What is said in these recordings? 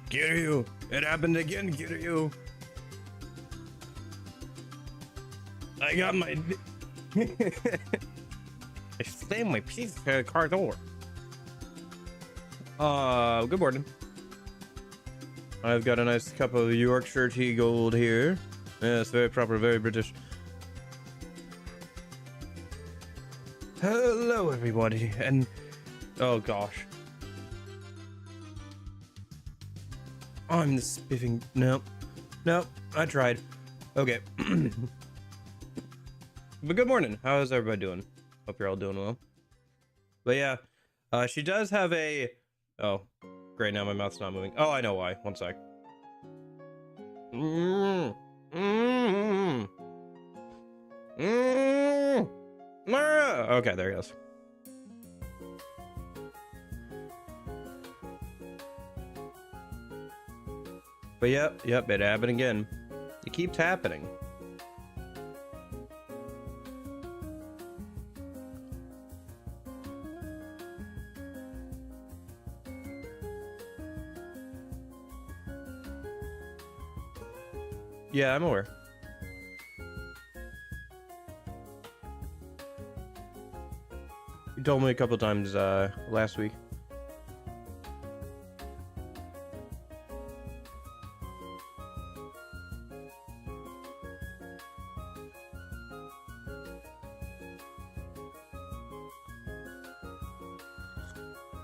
Kiryu! It happened again, Kiryu! I got my... I slammed my piece of the car door. Good morning. I've got a nice cup of Yorkshire tea gold here. Yes, very proper, very British. Hello, everybody, and... Oh, gosh. I'm the spiffing... Nope. Nope, I tried. Okay. But good morning. How is everybody doing? Hope you're all doing well. But yeah, she does have a... Oh, great, now my mouth's not moving. Oh, I know why. One sec. Okay, there he goes. But yep, it happened again. It keeps happening. Yeah, I'm aware. You told me a couple times last week.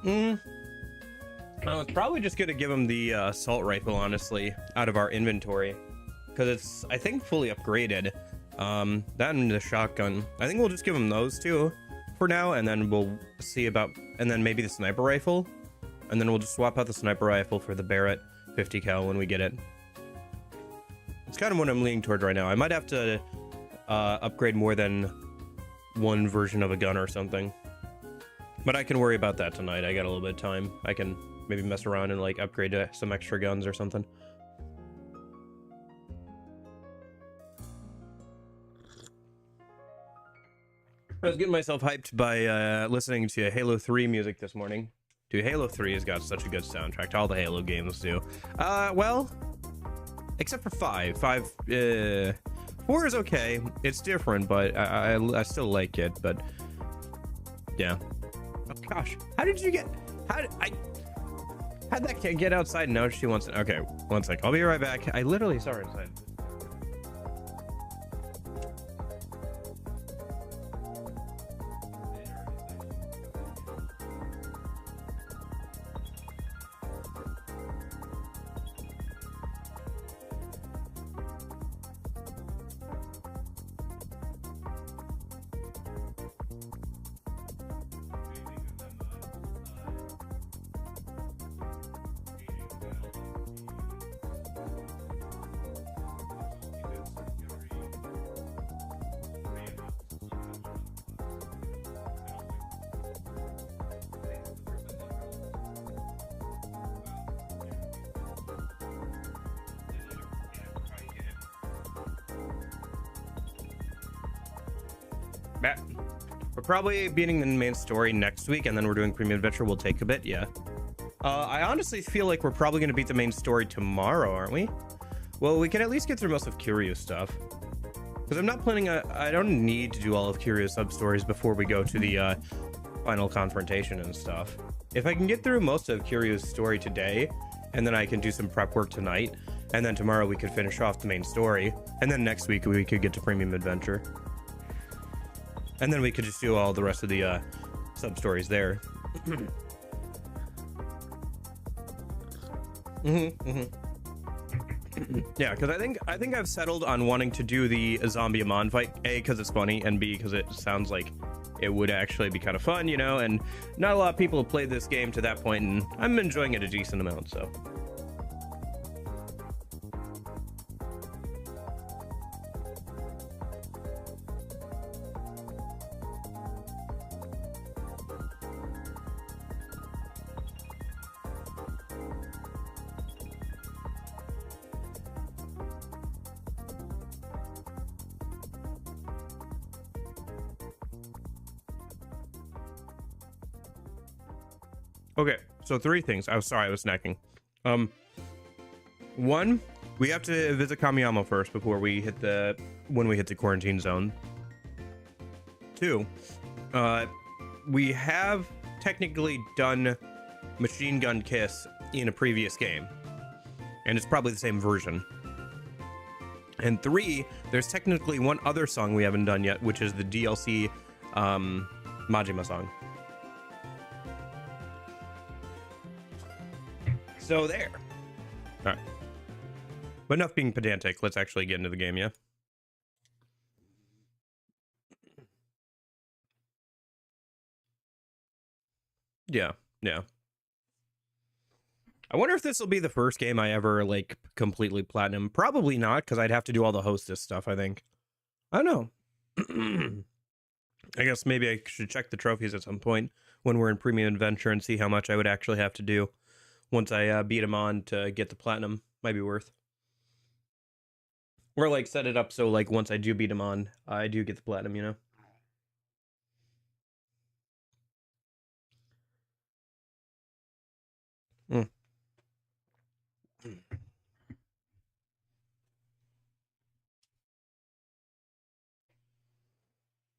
I was probably just gonna give him the assault rifle, honestly, out of our inventory, because it's, I think, fully upgraded. That and the shotgun. I think we'll just give him those two for now, and then we'll see about, and then maybe the sniper rifle, and then we'll just swap out the sniper rifle for the Barrett 50 cal when we get it. It's kind of what I'm leaning toward right now. I might have to upgrade more than one version of a gun or something, but I can worry about that tonight. I got a little bit of time. I can maybe mess around and like upgrade to some extra guns or something. I was getting myself hyped by listening to Halo 3 music this morning. Dude, Halo 3 has got such a good soundtrack. All the Halo games do. Well, except for 5. 4 is okay. It's different, but I still like it. But yeah. Oh gosh, how did you get? How'd that kid get outside? Now she wants it. Okay, one sec. I'll be right back. I literally saw her inside. We're probably beating the main story next week, and then we're doing Premium Adventure. Will take a bit, yeah. I honestly feel like we're probably going to beat the main story tomorrow, aren't we? Well, we can at least get through most of Kiryu's stuff. Because I'm not planning I don't need to do all of Kiryu's sub-stories before we go to the final confrontation and stuff. If I can get through most of Kiryu's story today, and then I can do some prep work tonight, and then tomorrow we could finish off the main story, and then next week we could get to Premium Adventure. And then we could just do all the rest of the sub-stories there. Yeah, because I think I've settled on wanting to do the zombie Amon fight, A, because it's funny, and B, because it sounds like it would actually be kind of fun, you know, and not a lot of people have played this game to that point, and I'm enjoying it a decent amount, so. Okay, so 3 things. I was sorry, I was snacking. One, we have to visit Kamiyama first before we hit the quarantine zone. Two, we have technically done Machine Gun Kiss in a previous game, and it's probably the same version. And three, there's technically one other song we haven't done yet, which is the DLC Majima song. So there. All right. But enough being pedantic. Let's actually get into the game, yeah? Yeah. I wonder if this will be the first game I ever, like, completely platinum. Probably not, because I'd have to do all the hostess stuff, I think. I don't know. I guess maybe I should check the trophies at some point when we're in Premium Adventure and see how much I would actually have to do once I beat him on to get the platinum. Might be worth. Or, like, set it up so, like, once I do beat him on, I do get the platinum, you know?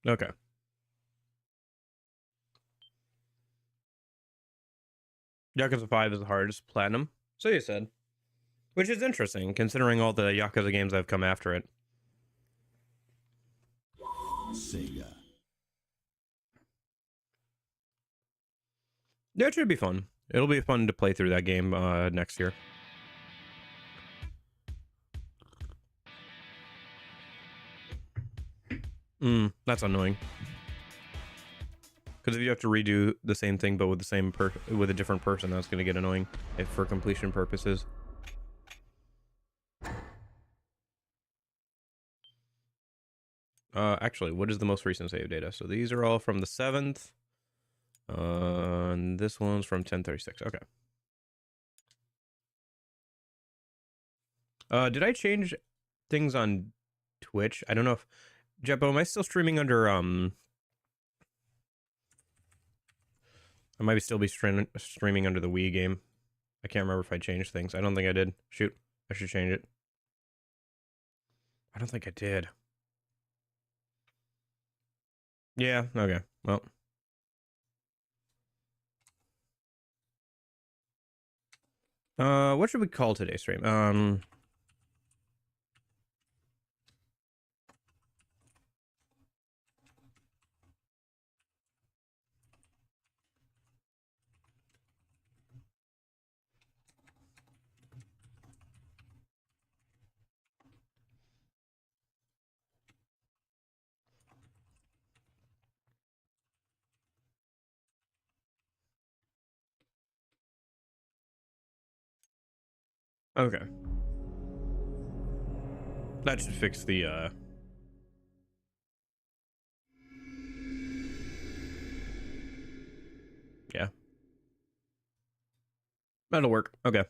Okay. Yakuza 5 is the hardest platinum. So you said. Which is interesting, considering all the Yakuza games I've come after it. Sega. Yeah, it should be fun. It'll be fun to play through that game next year. That's annoying. Because if you have to redo the same thing but with the same with a different person, that's going to get annoying if for completion purposes. Actually, what is the most recent save data? So these are all from the 7th. And this one's from 1036. Okay. Did I change things on Twitch? I don't know if Jeppo, am I still streaming under I might still be streaming under the Wii game. I can't remember if I changed things. I don't think I did. Shoot, I should change it. I don't think I did. Yeah, okay. Well. What should we call today's stream? Okay. That should fix the, yeah. That'll work. Okay.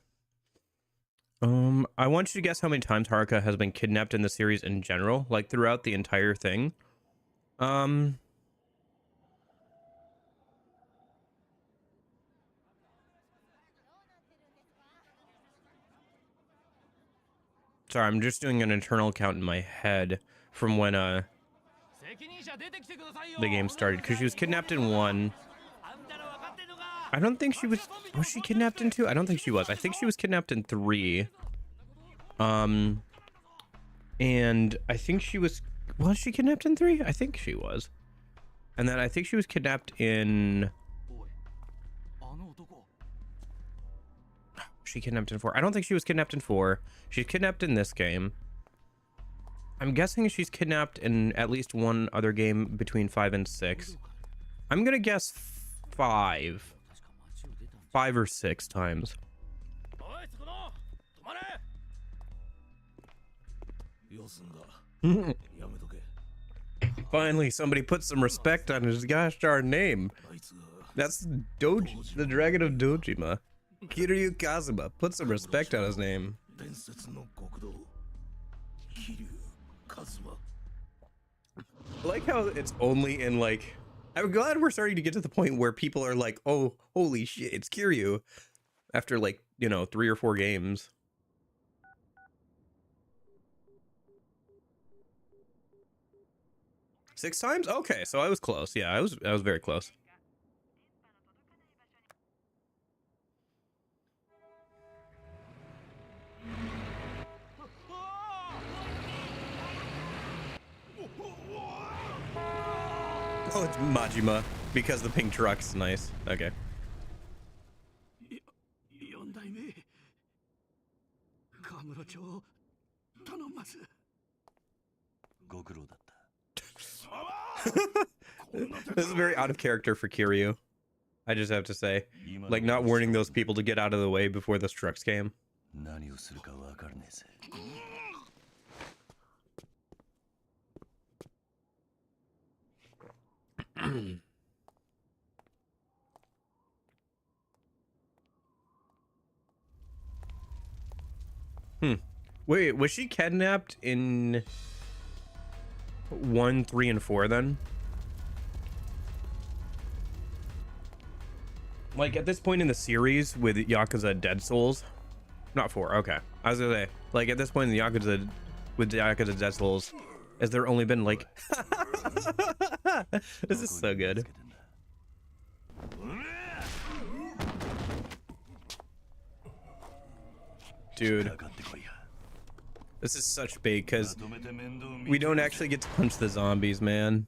I want you to guess how many times Haruka has been kidnapped in the series in general, like throughout the entire thing. Sorry, I'm just doing an internal count in my head from when the game started, because she was kidnapped in 1. I don't think she was she kidnapped in 2? I don't think she was. I think she was kidnapped in 3. And I think she was she kidnapped in 3? I think she was. And then I think she was kidnapped in she kidnapped in 4. I don't think she was kidnapped in 4. She's kidnapped in this game. I'm guessing she's kidnapped in at least one other game between 5 and 6. I'm gonna guess 5. 5 or 6 times. Finally, somebody put some respect on his gosh darn name. That's Doji, the Dragon of Dojima. Kiryu Kazuma. Put some respect on his name. I like how it's only in, like... I'm glad we're starting to get to the point where people are like, oh, holy shit, it's Kiryu. After, like, you know, 3 or 4 games. 6 times? Okay, so I was close. Yeah, I was very close. Oh, it's Majima because the pink truck's nice. Okay. 4代目河村町頼んます。ご苦労だった。This is very out of character for Kiryu. I just have to say, like not warning those people to get out of the way before those trucks came. 何をするかわからねえぜ。Wait, was she kidnapped in 1, 3, and 4 then? Like at this point in the series with Yakuza Dead Souls? Not 4, okay. I was gonna say, like at this point in the Yakuza, with the Yakuza Dead Souls, has there only been like... This is so good. Dude. This is such bait because we don't actually get to punch the zombies, man.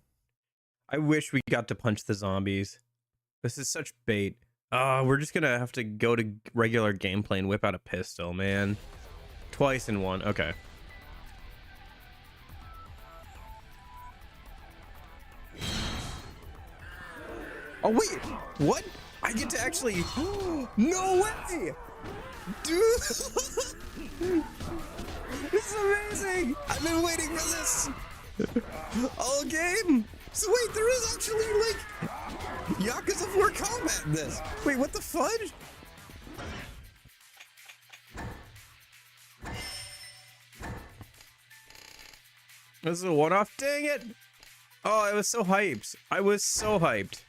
I wish we got to punch the zombies. This is such bait. We're just gonna have to go to regular gameplay and whip out a pistol, man. Twice in one. Okay. Oh wait, what? I get to actually... No way! Dude! This is amazing! I've been waiting for this all game! So wait, there is actually like Yakuza 4 combat in this! Wait, what the fudge? This is a one-off? Dang it! Oh, I was so hyped. I was so hyped.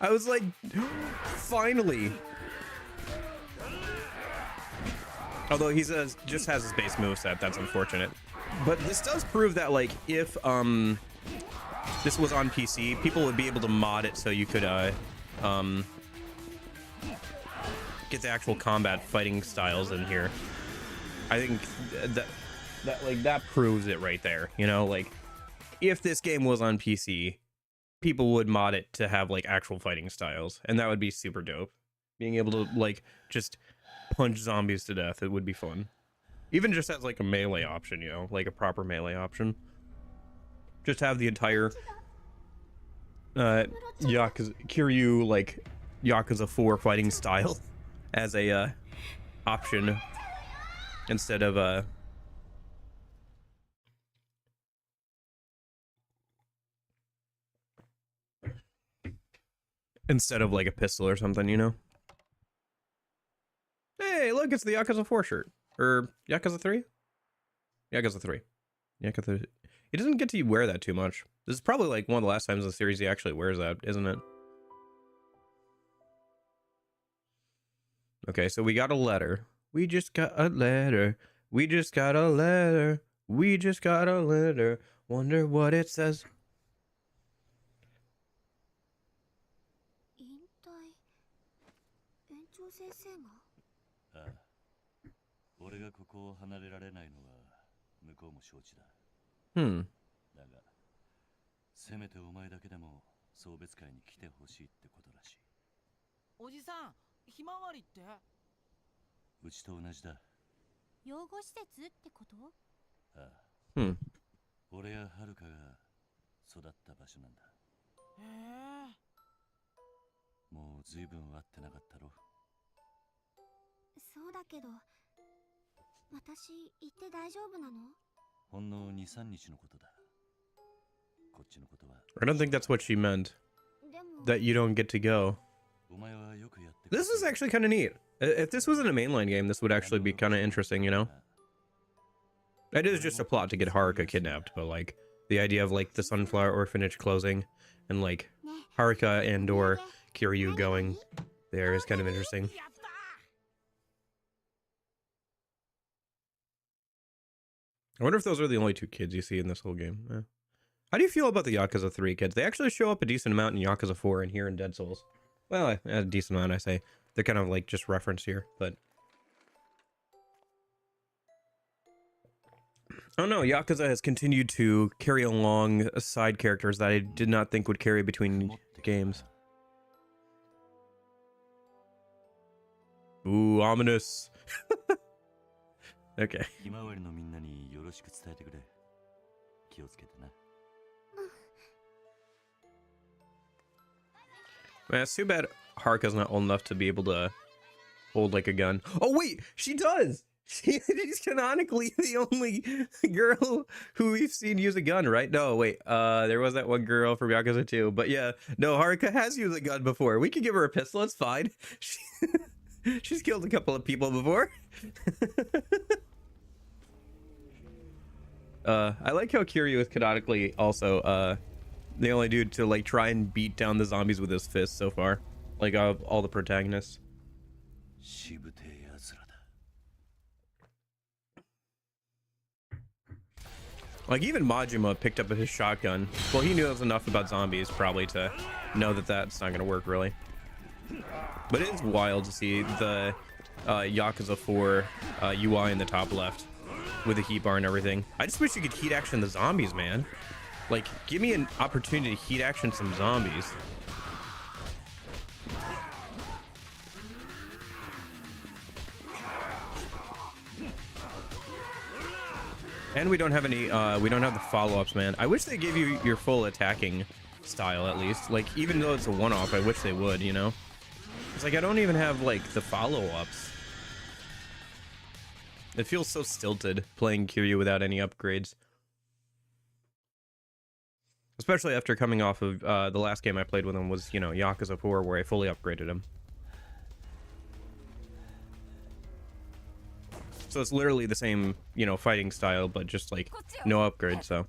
I was like, finally. Although he just has his base moveset, that's unfortunate. But this does prove that like if this was on PC, people would be able to mod it so you could get the actual combat fighting styles in here. I think that proves it right there. You know, like if this game was on PC, people would mod it to have like actual fighting styles, and that would be super dope. Being able to like just punch zombies to death, it would be fun. Even just as like a melee option, you know, like a proper melee option. Just have the entire Yakuza Kiryu like Yakuza 4 fighting style as a option instead of like a pistol or something, you know. Hey, look, it's the Yakuza 4 shirt. Or Yakuza 3? Yakuza 3. Yakuza... He doesn't get to wear that too much. This is probably like one of the last times in the series he actually wears that, isn't it? Okay, so we got a letter. We just got a letter. We just got a letter. We just got a letter. Wonder what it says. Hmm. せめてお前だけでも送別会に来てほしいってことらしい。おじさん、ひまわりって？うちと同じだ。養護施設ってこと？ああ。俺やはるかが育った場所なんだ。へえ。もうずいぶん会ってなかったろ。そうだけど、私行って大丈夫なの？ほんの2、3日のことだ。I don't think that's what she meant. That you don't get to go. This is actually kind of neat. If this wasn't a mainline game, this would actually be kind of interesting, you know? It is just a plot to get Haruka kidnapped, but like the idea of like the Sunflower Orphanage closing and like Haruka and or Kiryu going there is kind of interesting. I wonder if those are the only two kids you see in this whole game. How do you feel about the Yakuza 3 kids? They actually show up a decent amount in Yakuza 4 and here in Dead Souls. Well, a decent amount, I say. They're kind of like just referenced here, but... Oh no, Yakuza has continued to carry along side characters that I did not think would carry between games. Ooh, ominous. Okay. Man, it's too bad Haruka's not old enough to be able to hold like a gun. Oh wait, she does! She's canonically the only girl who we've seen use a gun, right? No, wait, there was that one girl from Yakuza 2, but yeah, no, Haruka has used a gun before. We could give her a pistol, it's fine. She's killed a couple of people before. I like how Kiryu is canonically also the only dude to like try and beat down the zombies with his fists so far, like of all the protagonists. Like even Majima picked up his shotgun. Well, he knew enough about zombies probably to know that that's not gonna work really. But it is wild to see the Yakuza 4 UI in the top left with the heat bar and everything. I just wish you could heat action the zombies, man. Like, give me an opportunity to heat action some zombies. And we don't have any, we don't have the follow-ups, man. I wish they gave you your full attacking style, at least. Like, even though it's a one-off, I wish they would, you know? It's like, I don't even have, like, the follow-ups. It feels so stilted, playing Kiryu without any upgrades. Especially after coming off of, the last game I played with him was, you know, Yakuza 4, where I fully upgraded him. So it's literally the same, you know, fighting style, but just, like, no upgrade, so...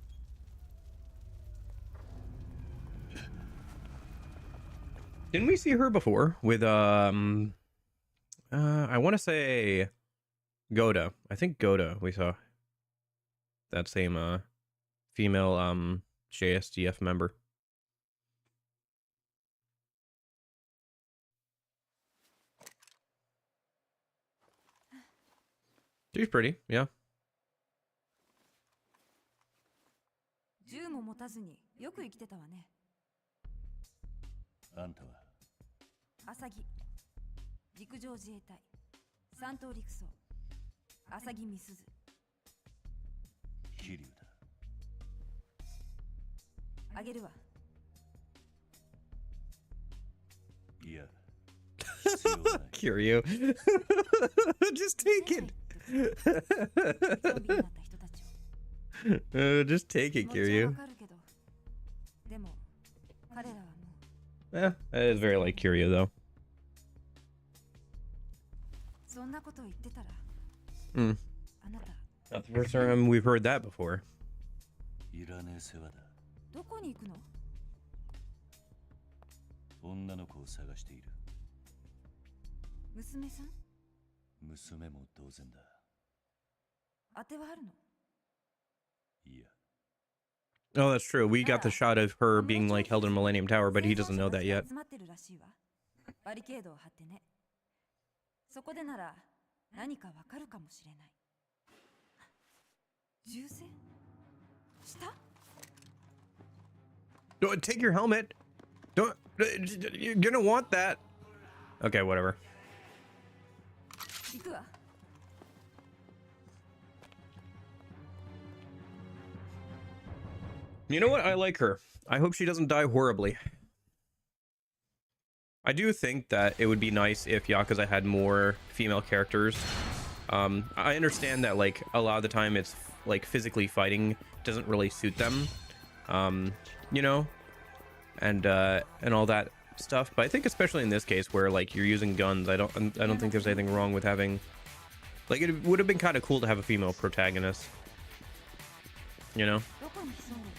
Didn't we see her before with, I want to say Goda. I think Goda we saw. That same, female, JSDF member. She's pretty, yeah. Kiryu. Just take it. Just take it, Kiryu. Yeah, that is very like Kiryu, though. Not the first time we've heard that before. Oh, that's true. We got the shot of her being like held in Millennium Tower, but he doesn't know that yet. Don't take your helmet. Don't. You're gonna want that. Okay, whatever. You know what? I like her. I hope she doesn't die horribly. I do think that it would be nice if Yakuza had more female characters. I understand that, like, a lot of the time it's, like, physically fighting doesn't really suit them. You know? And all that stuff. But I think especially in this case where, like, you're using guns, I don't think there's anything wrong with having... Like, it would have been kind of cool to have a female protagonist. You know?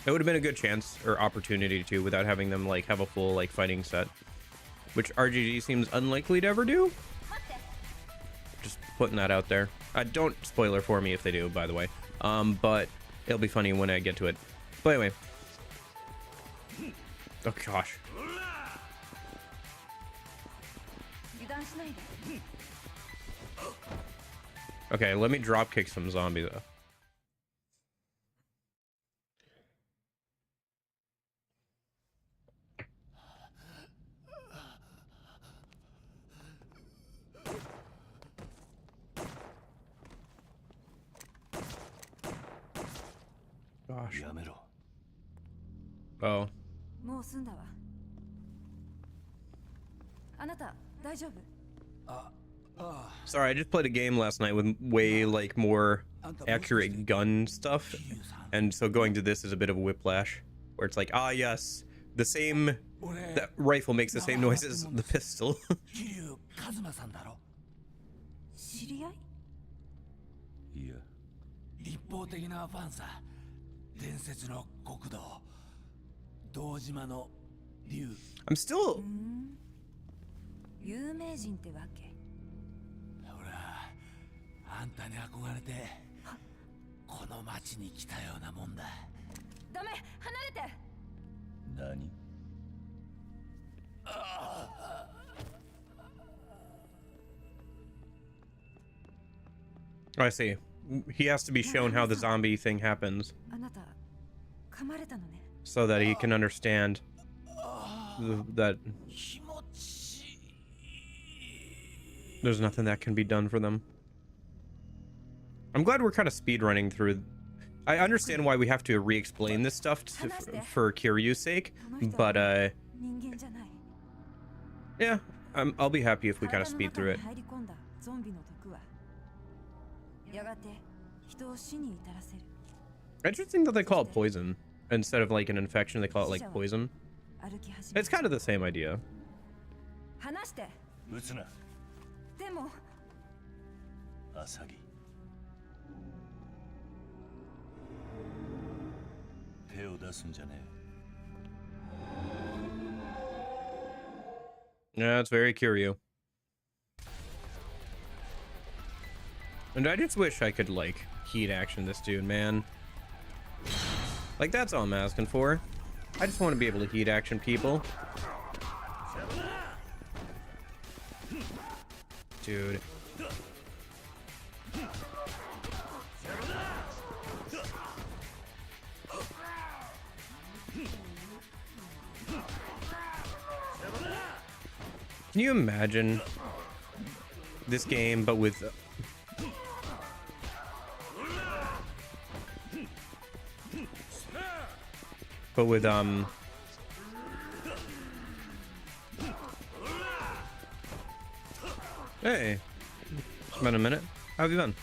It would have been a good chance or opportunity to, without having them like have a full like fighting set, which RGG seems unlikely to ever do. Just putting that out there. Don't spoiler for me if they do, by the way. But it'll be funny when I get to it. But anyway. Oh gosh. Okay, let me drop kick some zombie though. Gosh. Oh. Sorry, I just played a game last night with way like more accurate gun stuff, and so going to this is a bit of a whiplash, where it's like, ah yes, the same, that rifle makes the same noise as the pistol. I'm still... Oh, I see. He has to be shown how the zombie thing happens so that he can understand that there's nothing that can be done for them. I'm glad we're kind of speed running through. I understand why we have to re-explain this stuff for Kiryu's sake, but yeah, I'll be happy if we kind of speed through it. Interesting that they call it poison instead of like an infection. They call it like poison. It's kind of the same idea. Yeah, it's very Kiryu. And I just wish I could like heat action this dude, man. Like, that's all I'm asking for. I just want to be able to heat action people. Dude. Can you imagine this game, but with... Hey, it's been a minute. How have you been?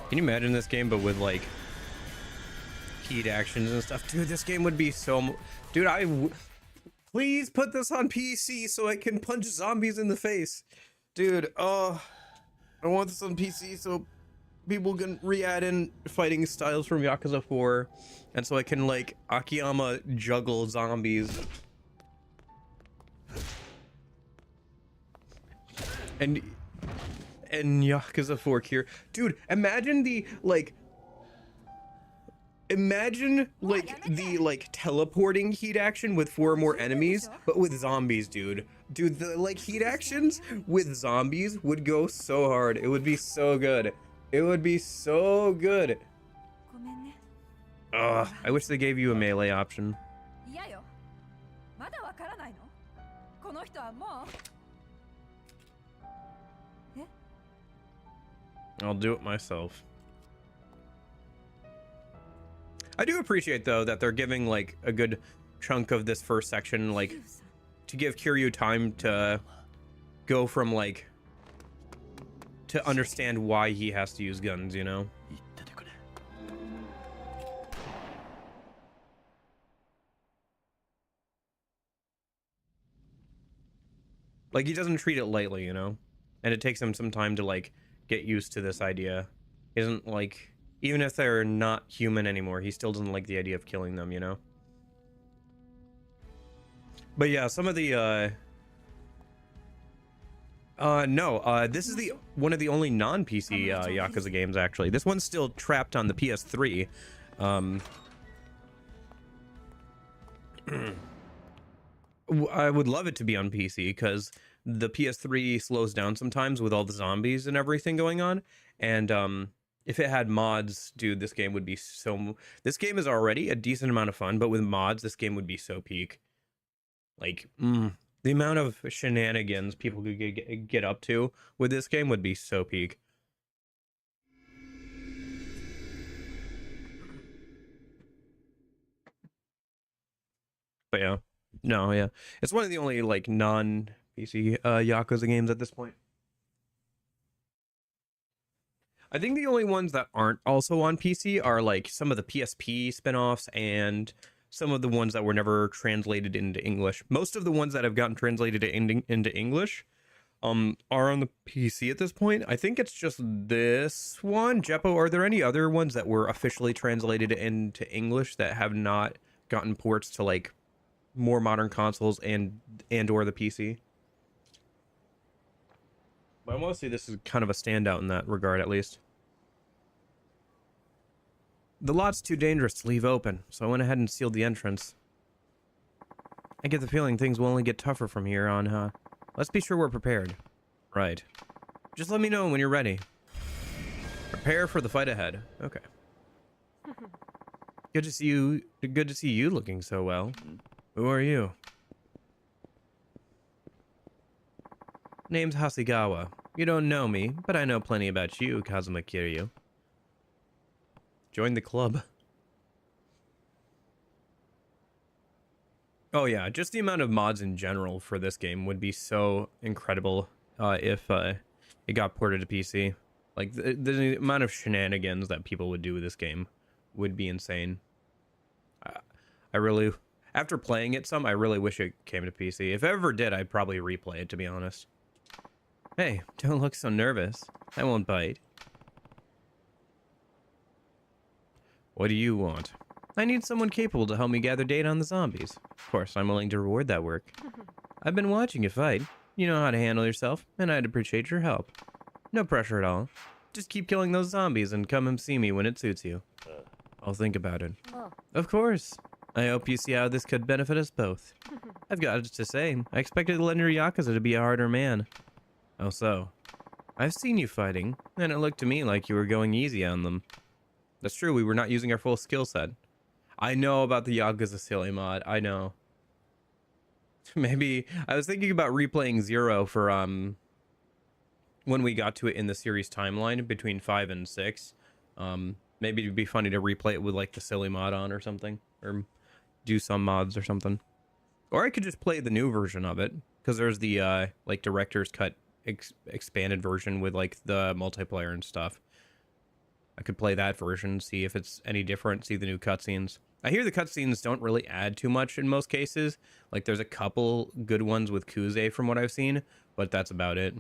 Can you imagine this game, but with like heat actions and stuff? Dude, this game would be so... Dude, please put this on PC so I can punch zombies in the face. Dude, I want this on PC so people can re-add in fighting styles from Yakuza 4, and so I can like Akiyama juggle zombies. And Yakuza 4 cure. Dude, imagine the like teleporting heat action with 4 more enemies, but with zombies, dude. Dude, the like heat actions with zombies would go so hard. It would be so good. It would be so good. Ugh, I wish they gave you a melee option. I'll do it myself. I do appreciate though that they're giving like a good chunk of this first section like to give Kiryu time to go from like to understand why he has to use guns, you know? Like he doesn't treat it lightly, you know? And it takes him some time to like get used to this idea. He isn't like, even if they're not human anymore, he still doesn't like the idea of killing them, you know? But yeah, some of the No, this is the one of the only non-PC Yakuza games, actually. This one's still trapped on the PS3. I would love it to be on PC because the PS3 slows down sometimes with all the zombies and everything going on. And if it had mods, dude, this game would be so... This game is already a decent amount of fun, but with mods, this game would be so peak. Like, the amount of shenanigans people could get up to with this game would be so peak. But yeah. No, yeah. It's one of the only, like, non-PC Yakuza games at this point. I think the only ones that aren't also on PC are, like, some of the PSP spin-offs and some of the ones that were never translated into English. Most of the ones that have gotten translated into English are on the PC at this point. I think it's just this one. Jeppo, are there any other ones that were officially translated into English that have not gotten ports to, like, more modern consoles and or the PC? But I want to say this is kind of a standout in that regard, at least. The lot's too dangerous to leave open, so I went ahead and sealed the entrance. I get the feeling things will only get tougher from here on, huh? Let's be sure we're prepared. Right. Just let me know when you're ready. Prepare for the fight ahead. Okay. Good to see you. Good to see you looking so well. Who are you? Name's Hasegawa. You don't know me, but I know plenty about you, Kazuma Kiryu. Join the club. Oh yeah, just the amount of mods in general for this game would be so incredible if it got ported to PC. Like, the amount of shenanigans that people would do with this game would be insane. I really... After playing it some, I really wish it came to PC. If I ever did, I'd probably replay it, to be honest. Hey, don't look so nervous. I won't bite. What do you want? I need someone capable to help me gather data on the zombies. Of course, I'm willing to reward that work. I've been watching you fight. You know how to handle yourself, and I'd appreciate your help. No pressure at all. Just keep killing those zombies and come and see me when it suits you. I'll think about it. Of course. I hope you see how this could benefit us both. I've got to say, I expected the legendary Yakuza to be a harder man. Oh, so? I've seen you fighting, and it looked to me like you were going easy on them. That's true, we were not using our full skill set. I know about the Yakuza silly mod, I know. Maybe, I was thinking about replaying Zero for, when we got to it in the series timeline between 5 and 6. Maybe it'd be funny to replay it with, like, the silly mod on or something. Or do some mods or something. Or I could just play the new version of it, because there's the, like, director's cut expanded version with, like, the multiplayer and stuff. I could play that version, see if it's any different, see the new cutscenes. I hear the cutscenes don't really add too much in most cases. Like, there's a couple good ones with Kuze from what I've seen, but that's about it.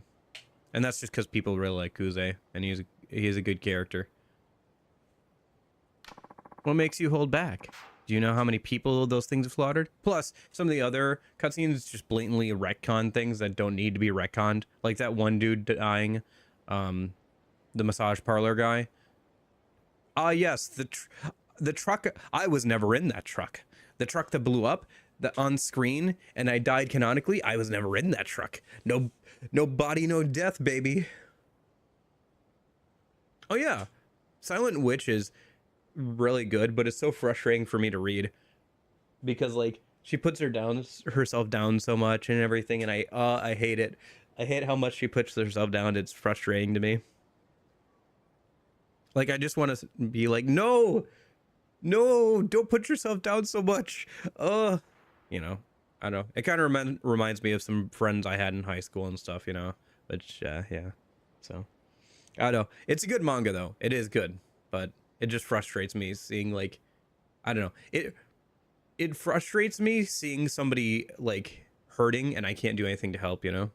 And that's just because people really like Kuze, and he's a good character. What makes you hold back? Do you know how many people those things have slaughtered? Plus, some of the other cutscenes just blatantly retcon things that don't need to be retconned. Like that one dude dying, the massage parlor guy. Ah, yes, the truck. I was never in that truck. The truck that blew up, on screen, and I died canonically. I was never in that truck. No body, no death, baby. Oh yeah, Silent Witch is really good, but it's so frustrating for me to read because, like, she puts herself down so much and everything, and I hate it. I hate how much she puts herself down. It's frustrating to me. Like, I just want to be like, no, don't put yourself down so much. You know, I don't know. It kind of reminds me of some friends I had in high school and stuff, you know, which, yeah. So, I don't know. It's a good manga, though. It is good, but it just frustrates me seeing, like, I don't know. It frustrates me seeing somebody, like, hurting and I can't do anything to help, you know?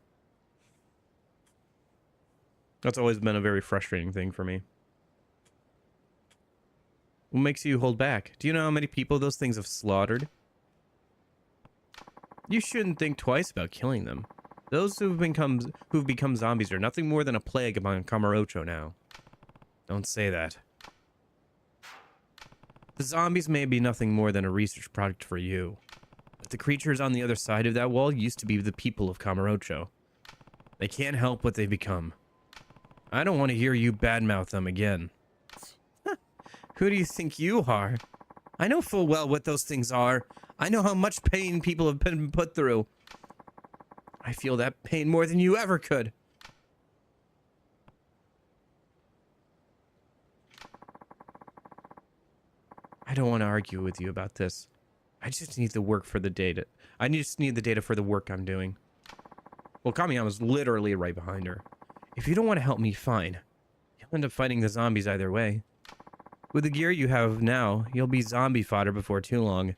That's always been a very frustrating thing for me. What makes you hold back? Do you know how many people those things have slaughtered? You shouldn't think twice about killing them. Those who've become zombies are nothing more than a plague among Kamurocho now. Don't say that. The zombies may be nothing more than a research project for you. But the creatures on the other side of that wall used to be the people of Kamurocho. They can't help what they've become. I don't want to hear you badmouth them again. Who do you think you are? I know full well what those things are. I know how much pain people have been put through. I feel that pain more than you ever could. I don't want to argue with you about this. I just need the work for the data. I just need the data for the work I'm doing. Well, Kamiyama's literally right behind her. If you don't want to help me, fine. You'll end up fighting the zombies either way. With the gear you have now, you'll be zombie fodder before too long.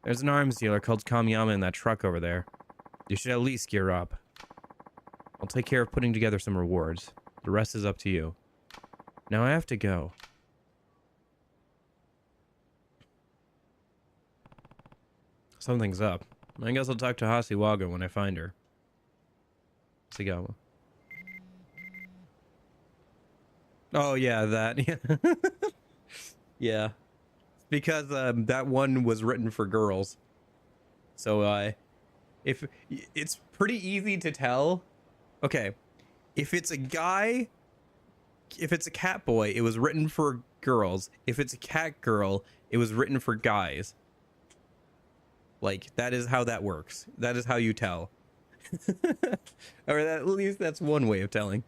There's an arms dealer called Kamiyama in that truck over there. You should at least gear up. I'll take care of putting together some rewards. The rest is up to you. Now I have to go. Something's up. I guess I'll talk to Hasiwaga when I find her. Sigawa. Oh yeah, that. Yeah. Yeah. Because that one was written for girls. So if it's pretty easy to tell. Okay. If it's a guy, if it's a cat boy, it was written for girls. If it's a cat girl, it was written for guys. Like, that is how that works. That is how you tell. Or at least that's one way of telling.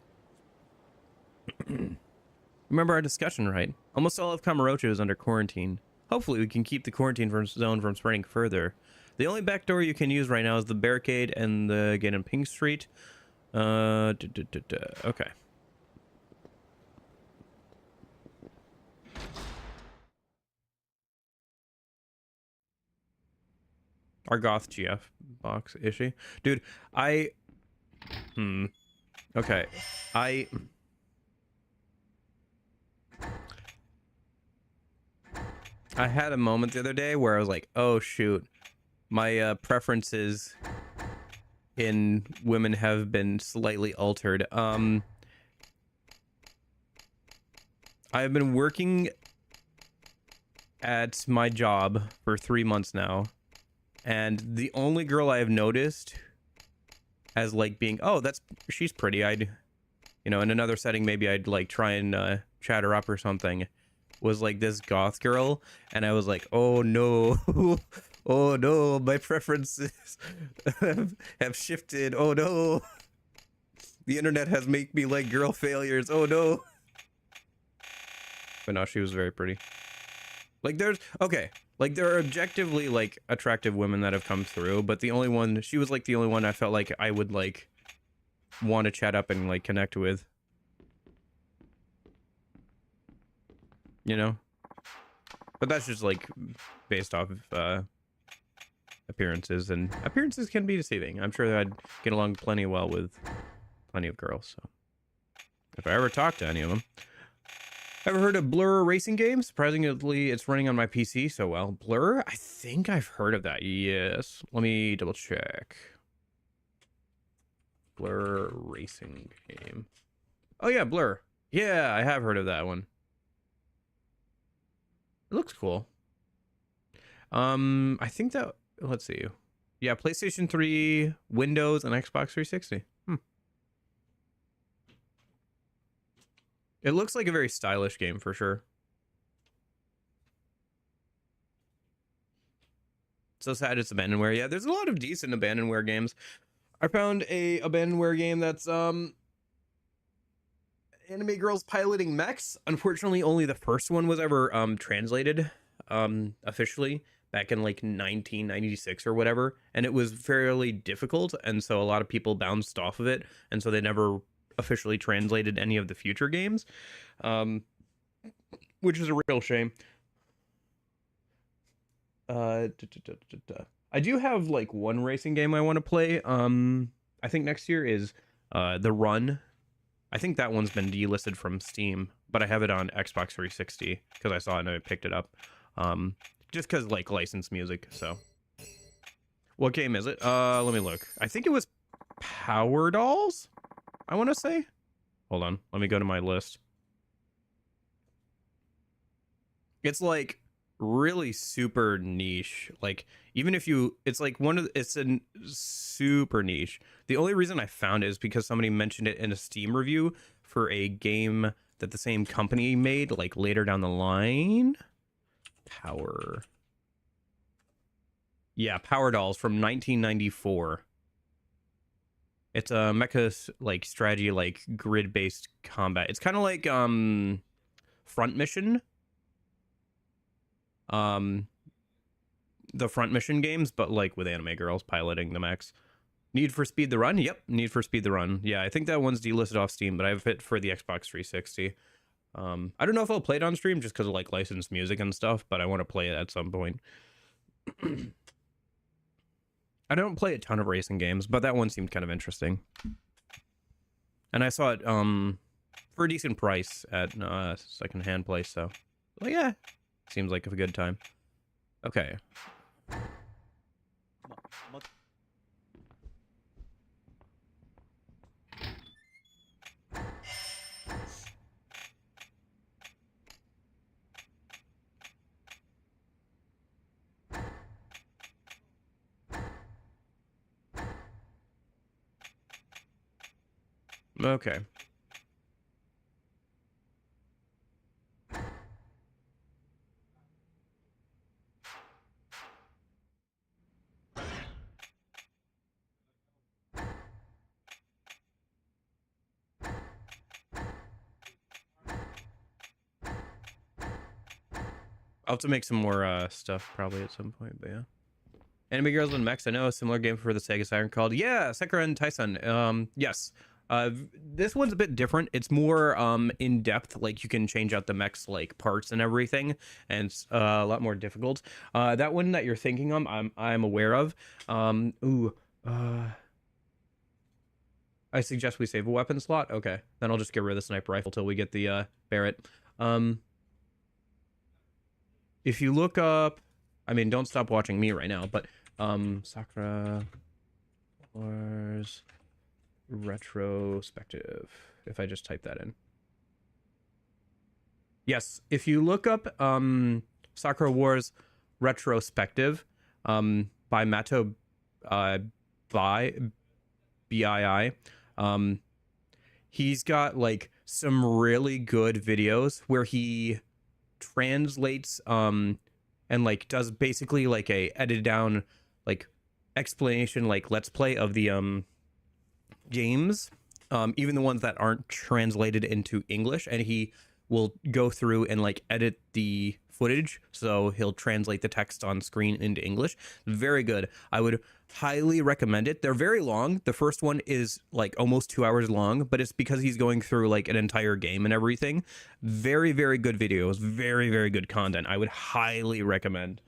Remember our discussion, right? Almost all of Kamurocho is under quarantine. Hopefully we can keep the quarantine zone from spreading further. The only back door you can use right now is the barricade and the gate on Pink Street. Okay. Our goth GF box, is she? Dude, okay. I had a moment the other day where I was like, oh shoot, my preferences in women have been slightly altered. I've been working at my job for 3 months now, and the only girl I have noticed as like being, oh, she's pretty, I'd, you know, in another setting maybe I'd like try and chat her up or something, was like this goth girl, and I was like, oh no. Oh no, my preferences have shifted. Oh no, the internet has made me like girl failures. Oh no. But no, she was very pretty. Like there are objectively like attractive women that have come through, but she was like the only one I felt like I would like want to chat up and like connect with. You know? But that's just like based off of appearances, and appearances can be deceiving. I'm sure that I'd get along plenty well with plenty of girls, so if I ever talk to any of them. Ever heard of Blur racing game? Surprisingly, it's running on my PC so well. Blur? I think I've heard of that. Yes. Let me double check. Blur racing game. Oh yeah, Blur. Yeah, I have heard of that one. It looks cool. I think that, let's see. Yeah, PlayStation 3, Windows, and Xbox 360. It looks like a very stylish game for sure. So sad it's abandonware. Yeah, there's a lot of decent abandonware games. I found a abandonware game that's anime girls piloting mechs. Unfortunately, only the first one was ever translated officially back in like 1996 or whatever, and it was fairly difficult, and so a lot of people bounced off of it, and so they never officially translated any of the future games, which is a real shame. I do have like one racing game I want to play. I think next year is The Run. I think that one's been delisted from Steam, but I have it on Xbox 360 because I saw it and I picked it up. Just because like licensed music. So what game is it? Let me look. I think it was Power Dolls, I want to say. Hold on, let me go to my list. It's like really super niche. Like even if you, it's like it's a super niche. The only reason I found it is because somebody mentioned it in a Steam review for a game that the same company made like later down the line. Power Dolls from 1994. It's a mecha like strategy, like grid based combat. It's kind of like Front Mission, the Front Mission games, but like with anime girls piloting the mechs. Need for Speed the Run. Yep, Need for Speed the Run. Yeah, I think that one's delisted off Steam, but I have it for the Xbox 360. I don't know if I'll play it on stream just because of like licensed music and stuff, but I want to play it at some point. I don't play a ton of racing games, but that one seemed kind of interesting. And I saw it for a decent price at a secondhand place, so well, yeah, seems like a good time. Okay. Okay. I'll have to make some more stuff probably at some point, but yeah. Anime Girls and Mechs, I know a similar game for the Sega Saturn called Sakura and Taisen. Yes. This one's a bit different. It's more in depth, like you can change out the mechs like parts and everything, and it's a lot more difficult. That one that you're thinking of, I'm aware of. I suggest we save a weapon slot. Okay, then I'll just get rid of the sniper rifle till we get the Barrett. If you look up, I mean, don't stop watching me right now, but Sakura Wars retrospective, if I just type that in. Yes, if you look up Sakura Wars retrospective by Mato BII, he's got like some really good videos where he translates and like does basically like a edited down like explanation, like let's play of the games, even the ones that aren't translated into English, and he will go through and like edit the footage, so he'll translate the text on screen into English. Very good. I would highly recommend it. They're very long. The first one is like almost 2 hours long, but it's because he's going through like an entire game and everything. Very, very good videos. Very, very good content. I would highly recommend.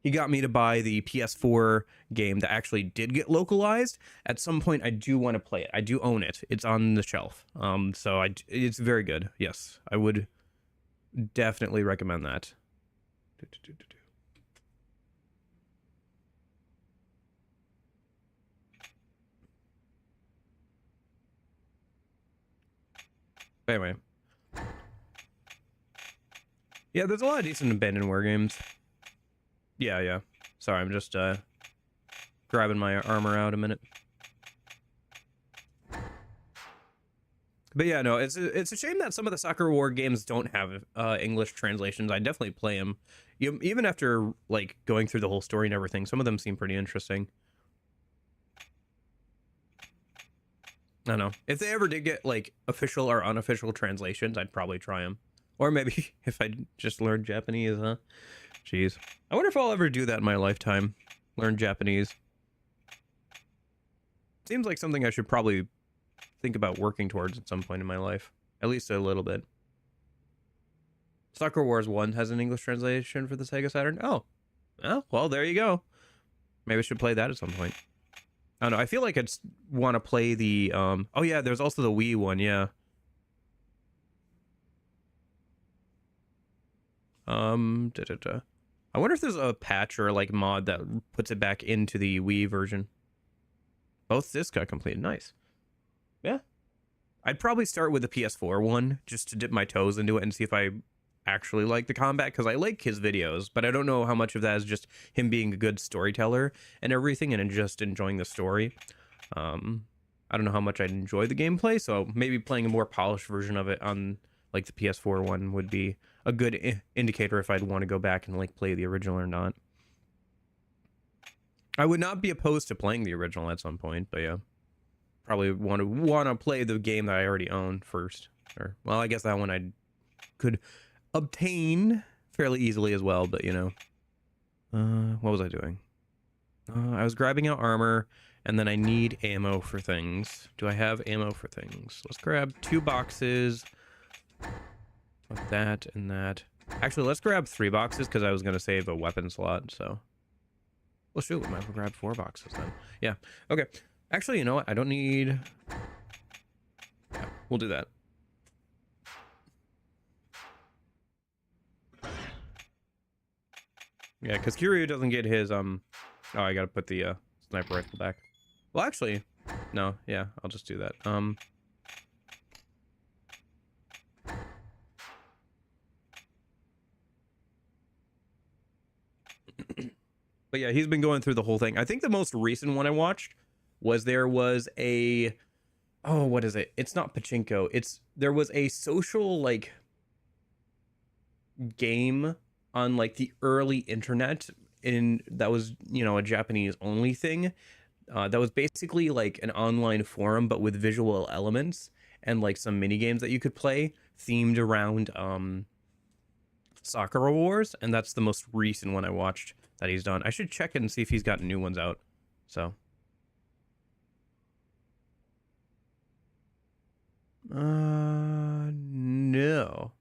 He got me to buy the PS4 game that actually did get localized. At some point, I do want to play it. I do own it. It's on the shelf. So it's very good. Yes, I would definitely recommend that. Anyway. Yeah, there's a lot of decent abandonware games. Yeah. Sorry, I'm just grabbing my armor out a minute. But yeah, no, it's a shame that some of the Soccer War games don't have English translations. I definitely play them, even after like going through the whole story and everything. Some of them seem pretty interesting. I don't know if they ever did get like official or unofficial translations, I'd probably try them. Or maybe if I just learned Japanese, huh? Jeez, I wonder if I'll ever do that in my lifetime. Learn Japanese. Seems like something I should probably think about working towards at some point in my life, at least a little bit. Soccer Wars 1 has an English translation for the Sega Saturn. Oh, well, there you go. Maybe I should play that at some point. I don't know. I feel like I'd want to play the oh yeah, there's also the Wii one. Yeah. I wonder if there's a patch or like mod that puts it back into the Wii version. Both discs got completed. Nice. Yeah. I'd probably start with the PS4 one just to dip my toes into it and see if I actually like the combat, because I like his videos, but I don't know how much of that is just him being a good storyteller and everything and just enjoying the story. I don't know how much I'd enjoy the gameplay, so maybe playing a more polished version of it on like the PS4 one would be a good indicator if I'd want to go back and like play the original or not. I would not be opposed to playing the original at some point, but yeah. Probably want to play the game that I already own first. Or, well, I guess that one I could obtain fairly easily as well, but you know. What was I doing? I was grabbing out armor, and then I need ammo for things. Do I have ammo for things? Let's grab 2 boxes of that and that. Actually, let's grab 3 boxes because I was going to save a weapon slot, so. Well, shoot, we might as well grab 4 boxes then. Yeah, okay. Actually, you know what? I don't need... Yeah, we'll do that. Yeah, because Kiryu doesn't get his, Oh, I gotta put the, sniper rifle back. Well, actually, no, yeah, I'll just do that. But yeah, he's been going through the whole thing. I think the most recent one I watched was there was a... Oh, what is it? It's not pachinko. There was a social, like, game on, like, the early internet that was, you know, a Japanese only thing. That was basically like an online forum, but with visual elements and like some mini games that you could play themed around Sakura Wars, and that's the most recent one I watched that he's done. I should check it and see if he's got new ones out. So no.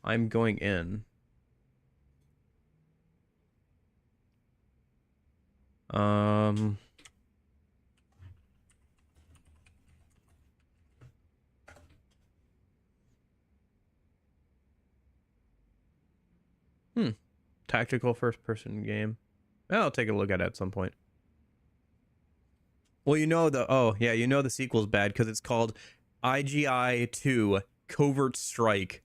I'm going in. Tactical first-person game. I'll take a look at it at some point. Well, you know you know the sequel's bad because it's called IGI 2 Covert Strike.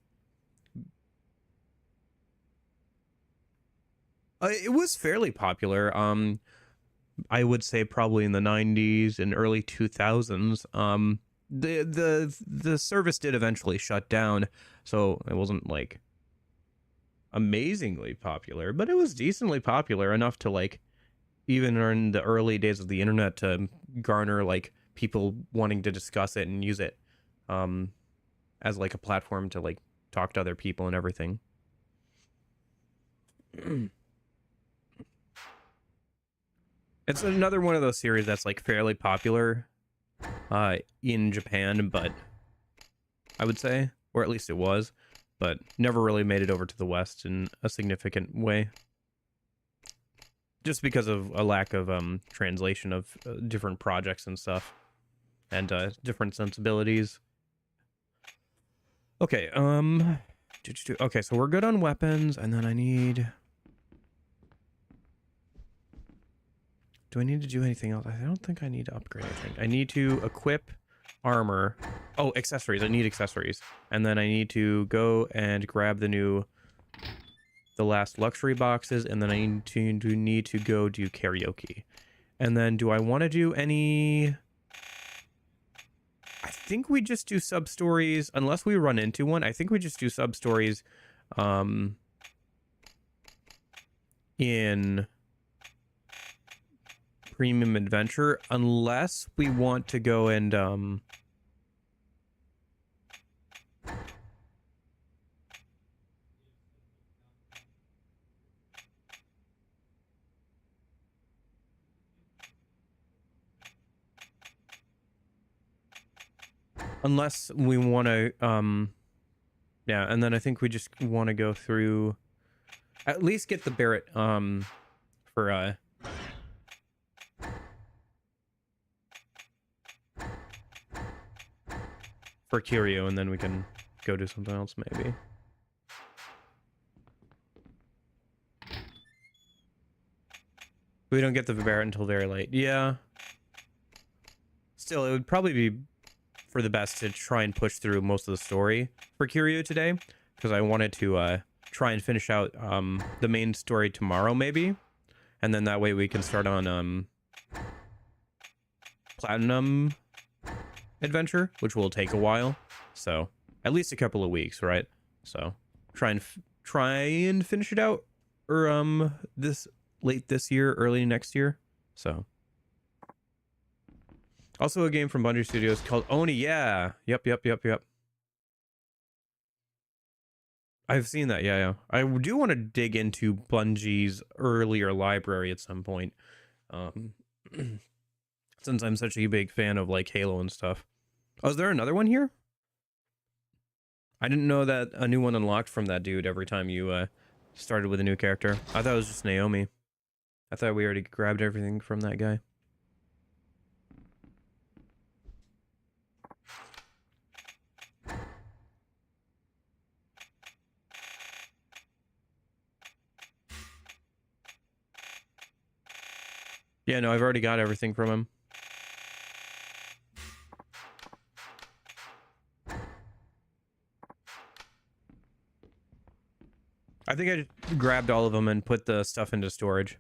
It was fairly popular. I would say probably in the 90s and early 2000s. The service did eventually shut down, so it wasn't like amazingly popular, but it was decently popular enough to like, even in the early days of the internet, to garner like people wanting to discuss it and use it as like a platform to like talk to other people and everything. It's another one of those series that's like fairly popular in Japan, but I would say, or at least it was, but never really made it over to the West in a significant way. Just because of a lack of translation of different projects and stuff, and different sensibilities. Okay, okay, so we're good on weapons, and then I need... Do I need to do anything else? I don't think I need to upgrade anything. I need to equip armor. Oh, accessories. I need accessories. And then I need to go and grab the last luxury boxes, and then I need to go do karaoke. And then do I want to do any... I think we just do sub-stories, unless we run into one. I think we just do sub-stories in Premium Adventure, unless we want to go and unless we want to yeah, and then I think we just want to go through, at least get the Barrett for Kiryu, and then we can go do something else maybe. We don't get the Barrett until very late. Yeah. still, it would probably be for the best to try and push through most of the story for Kiryu today, because I wanted to try and finish out the main story tomorrow, maybe, and then that way we can start on Platinum Adventure, which will take a while, so at least a couple of weeks, right? So try and finish it out, or this late this year, early next year. So also a game from Bungie Studios called Oni. Yeah, yep. I've seen that. Yeah. I do want to dig into Bungie's earlier library at some point, since I'm such a big fan of like Halo and stuff. Oh, is there another one here? I didn't know that a new one unlocked from that dude every time you started with a new character. I thought it was just Naomi. I thought we already grabbed everything from that guy. Yeah, no, I've already got everything from him. I think I just grabbed all of them and put the stuff into storage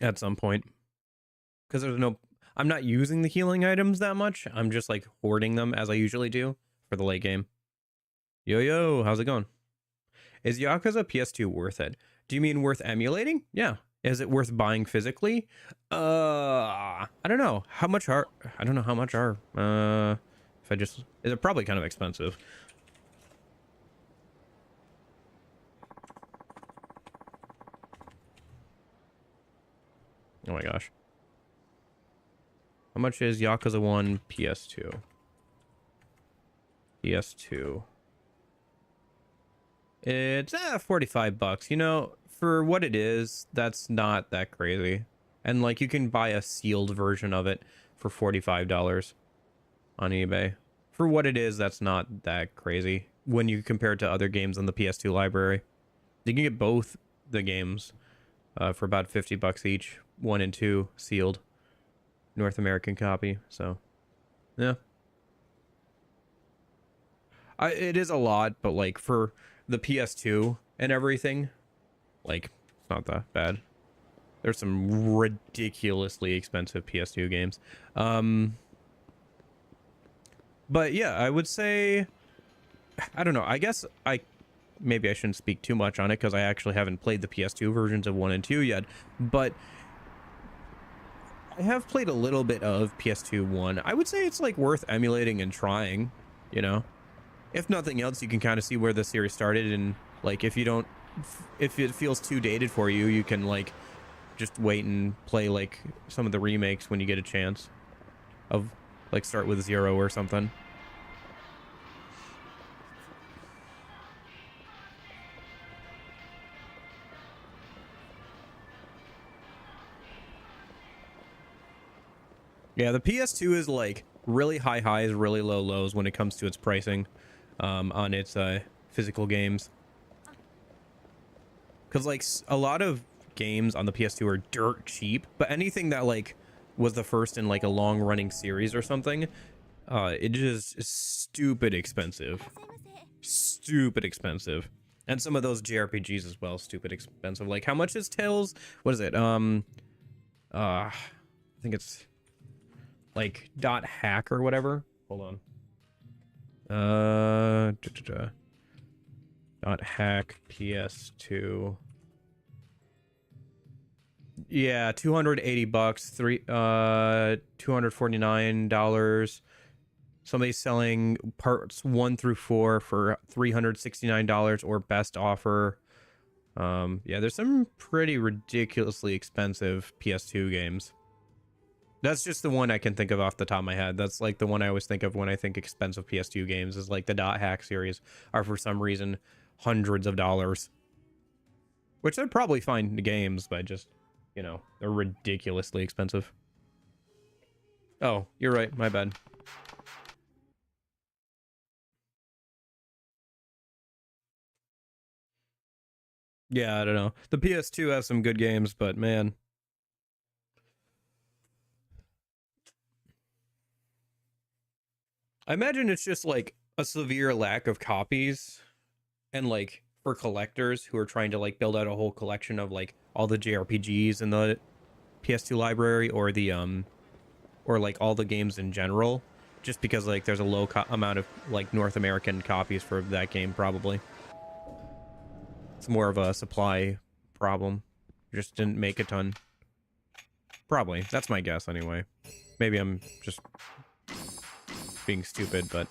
at some point. Because I'm not using the healing items that much. I'm just like hoarding them as I usually do for the late game. Yo, how's it going? Is Yakuza PS2 worth it? Do you mean worth emulating? Yeah. Is it worth buying physically? I don't know. I don't know how much are. Is it probably kind of expensive? Oh my gosh. How much is Yakuza 1 PS2? PS2. It's $45. You know, for what it is, that's not that crazy. And like you can buy a sealed version of it for $45 on eBay. For what it is, that's not that crazy when you compare it to other games on the PS2 library. You can get both the games for about $50 each, 1 and 2 sealed North American copy. So yeah, it is a lot, but like for the PS2 and everything, like it's not that bad. There's some ridiculously expensive PS2 games. But yeah, I would say, I don't know, I guess maybe I shouldn't speak too much on it because I actually haven't played the PS2 versions of 1 and 2 yet, but I have played a little bit of PS2 1. I would say it's like worth emulating and trying, you know? If nothing else, you can kind of see where the series started, and like if it feels too dated for you, you can like just wait and play like some of the remakes when you get a chance. Of like start with 0 or something. Yeah, the PS2 is like really high highs, really low lows when it comes to its pricing on its physical games. Because like a lot of games on the PS2 are dirt cheap, but anything that like was the first in like a long running series or something, it just is stupid expensive. Stupid expensive. And some of those JRPGs as well, stupid expensive. Like how much is Tales? What is it? I think it's like .hack or whatever. Hold on. .hack PS2. Yeah, $280, $249. Somebody's selling parts 1 through 4 for $369 or best offer. Yeah, there's some pretty ridiculously expensive PS2 games. That's just the one I can think of off the top of my head. That's like the one I always think of when I think expensive PS2 games is like the .hack series are for some reason hundreds of dollars. Which they're probably fine games, but just, you know, they're ridiculously expensive. Oh, you're right. My bad. Yeah, I don't know. The PS2 has some good games, but man. I imagine it's just like a severe lack of copies, and like for collectors who are trying to like build out a whole collection of like all the JRPGs in the PS2 library, or the or like all the games in general, just because like there's a low amount of like North American copies for that game. Probably it's more of a supply problem. Just didn't make a ton. Probably. That's my guess anyway. Maybe I'm just being stupid, but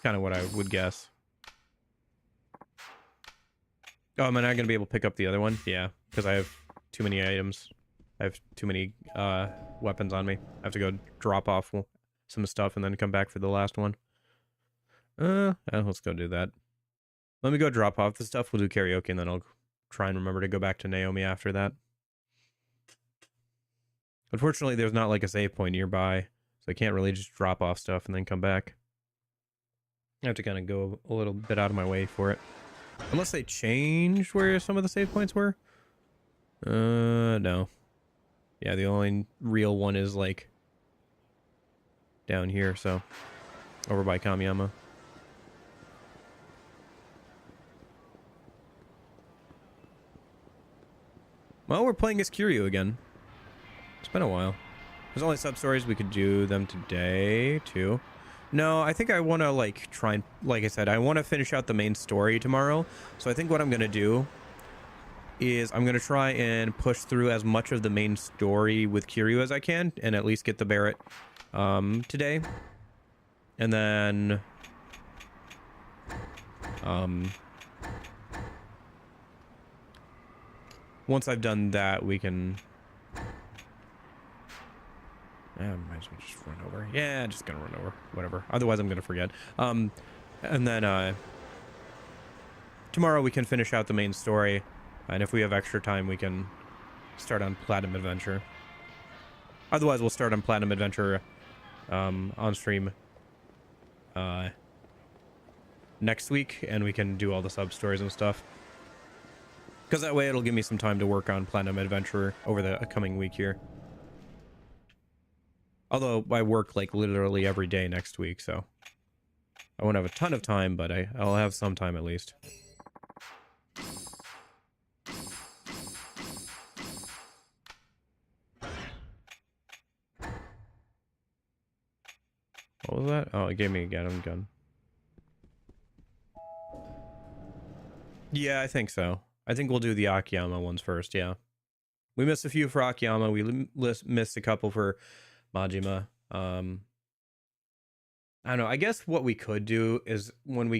kind of what I would guess. Oh, am I not gonna be able to pick up the other one? Yeah, because I have too many items. I have too many weapons on me. I have to go drop off some stuff and then come back for the last one. Let's go do that. Let me go drop off the stuff. We'll do karaoke, and then I'll try and remember to go back to Naomi after that. Unfortunately, there's not like a save point nearby, so I can't really just drop off stuff and then come back. I have to kind of go a little bit out of my way for it. Unless they changed where some of the save points were. No. Yeah, the only real one is like down here, so over by Kamiyama. Well, we're playing as Kiryu again. It's been a while. There's only sub-stories. We could do them today, too. No, I think I want to, like, try and... Like I said, I want to finish out the main story tomorrow. So I think what I'm going to do is I'm going to try and push through as much of the main story with Kiryu as I can, and at least get the Barret today. And then... once I've done that, we can... might as well just run over. Yeah, just gonna run over. Whatever. Otherwise, I'm gonna forget. And then tomorrow we can finish out the main story, and if we have extra time, we can start on Platinum Adventure. Otherwise, we'll start on Platinum Adventure on stream next week, and we can do all the sub stories and stuff. Because that way, it'll give me some time to work on Platinum Adventure over the coming week here. Although I work like literally every day next week, so I won't have a ton of time, but I'll have some time at least. What was that? Oh, it gave me a gun. Yeah, I think so. I think we'll do the Akiyama ones first, yeah. We missed a few for Akiyama. We missed a couple for Majima. I don't know. I guess what we could do is when we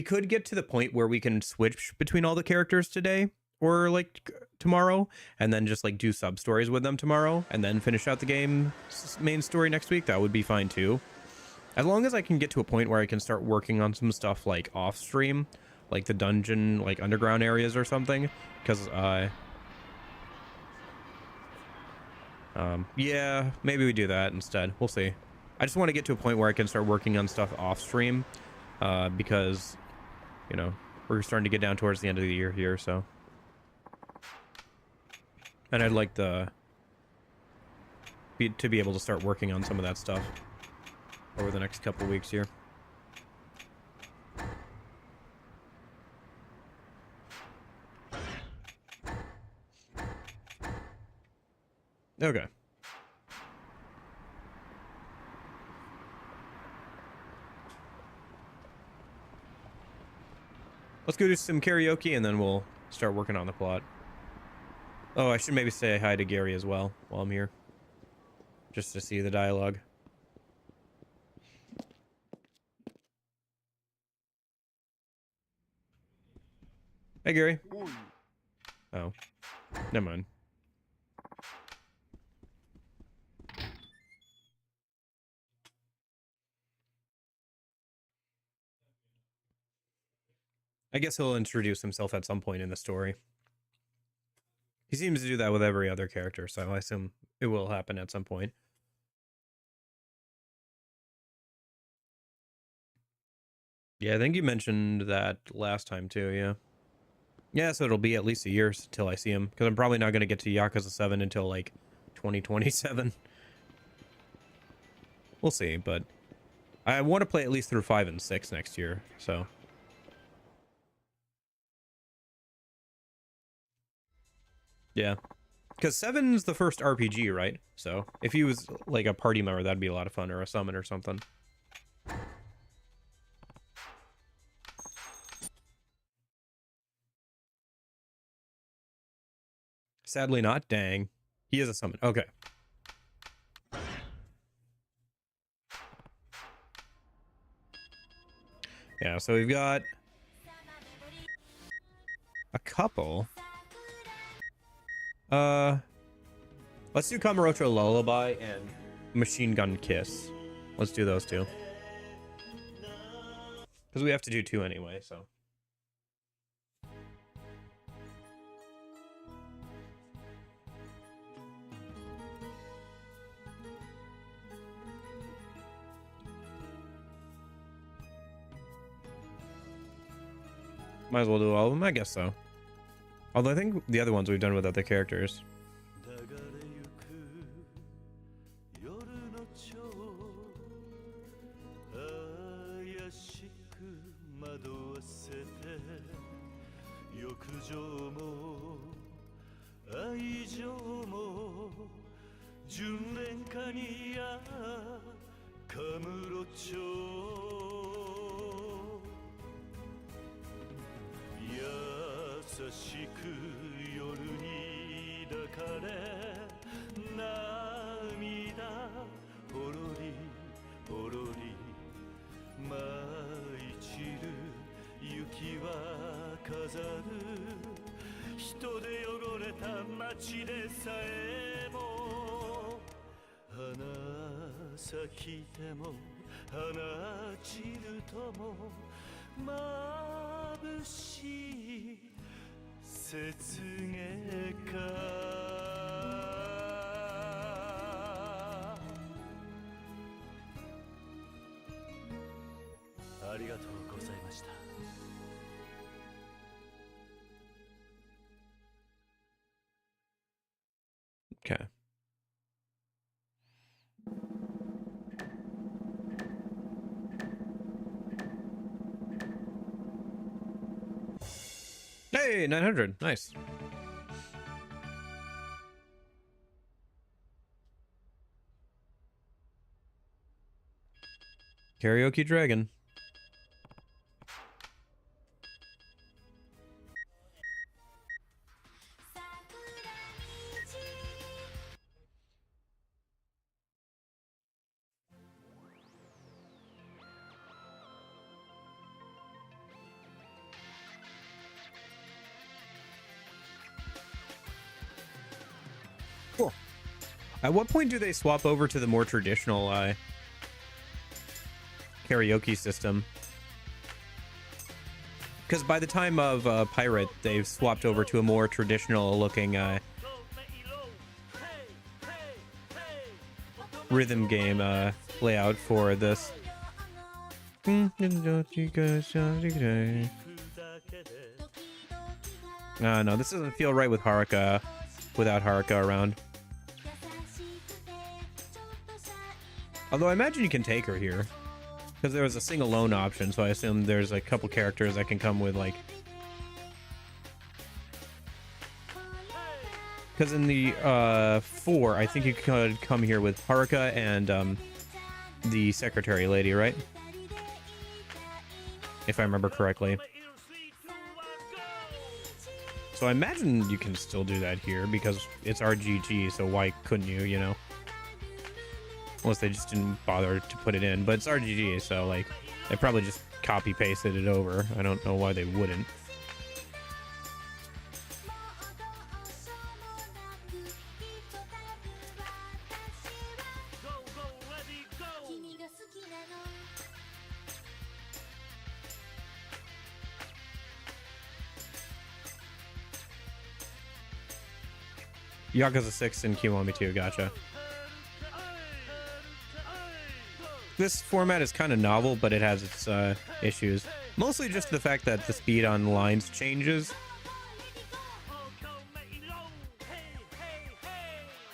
could get to the point where we can switch between all the characters today or like tomorrow, and then just like do sub stories with them tomorrow, and then finish out the game main story next week. That would be fine too. As long as I can get to a point where I can start working on some stuff like off stream, like the dungeon, like underground areas or something, because yeah, maybe we do that instead. We'll see. I just want to get to a point where I can start working on stuff off stream, because, you know, we're starting to get down towards the end of the year here, so. And I'd like to be able to start working on some of that stuff over the next couple weeks here. Okay. Let's go do some karaoke and then we'll start working on the plot. Oh, I should maybe say hi to Gary as well while I'm here, just to see the dialogue. Hey, Gary. Oh, never mind. I guess he'll introduce himself at some point in the story. He seems to do that with every other character, so I assume it will happen at some point. Yeah, I think you mentioned that last time too, yeah. Yeah, so it'll be at least a year until I see him, because I'm probably not going to get to Yakuza 7 until, like, 2027. We'll see, but I want to play at least through 5 and 6 next year, so. Yeah. Because 7's the first RPG, right? So if he was like a party member, that'd be a lot of fun, or a summon or something. Sadly not. Dang. He is a summon. Okay. Yeah, so we've got a couple. Let's do Kamurocho Lullaby and Machine Gun Kiss. Let's do those two. Because we have to do 2 anyway, so. Might as well do all of them, I guess so. Although I think the other ones we've done with other characters. Okay. Hey, 900. Nice. Karaoke Dragon. Cool. At what point do they swap over to the more traditional karaoke system? Because by the time of Pirate, they've swapped over to a more traditional looking rhythm game layout for this. No, this doesn't feel right with Haruka, without Haruka around. Although I imagine you can take her here. Because there was a sing alone option, so I assume there's a couple characters that can come with, like... Because in the 4, I think you could come here with Haruka and the secretary lady, right? If I remember correctly. So I imagine you can still do that here, because it's RGG, so why couldn't you, you know? Unless they just didn't bother to put it in. But it's RGG, so, like, they probably just copy-pasted it over. I don't know why they wouldn't. Yakuza 6 and Kiwami 2, gotcha. This format is kind of novel, but it has its issues. Mostly just the fact that the speed on lines changes.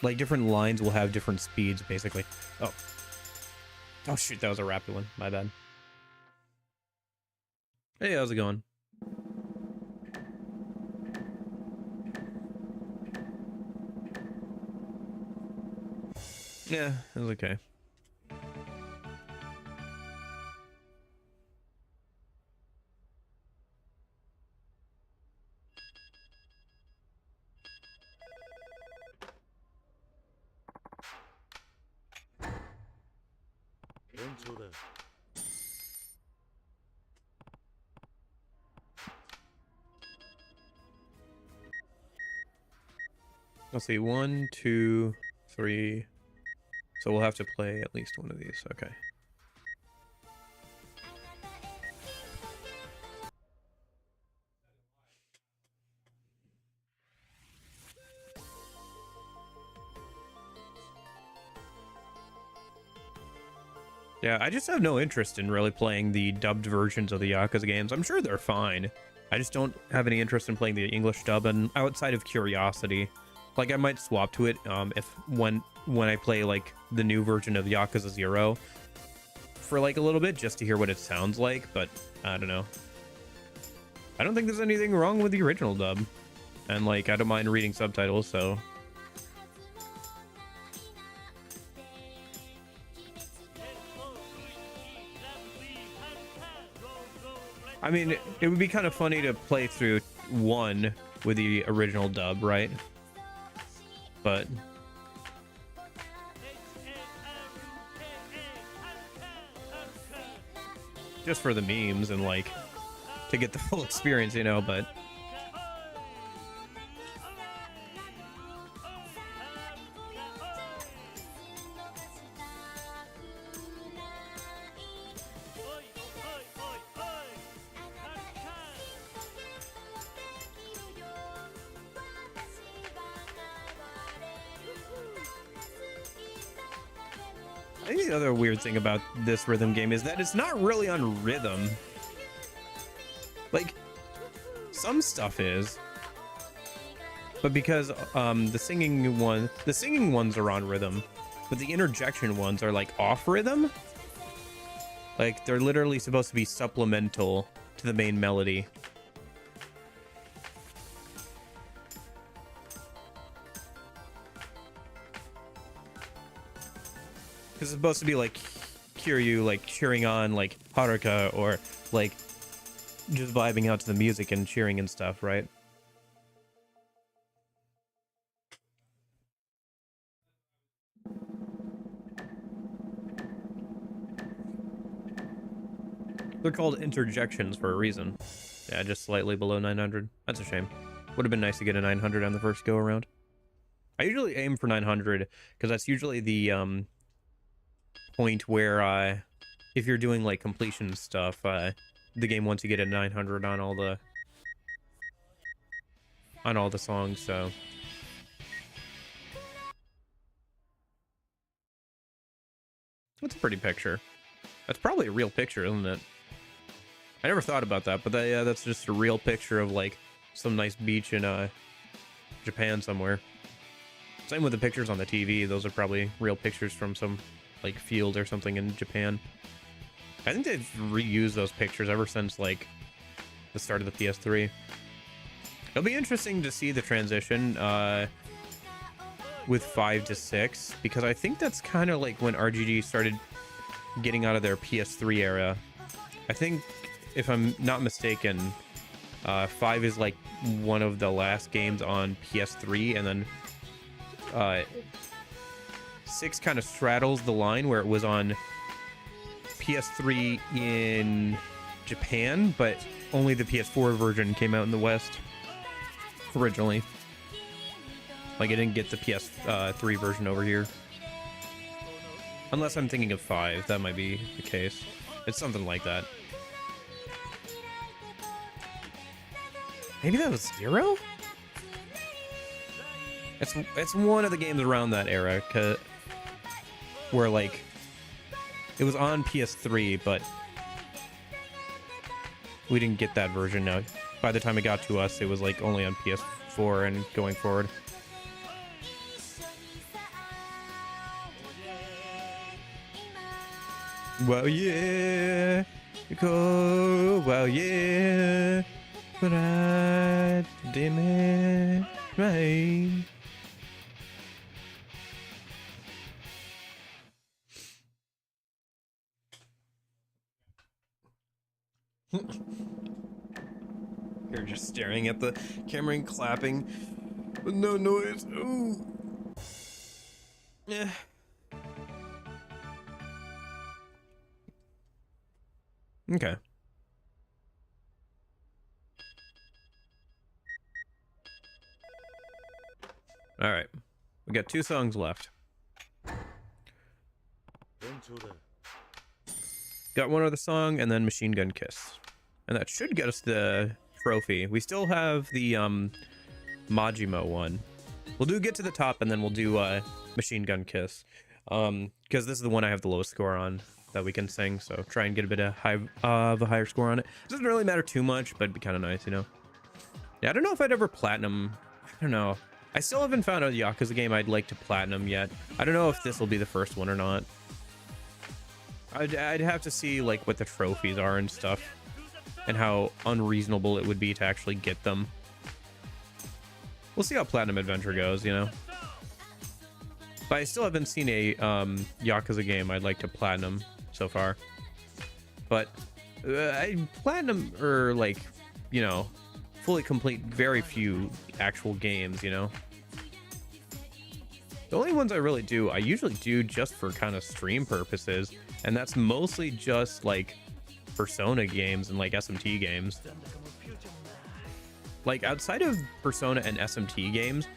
Like, different lines will have different speeds, basically. Oh. Oh shoot, that was a rapid one. My bad. Hey, how's it going? Yeah, it was okay. Let's see, 1, 2, 3. So we'll have to play at least one of these. Okay. Yeah, I just have no interest in really playing the dubbed versions of the Yakuza games. I'm sure they're fine. I just don't have any interest in playing the English dub, and outside of curiosity, like I might swap to it if when I play like the new version of Yakuza 0 for like a little bit just to hear what it sounds like, but I don't know. I don't think there's anything wrong with the original dub, and like I don't mind reading subtitles, so I mean, it would be kind of funny to play through 1 with the original dub, right? But just for the memes and like to get the full experience, you know, but I think the other weird thing about this rhythm game is that it's not really on rhythm. Like, some stuff is, but because the singing ones are on rhythm, but the interjection ones are like off rhythm. Like they're literally supposed to be supplemental to the main melody. It's supposed to be like Kiryu like cheering on like Haruka, or like just vibing out to the music and cheering and stuff, right? They're called interjections for a reason. Yeah, just slightly below 900. That's a shame. Would have been nice to get a 900 on the first go around. I usually aim for 900 because that's usually the point where if you're doing like completion stuff, the game wants you to get a 900 on all the songs. So that's a pretty picture. That's probably a real picture, isn't it? I never thought about that, but yeah, that's just a real picture of like some nice beach in Japan somewhere. Same with the pictures on the TV. Those are probably real pictures from some like field or something in Japan. I think they've reused those pictures ever since like the start of the PS3. It'll be interesting to see the transition with 5 to 6, because I think that's kind of like when RGG started getting out of their PS3 era. I think, if I'm not mistaken, 5 is like one of the last games on PS3, and then 6 kind of straddles the line where it was on PS3 in Japan, but only the PS4 version came out in the West originally. Like, it didn't get the PS3 version over here. Unless I'm thinking of 5, that might be the case. It's something like that. Maybe that was 0? It's one of the games around that era, where like it was on PS3, but we didn't get that version. Now, by the time it got to us, it was like only on PS4 and going forward. Well, yeah. Go, well, yeah. But I didn't right. You're just staring at the camera and clapping with no noise. Ooh. Yeah. Okay. All right. We got 2 songs left. Got one other song and then Machine Gun Kiss. And that should get us the trophy. We still have the Majima one. We'll get to the top and then we'll do Machine Gun Kiss. Because this is the one I have the lowest score on that we can sing, so try and get a bit of a higher score on it. It doesn't really matter too much, but it'd be kind of nice, you know. Yeah, I don't know if I'd ever platinum. I don't know. I still haven't found a Yakuza game I'd like to platinum yet. I don't know if this will be the first one or not. I'd have to see like what the trophies are and stuff, and how unreasonable it would be to actually get them. We'll see how Platinum Adventure goes, you know. But I still haven't seen a Yakuza game I'd like to platinum so far. But I platinum, or like, you know, fully complete very few actual games, you know. The only ones I really do, I usually do just for kind of stream purposes, and that's mostly just like Persona games and like SMT games. Like outside of Persona and SMT games,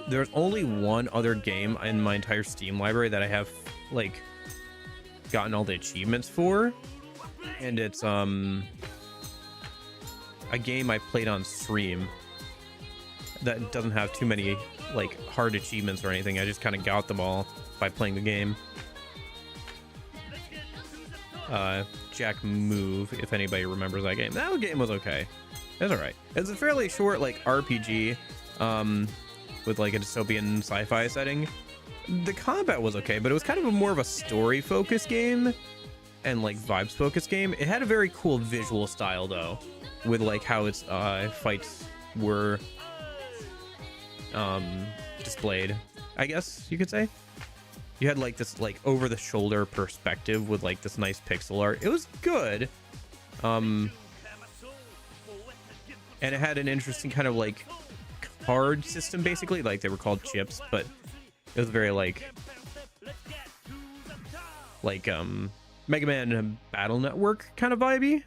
there's only one other game in my entire Steam library that I have like gotten all the achievements for, and it's a game I played on stream that doesn't have too many like hard achievements or anything. I just kind of got them all by playing the game. Jack Move, if anybody remembers that game. That game was okay. It's alright. It's a fairly short like RPG with like a dystopian sci-fi setting. The combat was okay, but it was kind of more of a story focused game and like vibes focused game. It had a very cool visual style though, with like how its fights were displayed, I guess you could say. You had like this like over the shoulder perspective with like this nice pixel art. It was good. And it had an interesting kind of like card system, basically. Like they were called chips, but it was very like Mega Man Battle Network kind of vibey,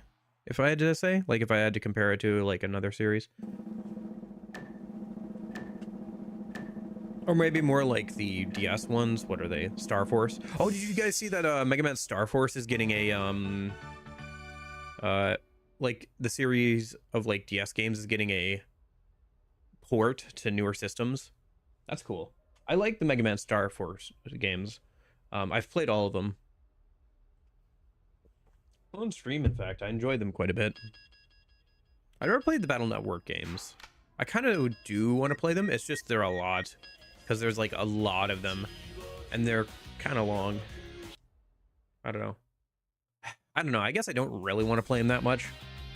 if I had to say. Like if I had to compare it to like another series. Or maybe more like the DS ones. What are they? Star Force. Oh, did you guys see that Mega Man Star Force is getting a like the series of like DS games is getting a port to newer systems? That's cool. I like the Mega Man Star Force games. I've played all of them on stream. In fact, I enjoyed them quite a bit. I never played the Battle Network games. I kind of do want to play them. It's just they're a lot. Because there's like a lot of them and they're kind of long. I don't know. I guess I don't really want to play them that much.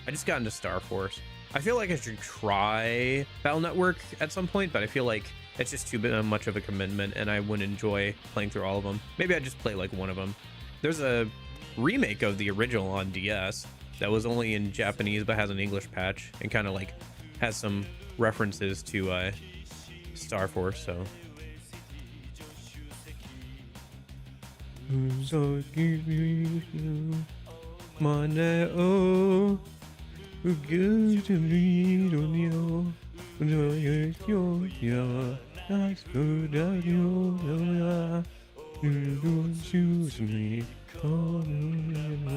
I just got into Star Force. I feel like I should try Battle Network at some point, but I feel like it's just too much of a commitment and I wouldn't enjoy playing through all of them. Maybe I'd just play like one of them. There's a remake of the original on DS that was only in Japanese but has an English patch and kind of like has some references to Star Force, so.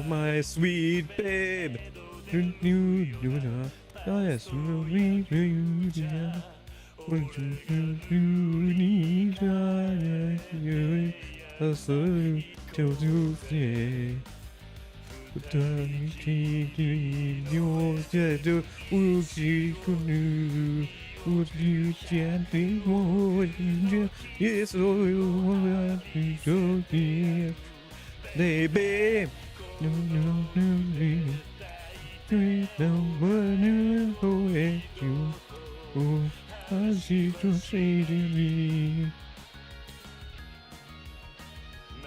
My sweet babe. Baby.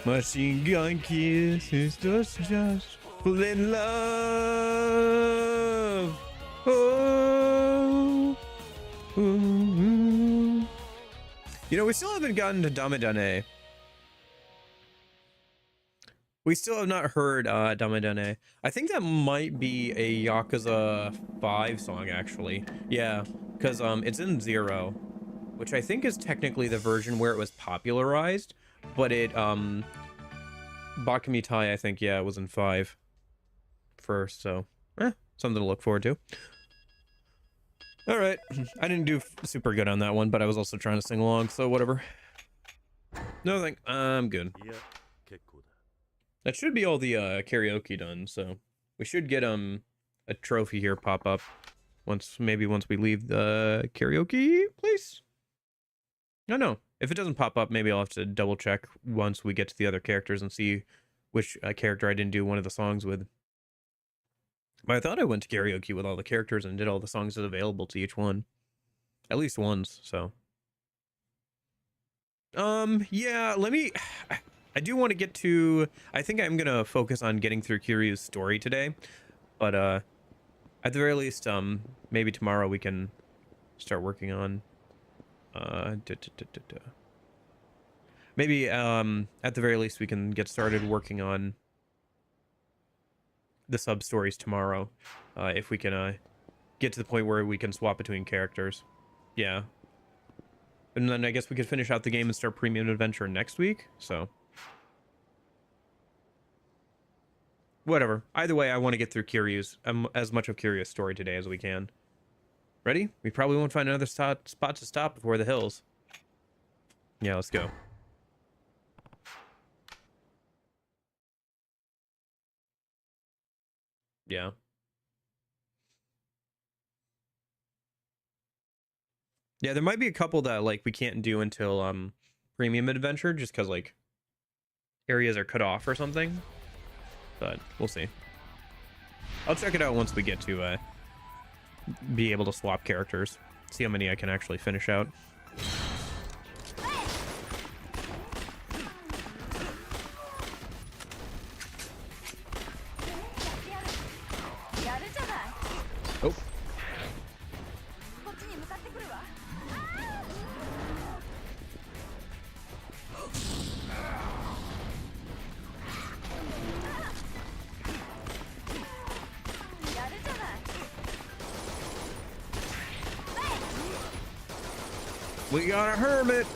Machine gun kisses, just full in love. Oh. Ooh. You know, we still haven't gotten to Damadane. We still have not heard Damadane. I think that might be a Yakuza 5 song, actually. Yeah, because it's in 0, which I think is technically the version where it was popularized, but it Bakamitai, I think, yeah, it was in 5 first, so something to look forward to. All right, I didn't do super good on that one, but I was also trying to sing along, so whatever. No, thank, I'm good. That should be all the karaoke done, so we should get a trophy here pop up once we leave the karaoke place. No, if it doesn't pop up, maybe I'll have to double check once we get to the other characters and see which character I didn't do one of the songs with. But I thought I went to karaoke with all the characters and did all the songs that's available to each one, at least once. So yeah, I do want to get to, I think I'm gonna focus on getting through Kiryu's story today, but at the very least, maybe tomorrow we can start working on maybe at the very least we can get started working on the sub stories tomorrow, if we can get to the point where we can swap between characters. Yeah, and then I guess we could finish out the game and start Premium Adventure next week, so whatever. Either way, I want to get through Kiryu's, as much of Kiryu's story today as we can. Ready? We probably won't find another spot to stop before the hills. Yeah, let's go. Yeah. Yeah, there might be a couple that like we can't do until Premium Adventure, just because like areas are cut off or something. But we'll see. I'll check it out once we get to be able to swap characters. See how many I can actually finish out. Oh. We got a hermit.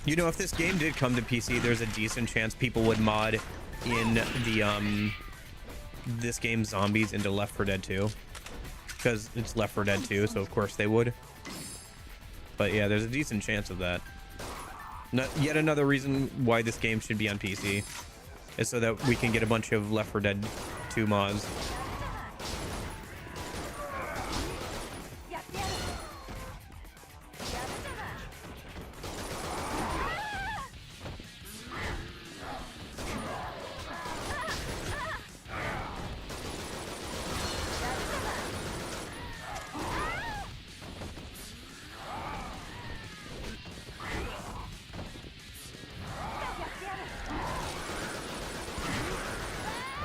You know, if this game did come to PC, there's a decent chance people would mod in the this game's zombies into Left 4 Dead 2, because it's Left 4 Dead 2, so of course they would. But yeah, there's a decent chance of that. Yet another reason why this game should be on PC is so that we can get a bunch of Left 4 Dead 2 mods.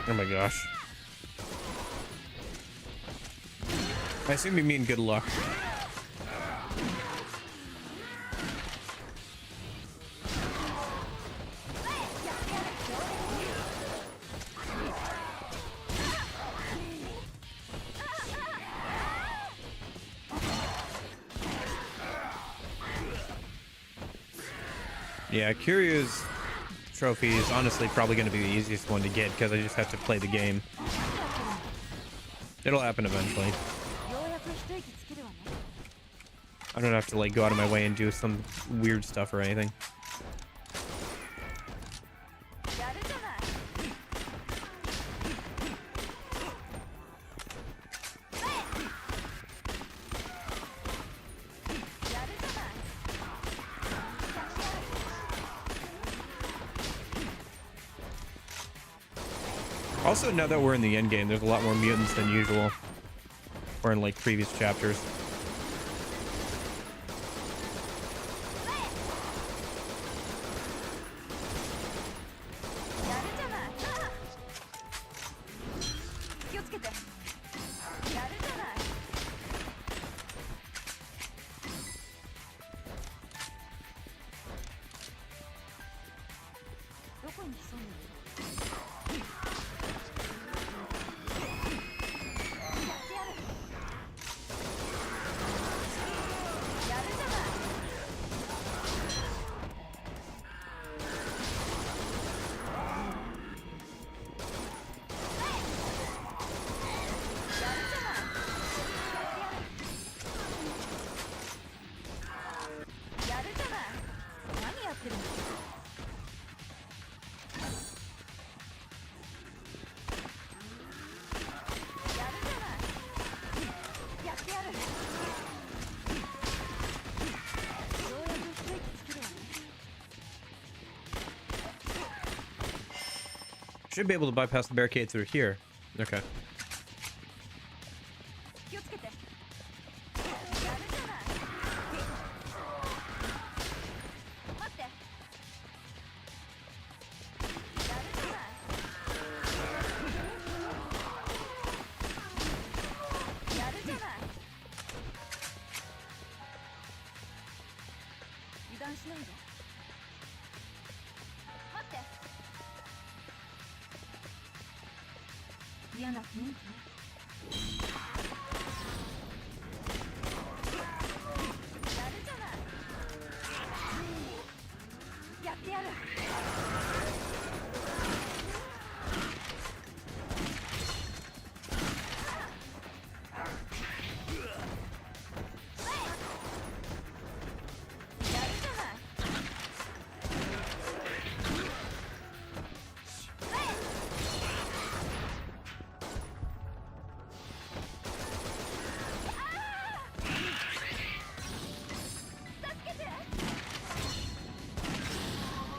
Oh my gosh. I assume you mean good luck. Yeah, Kiryu's trophy is honestly probably going to be the easiest one to get because I just have to play the game. It'll happen eventually. I don't have to like go out of my way and do some weird stuff or anything. Also, now that we're in the end game, there's a lot more mutants than usual, or in like previous chapters. Should be able to bypass the barricade through here. Okay.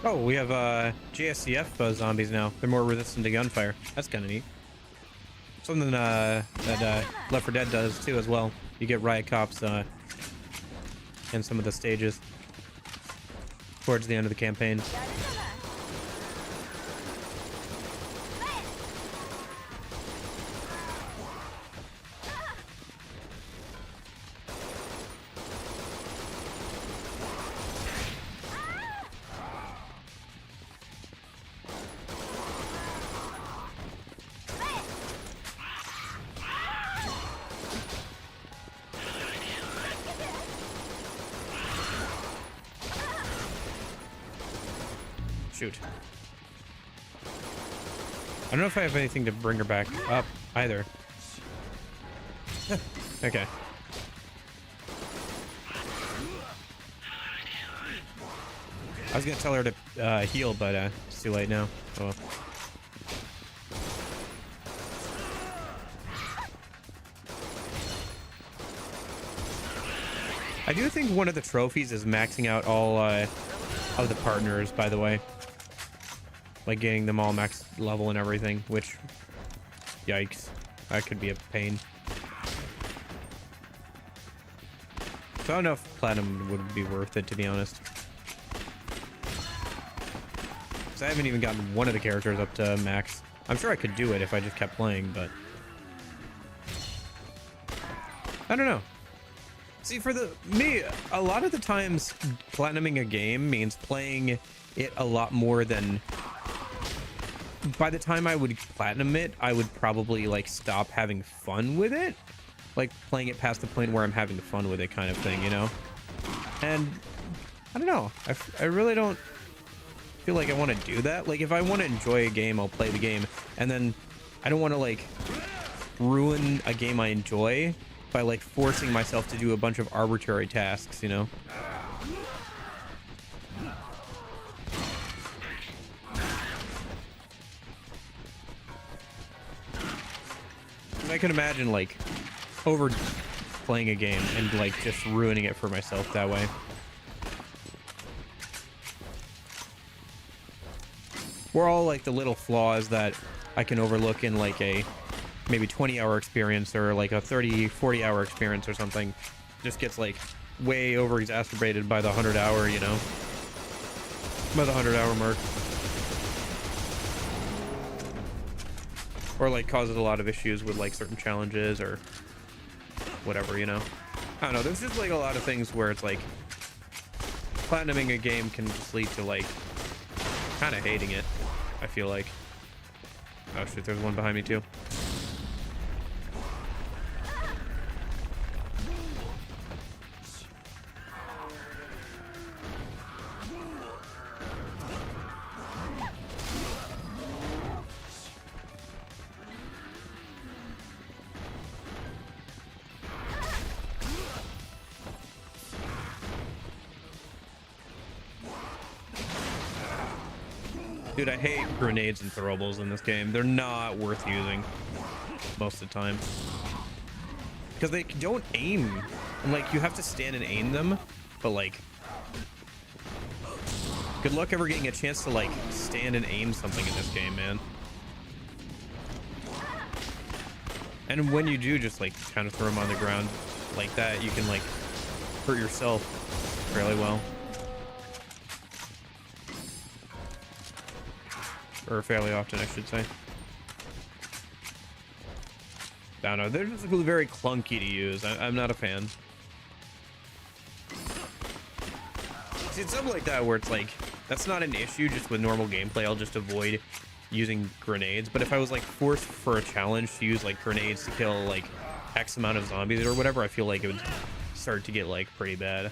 Oh, we have JSCF zombies now. They're more resistant to gunfire. That's kind of neat. Something that Left 4 Dead does too as well. You get riot cops in some of the stages towards the end of the campaign. Shoot. I don't know if I have anything to bring her back up either. Okay. I was gonna tell her to heal, but it's too late now. Oh well. I do think one of the trophies is maxing out all of the partners, by the way. Like getting them all max level and everything, which, yikes, that could be a pain. So I don't know if platinum would be worth it, to be honest. Because I haven't even gotten one of the characters up to max. I'm sure I could do it if I just kept playing, but I don't know. See, for me, a lot of the times platinuming a game means playing it a lot more than... By the time I would platinum it, I would probably like stop having fun with it. Like playing it past the point where I'm having fun with it kind of thing, you know? And I don't know. I really don't feel like I want to do that. Like if I want to enjoy a game, I'll play the game. And then I don't want to like ruin a game I enjoy by like forcing myself to do a bunch of arbitrary tasks, you know? I can imagine like over playing a game and like just ruining it for myself that way. We're all like the little flaws that I can overlook in like a maybe 20-hour experience or like a 30-40 hour experience or something just gets like way over exacerbated by the 100-hour, you know, by the 100-hour mark, or like causes a lot of issues with like certain challenges or whatever, you know. I don't know, there's just like a lot of things where it's like platinuming a game can just lead to like kind of hating it, I feel like. Oh shit, there's one behind me too. Dude, I hate grenades and throwables in this game. They're not worth using most of the time because they don't aim, and like you have to stand and aim them, but like good luck ever getting a chance to like stand and aim something in this game, man. And when you do just like kind of throw them on the ground like that, you can like hurt yourself fairly well. Or fairly often, I should say. I don't know, they're just very clunky to use. I'm not a fan. See, it's something like that where it's like, that's not an issue just with normal gameplay. I'll just avoid using grenades. But if I was like forced for a challenge to use like grenades to kill like X amount of zombies or whatever, I feel like it would start to get like pretty bad.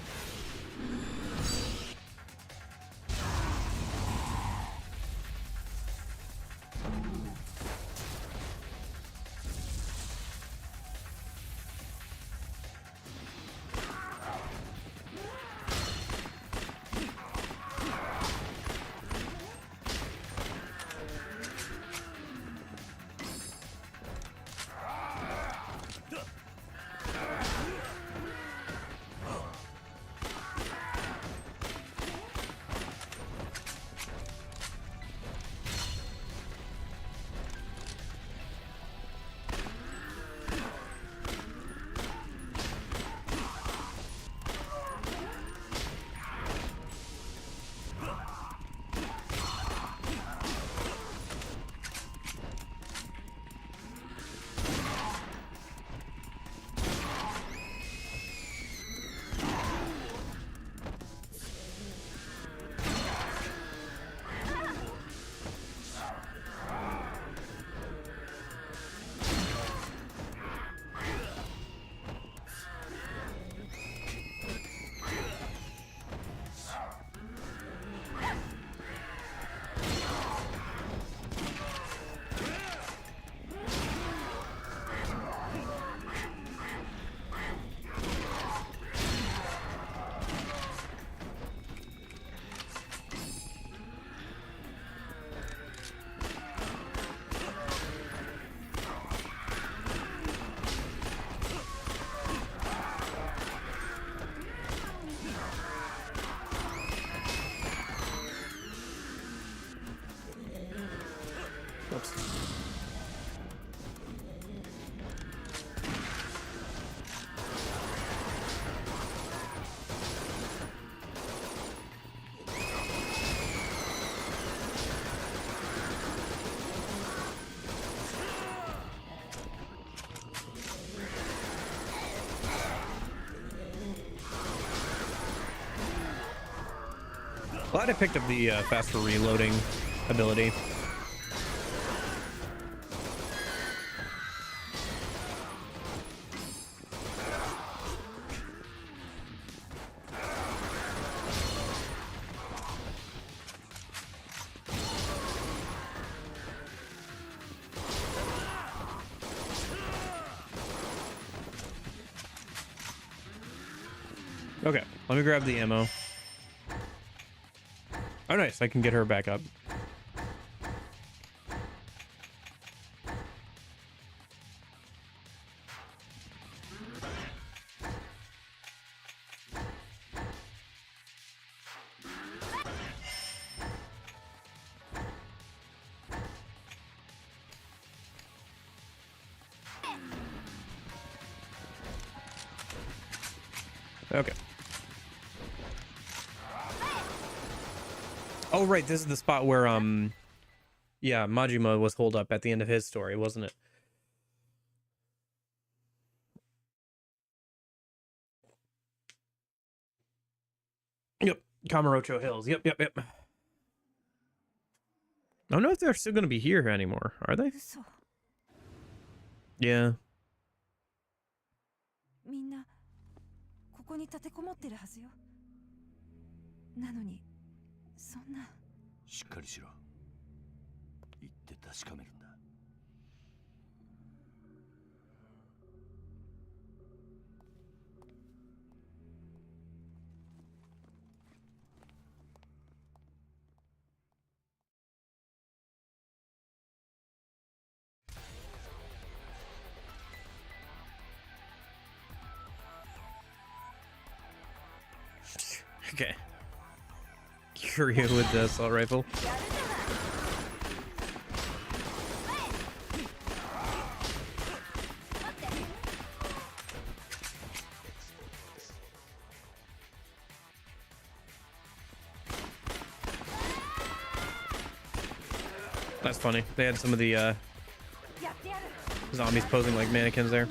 Glad I picked up the faster reloading ability. Okay, let me grab the ammo. Oh, nice. I can get her back up. Okay. Oh, right. This is the spot where, yeah, Majima was holed up at the end of his story, wasn't it? Yep. Kamurocho Hills. Yep. I don't know if they're still going to be here anymore. Are they? Yeah. みんなここに立てこもってるはずよ。なのにそんな。しっかりしろ。言って確かめるんだ。Okay. Curio with the assault rifle. That's funny. They had some of the zombies posing like mannequins there.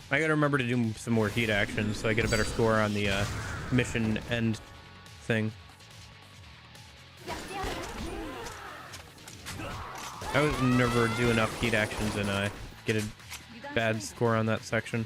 I gotta remember to do some more heat actions so I get a better score on the mission end thing. I would never do enough heat actions and get a bad score on that section.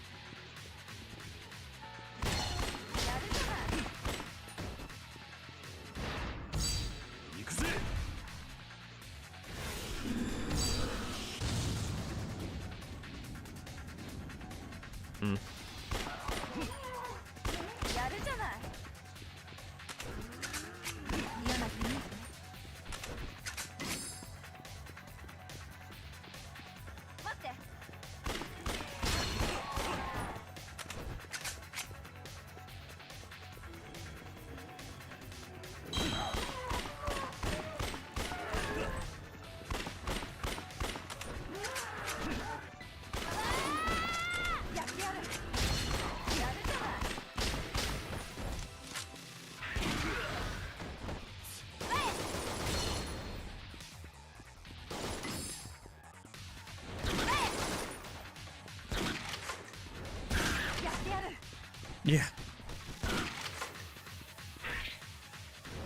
Yeah.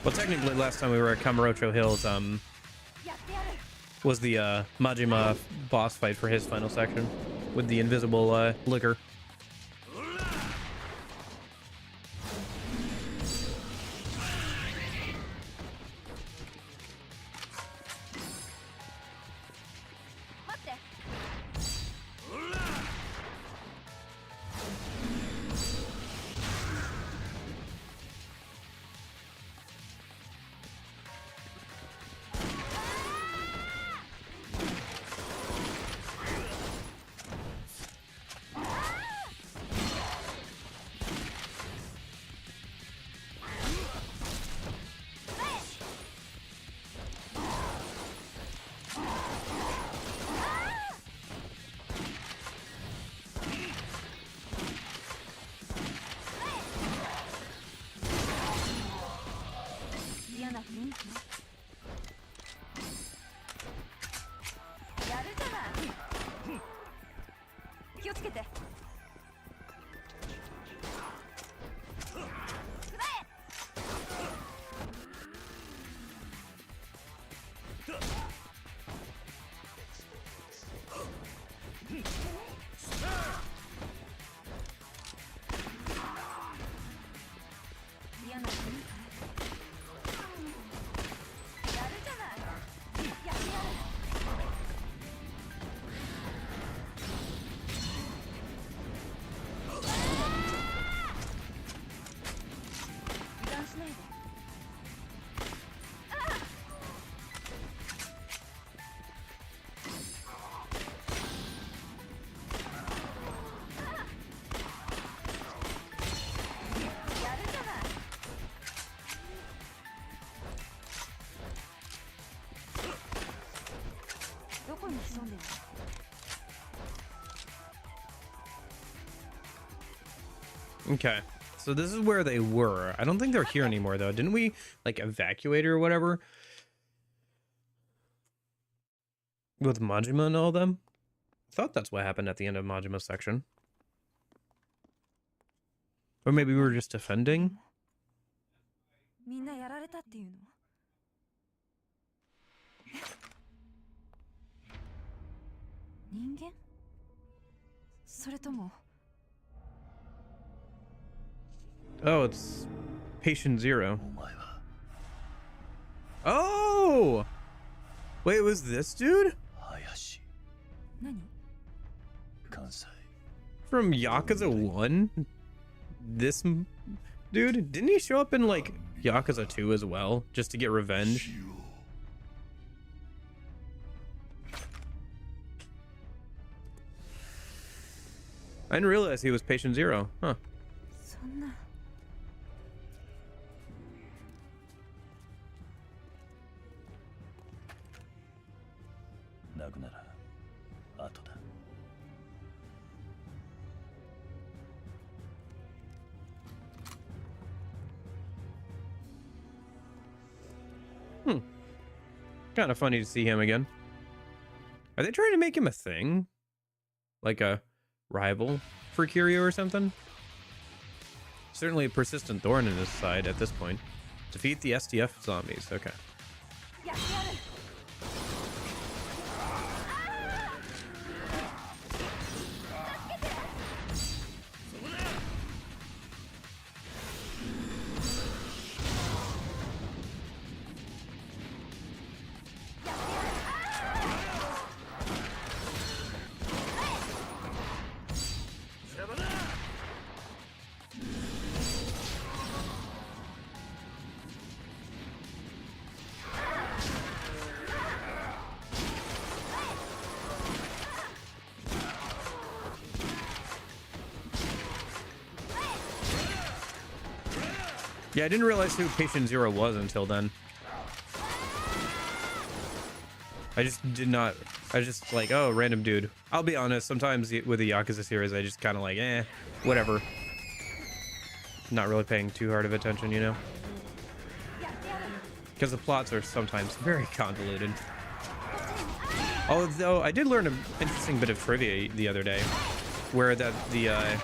Well, technically, last time we were at Kamurocho Hills, was the Majima boss fight for his final section with the invisible liquor. Okay, so this is where they were. I don't think they're here anymore though. Didn't we like evacuate or whatever with Majima and all them? I thought that's what happened at the end of Majima's section. Or maybe we were just defending. みんなやられたっていうの？人間？それとも Oh, it's Patient Zero. Oh! Wait, it was this dude? 何？ From Yakuza 1? This dude? Didn't he show up in like Yakuza 2 as well? Just to get revenge? I didn't realize he was Patient Zero. Huh. そんな。泣くなら後だ。Kind of funny to see him again. Are they trying to make him a thing? Like a rival for Kiryu or something? Certainly a persistent thorn in his side at this point. Defeat the STF zombies. Okay. Yeah, I didn't realize who Patient Zero was until then. I just did not. I was just like, oh, random dude. I'll be honest, sometimes with the Yakuza series, I just kind of like, whatever. Not really paying too hard of attention, you know? Because the plots are sometimes very convoluted. Although, I did learn an interesting bit of trivia the other day, where the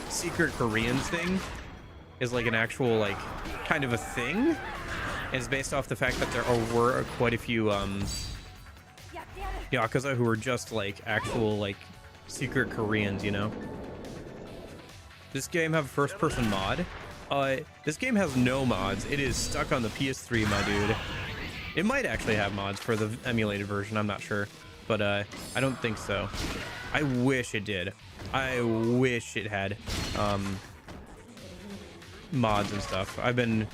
secret Koreans thing is like an actual, like, kind of a thing. And it's based off the fact that there were quite a few Yakuza who were just like actual like secret Koreans, you know? This game have a first person mod? This game has no mods. It is stuck on the PS3, my dude. It might actually have mods for the emulated version, I'm not sure. But I don't think so. I wish it did. I wish it had mods and stuff. I've been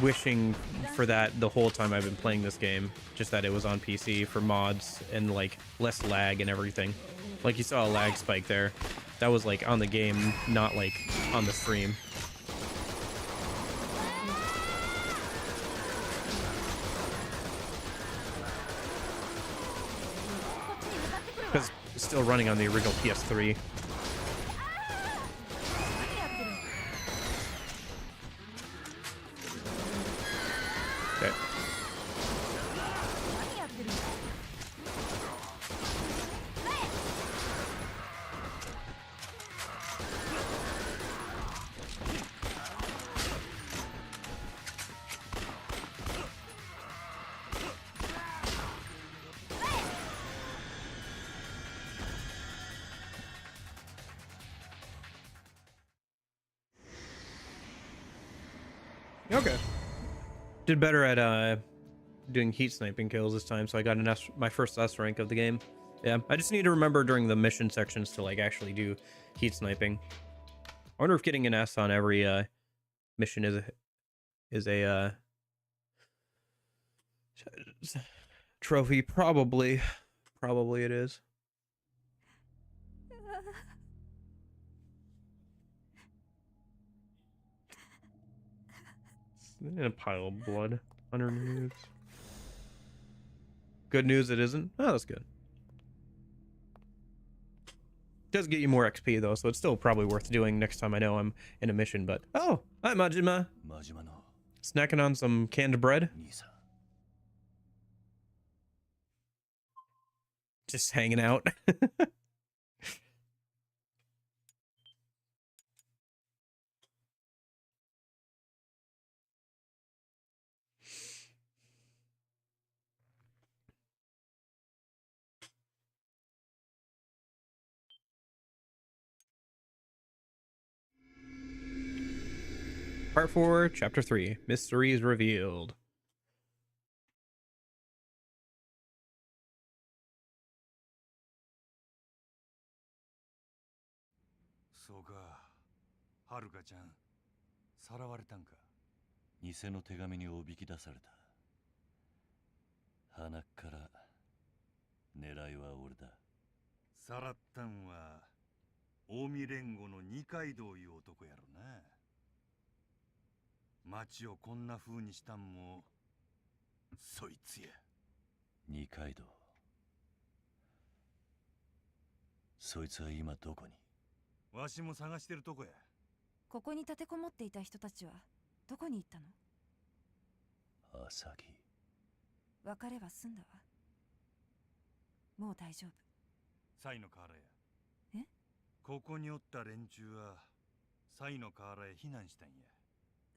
wishing for that the whole time I've been playing this game, just that it was on PC for mods and like less lag and everything. Like you saw a lag spike there. That was like on the game, not like on the stream. Because it's still running on the original PS3. Okay. Okay. Did better at doing heat sniping kills this time, so I got an my first S rank of the game. Yeah, I just need to remember during the mission sections to like actually do heat sniping. I wonder if getting an S on every mission is a trophy. Probably it is. In a pile of blood underneath. Good news, it isn't. Oh, that's good. Does get you more XP though, so it's still probably worth doing next time I know I'm in a mission. But oh, hi Majima. Snacking on some canned bread. Just hanging out. Part 4, Chapter 3, Mysteries Revealed. So ka, Haruka-chan, さらわれたんか。偽の手紙におびき出された。鼻から狙いは俺だ。さらったんは近江連合の二階堂いう男やろな。町をこんな風にしたんもそいつや。二階堂。そいつは今どこに？わしも探してるとこや。ここに立てこもっていた人たちはどこに行ったの？アサギ。別れは済んだわ。もう大丈夫。サイの河原や。え？ここにおった連中はサイの河原へ避難したんや。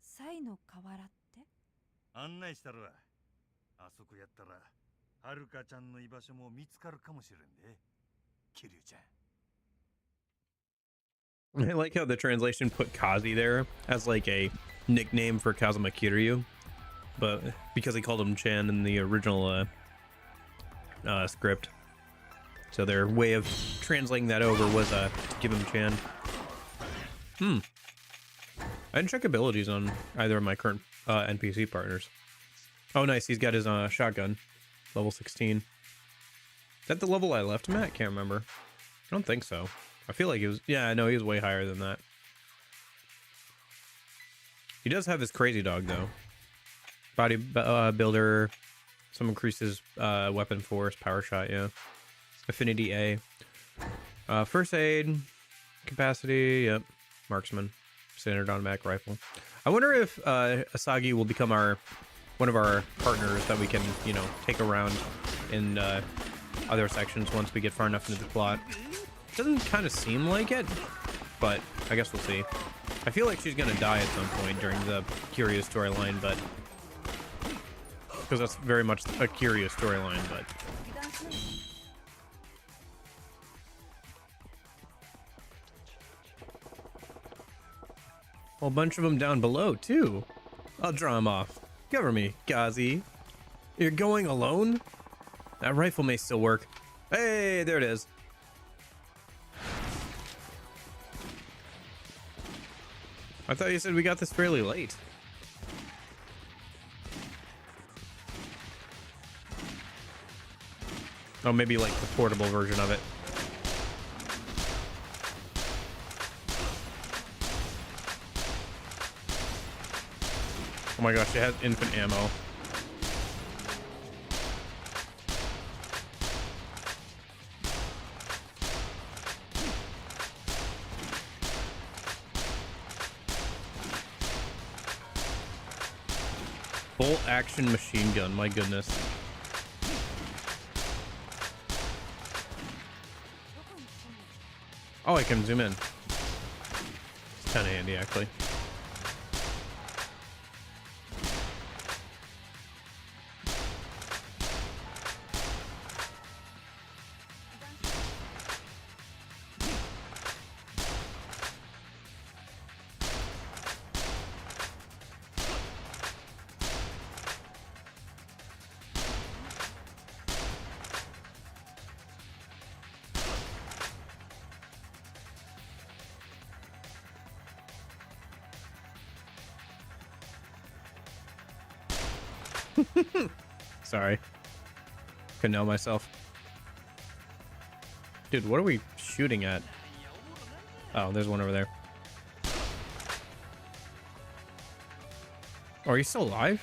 サイの河原って？案内したら、あそこやったらはるかちゃんの居場所も見つかるかもしれんで。桐生ちゃん。I like how the translation put Kazi there as like a nickname for Kazuma Kiryu, but because he called him Chan in the original script, so their way of translating that over was to give him Chan. I didn't check abilities on either of my current NPC partners. Oh, nice, he's got his shotgun, level 16. Is that the level I left him at? Can't remember. I don't think so. I feel like he was, yeah, no, he was way higher than that. He does have his crazy dog, though. Body builder, some increases weapon force, power shot, yeah. Affinity A. First aid, capacity, yep. Marksman, standard automatic rifle. I wonder if Asagi will become one of our partners that we can, you know, take around in other sections once we get far enough into the plot. Doesn't kind of seem like it, but I guess we'll see. I feel like she's gonna die at some point during the Kiryu storyline, but because that's very much a Kiryu storyline, but a whole bunch of them down below too. I'll draw them off. Cover me, Gazi. You're going alone? That rifle may still work. Hey, there it is. I thought you said we got this fairly late. Oh, maybe like the portable version of it. Oh my gosh, it has infinite ammo. Full action machine gun, my goodness. Oh, I can zoom in. It's kind of handy, actually. Sorry. Couldn't know myself. Dude, what are we shooting at? Oh, there's one over there. Oh, are you still alive?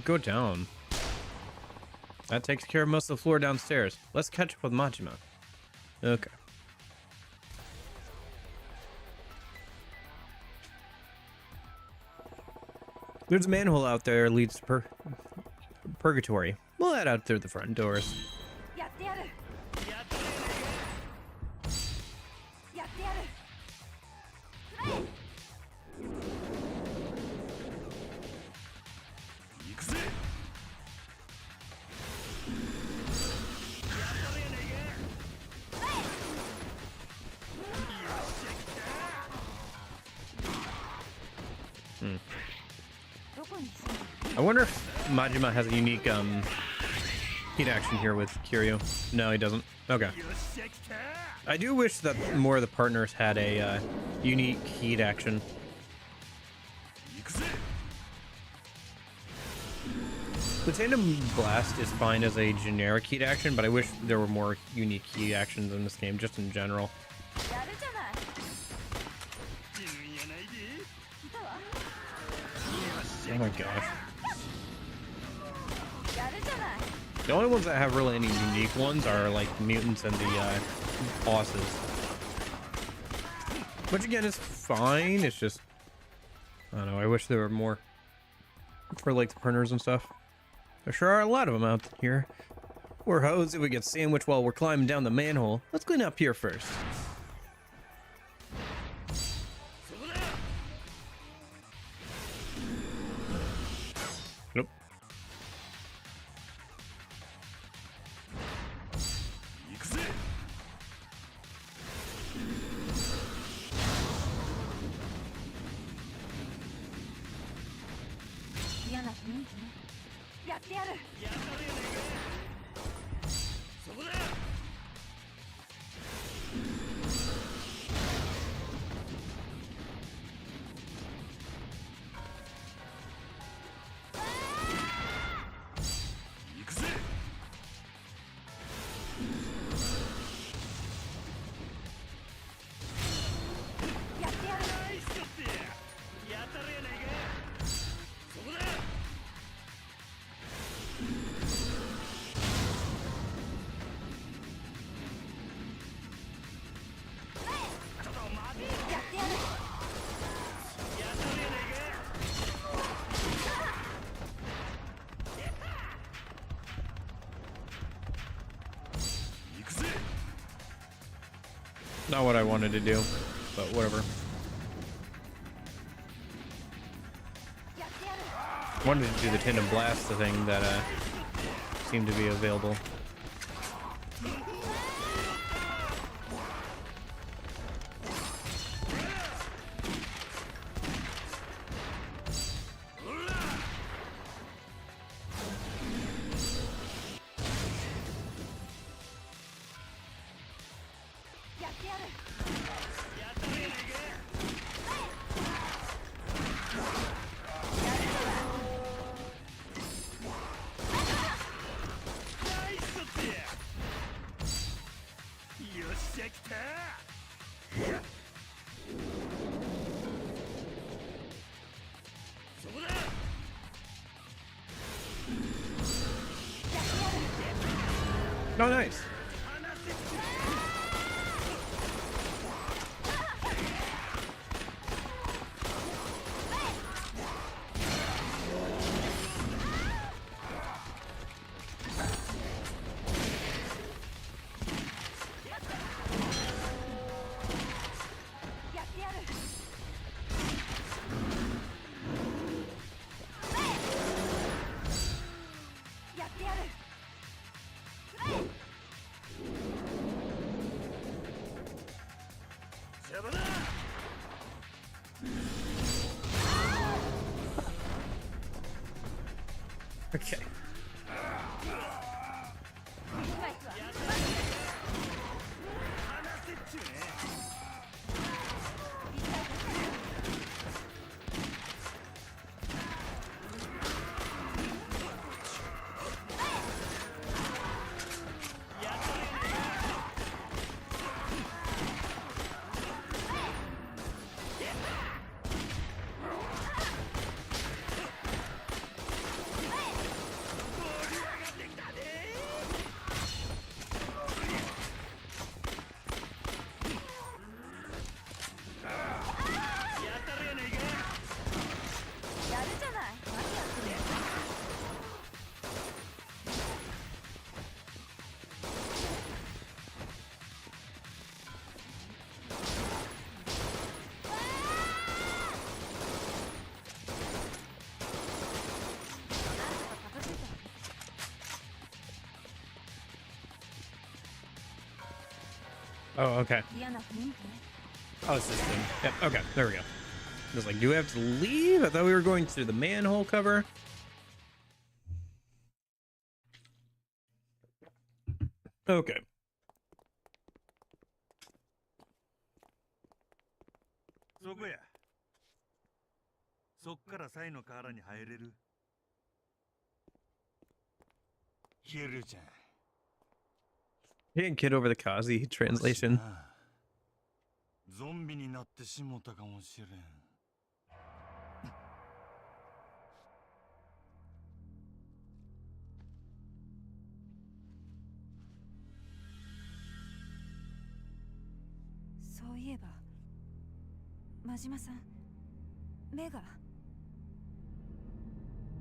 go down. That takes care of most of the floor downstairs. Let's catch up with Majima. Okay. There's a manhole out there leads to purgatory. We'll head out through the front doors. I wonder if Majima has a unique heat action here with Kiryu. No, he doesn't. Okay. I do wish that more of the partners had a unique heat action. The Tandem Blast is fine as a generic heat action, but I wish there were more unique heat actions in this game, just in general. Oh my gosh. The only ones that have really any unique ones are like mutants and the bosses. Which again is fine, it's just, I don't know, I wish there were more for like the partners and stuff. There sure are a lot of them out here. We're hosed if we get sandwiched while we're climbing down the manhole. Let's clean up here first. Nope. Not what I wanted to do, but whatever. I wanted to do the Tandem Blast, the thing that seemed to be available. Oh, nice. Okay. Oh, okay. 嫌な雰囲気？ Oh, it's this thing. Yep. Okay, there we go. I was like, do we have to leave? I thought we were going to the manhole cover. Okay. そこや。そっからサイの河原に入れる。キルちゃん。 Can't get over the Kazi translation. ゾンビになってしもたかもしれん。そういえば真島さん、目が。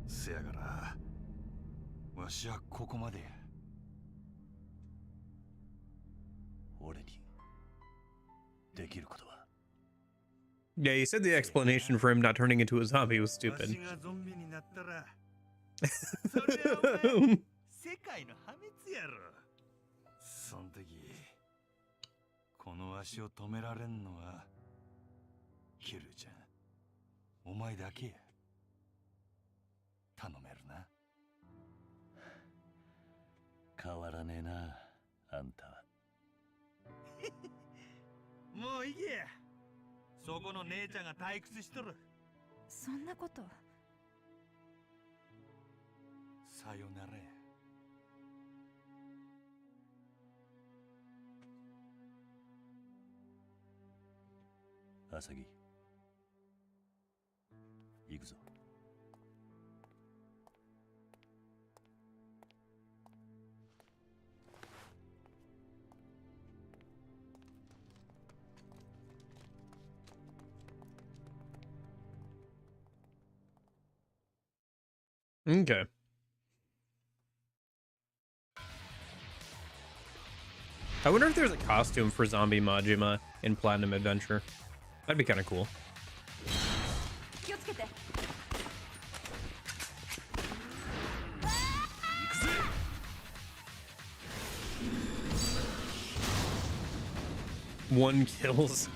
せやからわしはここまでや。俺にできることは。 Yeah, you said the explanation for him not turning into a zombie was わ stupid. しがゾンビになったらそれはお前世界の破滅やろ。そん時このわしを止められんのはキルちゃん、お前だけや。頼めるな。変わらねえな、あんたは。もういいや。そこの姉ちゃんが退屈しとる。そんなこと。さよならや。アサギ、行くぞ。Okay. I wonder if there's a costume for Zombie Majima in Platinum Adventure. That'd be kind of cool. 気をつけて。 One kills.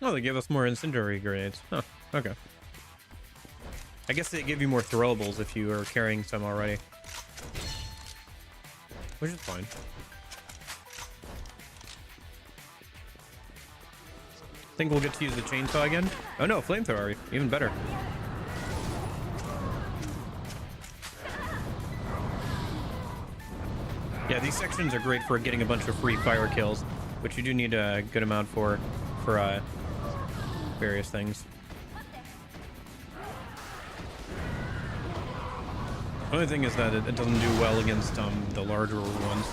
Oh, they give us more incendiary grenades. Huh, okay. I guess they give you more throwables if you are carrying some already. Which is fine. Think we'll get to use the chainsaw again? Oh no, flamethrower, even better. Yeah, these sections are great for getting a bunch of free fire kills, which you do need a good amount for various things. The only thing is that it doesn't do well against the larger ones.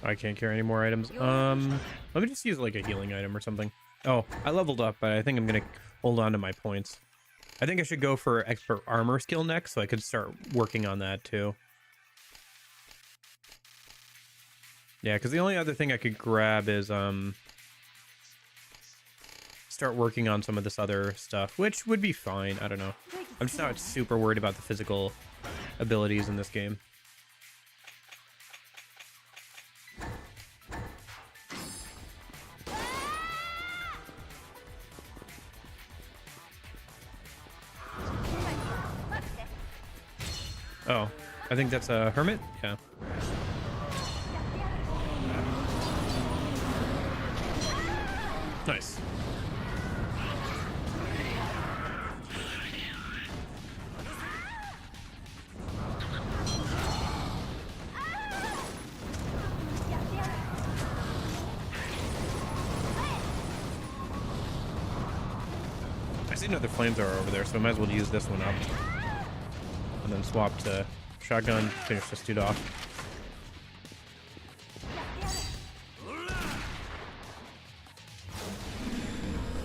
I can't carry any more items. Let me just use like a healing item or something. Oh, I leveled up, but I think I'm gonna hold on to my points. I think I should go for expert armor skill next, so I could start working on that too. Yeah, because the only other thing I could grab is start working on some of this other stuff, which would be fine. I don't know. I'm just not super worried about the physical abilities in this game. Oh, I think that's a hermit. Yeah. Nice. I see another flamethrower over there, so I might as well use this one up. And then swap to shotgun, finish this dude off.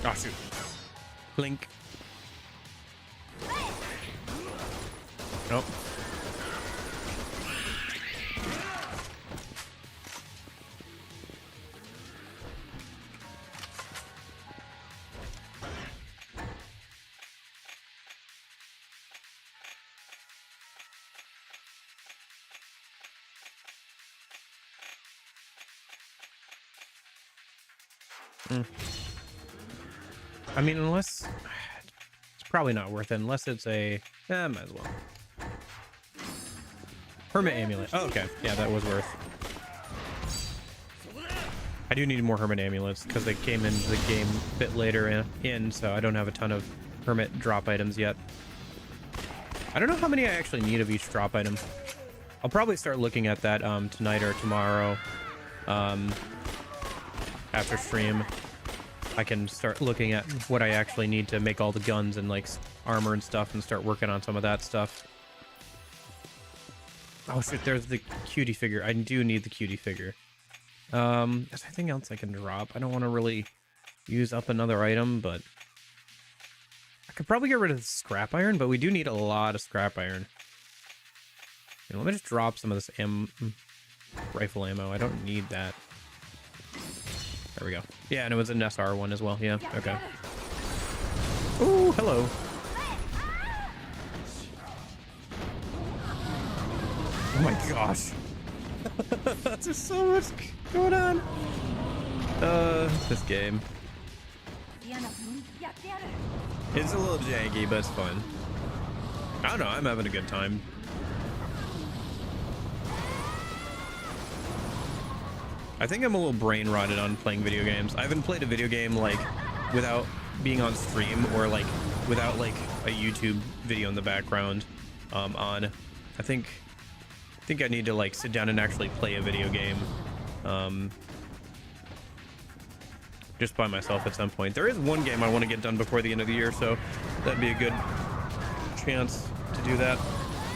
Oh, shoot. Blink. Nope. I mean, unless it's probably not worth it unless it's a might as well. Hermit amulet. Oh, okay. Yeah, that was worth. I do need more hermit amulets because they came into the game a bit later in, so I don't have a ton of hermit drop items yet. I don't know how many I actually need of each drop item. I'll probably start looking at that tonight or tomorrow. After stream, I can start looking at what I actually need to make all the guns and like armor and stuff and start working on some of that stuff. Oh shit, there's the cutie figure. I do need the cutie figure. Is there anything else I can drop? I don't want to really use up another item, but I could probably get rid of the scrap iron, but we do need a lot of scrap iron. Let me just drop some of this rifle ammo. I don't need that. There we go. Yeah, and it was an SR one as well. Yeah, okay. Ooh, hello. Oh my gosh. There's so much going on. This game. It's a little janky, but it's fun. I don't know, I'm having a good time. I think I'm a little brain rotted on playing video games. I haven't played a video game like without being on stream or like without like a YouTube video in the background on. I think I need to like sit down and actually play a video game just by myself at some point. There is one game I want to get done before the end of the year, so that'd be a good chance to do that.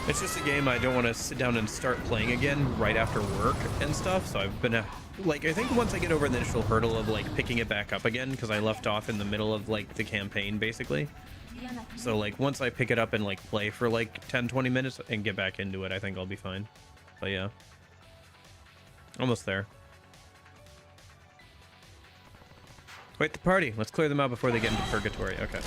It's just a game I don't want to sit down and start playing again right after work and stuff, so I've been like, I think once I get over the initial hurdle of like picking it back up again, because I left off in the middle of like the campaign basically. So like once I pick it up and like play for like 10-20 minutes and get back into it, I think I'll be fine. But yeah, almost there. Wait, the party. Let's clear them out before they get into purgatory. Okay.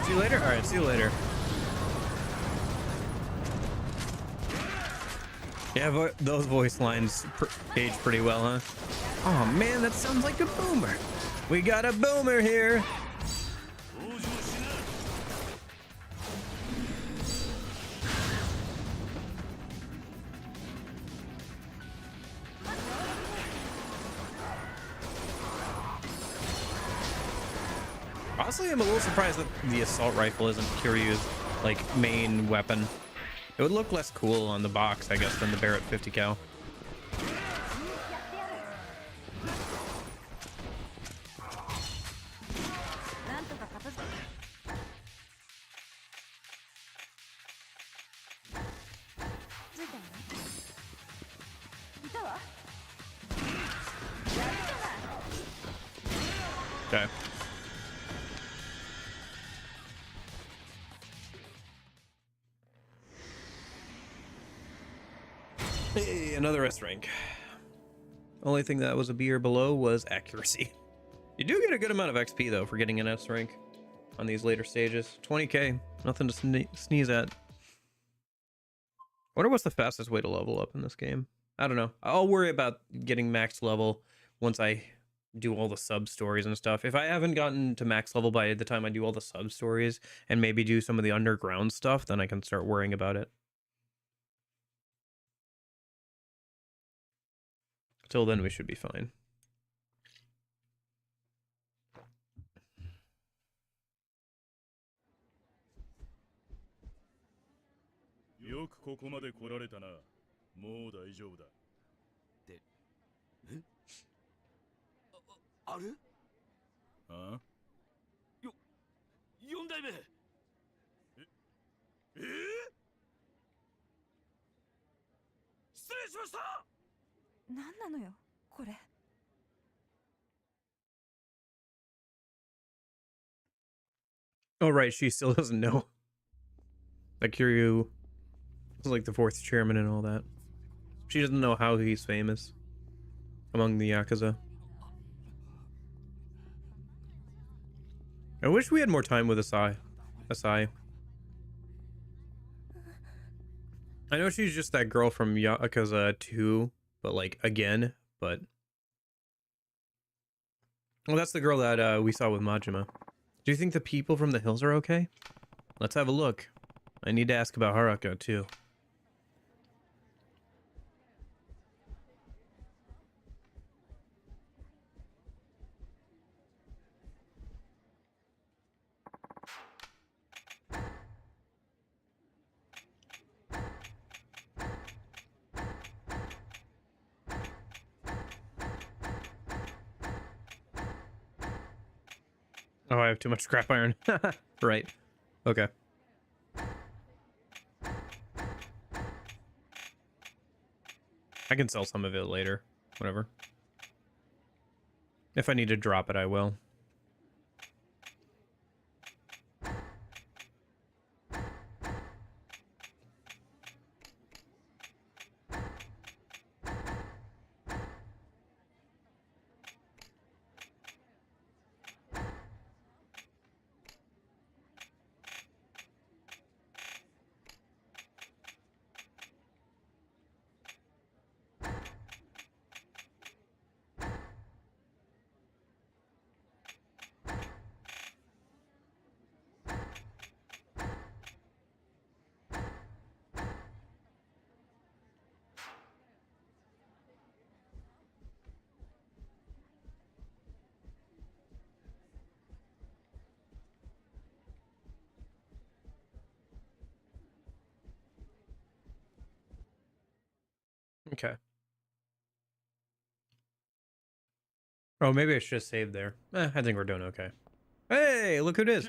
See you later? Alright, see you later. Yeah, those voice lines age pretty well, huh? Oh man, that sounds like a boomer. We got a boomer here. Honestly, I'm a little surprised that the assault rifle isn't Kiryu's like main weapon. It would look less cool on the box, I guess, than the Barrett 50 cal. Okay. Hey, another S rank. Only thing that was a B or below was accuracy. You do get a good amount of XP though for getting an S rank on these later stages. 20k, nothing to sneeze at. Wonder what's the fastest way to level up in this game. I don't know. I'll worry about getting max level once I do all the sub stories and stuff. If I haven't gotten to max level by the time I do all the sub stories and maybe do some of the underground stuff, then I can start worrying about it. Till then, we should be fine. Oh, right. She still doesn't know that Kiryu was like the 4th chairman and all that. She doesn't know how he's famous among the Yakuza. I wish we had more time with Asai. I know she's just that girl from Yakuza 2, but like again, but... Well, that's the girl that we saw with Majima. Do you think the people from the hills are okay? Let's have a look. I need to ask about Haruka too. Oh, I have too much scrap iron. Right. Okay. I can sell some of it later. Whatever. If I need to drop it, I will. Okay. Oh, maybe I should have saved there. I think we're doing okay. Hey, look who it is.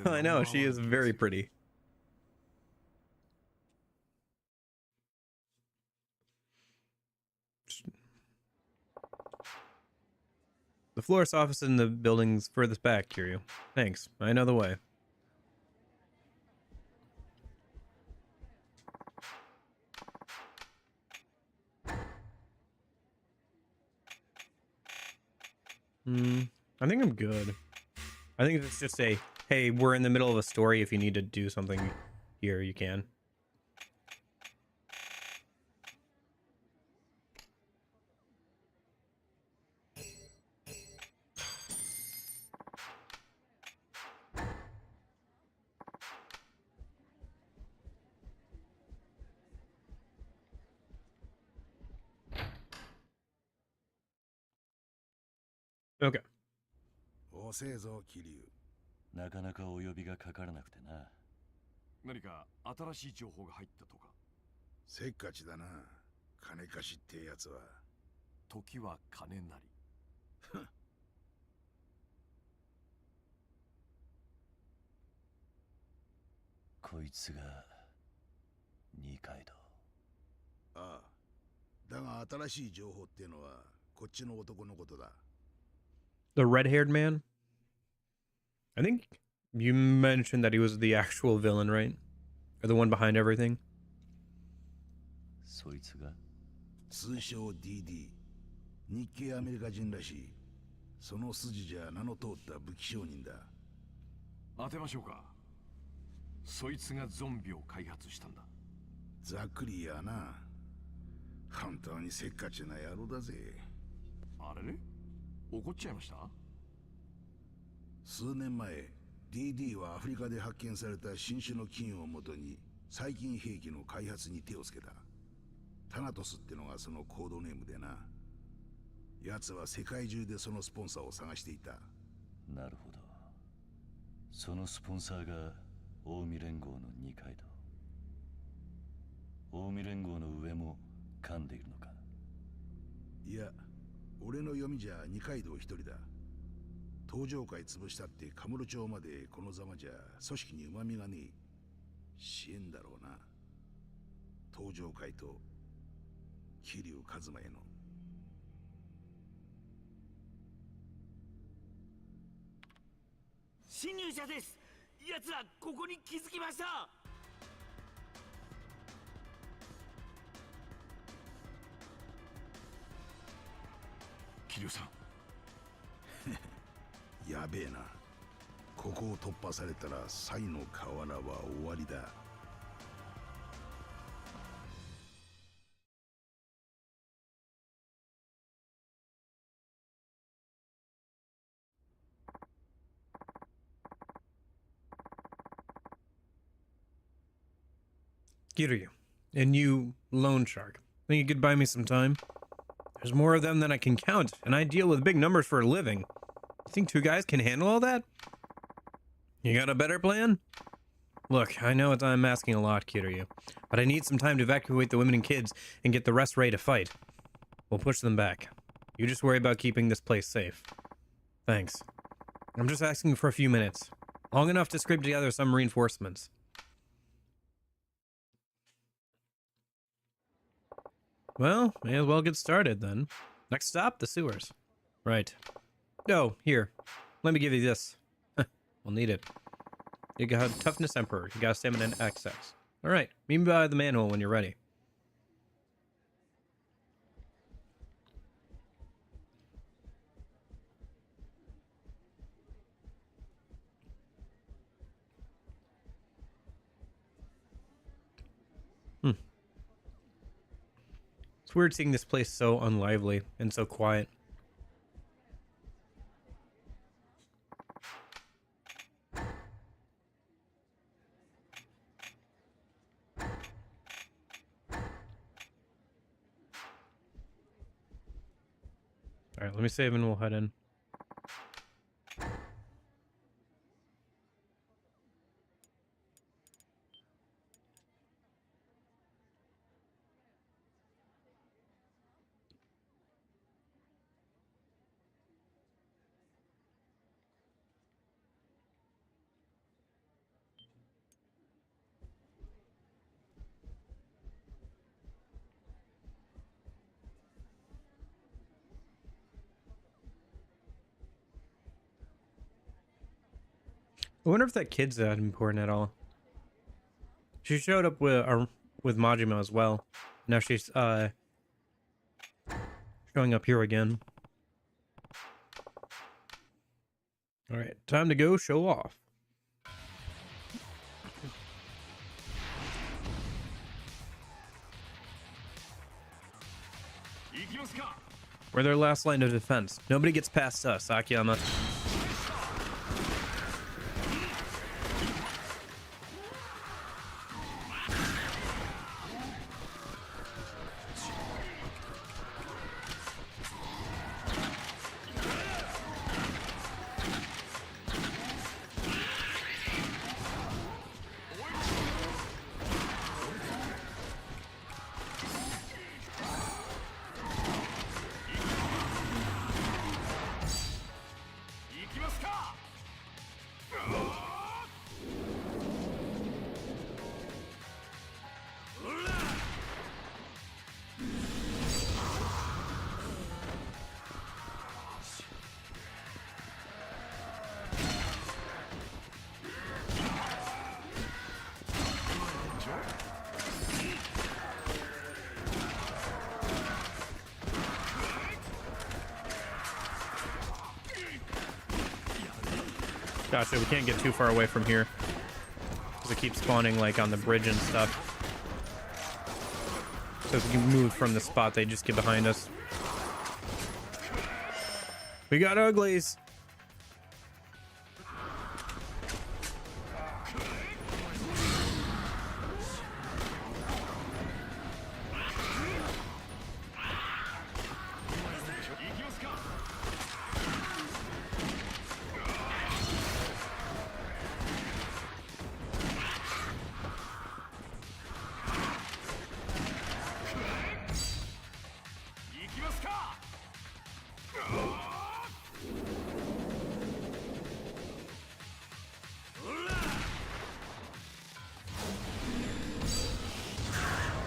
I know, she is very pretty. florist office in the building's furthest back, Kiryu. Thanks. I know the way. I think I'm good. I think it's just a, hey, we're in the middle of a story. If you need to do something here, you can. Okay. 遅えぞ、桐生。なかなかお呼びがかからなくてな。何か新しい情報が入ったとか。せっかちだな。金貸しってやつは。時は金なり。こいつが二階堂。ああ。だが新しい情報ってのはこっちの男のことだ。The red-haired man? I think you mentioned that he was the actual villain, right? Or the one behind everything? そいつが通称 DD。日系アメリカ人らしい。その筋じゃ名の通った武器商人だ。当てましょうか。そいつがゾンビを開発したんだ。ざっくりやな。本当にせっかちな野郎だぜ。あれれ？怒っちゃいました？数年前、DD はアフリカで発見された新種の菌をもとに細菌兵器の開発に手をつけた。タナトスってのがそのコードネームでな。奴は世界中でそのスポンサーを探していた。なるほど。そのスポンサーが近江連合の二階堂。近江連合の上も噛んでいるのか。いや、俺の読みじゃ二階堂一人だ。東上会潰したってカムロ町までこのざまじゃ組織に旨味がねえ。支援だろうな。東上会と桐生一馬への。侵入者です。奴らここに気づきました。桐生さん。やべえな。ここを突破されたらサイの河原は終わりだ。Kiryu, and you, loan shark. Think you could buy me some time? There's more of them than I can count, and I deal with big numbers for a living. You think two guys can handle all that? You got a better plan? Look, I know I'm asking a lot, Kiryu, but I need some time to evacuate the women and kids and get the rest ready to fight. We'll push them back. You just worry about keeping this place safe. Thanks. I'm just asking for a few minutes. Long enough to scrape together some reinforcements. Well, may as well get started then. Next stop, the sewers. Right. Oh, here. Let me give you this. We'll need it. You got Toughness Emperor. You got Stamina XX. Alright, meet me by the manhole when you're ready. It's weird seeing this place so unlively and so quiet. Alright, let me save and we'll head in. I wonder if that kid's that important at all. She showed up with Majima as well. Now she's showing up here again. All right, time to go show off. We're their last line of defense. Nobody gets past us, Akiyama. Gotcha, we can't get too far away from here. Because it keeps spawning like on the bridge and stuff. So if we can move from the spot they just get behind us. We got uglies.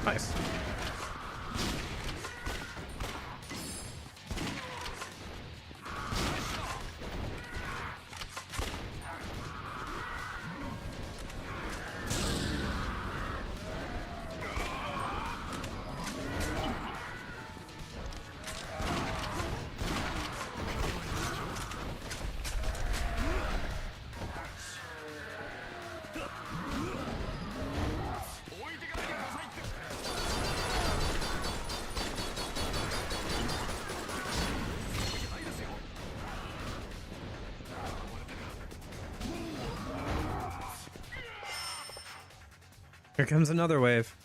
Nice. Here comes another wave.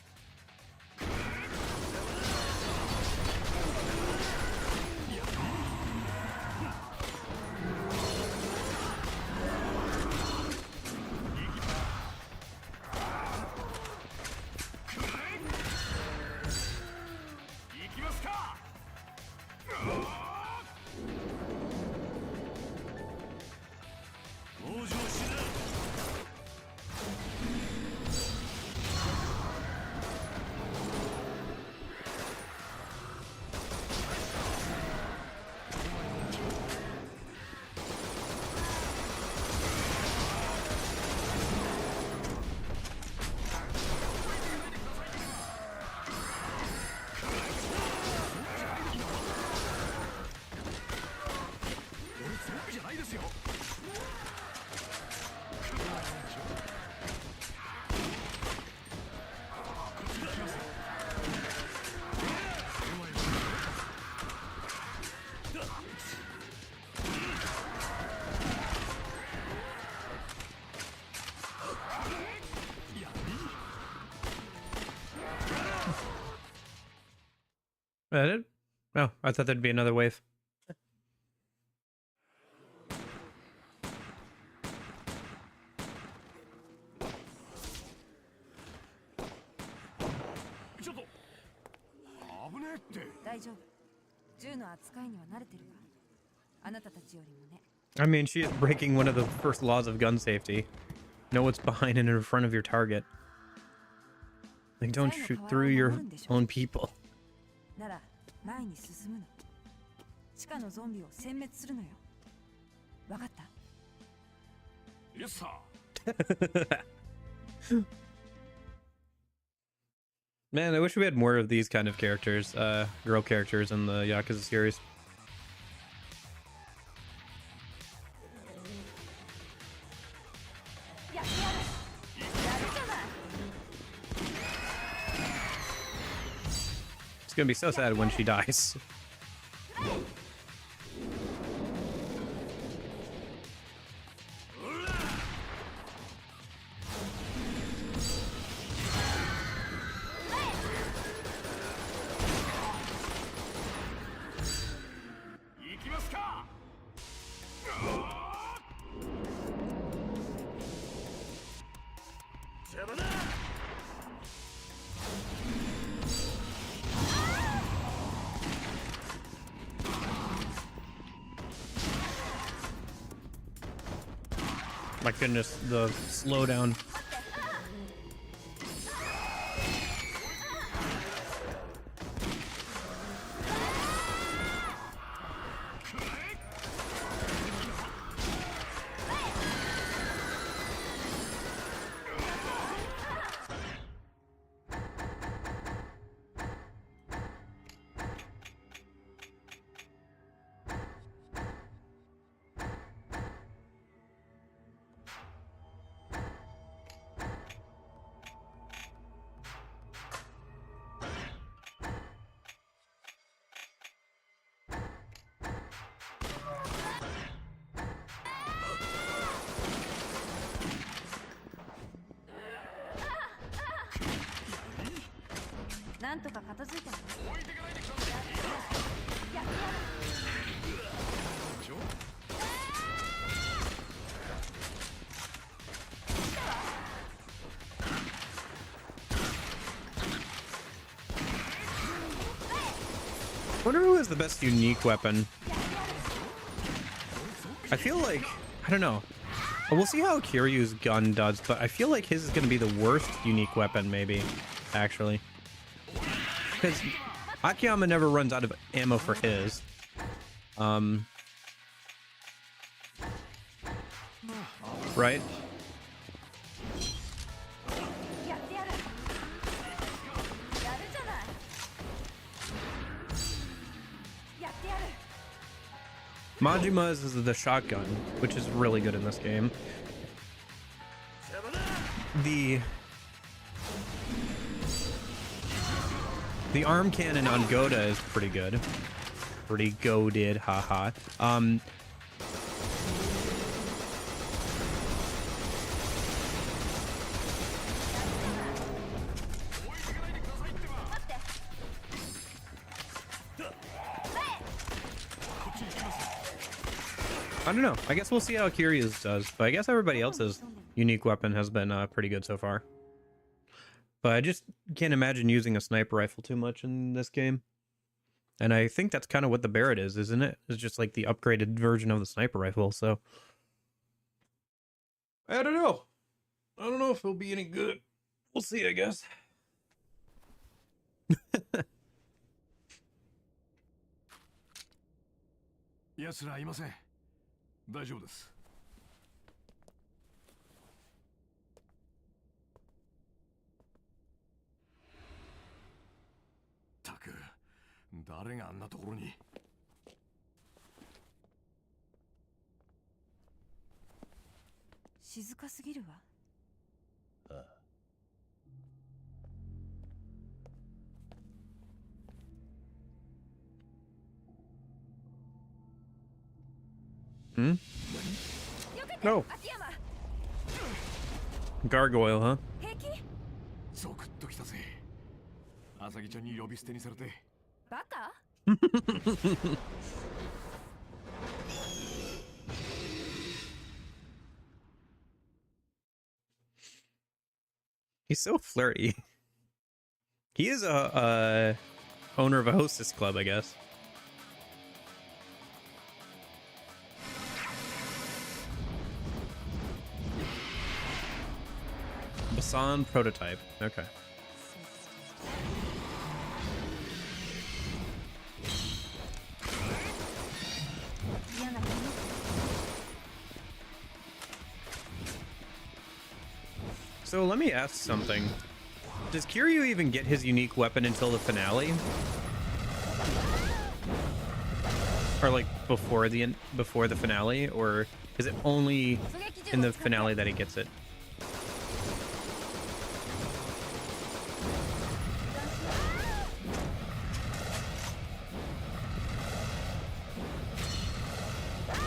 That it? Oh, I thought there'd be another wave. I mean, she is breaking one of the first laws of gun safety. Know what's behind and in front of your target. Like, don't shoot through your own people. Yes, sir. Man, I wish we had more of these kind of characters, girl characters in the Yakuza series. It's gonna be so sad when she dies. My goodness, the slowdown. I wonder who has the best unique weapon. I feel like, I don't know. We'll see how Kiryu's gun does, but I feel like his is going to be the worst unique weapon, maybe, actually. Because Akiyama never runs out of ammo for his. Right? Majima's is the shotgun, which is really good in this game. The arm cannon on Goda is pretty good. Pretty goaded, haha. I don't know. I guess we'll see how Kiryu's does, but I guess everybody else's unique weapon has been pretty good so far. But I just can't imagine using a sniper rifle too much in this game. And I think that's kind of what the Barrett is, isn't it? It's just like the upgraded version of the sniper rifle, so... I don't know. I don't know if it'll be any good. We'll see, I guess. 奴らいません。大丈夫です。たく、誰があんなところに。静かすぎるわ。ああ。Hmm? No. Gargoyle, huh? ゾクッときたぜ。アサギちゃんに呼び捨てにされて。バカHe's so flirty. He is a owner of a hostess club, I guess. Basan prototype. Okay. So let me ask something. Does Kiryu even get his unique weapon until the finale? Or like before the finale, or is it only in the finale that he gets it?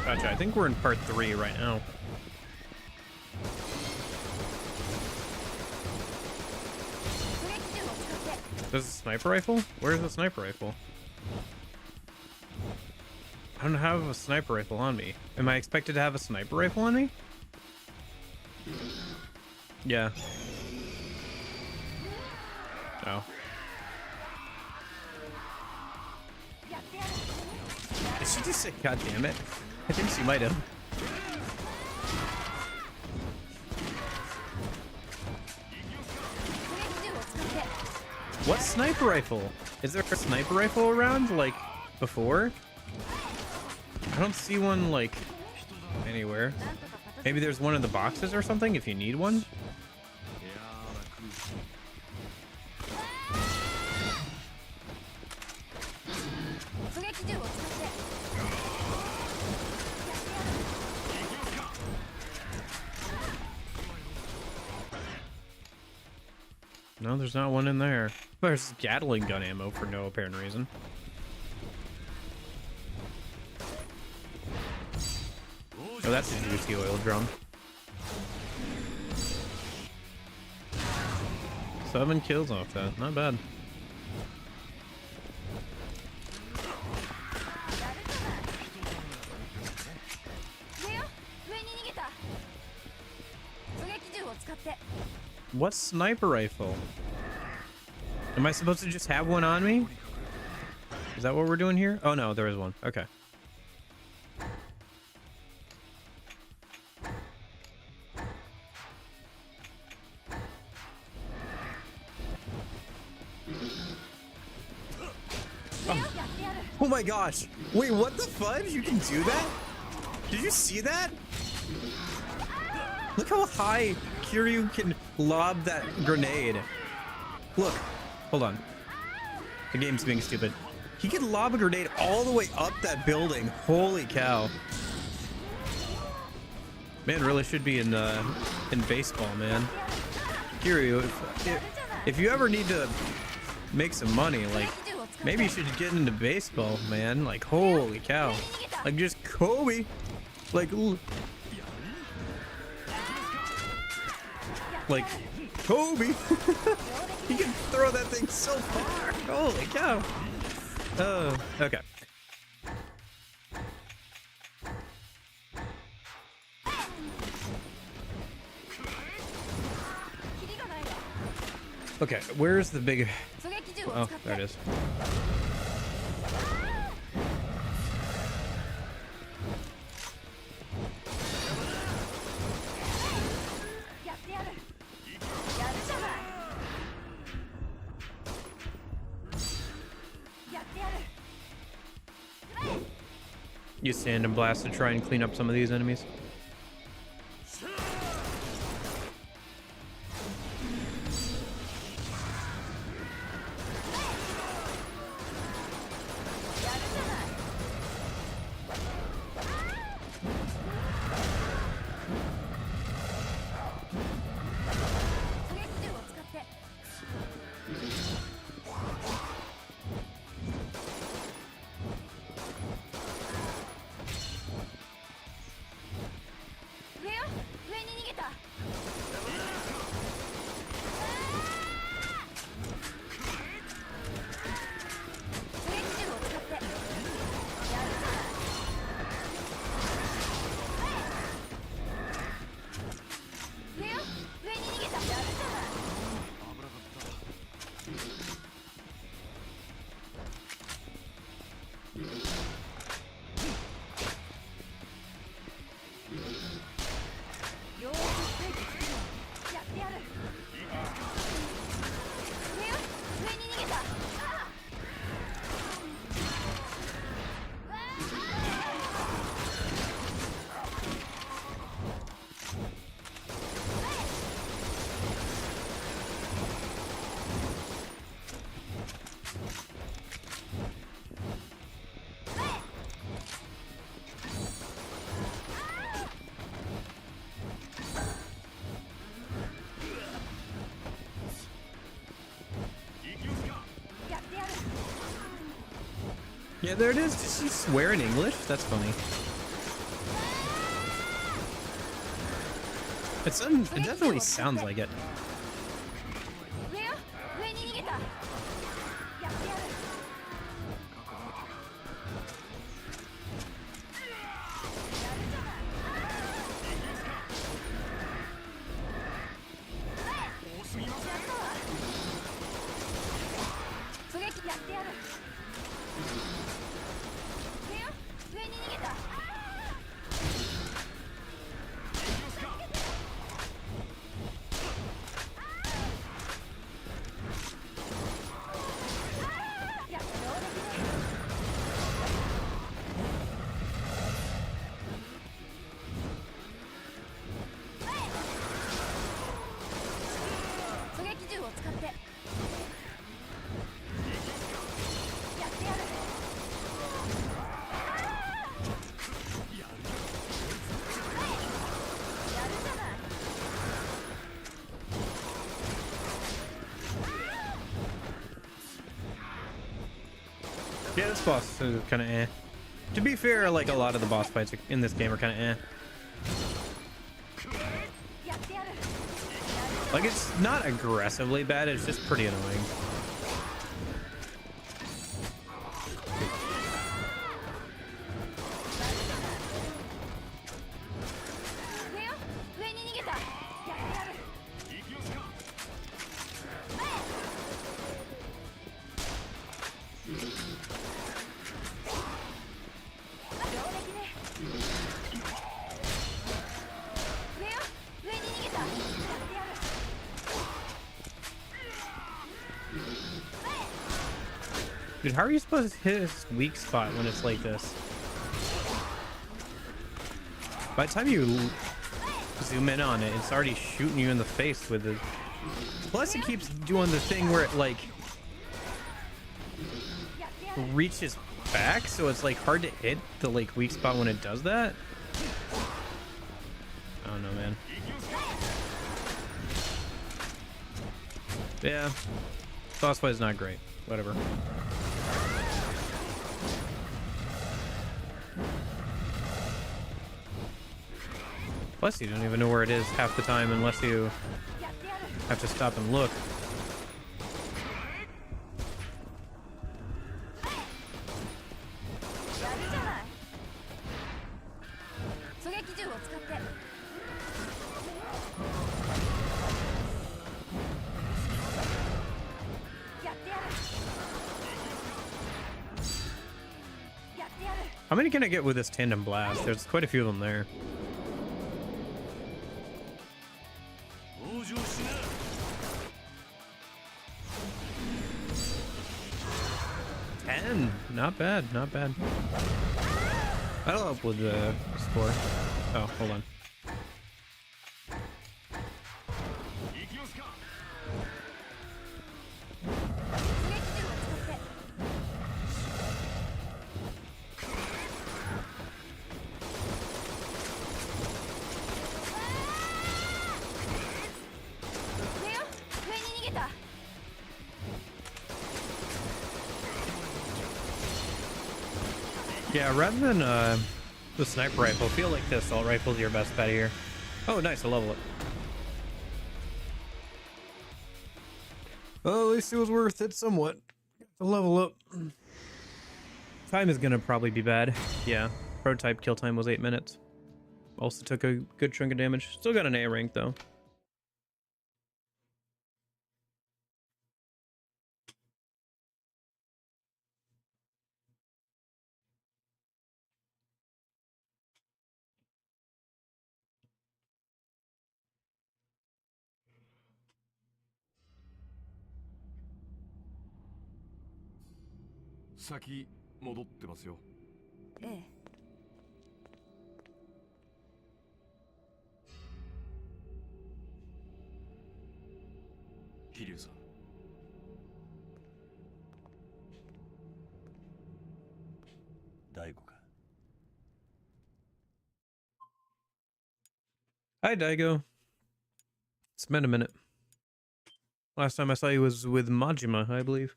Gotcha. I think we're in part 3 right now. There's a sniper rifle? Where's the sniper rifle? I don't have a sniper rifle on me. Am I expected to have a sniper rifle on me? Yeah. Oh. Did she just say, God damn it? I think she might have. What sniper rifle? Is there a sniper rifle around, like, before? I don't see one, like, anywhere. Maybe there's one in the boxes or something if you need one? No, there's not one in there. There's Gatling gun ammo for no apparent reason. Oh, that's a juicy oil drum. 7 kills off that. Not bad. What sniper rifle? Am I supposed to just have one on me? Is that what we're doing here? Oh no, there is one. Okay. Oh my gosh. Wait, what the fudge? You can do that? Did you see that? Look how high Kiryu can lob that grenade. Look. Hold on. The game's being stupid. He can lob a grenade all the way up that building. Holy cow. Man really should be in baseball, man. Kiryu, if you ever need to make some money, like, maybe you should get into baseball, man. Like, holy cow. Like, just Kobe. Like, Kobe. He can throw that thing so far. Holy cow. Okay. Okay, where's the big... Oh, there it is. Use sand and blast to try and clean up some of these enemies. Yeah, there it is. Did she swear in English? That's funny. It definitely sounds like it. Yeah, this boss is kind of eh. To be fair, like a lot of the boss fights in this game are kind of eh. Like, it's not aggressively bad, it's just pretty annoying. Dude, how are you supposed to hit his weak spot when it's like this? By the time you zoom in on it, it's already shooting you in the face with it. Plus, it keeps doing the thing where it, like, reaches back, so it's, like, hard to hit the, like, weak spot when it does that. I don't know, man. Yeah. Boss fight is not great. Whatever. Plus, you don't even know where it is half the time unless you have to stop and look. How many can I get with this tandem blast? There's quite a few of them there. Not bad, not bad. That'll help with the score. Oh, hold on. Yeah, rather than the sniper rifle, I feel like the assault rifle is your best bet here. Oh, nice, I level it. Well, at least it was worth it somewhat. To level up. Time is gonna probably be bad. Yeah, prototype kill time was 8 minutes. Also took a good chunk of damage. Still got an A rank though. Saki 戻ってますよ。ええ。桐生さん。大悟か。Hi, Daigo. It's been a minute. Last time I saw you was with Majima, I believe.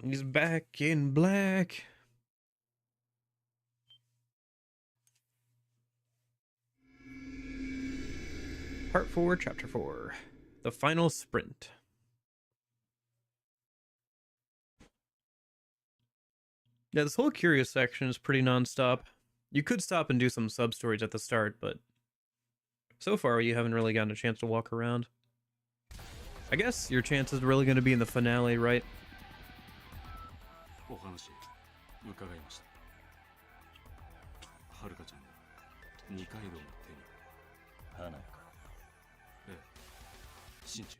He's back in black. Part 4, Chapter 4. The Final Sprint. Yeah, this whole curious section is pretty non-stop. You could stop and do some sub-stories at the start, but so far you haven't really gotten a chance to walk around. I guess your chance is really going to be in the finale, right? お話伺いました。はるかちゃんが二階堂の手に。花か。ええ。心中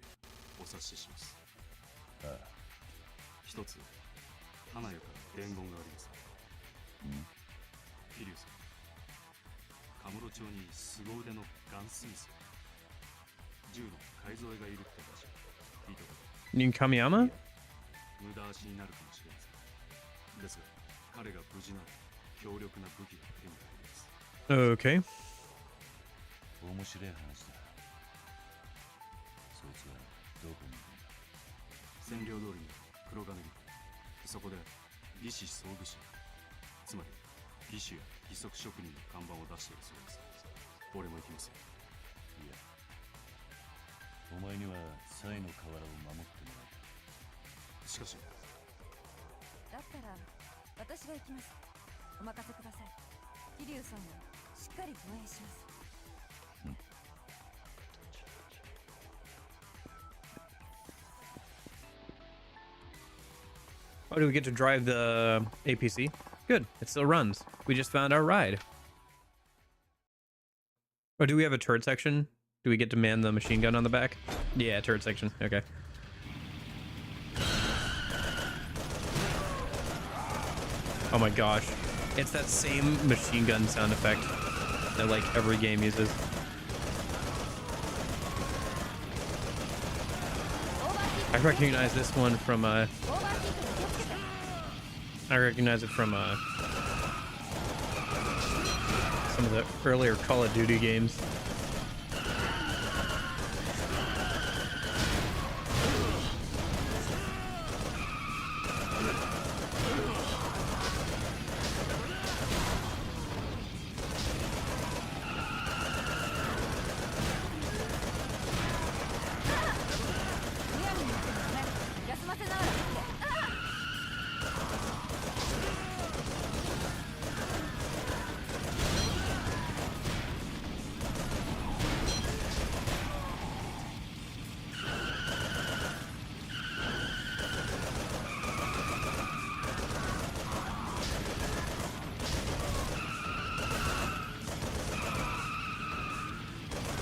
お察しします。ああ。一つ花よから伝言があります。桐生さん。カムロ町に凄腕のガンスミス。銃の改造がいるって話。聞いたこと。Nin Kamiyama? 無駄足になるかもしれません。ですが、彼が無事なら強力な武器が手に入ります。Okay. 面白い話だ。そいつはどこにいるんだ？占領通りに黒金に。そこで義士装具士、つまり義手や義足職人の看板を出しているそうです。俺も行きますよ。いや、お前にはサイの河原を守ってもらう。しかしだったら私が行きます。お任せください。桐生さんをしっかり護衛します。Oh, do we get to drive the APC? Good, it still runs. We just found our ride. Oh, do we have a turret section? Do we get to man the machine gun on the back? Yeah, turret section. Okay. Oh my gosh. It's that same machine gun sound effect that like every game uses. I recognize this one from I recognize it from some of the earlier Call of Duty games.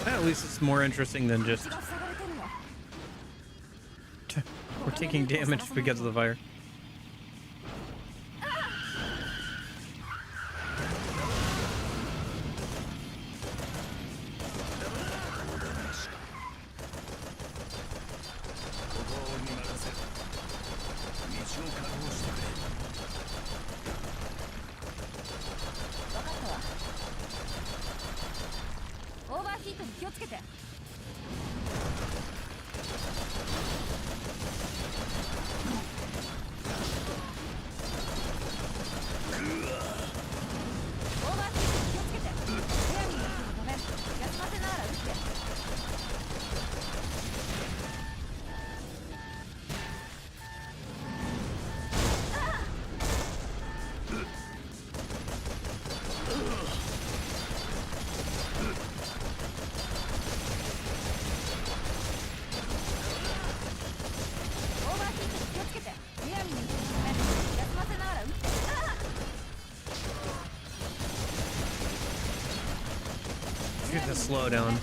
At least it's more interesting than just we're taking damage because of the fire. Get the slow down.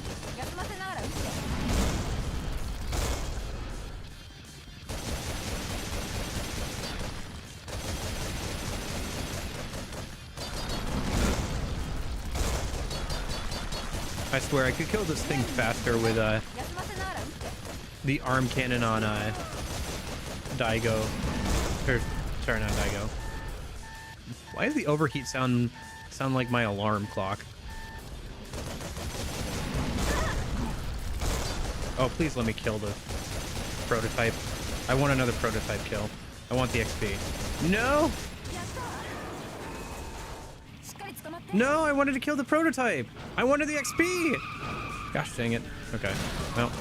I swear I could kill this thing faster with the arm cannon on Daigo. Or, sorry, not Daigo. Why does the overheat sound like my alarm clock? Oh, please let me kill the prototype. I want another prototype kill. I want the XP. No! No, I wanted to kill the prototype. I wanted the XP. Gosh dang it. Okay. Well.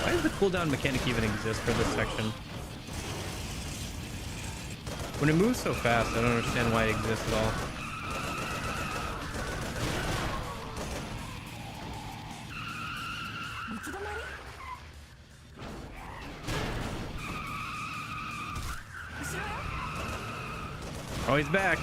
Why does the cooldown mechanic even exist for this section? When it moves so fast, I don't understand why it exists at all. Oh, he's back.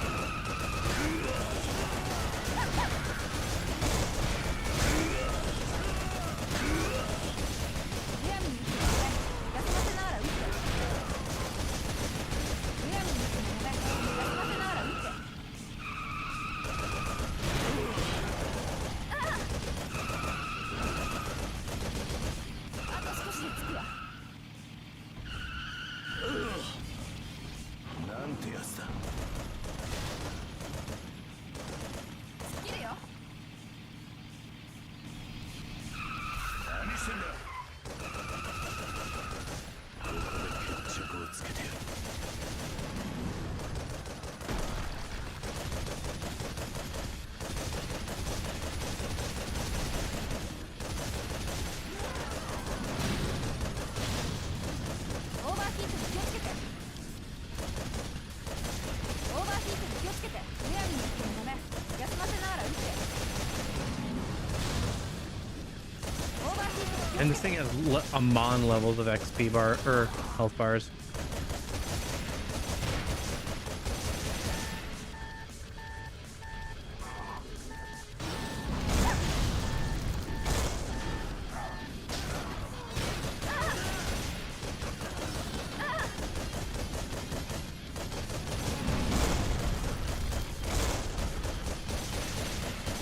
And this thing has a mon levels of XP bar or health bars.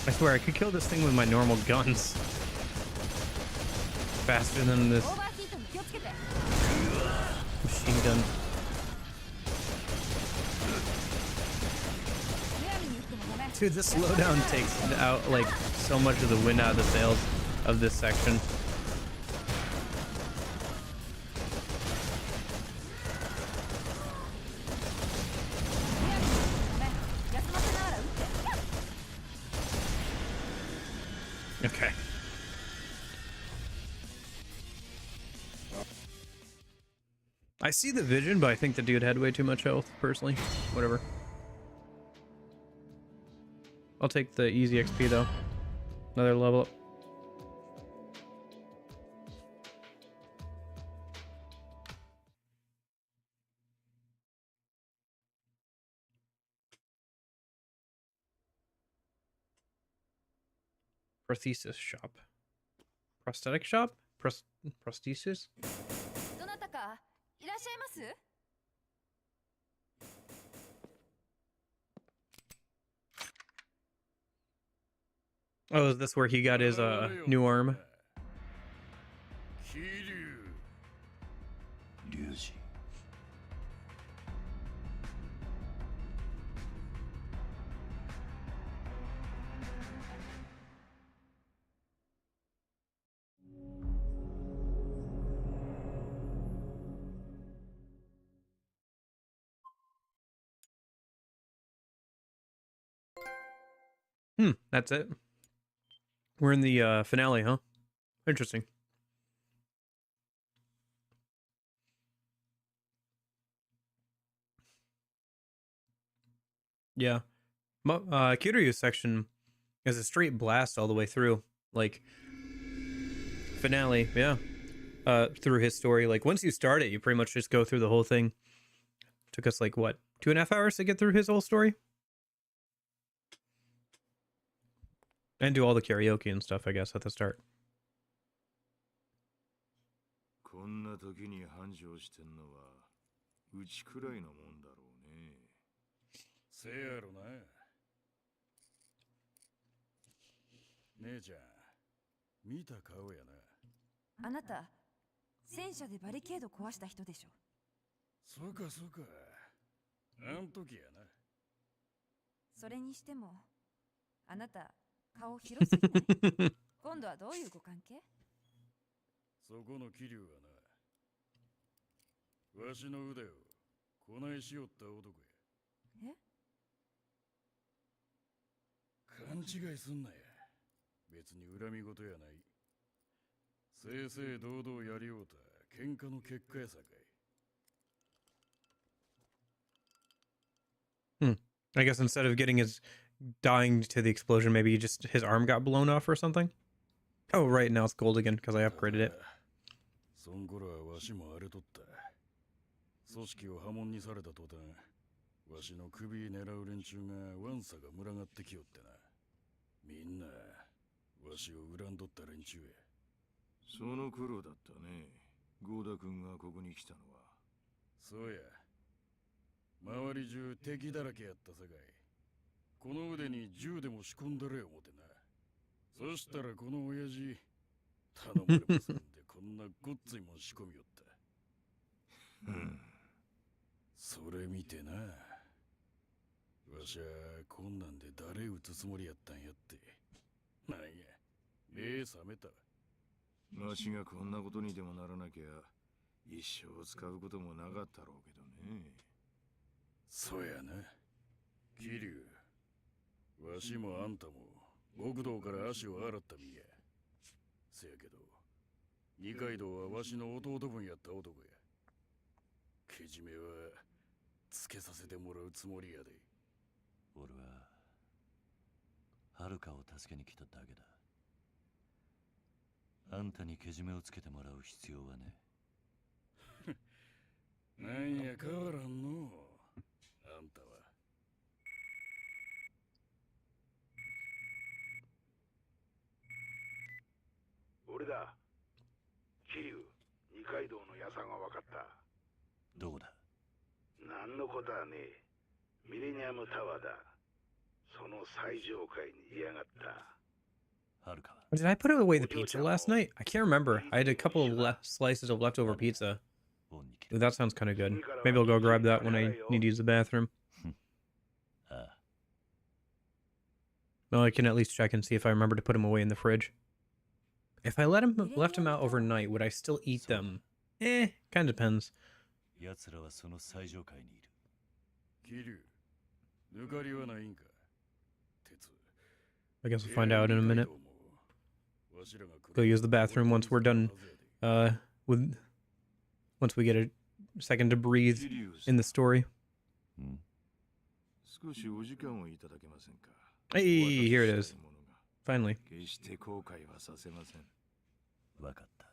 I swear I could kill this thing with my normal guns faster than this machine gun. Dude, this slowdown takes out like so much of the wind out of the sails of this section. Okay. I see the vision, but I think the dude had way too much health, personally. Whatever. I'll take the easy XP, though. Another level up. Prosthesis shop. Prosthetic shop? Prosthesis? Oh, is this where he got his new arm? That's it. We're in the finale, huh? Interesting. Yeah. Kiryu's section is a straight blast all the way through. Like, finale, yeah. Through his story. Like, once you start it, you pretty much just go through the whole thing. Took us, like, what, 2.5 hours to get through his whole story? And do all the karaoke and stuff, I guess, at the start. こんな時に繁盛してんのはうちくらいのもんだろうね。せやろな。姉ちゃん、見た顔やな。あなた、戦車でバリケード壊した人でしょ。そうかそうか。あん時やな。それにしてもあなた顔広すぎない？今度はどういうご関係？そこの桐生がな、わしの腕をこないしよった男や。え？勘違いすんなや。別に恨み事やない。正々堂々やりようた喧嘩の結果やさかい。I guess instead of getting his dying to the explosion, maybe just his arm got blown off or something. Oh, right, now it's gold again because I upgraded it. そんこらわしも荒れとった。組織を破門にされた途端、わしの首狙う連中がワンサが群がってきよってな。みんなわしを恨んどった連中や。その頃だったね、ゴーダ君がここに来たのは。そうや。周り中敵だらけやったさかい。この腕に銃でも仕込んだれ思てな。そしたらこの親父、頼まれませんでこんなごっついもん仕込みよった。それ見てな。わしゃこんなんで誰撃つつもりやったんやって。なんや、目覚めた。わしがこんなことにでもならなきゃ一生使うこともなかったろうけどね。そうやな。桐生、わしもあんたも極道から足を洗った身や。せやけど二階堂はわしの弟分やった男や。けじめはつけさせてもらうつもりやで。俺ははるかを助けに来ただけだ。あんたにけじめをつけてもらう必要はね。なんや変わらんのあんたは。俺だ。桐生、二階堂の屋さんが分かった。どこだ？何のことはねえ。ミレニアムタワーだ。その最上階にいやがった。はるかは。Did I put away the pizza last night? I can't remember. I had a couple of slices of leftover pizza. Ooh, that sounds kind of good. Maybe I'll go grab that when I need to use the bathroom. Well, I can at least check and see if I remember to put them away in the fridge. If I left him out overnight, would I still eat them? Kind of depends. 奴らはその最上階にいる。桐生、抜かりはないんか。鉄。 I guess we'll find out in a minute. Go use the bathroom once we're done. Once we get a second to breathe in the story. Hey, here it is. Finally. 決して後悔はさせません。わかった。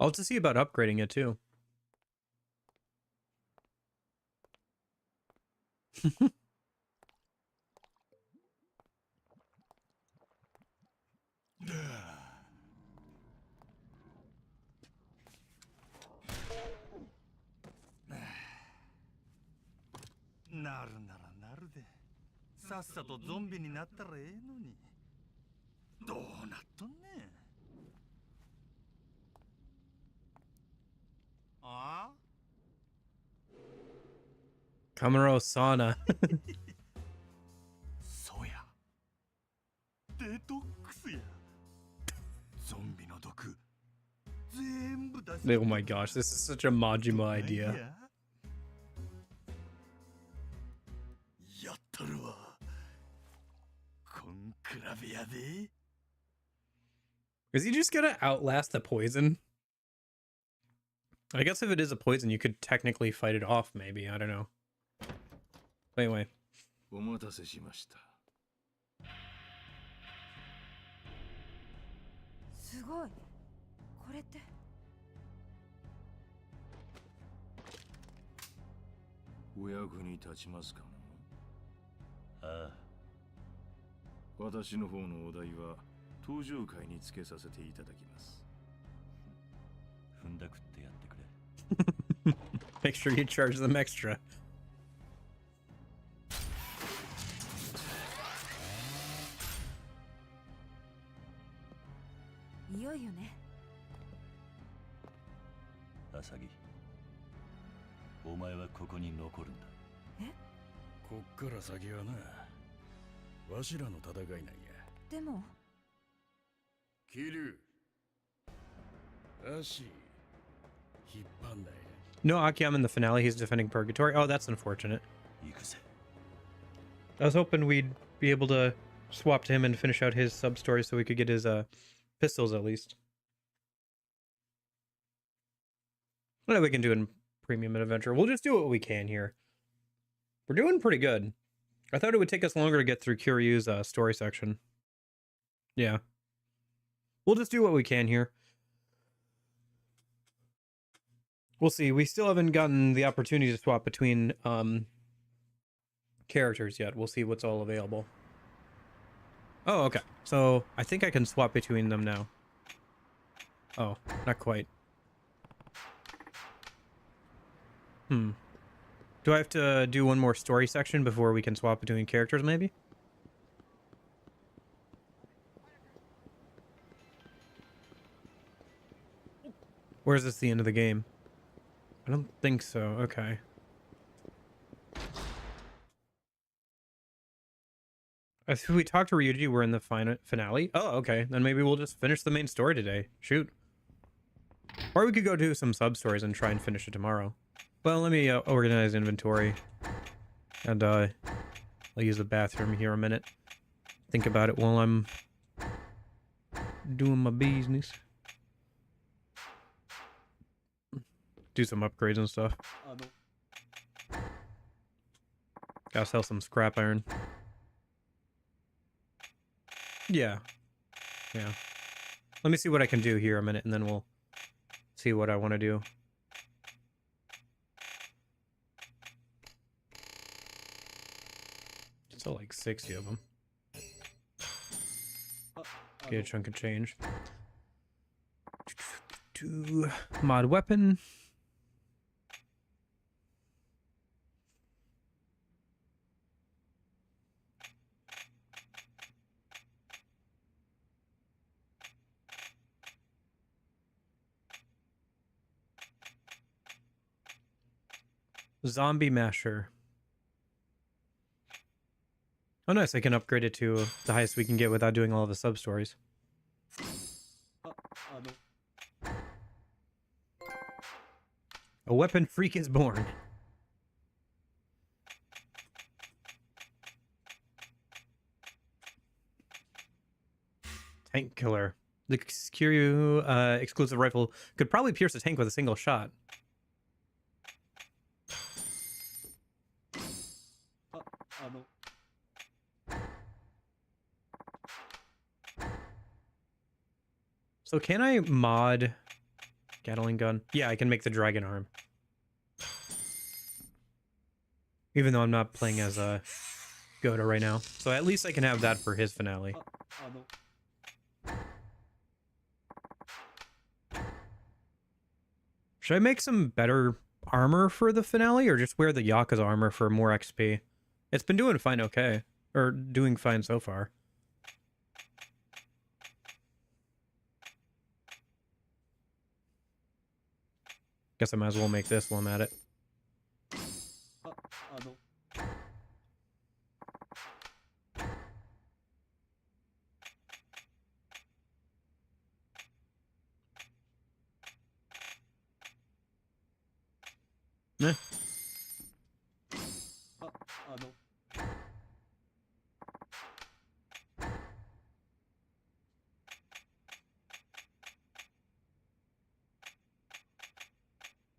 I'll have to see about upgrading it too.なるならなるで。さっさとゾンビになったらええのに。どうなっとんねん。ああ Kamuro Sauna. そうや。デトックスや。ゾンビの毒。全部出し。 Oh my gosh, this is such a Majima idea. やったるわ。こんくらべやで。 Is he just gonna outlast the poison? I guess if it is a poison, you could technically fight it off, maybe. I don't know. But anyway. お待たせしました。すごい。これって。お役に立ちますかな。ああ。私の方のお題は登場会につけさせていただきます。踏んだくってやってくれ。Make sure you charge them extra. いよいよね。アサギ、お前はここに残るんだ。こっから先はな、わしらの戦いなんや。でも桐生、足引っ張んなや。 No Akiyama in the finale. He's defending Purgatory. Oh, that's unfortunate. 行くぜ。 I was hoping we'd be able to swap to him and finish out his sub story so we could get his pistols at least. What we can do in Premium Adventure? We'll just do what we can here. We're doing pretty good. I thought it would take us longer to get through Kiryu's story section. Yeah. We'll just do what we can here. We'll see. We still haven't gotten the opportunity to swap between characters yet. We'll see what's all available. Oh, okay. So I think I can swap between them now. Oh, not quite. Do I have to do one more story section before we can swap between characters, maybe? Or is this the end of the game? I don't think so. Okay. If we talked to Ryuji, we're in the finale. Oh, okay. Then maybe we'll just finish the main story today. Shoot. Or we could go do some sub-stories and try and finish it tomorrow. Well, let me organize inventory. And I'll use the bathroom here a minute. Think about it while I'm doing my business. Do some upgrades and stuff. Gotta sell some scrap iron. Yeah. Yeah. Let me see what I can do here a minute, and then we'll see what I want to do. Still like 60 of them. Get a chunk of change. Mod weapon. Zombie Masher. Oh, nice. I can upgrade it to the highest we can get without doing all of the sub-stories. A weapon freak is born. Tank killer. The Kiryu exclusive rifle could probably pierce a tank with a single shot. So can I mod Gatling gun? Yeah, I can make the dragon arm. Even though I'm not playing as a Goda right now. So at least I can have that for his finale. Should I make some better armor for the finale or just wear the Yakuza armor for more XP? It's been doing fine okay. Or doing fine so far. Guess I might as well make this while I'm at it. Meh.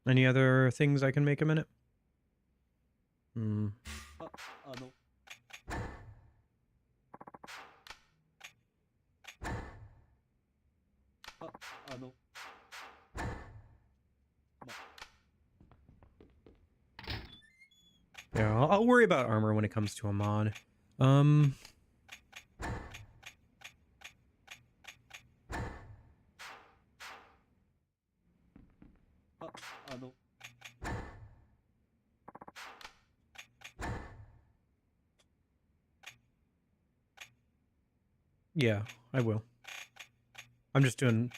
Any other things I can make a minute? Yeah, I'll worry about armor when it comes to a mod. Yeah, I will. I'm just doing...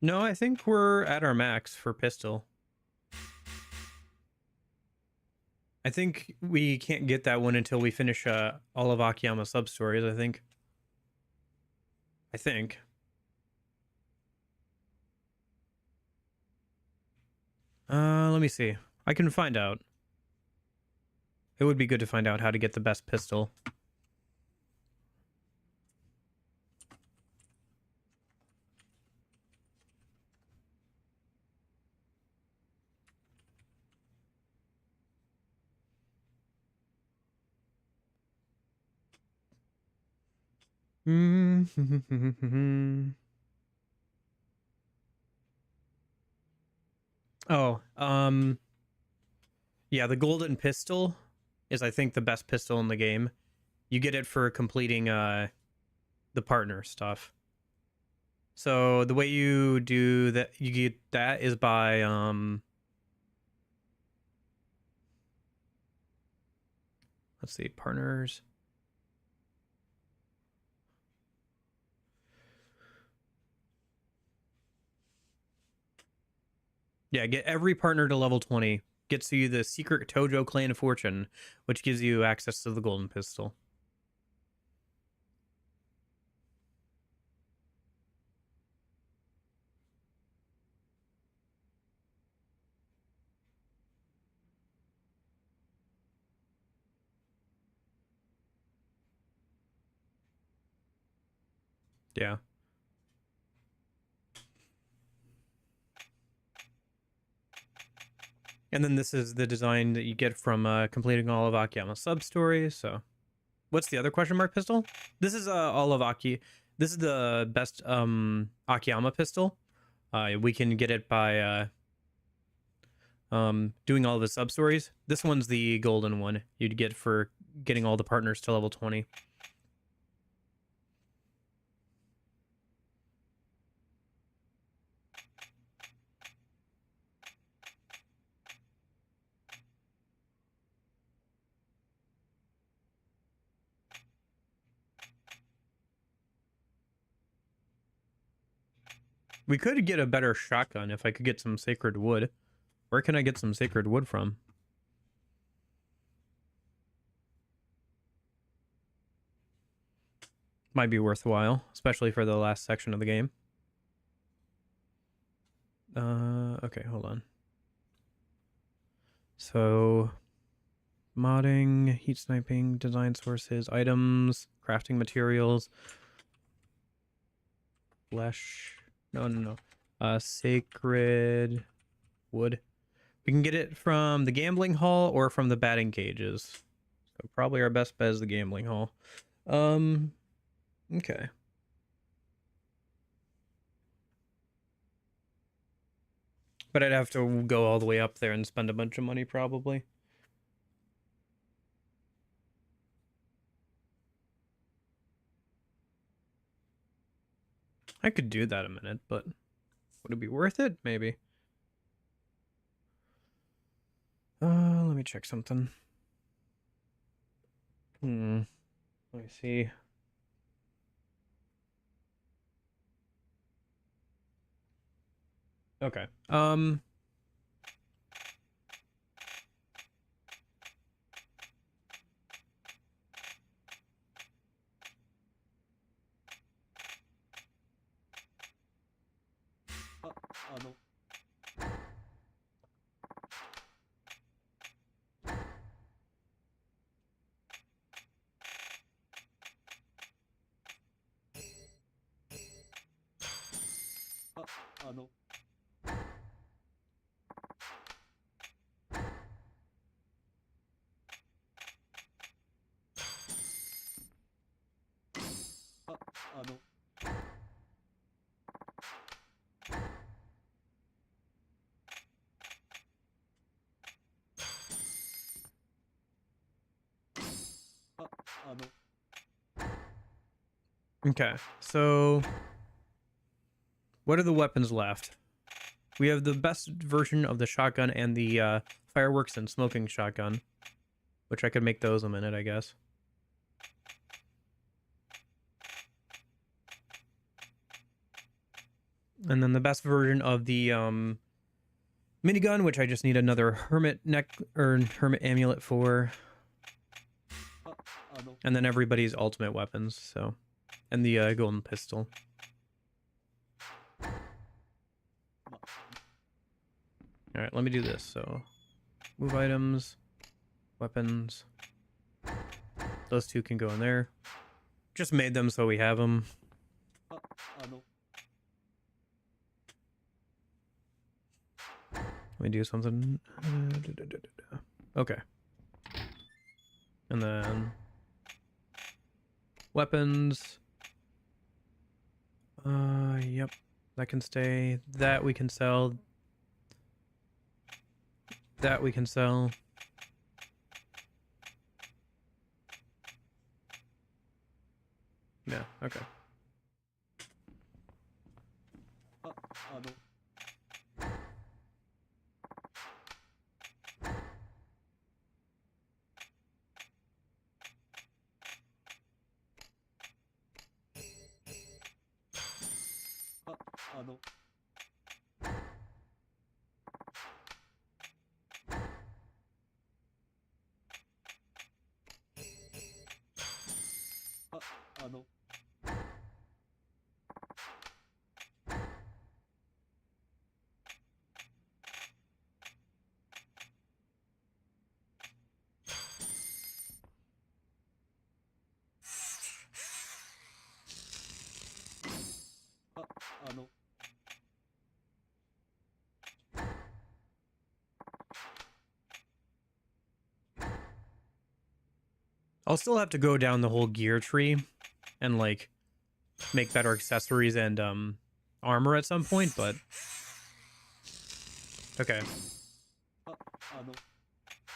No, I think we're at our max for pistol. I think we can't get that one until we finish all of Akiyama's sub-stories, I think. Let me see. I can find out. It would be good to find out how to get the best pistol. Oh, yeah, the golden pistol is, I think, the best pistol in the game. You get it for completing the partner stuff. So the way you do that, you get that is by let's see, partners. Yeah, get every partner to level 20. Gets you the secret Tojo clan fortune, which gives you access to the golden pistol. Yeah. And then this is the design that you get from completing all of Akiyama's sub-stories, so... What's the other question mark pistol? This is all of Aki. This is the best Akiyama pistol. We can get it by doing all of the sub-stories. This one's the golden one you'd get for getting all the partners to level 20. We could get a better shotgun if I could get some sacred wood. Where can I get some sacred wood from? Might be worthwhile, especially for the last section of the game. Okay, hold on. So, modding, heat sniping, design sources, items, crafting materials, flesh. No. Sacred wood. We can get it from the gambling hall or from the batting cages. So probably our best bet is the gambling hall. Okay. But I'd have to go all the way up there and spend a bunch of money probably. I could do that a minute, but would it be worth it? Maybe. Let me check something. Let me see. Okay. Okay, so what are the weapons left? We have the best version of the shotgun and the fireworks and smoking shotgun, which I could make those a minute, I guess. And then the best version of the minigun, which I just need another hermit neck or hermit amulet for. And then everybody's ultimate weapons, so. And the golden pistol. Alright, let me do this. So, move items, weapons. Those two can go in there. Just made them so we have them. Let me do something. Okay. And then weapons. Yep. That can stay. That we can sell. That we can sell. Yeah, okay. I'll still have to go down the whole gear tree and like make better accessories and armor at some point, but okay.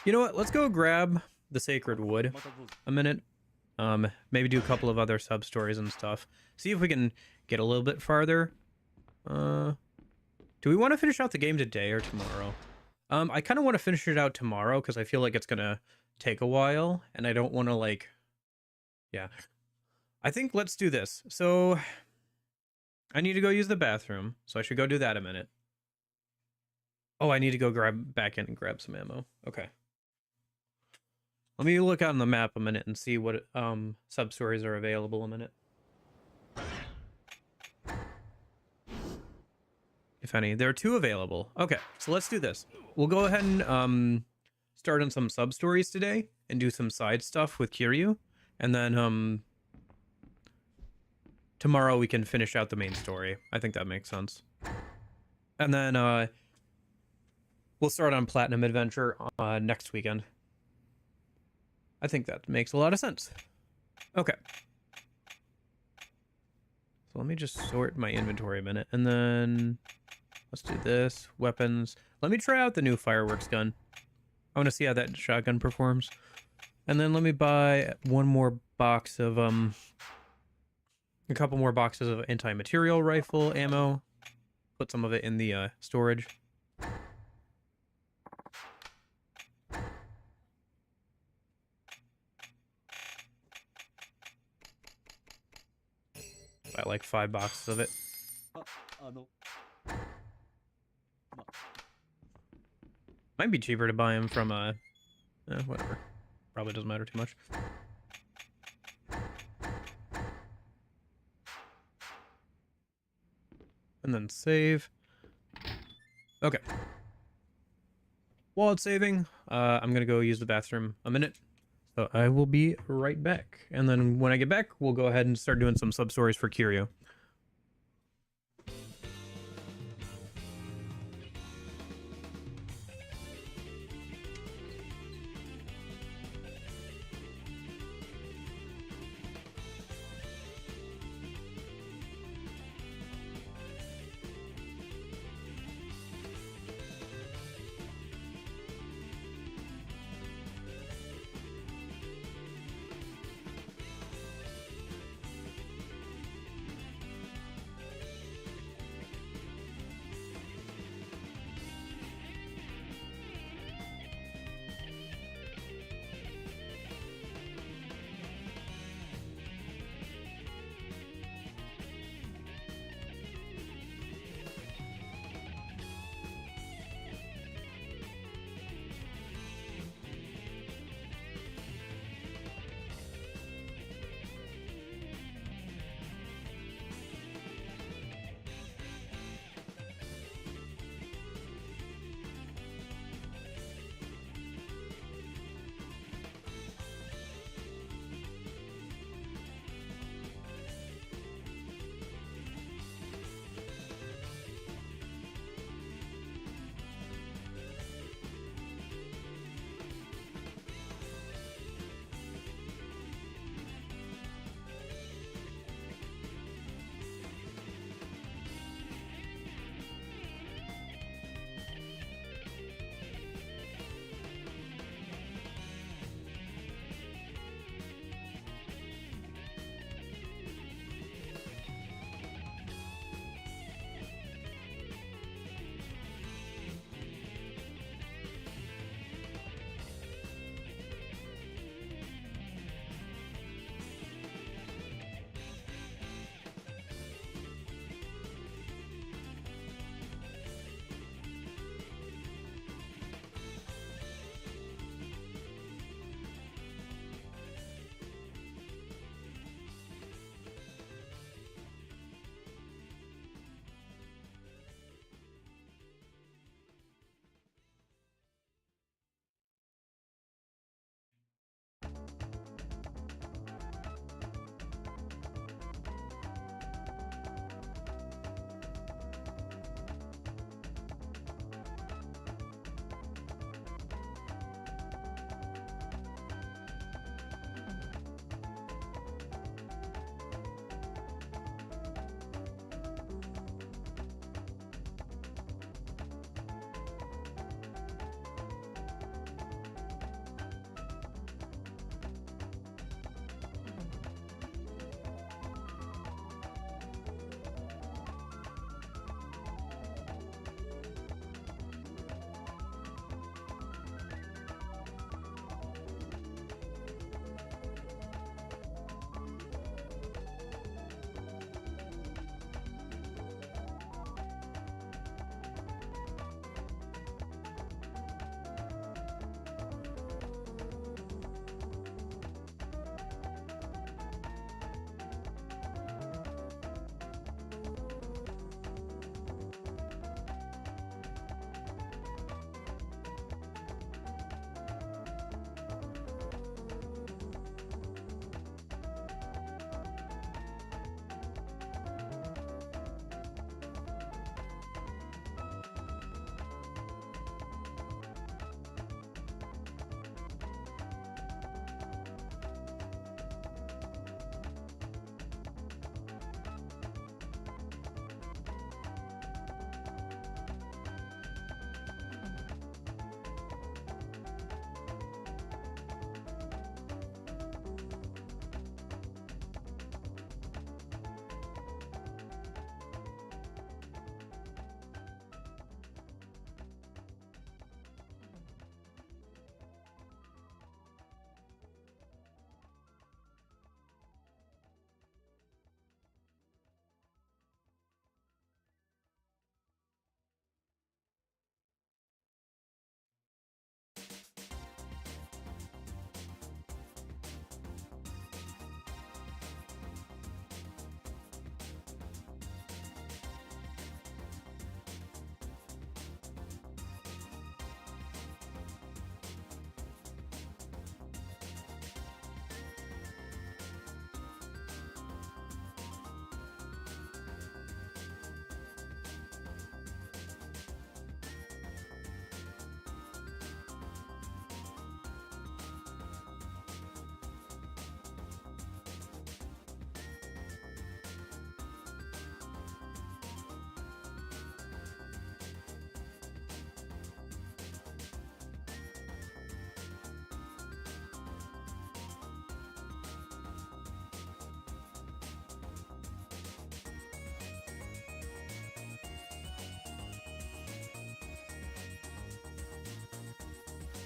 You know what? Let's go grab the sacred wood a minute. Maybe do a couple of other sub stories and stuff. See if we can get a little bit farther. Do we want to finish out the game today or tomorrow? I kind of want to finish it out tomorrow because I feel like it's gonna take a while and I don't want to like, yeah. I think let's do this. So I need to go use the bathroom, so I should go do that a minute. Oh, I need to go back in and grab some ammo. Okay. Let me look on the map a minute and see what sub stories are available a minute. If any. There are 2 available. Okay, so let's do this. We'll go ahead and start on some sub stories today and do some side stuff with Kiryu, and then tomorrow we can finish out the main story. I think that makes sense. And then we'll start on Platinum Adventure next weekend. I think that makes a lot of sense. Okay. So let me just sort my inventory a minute, and then let's do this. Weapons. Let me try out the new fireworks gun. I want to see how that shotgun performs. And then let me buy one more box of a couple more boxes of anti-material rifle ammo. Put some of it in the storage. Buy like 5 boxes of it. Might be cheaper to buy them from whatever. Probably doesn't matter too much. And then save. Okay. While it's saving, I'm gonna go use the bathroom a minute. So I will be right back. And then when I get back, we'll go ahead and start doing some sub-stories for Kiryu.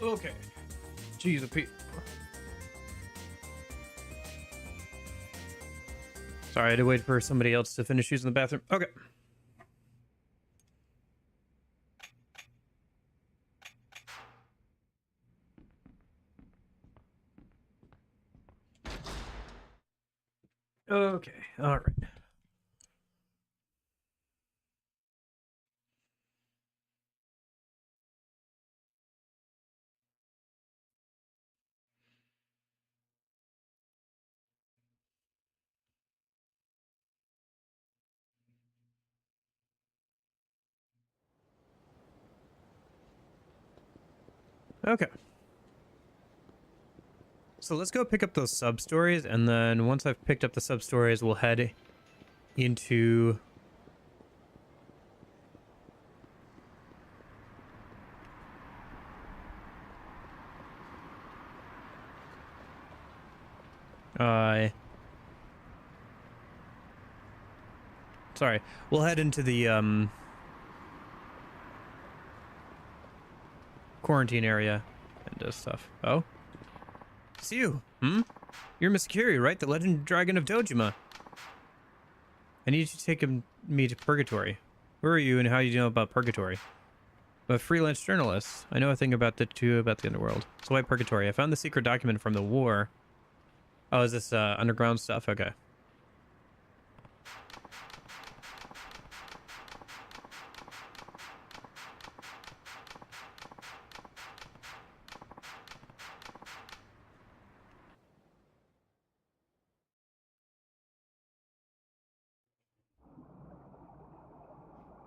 Okay. Jeez, a Pete. Sorry, I had to wait for somebody else to finish using the bathroom. Okay. Okay, all right. Okay. So let's go pick up those sub-stories, and then once I've picked up the sub-stories, we'll head into... Sorry. We'll head into the, quarantine area and stuff. Oh? It's you, hmm? You're Miss Curie, right? The Legend Dragon of Dojima. I need you to take me to Purgatory. Who are you and how do you know about Purgatory? I'm a freelance journalist. I know a thing about the underworld. So why Purgatory? I found the secret document from the war. Oh, is this underground stuff? Okay.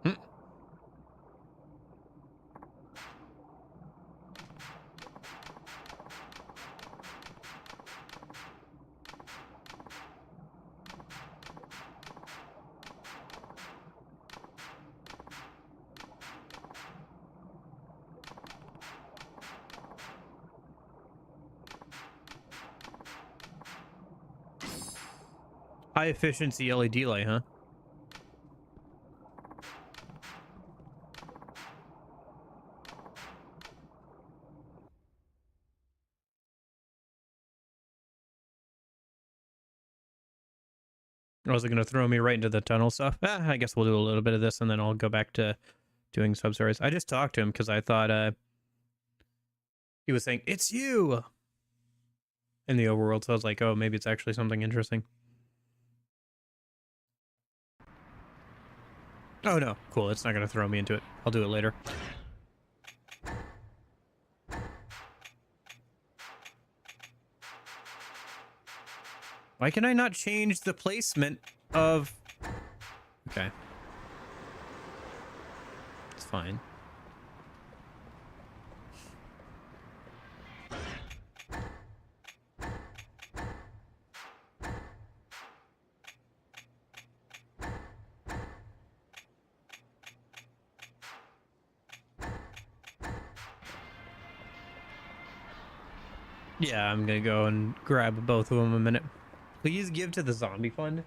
Hmm. High efficiency LED light, huh? Or was it going to throw me right into the tunnel stuff? I guess we'll do a little bit of this and then I'll go back to doing sub-stories. I just talked to him because I thought he was saying, it's you! In the overworld, so I was like, oh, maybe it's actually something interesting. Oh, no. Cool, it's not going to throw me into it. I'll do it later. Why can I not change the placement of... Okay. It's fine. Yeah, I'm gonna go and grab both of them in a minute. Please give to the zombie fund.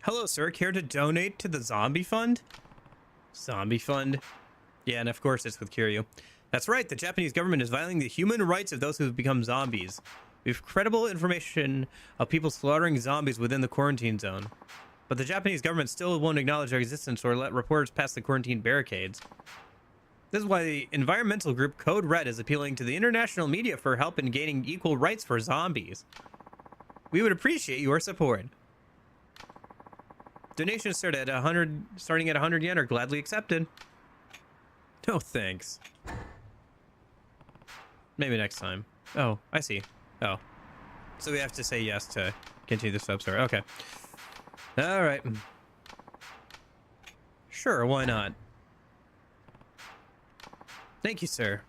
Hello, sir. Care to donate to the zombie fund? Zombie fund? Yeah, and of course it's with Kiryu. That's right. The Japanese government is violating the human rights of those who have become zombies. We have credible information of people slaughtering zombies within the quarantine zone. But the Japanese government still won't acknowledge their existence or let reporters pass the quarantine barricades. This is why the environmental group Code Red is appealing to the international media for help in gaining equal rights for zombies. We would appreciate your support. Donations starting at 100 yen are gladly accepted. No thanks. Maybe next time. Oh, I see. Oh. So we have to say yes to continue the sub-story. Okay. Alright. Sure, why not? Thank you, sir.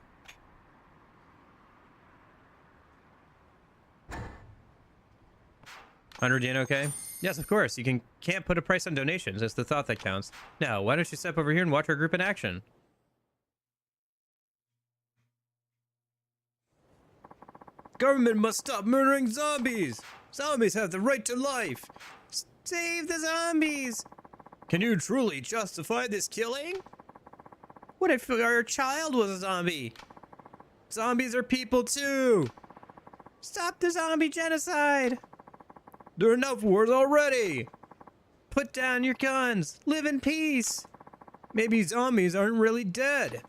$100 okay? Yes, of course. You can't put a price on donations. It's the thought that counts. Now, why don't you step over here and watch our group in action? Government must stop murdering zombies. Zombies have the right to life. Save the zombies. Can you truly justify this killing? What if our child was a zombie? Zombies are people too. Stop the zombie genocide. There are enough wars already. Put down your guns. Live in peace. Maybe zombies aren't really dead.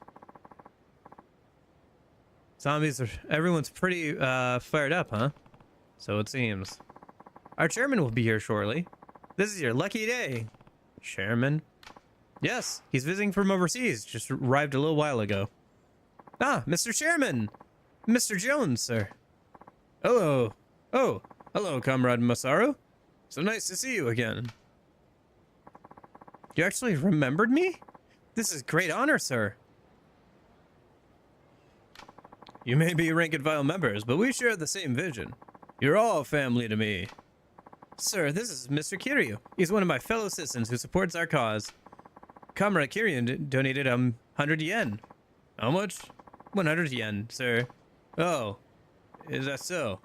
Zombies are... Everyone's pretty fired up, huh? So it seems. Our chairman will be here shortly. This is your lucky day. Chairman? Yes, he's visiting from overseas. Just arrived a little while ago. Ah, Mr. Chairman! Mr. Jones, sir. Hello. Oh, hello, Comrade Masaru. So nice to see you again. You actually remembered me? This is great honor, sir. You may be rank and file members, but we share the same vision. You're all family to me. Sir, this is Mr. Kiryu. He's one of my fellow citizens who supports our cause. Comrade Kiryu donated 100 yen. How much? 100 yen, sir. Oh, is that so?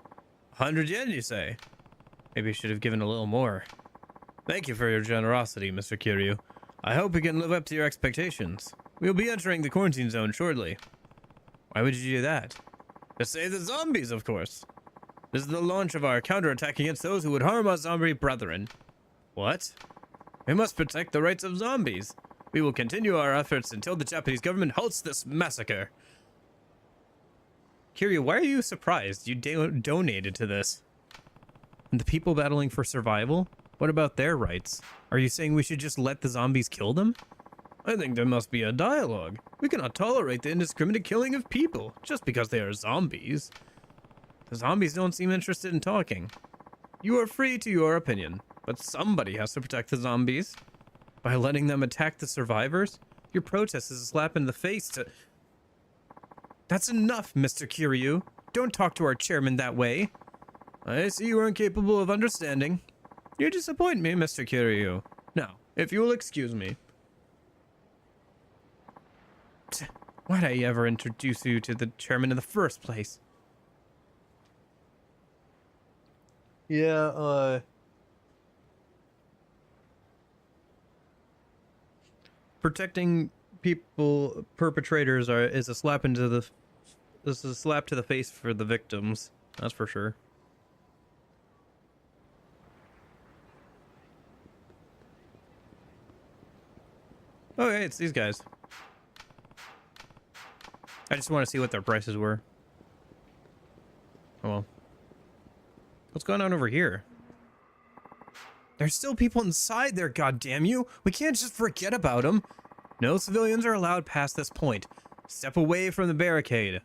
100 yen, you say? Maybe you should have given a little more. Thank you for your generosity, Mr. Kiryu. I hope we can live up to your expectations. We'll be entering the quarantine zone shortly. Why would you do that? To save the zombies, of course. This is the launch of our counterattack against those who would harm our zombie brethren. What? We must protect the rights of zombies. We will continue our efforts until the Japanese government halts this massacre. Kiryu, why are you surprised? You donated to this. And the people battling for survival? What about their rights? Are you saying we should just let the zombies kill them? I think there must be a dialogue. We cannot tolerate the indiscriminate killing of people just because they are zombies. The zombies don't seem interested in talking. You are free to your opinion, but somebody has to protect the zombies. By letting them attack the survivors, your protest is a slap in the face to... That's enough, Mr. Kiryu. Don't talk to our chairman that way. I see you are incapable of understanding. You disappoint me, Mr. Kiryu. Now, if you will excuse me. Why'd I ever introduce you to the chairman in the first place? Yeah, protecting people, perpetrators is a slap into the... This is a slap to the face for the victims. That's for sure. Oh, hey, it's these guys. I just want to see what their prices were. Oh well. What's going on over here? There's still people inside there, goddamn you! We can't just forget about them! No civilians are allowed past this point. Step away from the barricade.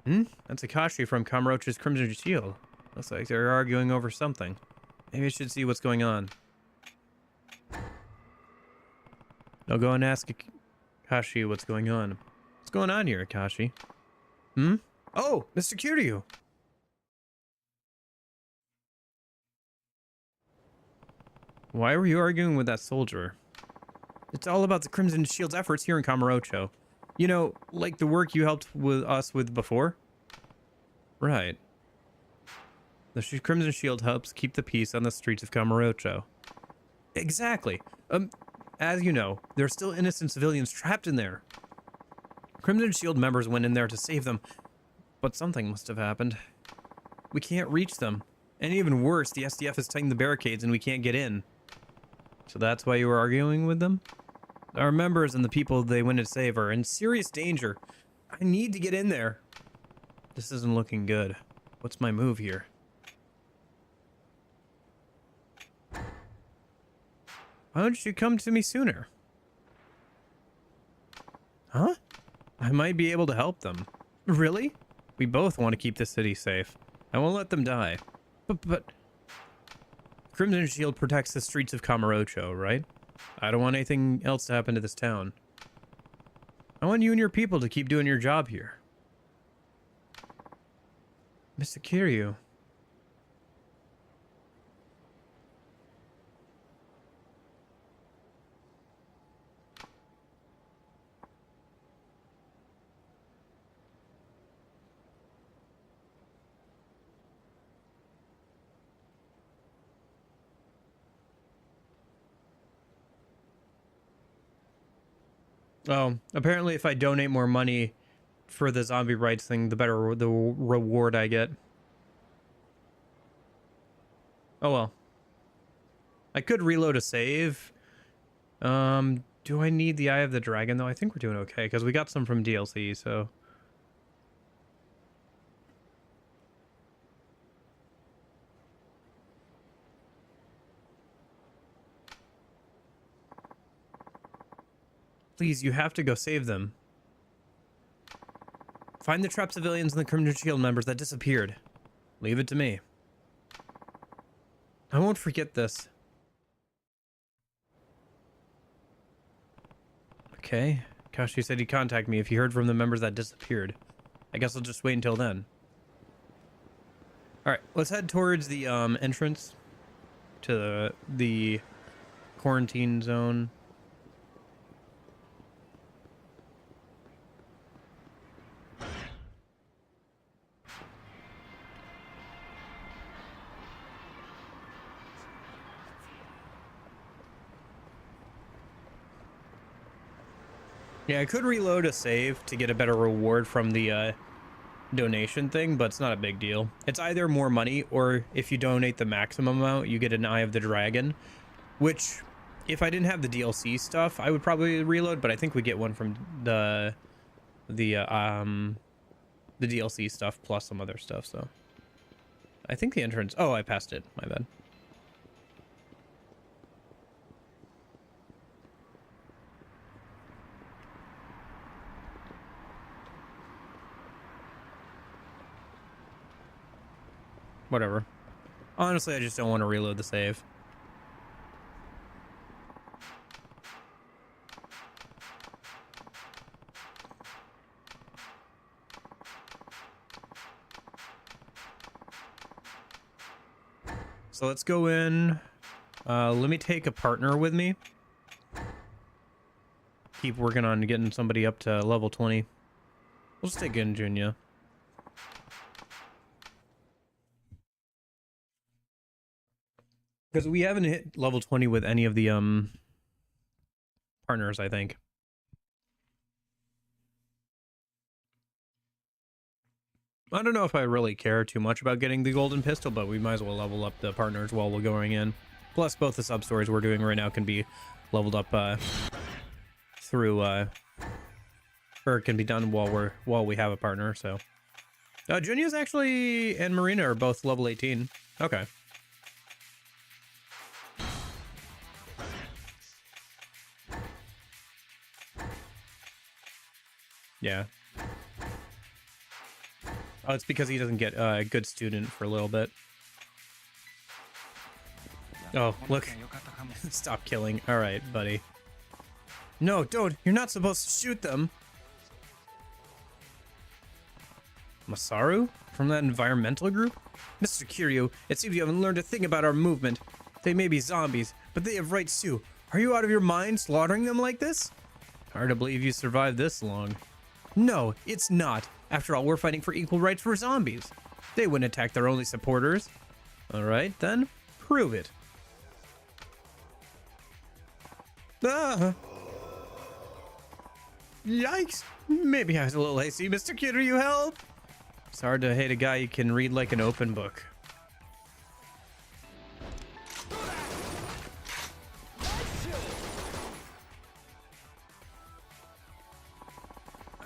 That's Akashi from Kamurocho's Crimson Shield. Looks like they're arguing over something. Maybe I should see what's going on. I'll go and ask Akashi what's going on. What's going on here, Akashi? Oh, Mr. Kiryu! Why were you arguing with that soldier? It's all about the Crimson Shield's efforts here in Kamurocho. You know, like the work you helped us with before? Right. The Crimson Shield helps keep the peace on the streets of Kamurocho. Exactly. As you know, there are still innocent civilians trapped in there. Crimson Shield members went in there to save them, but something must have happened. We can't reach them. And even worse, the SDF is tightened the barricades and we can't get in. So that's why you were arguing with them? Our members and the people they went to save are in serious danger. I need to get in there. This isn't looking good. What's my move here? Why don't you come to me sooner? Huh? I might be able to help them. Really? We both want to keep the city safe. I won't let them die. But... Crimson Shield protects the streets of Kamurocho, right? I don't want anything else to happen to this town. I want you and your people to keep doing your job here. Mr. Kiryu. Oh, apparently if I donate more money for the zombie rights thing, the better the reward I get. Oh well. I could reload a save. Do I need the Eye of the Dragon though? I think we're doing okay because we got some from DLC, so. Please, you have to go save them. Find the trapped civilians and the Criminal Shield members that disappeared. Leave it to me. I won't forget this. Okay. Kashi said he'd contact me if he heard from the members that disappeared. I guess I'll just wait until then. Alright, let's head towards the entrance to the quarantine zone. Yeah, I could reload a save to get a better reward from the donation thing, but it's not a big deal. It's either more money, or if you donate the maximum amount, you get an Eye of the Dragon, which, if I didn't have the DLC stuff, I would probably reload, but I think we get one from the DLC stuff plus some other stuff, so. I think the entrance... Oh, I passed it. My bad. Whatever. Honestly, I just don't want to reload the save. So let's go in. Let me take a partner with me. Keep working on getting somebody up to level 20. We'll just take in Junya. Because we haven't hit level 20 with any of the partners, I think. I don't know if I really care too much about getting the golden pistol, but we might as well level up the partners while we're going in. Plus, both the sub-stories we're doing right now can be leveled up through, or can be done while we have a partner. So, Junia's actually and Marina are both level 18. Okay. Yeah. Oh, it's because he doesn't get a good student for a little bit. Oh, look. Stop killing. All right, buddy. No, don't. You're not supposed to shoot them. Masaru? From that environmental group? Mr. Kiryu, it seems you haven't learned a thing about our movement. They may be zombies, but they have rights too. Are you out of your mind slaughtering them like this? Hard to believe you survived this long. No, it's not. After all, we're fighting for equal rights for zombies. They wouldn't attack their only supporters. Alright, then. Prove it. Ah! Yikes! Maybe I was a little hasty. Mr. Kiryu, help! It's hard to hate a guy you can read like an open book.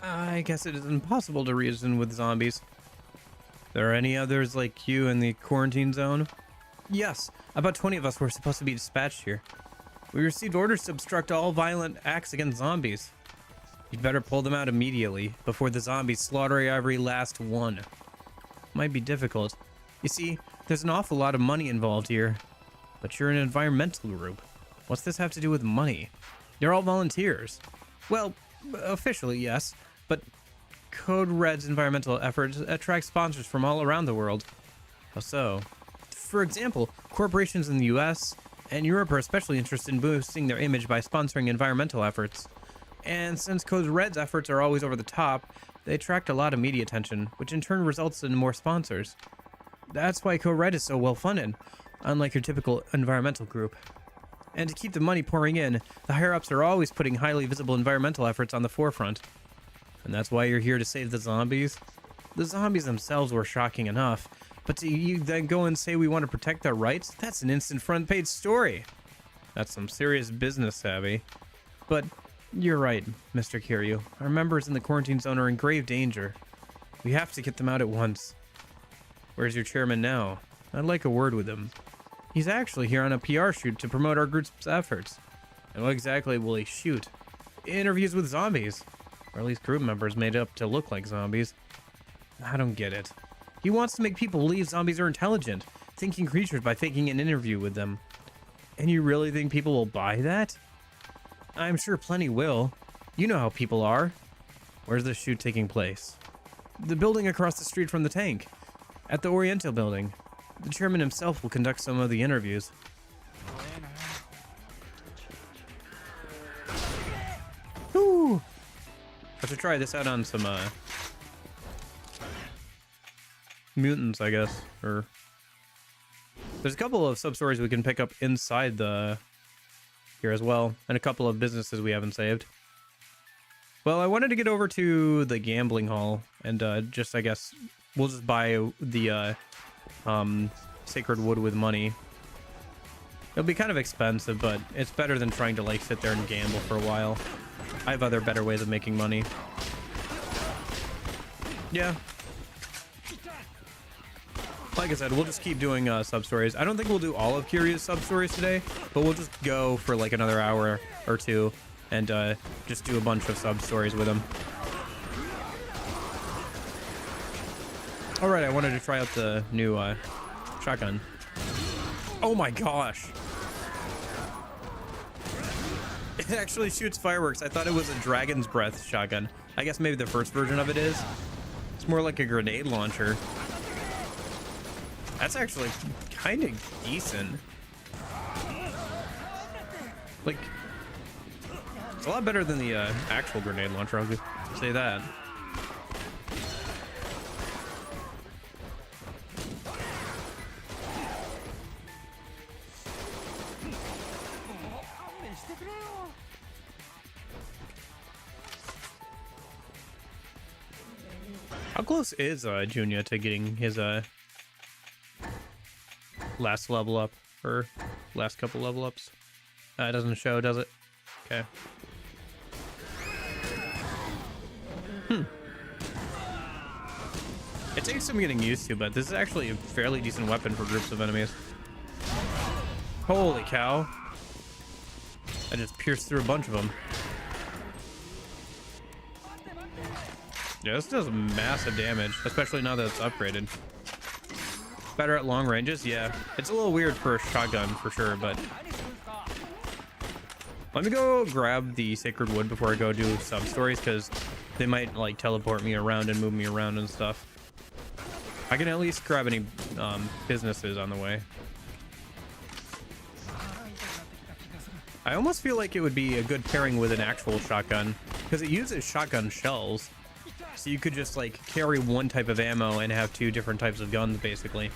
I guess it is impossible to reason with zombies. There are any others like you in the quarantine zone? Yes, about 20 of us were supposed to be dispatched here. We received orders to obstruct all violent acts against zombies. You'd better pull them out immediately, before the zombies slaughter every last one. Might be difficult. You see, there's an awful lot of money involved here. But you're an environmental group. What's this have to do with money? You're all volunteers. Well, officially, yes. But Code Red's environmental efforts attract sponsors from all around the world. How so? For example, corporations in the US and Europe are especially interested in boosting their image by sponsoring environmental efforts. And since Code Red's efforts are always over the top, they attract a lot of media attention, which in turn results in more sponsors. That's why Code Red is so well funded, unlike your typical environmental group. And to keep the money pouring in, the higher-ups are always putting highly visible environmental efforts on the forefront. And that's why you're here to save the zombies? The zombies themselves were shocking enough, but to you then go and say we want to protect their rights? That's an instant front-page story. That's some serious business savvy. But you're right, Mr. Kiryu. Our members in the quarantine zone are in grave danger. We have to get them out at once. Where's your chairman now? I'd like a word with him. He's actually here on a PR shoot to promote our group's efforts. And what exactly will he shoot? Interviews with zombies. Or at least group members made up to look like zombies. I don't get it. He wants to make people believe zombies are intelligent, thinking creatures by faking an interview with them. And you really think people will buy that? I'm sure plenty will. You know how people are. Where's the shoot taking place? The building across the street from the tank. At the Oriental building. The chairman himself will conduct some of the interviews. Woo! I have to try this out on some mutants, I guess. Or there's a couple of sub-stories we can pick up inside the here as well, and a couple of businesses we haven't saved. Well, I wanted to get over to the gambling hall and just, I guess, we'll just buy the sacred wood with money. It'll be kind of expensive, but it's better than trying to like sit there and gamble for a while. I have other better ways of making money. Yeah. Like I said, we'll just keep doing sub-stories. I don't think we'll do all of Kiryu's sub-stories today, but we'll just go for like another hour or two and just do a bunch of sub-stories with him. Alright, I wanted to try out the new shotgun. Oh my gosh! It actually shoots fireworks. I thought it was a dragon's breath shotgun. I guess maybe the first version of it is. It's more like a grenade launcher. That's actually kind of decent. Like, it's a lot better than the actual grenade launcher, I'll say that. How close is Junya to getting his last level up, or last couple level ups? It doesn't show, does it? Okay. It takes some getting used to, but this is actually a fairly decent weapon for groups of enemies. Holy cow. I just pierced through a bunch of them. Yeah, this does massive damage, especially now that it's upgraded. Better at long ranges? Yeah. It's a little weird for a shotgun, for sure, but... Let me go grab the sacred wood before I go do sub-stories, because they might, like, teleport me around and move me around and stuff. I can at least grab any businesses on the way. I almost feel like it would be a good pairing with an actual shotgun, because it uses shotgun shells. So you could just like carry one type of ammo and have two different types of guns, basically.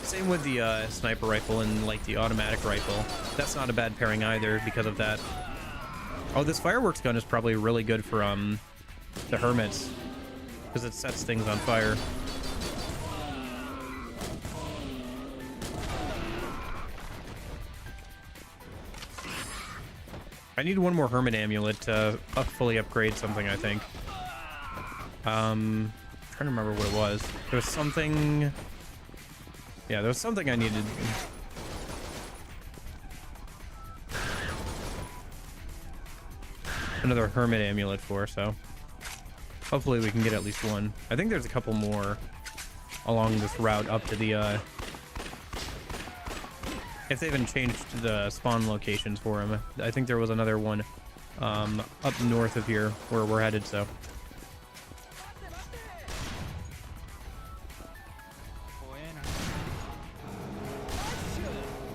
Same with the sniper rifle and like the automatic rifle. That's not a bad pairing either because of that. Oh, this fireworks gun is probably really good for the hermits, because it sets things on fire. I need one more hermit amulet to fully upgrade something, I think. Trying to remember what it was. There was something... Yeah, there was something I needed. Another hermit amulet for, so... Hopefully we can get at least one. I think there's a couple more along this route up to the, if they haven't changed the spawn locations for him. I think there was another one, up north of here where we're headed, so...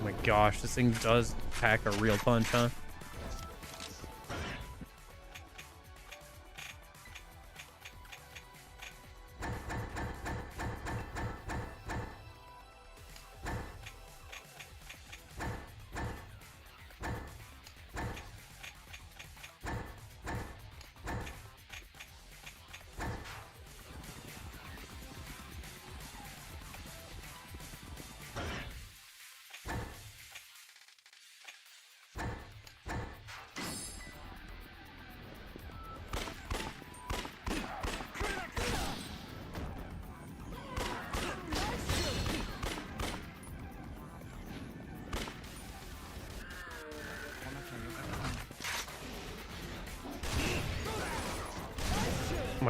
Oh my gosh, this thing does pack a real punch, huh?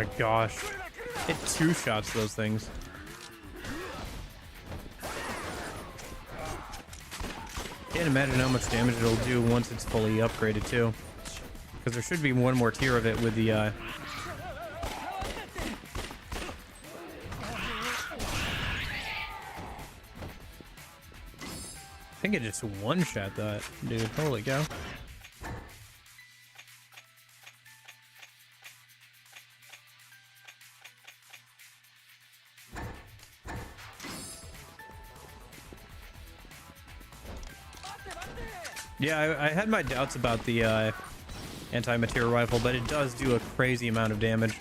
my gosh. It two-shots those things. Can't imagine how much damage it'll do once it's fully upgraded too. Because there should be one more tier of it with the I think it just one-shot that, dude. Holy cow. Yeah, I had my doubts about the anti-materia rifle, but it does do a crazy amount of damage.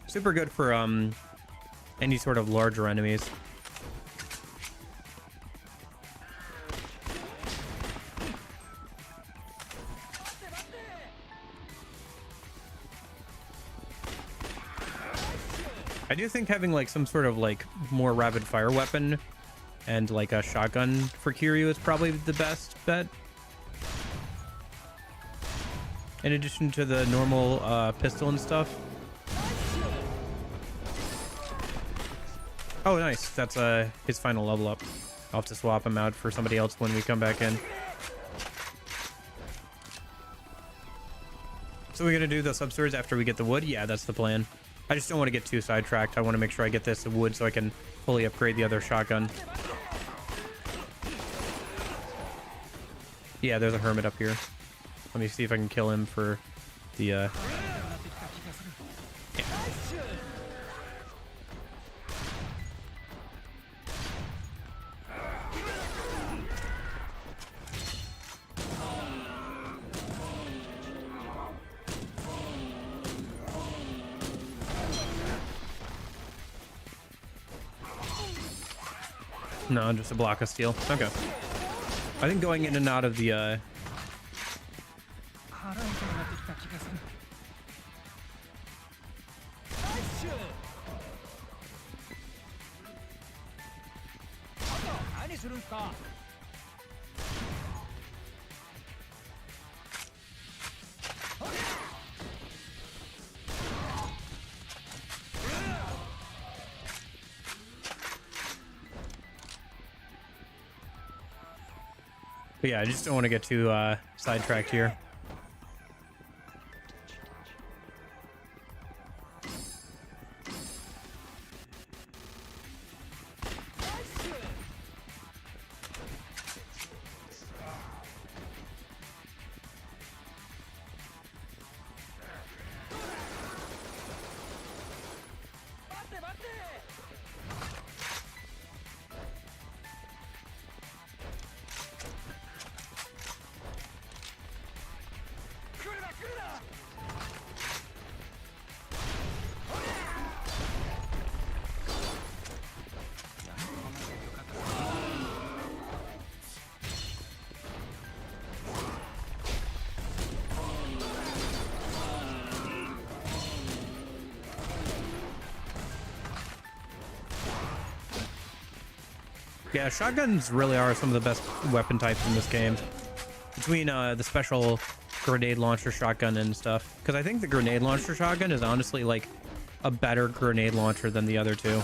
Super good for any sort of larger enemies. I do think having like some sort of like more rapid fire weapon and like a shotgun for Kiryu is probably the best bet. In addition to the normal pistol and stuff. Oh, nice. That's his final level up. I'll have to swap him out for somebody else when we come back in. So we're gonna do the sub-swords after we get the wood? Yeah, that's the plan. I just don't want to get too sidetracked. I want to make sure I get this wood so I can fully upgrade the other shotgun. Yeah, there's a hermit up here. Let me see if I can kill him for the yeah. No, just a block of steel. Okay. I think going in and out of the but yeah, I just don't want to get too sidetracked here. Yeah, shotguns really are some of the best weapon types in this game. Between the special grenade launcher shotgun and stuff. Because I think the grenade launcher shotgun is honestly like a better grenade launcher than the other two.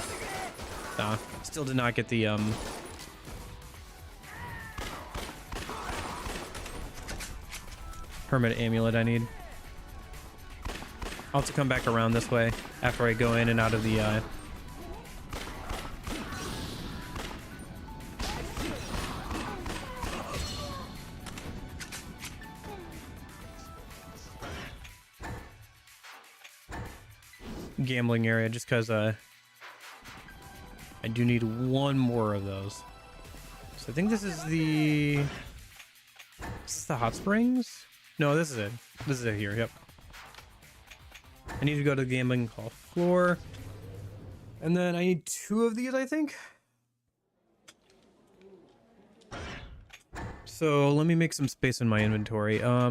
Still did not get the hermit amulet I need. I'll have to come back around this way after I go in and out of the gambling area, just because I do need one more of those. So I think this is the hot springs. No, this is it. This is it here. Yep. I need to go to the gambling hall floor, and then I need 2 of these, I think. So let me make some space in my inventory. Let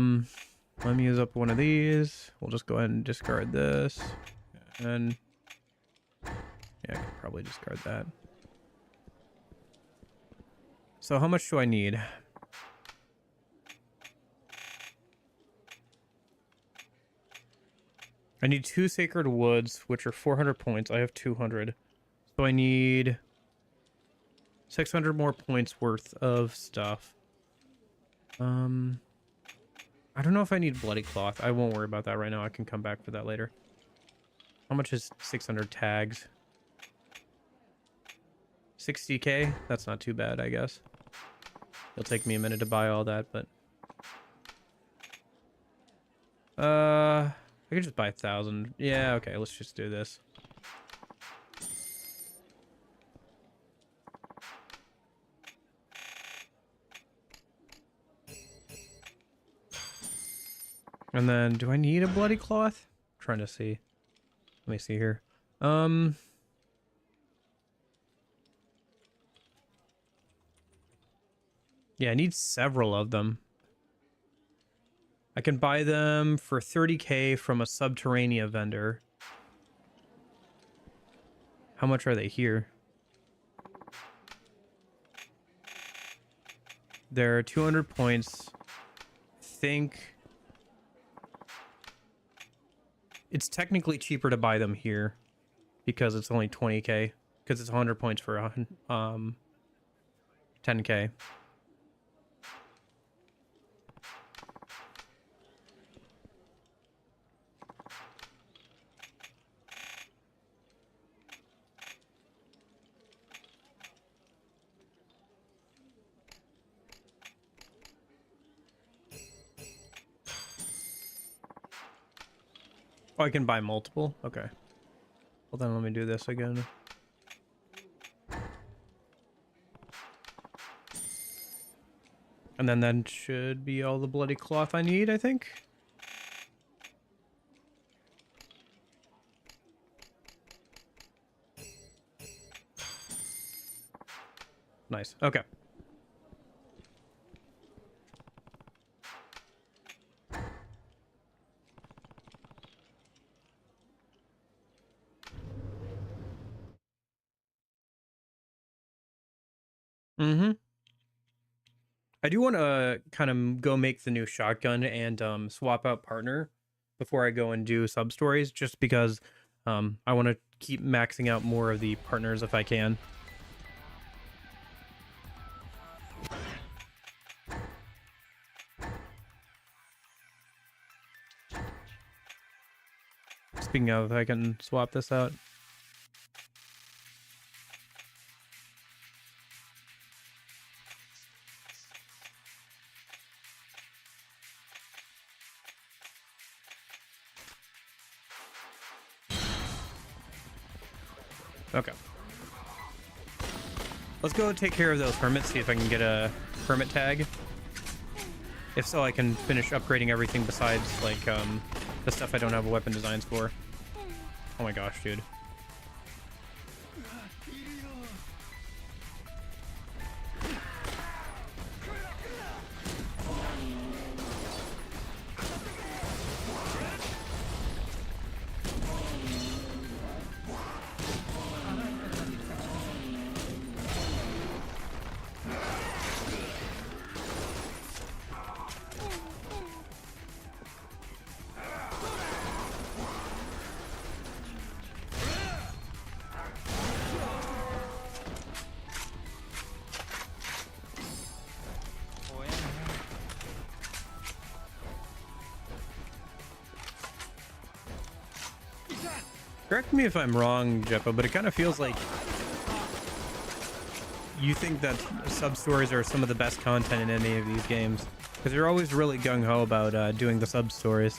me use up one of these. We'll just go ahead and discard this. And yeah, I could probably discard that. So how much do I need? I need 2 Sacred Woods, which are 400 points. I have 200. So I need 600 more points worth of stuff. I don't know if I need Bloody Cloth. I won't worry about that right now. I can come back for that later. How much is 600 tags? 60k? That's not too bad, I guess. It'll take me a minute to buy all that, but... I could just buy 1,000. Yeah, okay, let's just do this. And then, do I need a Bloody Cloth? I'm trying to see. Let me see here. Yeah, I need several of them. I can buy them for 30k from a Subterranea vendor. How much are they here? They're 200 points. I think it's technically cheaper to buy them here because it's only 20k, because it's 100 points for 10k. Oh, I can buy multiple? Okay. Well, then let me do this again. And then that should be all the Bloody Cloth I need, I think. Nice. Okay. Mm-hmm. I do want to kind of go make the new shotgun and swap out partner before I go and do sub stories, just because I want to keep maxing out more of the partners if I can. Speaking of, I can swap this out. Okay. Let's go take care of those hermits, see if I can get a hermit tag. If so, I can finish upgrading everything besides, like, the stuff I don't have weapon designs for. Oh my gosh, dude. Correct me if I'm wrong, Jeppo, but it kind of feels like you think that sub-stories are some of the best content in any of these games, because you're always really gung-ho about doing the sub-stories.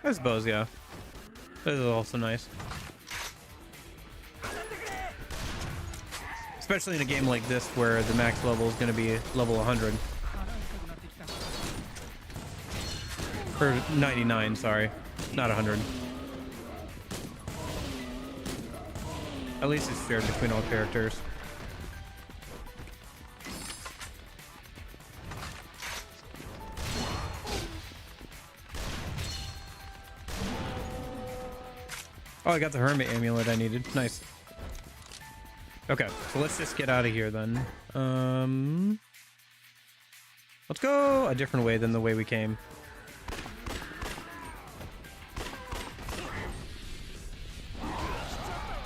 I suppose, yeah. This is also nice. Especially in a game like this where the max level is going to be level 100. Or 99, sorry. Not 100. At least it's shared between all characters. Oh, I got the hermit amulet I needed. Nice. Okay, so let's just get out of here then. Let's go a different way than the way we came.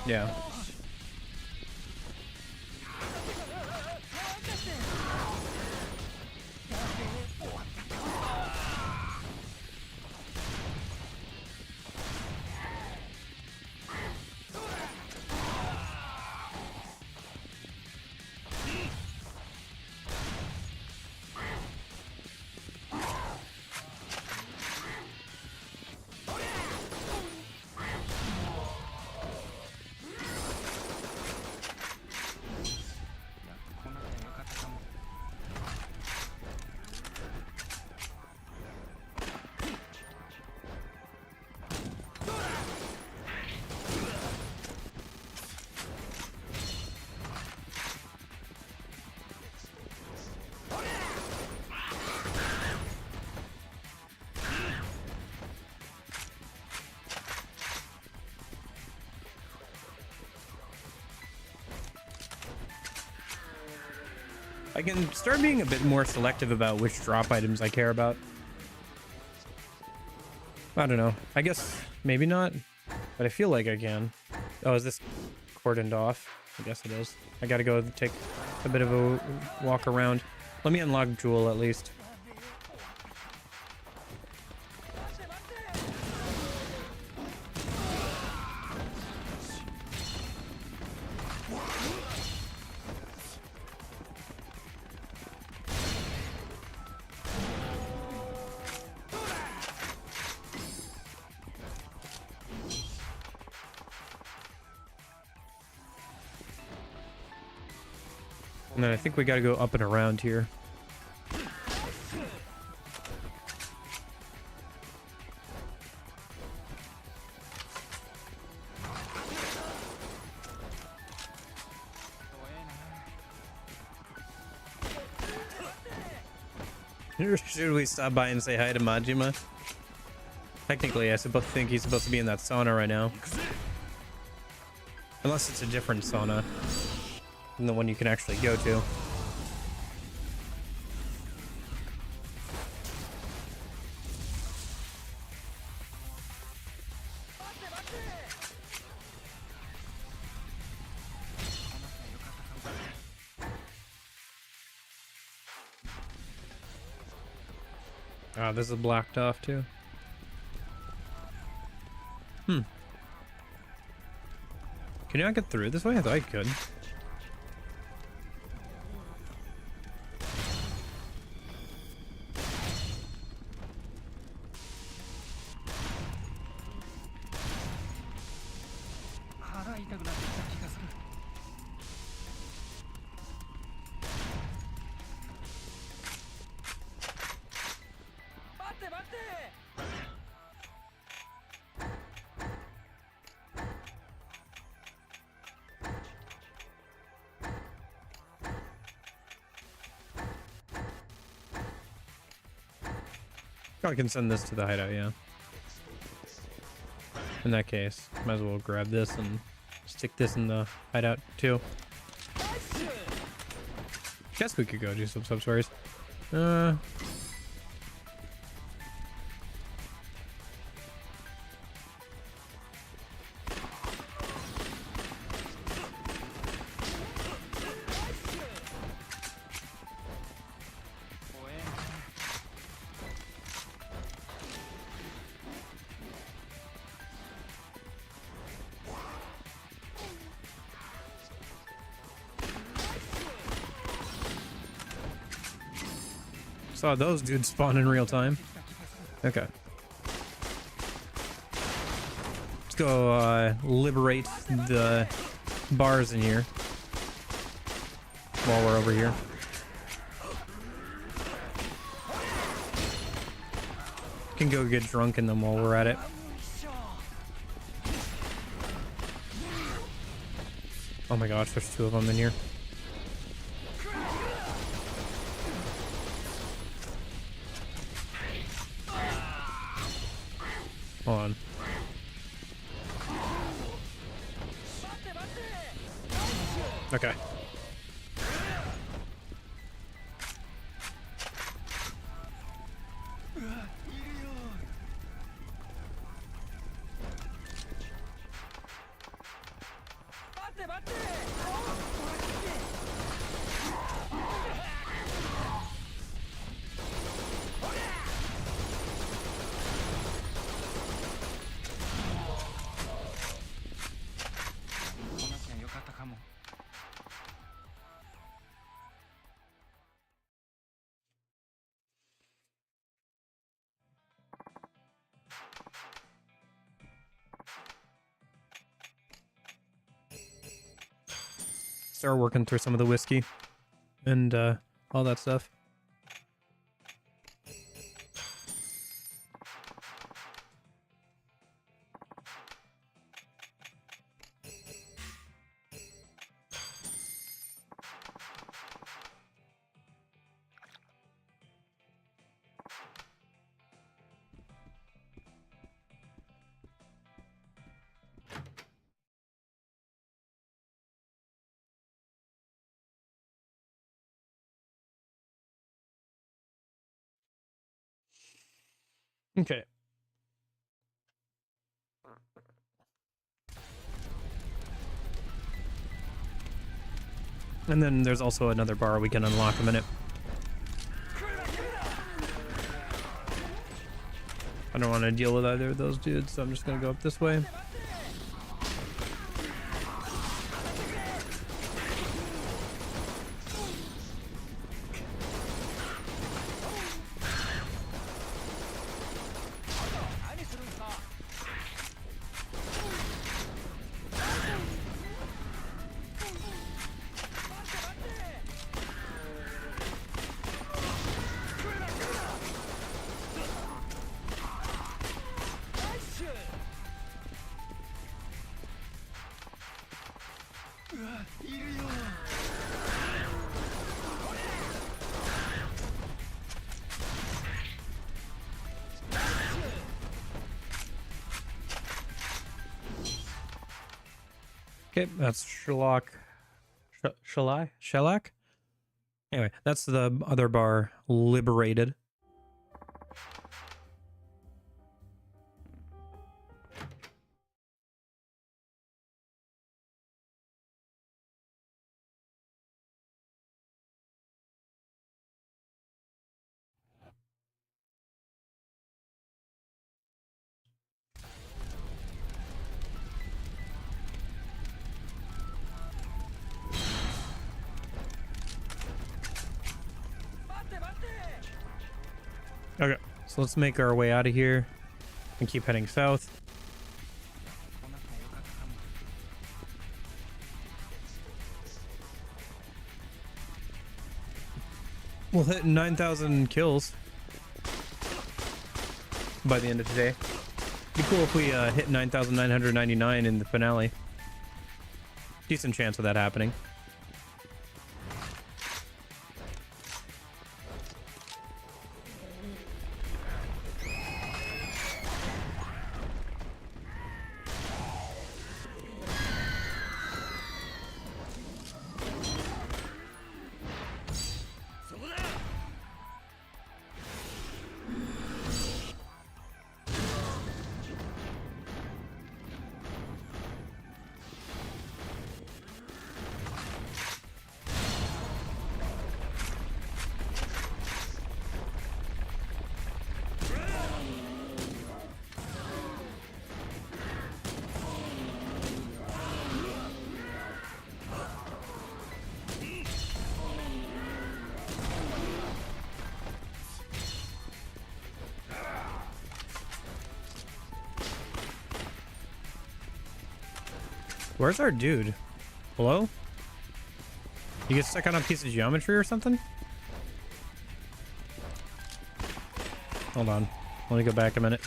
Yeah. I can start being a bit more selective about which drop items I care about. I don't know. I guess maybe not, but I feel like I can. Oh, is this cordoned off? I guess it is. I gotta go take a bit of a walk around. Let me unlock Jewel at least. And then I think we gotta go up and around here. Should we stop by and say hi to Majima? Technically, I think he's supposed to be in that sauna right now. Unless it's a different sauna than the one you can actually go to. Ah, this is blocked off too. Can you not get through this way? I thought I could. I can send this to the hideout, yeah. In that case, might as well grab this and stick this in the hideout too. Guess we could go do some sub-stories. Saw those dudes spawn in real time. Okay. Let's go liberate the bars in here while we're over here. Can go get drunk in them while we're at it. Oh my gosh, there's 2 of them in here. Hold on. Okay. Start working through some of the whiskey and all that stuff. Okay. And then there's also another bar we can unlock in a minute. I don't want to deal with either of those dudes, so I'm just going to go up this way. Okay, that's Shellac. Shellac? Anyway, that's the other bar liberated. Okay, so let's make our way out of here and keep heading south. We'll hit 9,000 kills by the end of today. Be cool if we hit 9,999 in the finale. Decent chance of that happening. Where's our dude? Hello? You get stuck on a piece of geometry or something? Hold on. Let me go back a minute.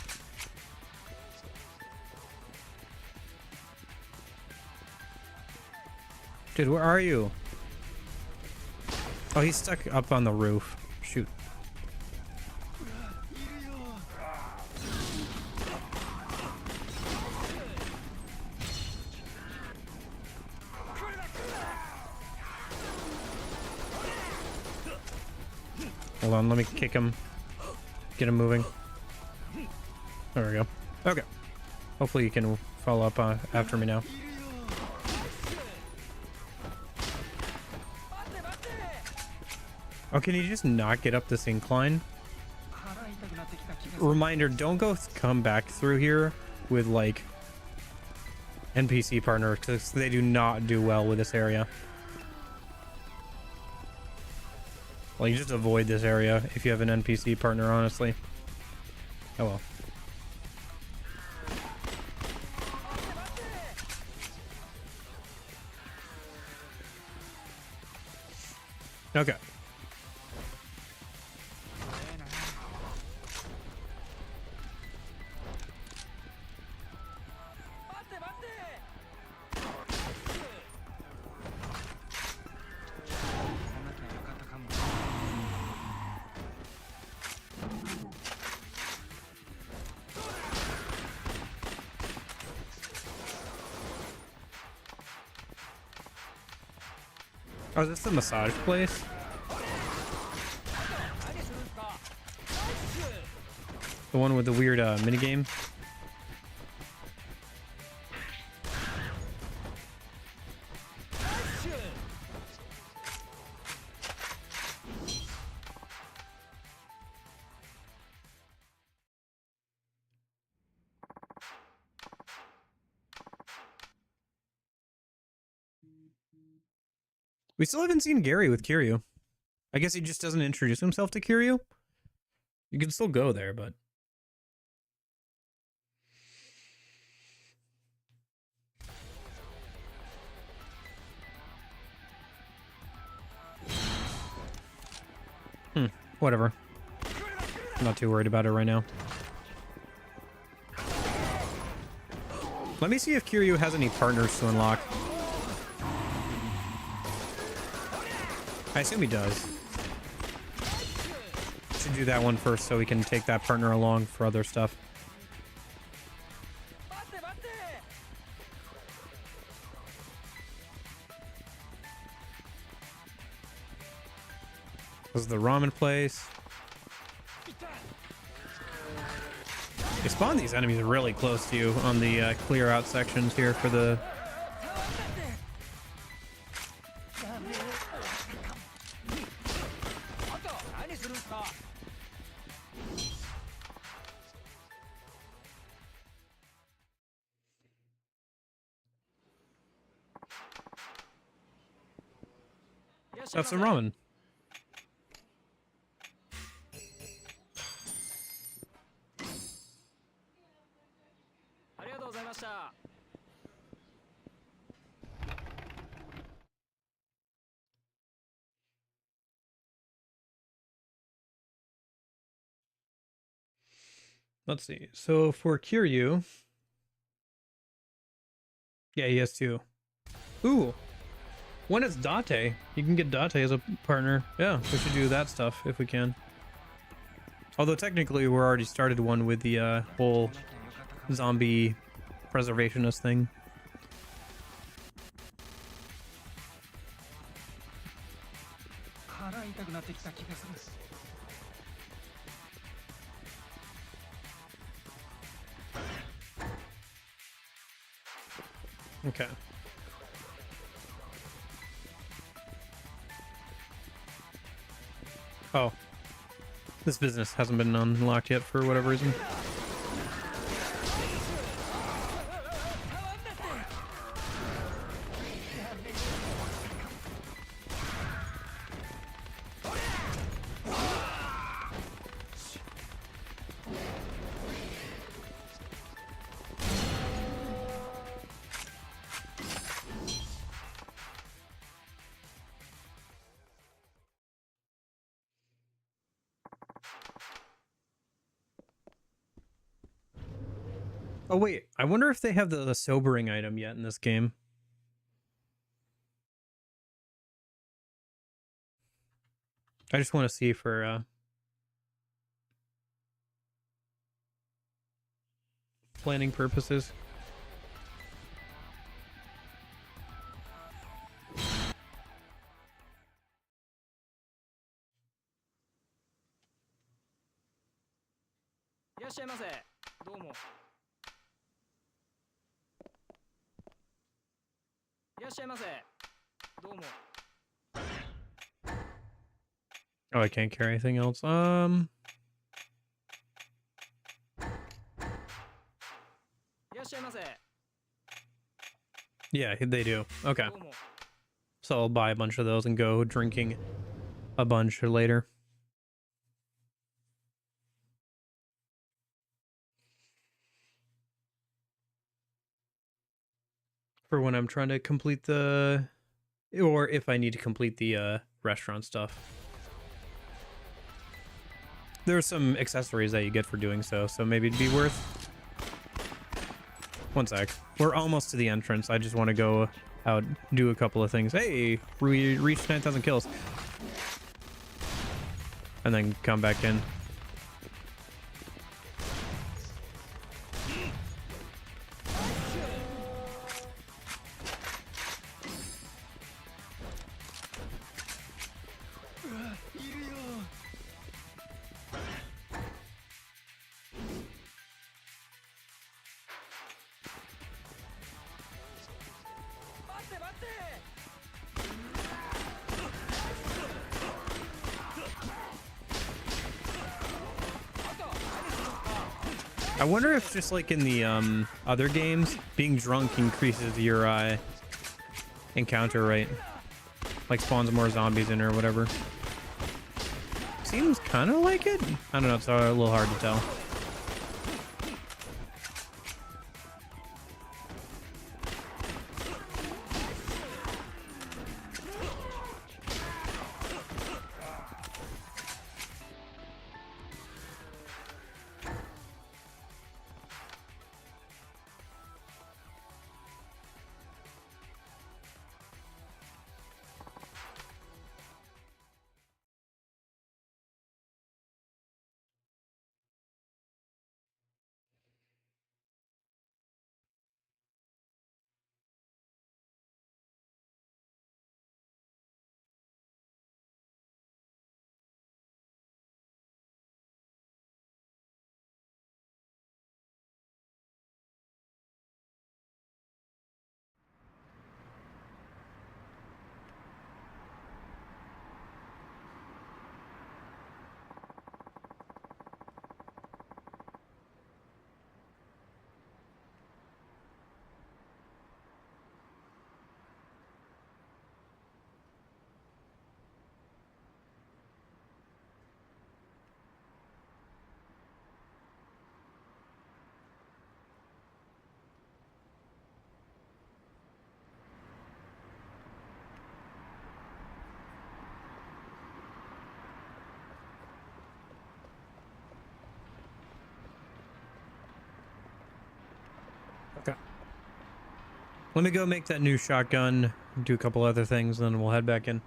Dude, where are you? Oh, he's stuck up on the roof. Shoot. Hold on, let me kick him. Get him moving. There we go. Okay. Hopefully you can follow up after me now. Oh, can you just not get up this incline? Reminder, don't come back through here with, like, NPC partners, because they do not do well with this area. Like, just avoid this area if you have an NPC partner, honestly. Oh well. Okay. Oh, is this the massage place? The one with the weird minigame? We still haven't seen Gary with Kiryu. I guess he just doesn't introduce himself to Kiryu. You can still go there, but... Whatever. I'm not too worried about it right now. Let me see if Kiryu has any partners to unlock. I assume he does. Should do that one first so we can take that partner along for other stuff. This is the ramen place. They spawn these enemies really close to you on the clear out sections here for the... Have some ramen. Let's see. So for Kiryu, yeah, he has two. Ooh, when it's Date, you can get Date as a partner. Yeah, we should do that stuff if we can. Although technically we're already started one with the whole zombie preservationist thing. Okay. Oh. This business hasn't been unlocked yet for whatever reason. Oh wait, I wonder if they have the sobering item yet in this game. I just want to see for planning purposes. Oh, I can't carry anything else. Yeah, they do. Okay. So I'll buy a bunch of those and go drinking a bunch later. For when I'm trying to complete the... Or if I need to complete the restaurant stuff. There's some accessories that you get for doing so, so maybe it'd be worth... One sec. We're almost to the entrance. I just want to go out, do a couple of things. Hey, we reached 9,000 kills. And then come back in. I wonder if just like in the other games, being drunk increases your encounter rate. Like spawns more zombies in or whatever. Seems kind of like it. I don't know, it's a little hard to tell. Okay. Let me go make that new shotgun, do a couple other things, then we'll head back in.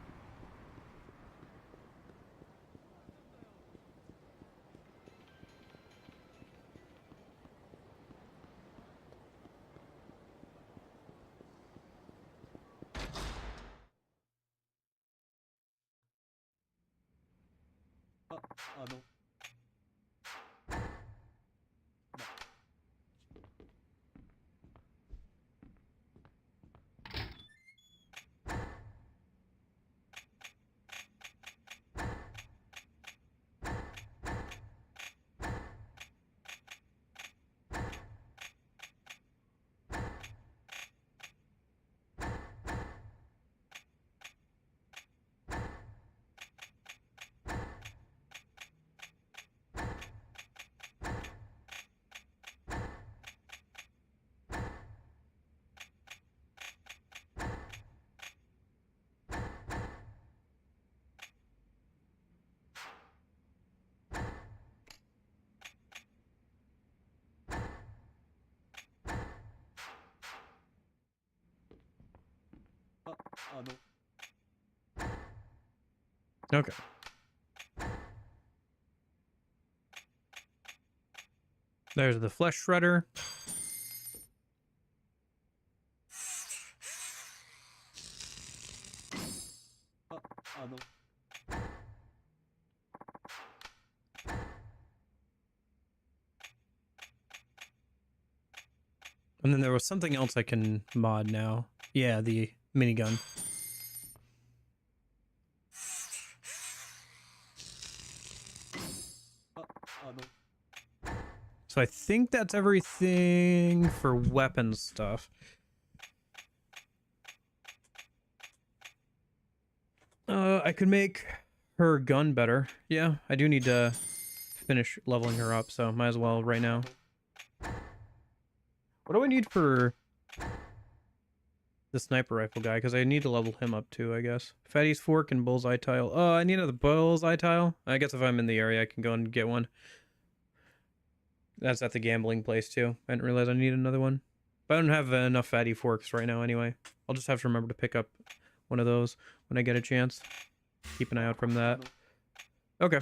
Okay. There's the flesh shredder. And then there was something else I can mod now. Yeah, the minigun. So I think that's everything for weapons stuff. I could make her gun better. Yeah, I do need to finish leveling her up, so might as well right now. What do I need for the sniper rifle guy? Because I need to level him up too, I guess. Fatty's fork and bullseye tile. Oh, I need another bullseye tile. I guess if I'm in the area, I can go and get one. That's at the gambling place too. I didn't realize I need another one. But I don't have enough fatty forks right now anyway. I'll just have to remember to pick up one of those when I get a chance. Keep an eye out from that. Okay.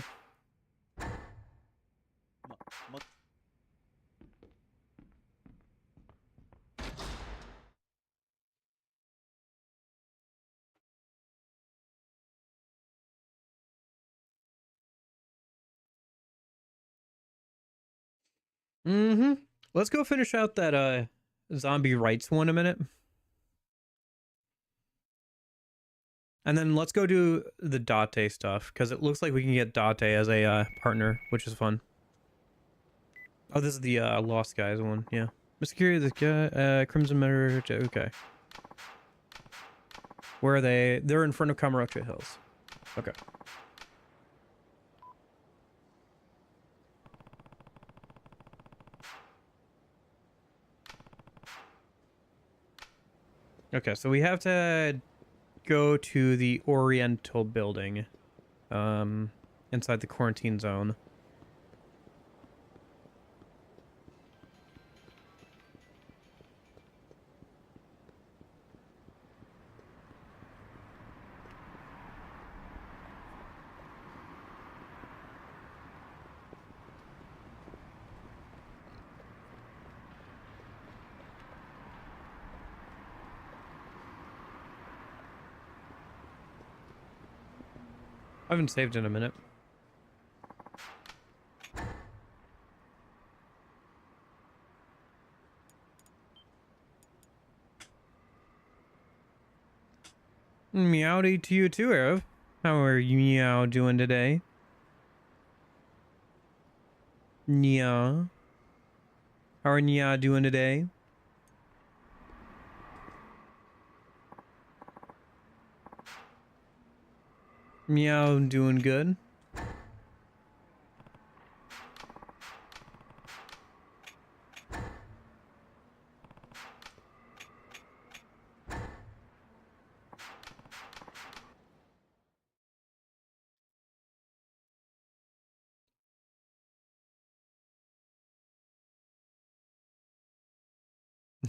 Mm-hmm. Let's go finish out that zombie rights one a minute. And then let's go do the Date stuff, because it looks like we can get Date as a partner, which is fun. Oh, this is the Lost Guys one, yeah. Mr. Curie, the guy, Crimson Matter, okay. Where are they? They're in front of Kamurocho Hills. Okay. Okay, so we have to go to the Oriental building, inside the quarantine zone. I haven't saved in a minute. Meowdy to you too, Arab. How are you meow doing today? Nya. How are Nya doing today? Meow, doing good.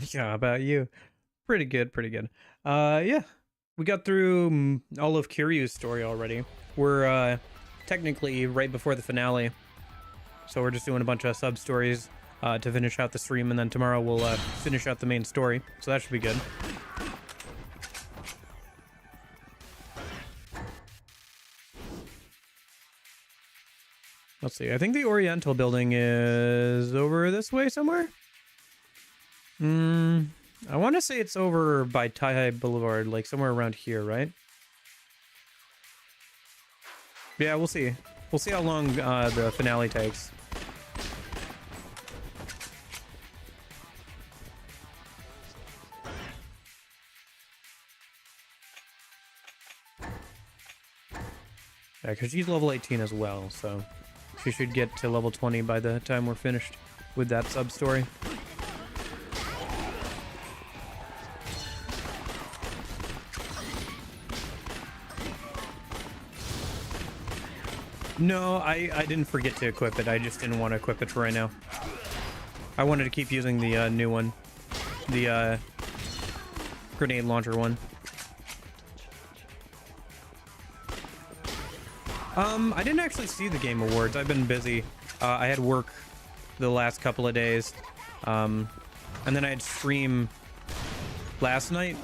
Yeah, how about you? Pretty good, pretty good. Yeah. We got through all of Kiryu's story already. We're technically right before the finale. So we're just doing a bunch of sub-stories to finish out the stream, and then tomorrow we'll finish out the main story. So that should be good. Let's see. I think the Oriental building is over this way somewhere. I want to say it's over by Taihai Boulevard, like somewhere around here, right? Yeah, we'll see. We'll see how long the finale takes. Yeah, because she's level 18 as well, so she should get to level 20 by the time we're finished with that sub-story. No, I didn't forget to equip it. I just didn't want to equip it for right now. I wanted to keep using the new one. The grenade launcher one. I didn't actually see the Game Awards. I've been busy. I had work the last couple of days. And then I had stream last night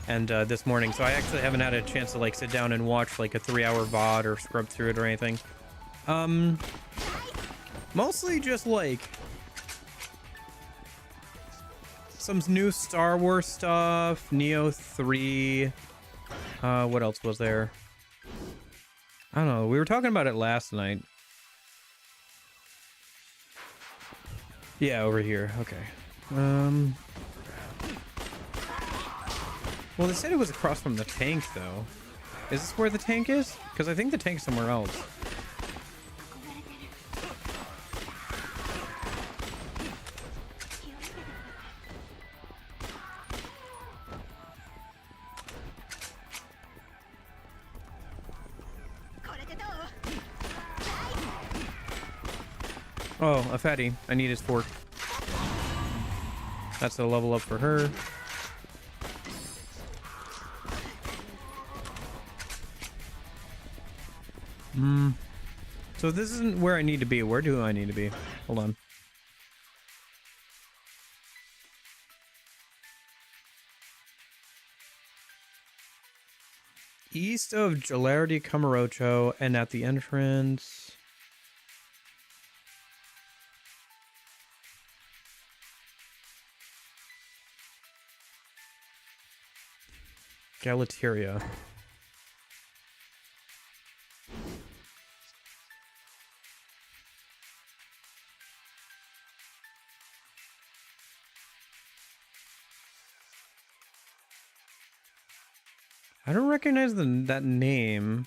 and this morning, so I actually haven't had a chance to like sit down and watch like a 3-hour VOD or scrub through it or anything. Mostly just like some new Star Wars stuff, Neo 3. What else was there? I don't know. We were talking about it last night. Yeah, over here. Okay. Well, they said it was across from the tank, though. Is this where the tank is? Because I think the tank's somewhere else. Oh, a fatty. I need his fork. That's a level up for her. So this isn't where I need to be. Where do I need to be? Hold on. East of Gelardi Camarocho and at the entrance. Galateria. I don't recognize that name.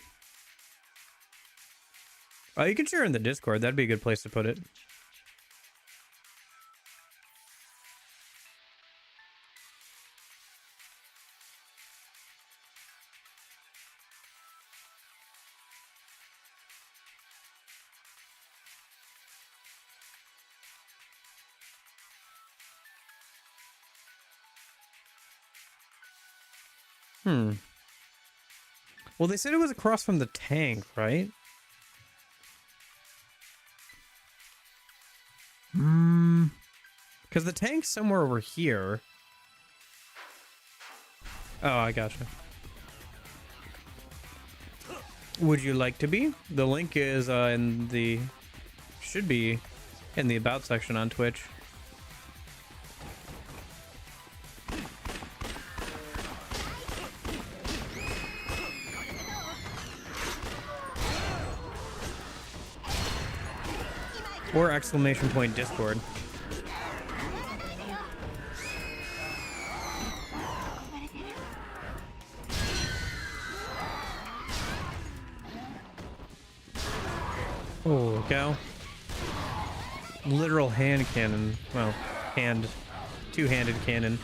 Oh, you can share in the Discord. That'd be a good place to put it. Well, they said it was across from the tank, right? Because the tank's somewhere over here. Oh, I gotcha. Would you like to be? The link is in the... should be in the About section on Twitch. Or exclamation point Discord. Oh, cow. Literal hand cannon. Well, two-handed cannon.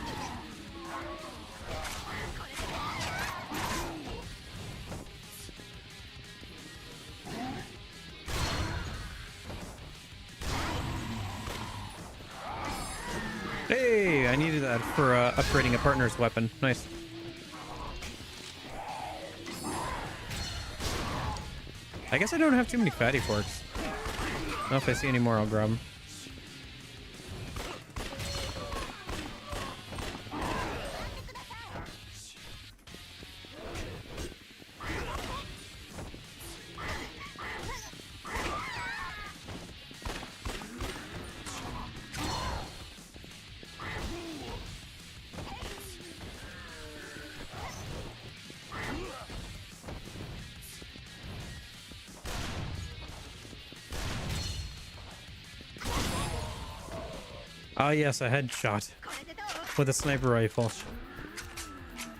Hey, I needed that for upgrading a partner's weapon. Nice. I guess I don't have too many fatty forks. Well, if I see any more, I'll grab them. Ah, yes, a headshot with a sniper rifle.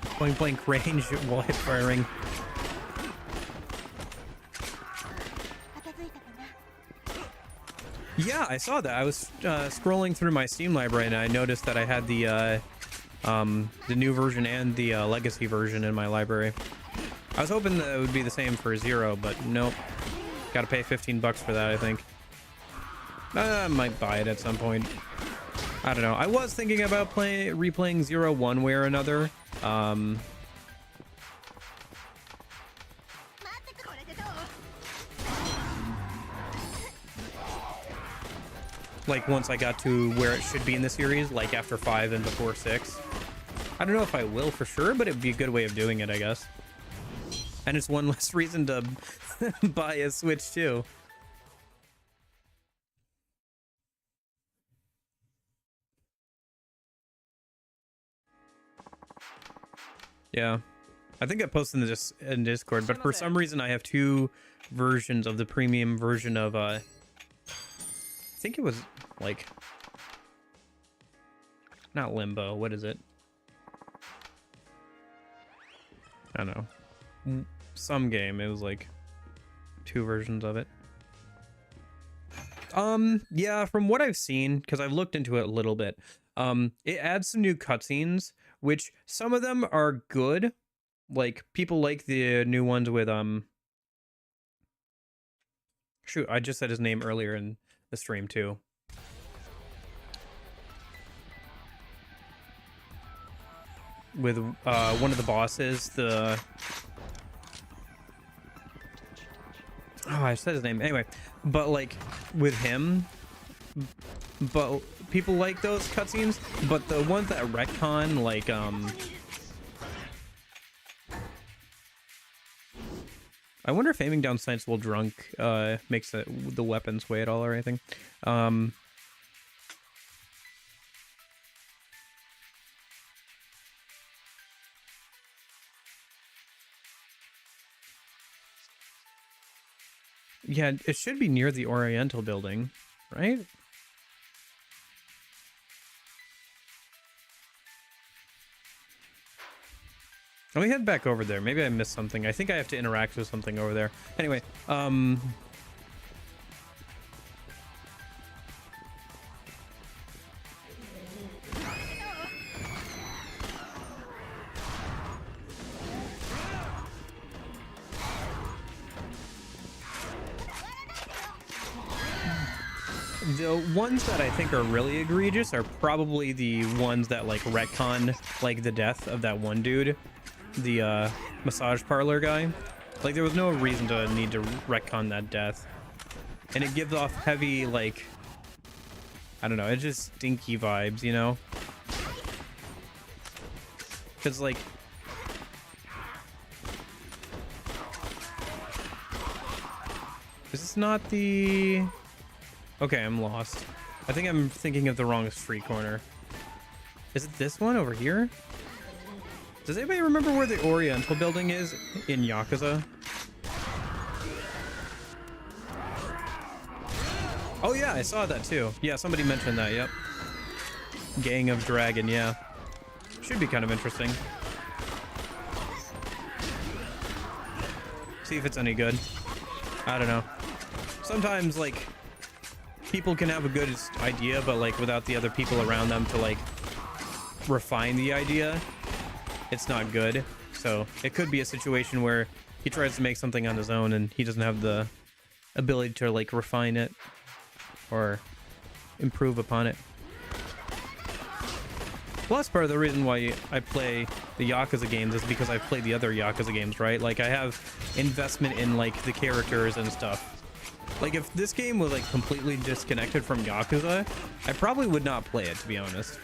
Point blank range while hip firing. Yeah, I saw that. I was scrolling through my Steam library and I noticed that I had the new version and the legacy version in my library. I was hoping that it would be the same for Zero, but nope. Gotta pay 15 bucks for that, I think. I might buy it at some point. I don't know. I was thinking about replaying Zero one way or another. like once I got to where it should be in the series, like after 5 and before 6. I don't know if I will for sure, but it'd be a good way of doing it, I guess. And it's one less reason to buy a Switch too. Yeah, I think I posted this in Discord, but for some reason I have 2 versions of the premium version of I think it was like not Limbo. What is it? I don't know. Some game. It was like 2 versions of it. Yeah, from what I've seen, because I've looked into it a little bit, it adds some new cutscenes, which some of them are good. Like, people like the new ones with, shoot, I just said his name earlier in the stream, too. With, one of the bosses, the... Oh, I said his name. Anyway, but, like, with him... But people like those cutscenes, but the ones that retcon, like, I wonder if aiming down sights while drunk makes the weapon sway at all or anything. Yeah, it should be near the Oriental building, right? Let me head back over there. Maybe I missed something. I think I have to interact with something over there. Anyway, the ones that I think are really egregious are probably the ones that like retcon like the death of that one dude, the massage parlor guy. Like there was no reason to need to retcon that death, and it gives off heavy, like, I don't know, it's just stinky vibes, you know, because like is this not the... Okay, I'm lost. I think I'm thinking of the wrong street corner. Is it this one over here? Does anybody remember where the Oriental building is in Yakuza? Oh yeah, I saw that too. Yeah, somebody mentioned that, yep. Gang of Dragon, yeah. Should be kind of interesting. See if it's any good. I don't know. Sometimes, like, people can have a good idea, but like without the other people around them to like refine the idea, it's not good. So it could be a situation where he tries to make something on his own and he doesn't have the ability to like refine it or improve upon it. Well, that's part of the reason why I play the Yakuza games, is because I've played the other Yakuza games, right? Like I have investment in like the characters and stuff. Like, if this game was, like, completely disconnected from Yakuza, I probably would not play it, to be honest.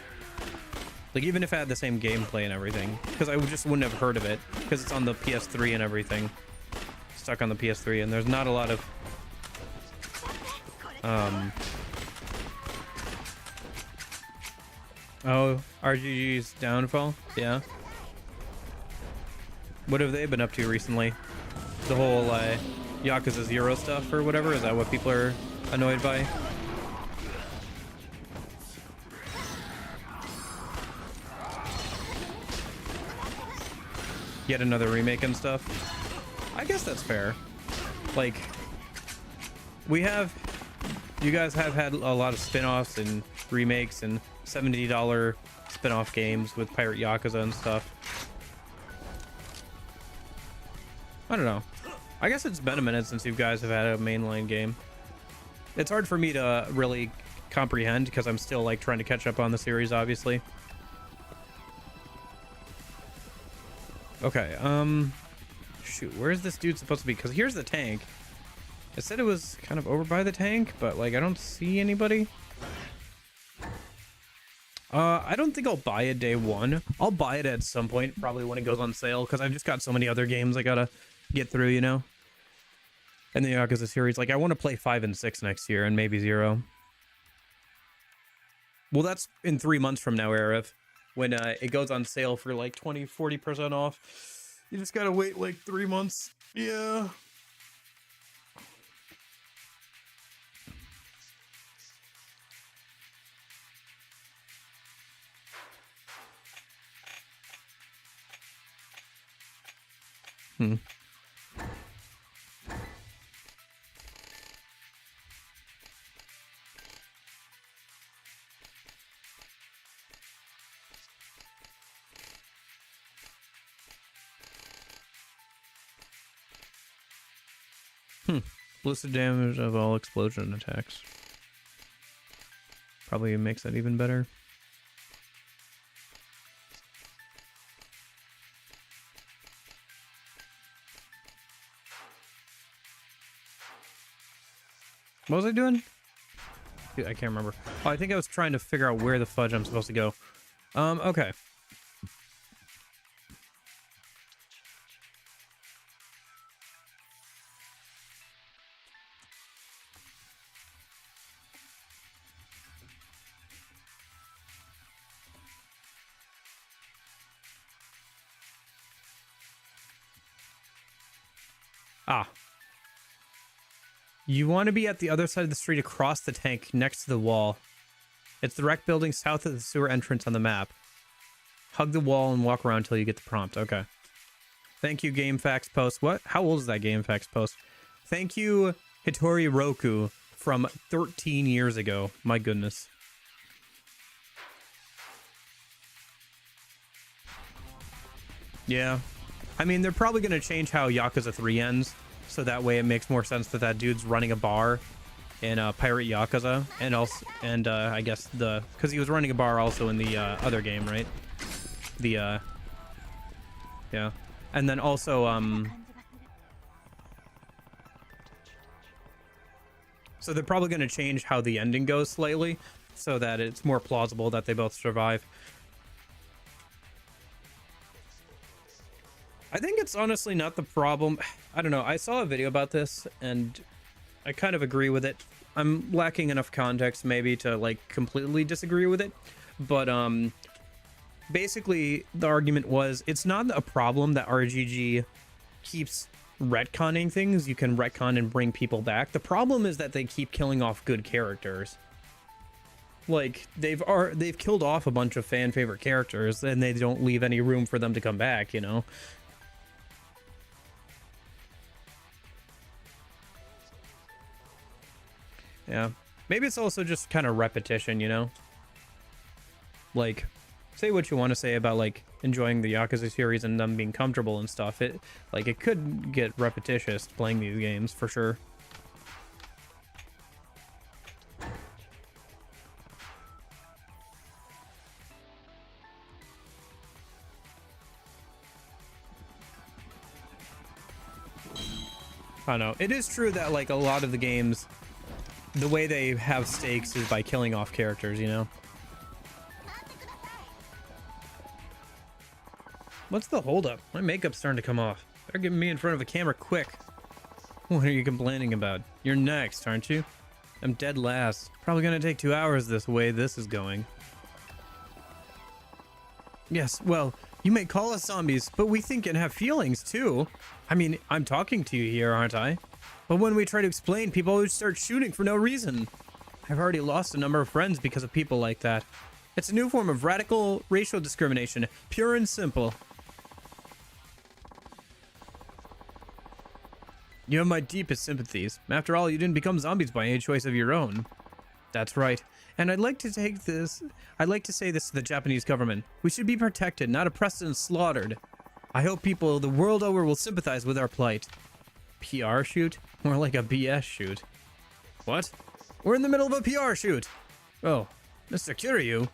Like, even if I had the same gameplay and everything. Because I just wouldn't have heard of it. Because it's on the PS3 and everything. Stuck on the PS3, and there's not a lot of... Oh, RGG's downfall? Yeah. What have they been up to recently? The whole, Yakuza 0 stuff or whatever? Is that what people are annoyed by? Yet another remake and stuff? I guess that's fair. Like, you guys have had a lot of spin-offs and remakes and $70 spin-off games with Pirate Yakuza and stuff. I don't know. I guess it's been a minute since you guys have had a mainline game. It's hard for me to really comprehend because I'm still like trying to catch up on the series, obviously. Okay, shoot, where is this dude supposed to be? Because here's the tank. It said it was kind of over by the tank, but like I don't see anybody. I don't think I'll buy it day one. I'll buy it at some point, probably when it goes on sale, because I've just got so many other games I gotta get through, you know? And the Yakuza series, like, I want to play 5 and 6 next year, and maybe 0. Well, that's in 3 months from now, Arif, when it goes on sale for like 20-40% off. You just gotta wait like 3 months. Yeah. Ballistic damage of all explosion attacks. Probably makes that even better. What was I doing? I can't remember. Oh, I think I was trying to figure out where the fudge I'm supposed to go. Okay. Ah. You want to be at the other side of the street across the tank next to the wall. It's the rec building south of the sewer entrance on the map. Hug the wall and walk around until you get the prompt. Okay. Thank you, GameFAQs post. What? How old is that GameFAQs post? Thank you, Hitori Roku, from 13 years ago. My goodness. Yeah. I mean, they're probably going to change how Yakuza 3 ends, so that way it makes more sense that that dude's running a bar in Pirate Yakuza, and also, and I guess because he was running a bar also in the other game, right? The yeah, and then also so they're probably going to change how the ending goes slightly, so that it's more plausible that they both survive. I think it's honestly not the problem. I don't know. I saw a video about this and I kind of agree with it. I'm lacking enough context maybe to like completely disagree with it. But basically the argument was it's not a problem that RGG keeps retconning things. You can retcon and bring people back. The problem is that they keep killing off good characters. Like they've killed off a bunch of fan favorite characters and they don't leave any room for them to come back, you know? Yeah, maybe it's also just kind of repetition, you know? Like, say what you want to say about, like, enjoying the Yakuza series and them being comfortable and stuff. It could get repetitious playing these games, for sure. I don't know. It is true that, like, a lot of the games, the way they have stakes is by killing off characters, you know? What's the holdup? My makeup's starting to come off. Better get me in front of a camera quick. What are you complaining about? You're next, aren't you? I'm dead last. Probably gonna take 2 hours this way this is going. Yes, well, you may call us zombies, but we think and have feelings too. I mean, I'm talking to you here, aren't I? But when we try to explain, people always start shooting for no reason. I've already lost a number of friends because of people like that. It's a new form of radical racial discrimination, pure and simple. You have my deepest sympathies. After all, you didn't become zombies by any choice of your own. That's right. And I'd like to say this to the Japanese government. We should be protected, not oppressed and slaughtered. I hope people the world over will sympathize with our plight. PR shoot? More like a BS shoot. What? We're in the middle of a PR shoot. Oh, Mr. Kiryu,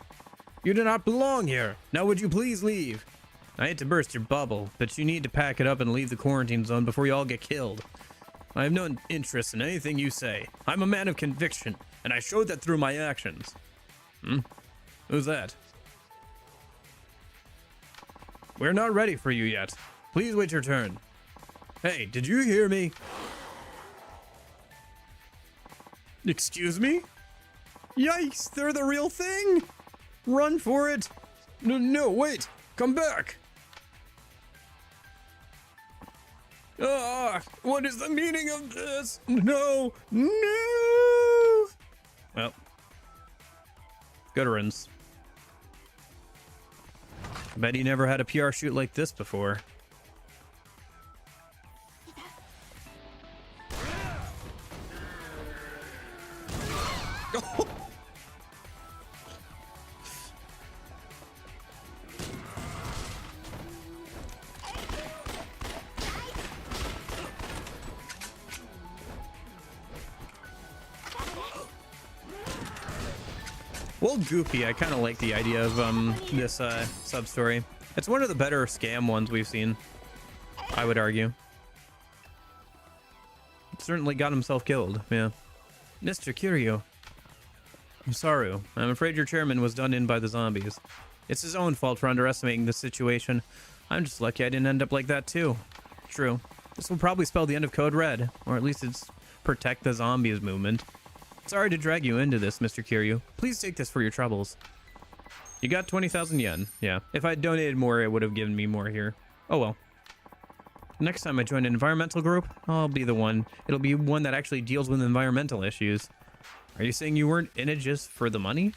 you do not belong here. Now would you please leave? I hate to burst your bubble, but you need to pack it up and leave the quarantine zone before you all get killed. I have no interest in anything you say. I'm a man of conviction, and I showed that through my actions. Who's that? We're not ready for you yet. Please wait your turn. Hey, did you hear me? Excuse me? Yikes, they're the real thing? Run for it. No, wait. Come back. Ah, what is the meaning of this? No. Well, good riddance. Bet he never had a PR shoot like this before. Well, goofy. I kind of like the idea of this sub-story. It's one of the better scam ones we've seen, I would argue. Certainly got himself killed, yeah. Mr. Kiryu. Saru, I'm afraid your chairman was done in by the zombies. It's his own fault for underestimating the situation. I'm just lucky I didn't end up like that too. True. This will probably spell the end of Code Red, or at least it's protect the zombies movement. Sorry to drag you into this, Mr. Kiryu. Please take this for your troubles. You got 20,000 yen. Yeah. If I donated more, it would have given me more here. Oh well. Next time I join an environmental group, I'll be the one. It'll be one that actually deals with environmental issues. Are you saying you weren't in it just for the money?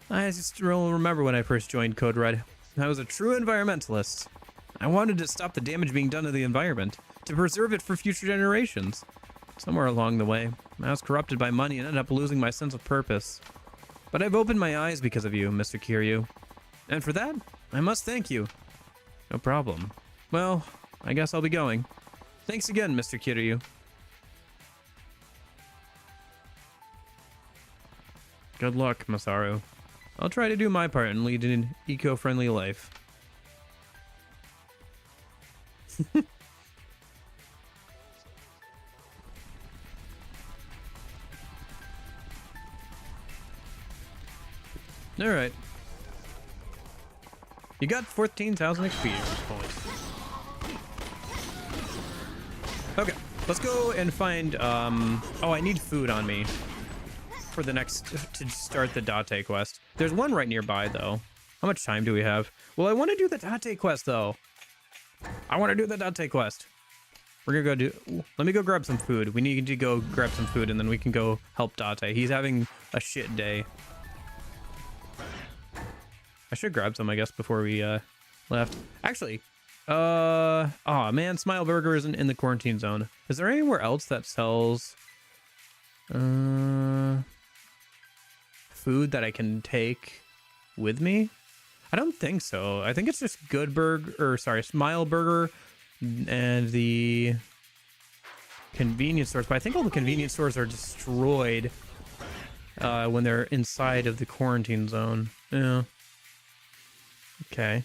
I just remember when I first joined Code Red. I was a true environmentalist. I wanted to stop the damage being done to the environment, to preserve it for future generations. Somewhere along the way, I was corrupted by money and ended up losing my sense of purpose. But I've opened my eyes because of you, Mr. Kiryu. And for that, I must thank you. No problem. Well, I guess I'll be going. Thanks again, Mr. Kiryu. Good luck, Masaru. I'll try to do my part and lead an eco-friendly life. Alright. You got 14,000 experience points. Okay, let's go and find, oh, I need food on me for the next, to start the Date quest. There's one right nearby, though. How much time do we have? Well, I want to do the Date quest, though. I want to do the Date quest. We're gonna go do, let me go grab some food. We need to go grab some food, and then we can go help Date. He's having a shit day. I should grab some, I guess, before we left. Actually, oh man, Smile Burger isn't in the quarantine zone. Is there anywhere else that sells food that I can take with me? I don't think so. I think it's just Good Burger, or sorry, Smile Burger and the convenience stores. But I think all the convenience stores are destroyed when they're inside of the quarantine zone. Yeah. Okay.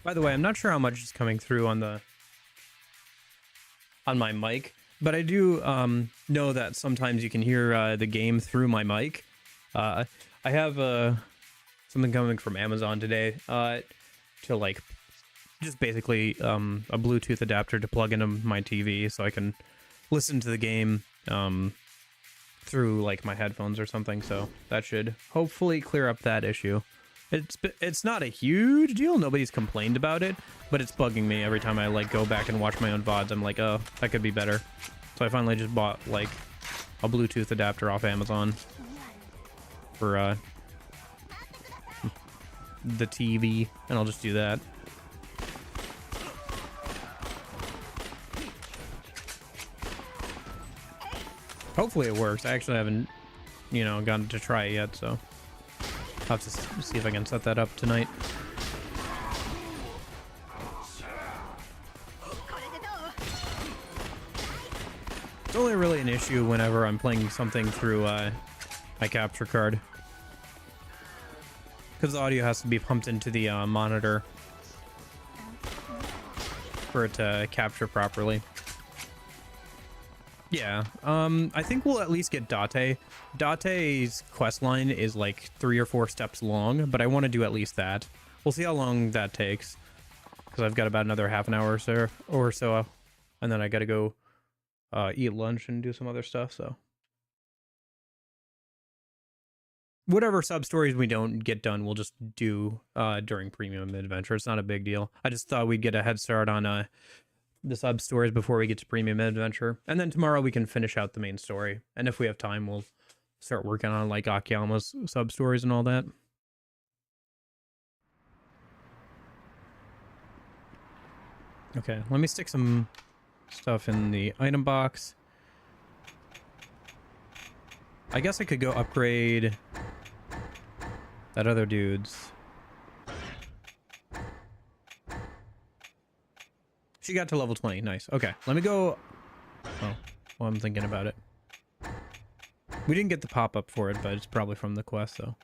By the way, I'm not sure how much is coming through on my mic, but I do know that sometimes you can hear the game through my mic. I have something coming from Amazon today to like just basically a Bluetooth adapter to plug into my TV so I can listen to the game through like my headphones or something. So that should hopefully clear up that issue. It's not a huge deal. Nobody's complained about it, but it's bugging me every time I like go back and watch my own VODs. I'm like, oh, that could be better. So I finally just bought like a Bluetooth adapter off Amazon for the TV, and I'll just do that. Hopefully it works. I actually haven't, you know, gotten to try it yet, so I'll have to see if I can set that up tonight. It's only really an issue whenever I'm playing something through my capture card, because the audio has to be pumped into the monitor for it to capture properly. Yeah, I think we'll at least get Date. Date's quest line is like 3 or 4 steps long, but I want to do at least that. We'll see how long that takes, because I've got about another half an hour or so, and then I gotta go eat lunch and do some other stuff, so. Whatever sub-stories we don't get done, we'll just do during Premium Adventure. It's not a big deal. I just thought we'd get a head start on the sub stories before we get to Premium Adventure, and then tomorrow we can finish out the main story, and if we have time we'll start working on like Akiyama's sub stories and all that. Okay, let me stick some stuff in the item box. I guess I could go upgrade that other dude's. She got to level 20. Nice. Okay, let me go. Oh, well, I'm thinking about it. We didn't get the pop-up for it, but it's probably from the quest, so.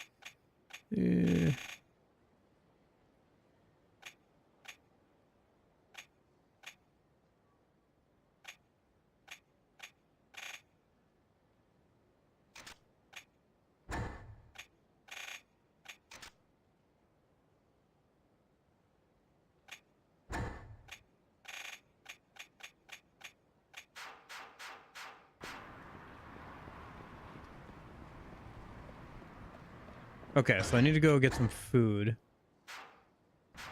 Okay, so I need to go get some food.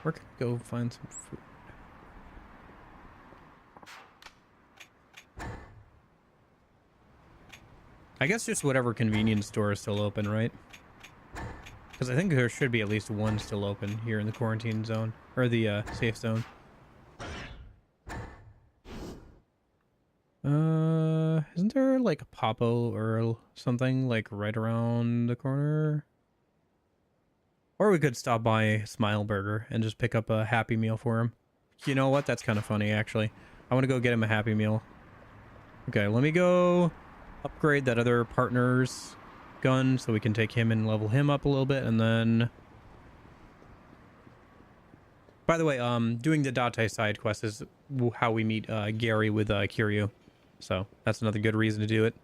Where can I go find some food? I guess just whatever convenience store is still open, right? Because I think there should be at least one still open here in the quarantine zone, or the safe zone. Isn't there like a Papo or something like right around the corner? Or we could stop by Smile Burger and just pick up a Happy Meal for him. You know what? That's kind of funny, actually. I want to go get him a Happy Meal. Okay, let me go upgrade that other partner's gun so we can take him and level him up a little bit, and then... By the way, doing the Date side quest is how we meet Gary with Kiryu. So that's another good reason to do it.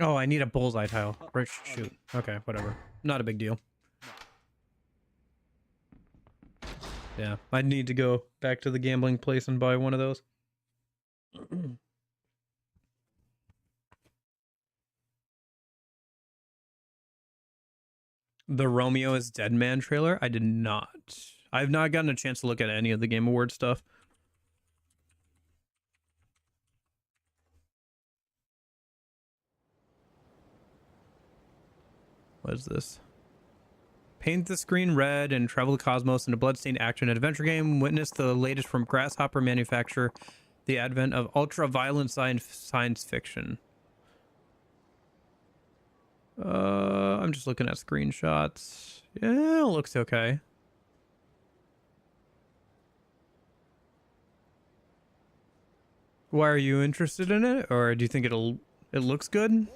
Oh, I need a bullseye tile. Right, shoot. Okay, whatever. Not a big deal. Yeah, I need to go back to the gambling place and buy one of those. The Romeo is Dead Man trailer? I did not. I've not gotten a chance to look at any of the Game Awards stuff. What is this? Paint the screen red and travel the cosmos in a bloodstained action adventure game. Witness the latest from Grasshopper Manufacture, the advent of ultra-violent science fiction. I'm just looking at screenshots. Yeah, it looks okay. Why are you interested in it? Or do you think it looks good?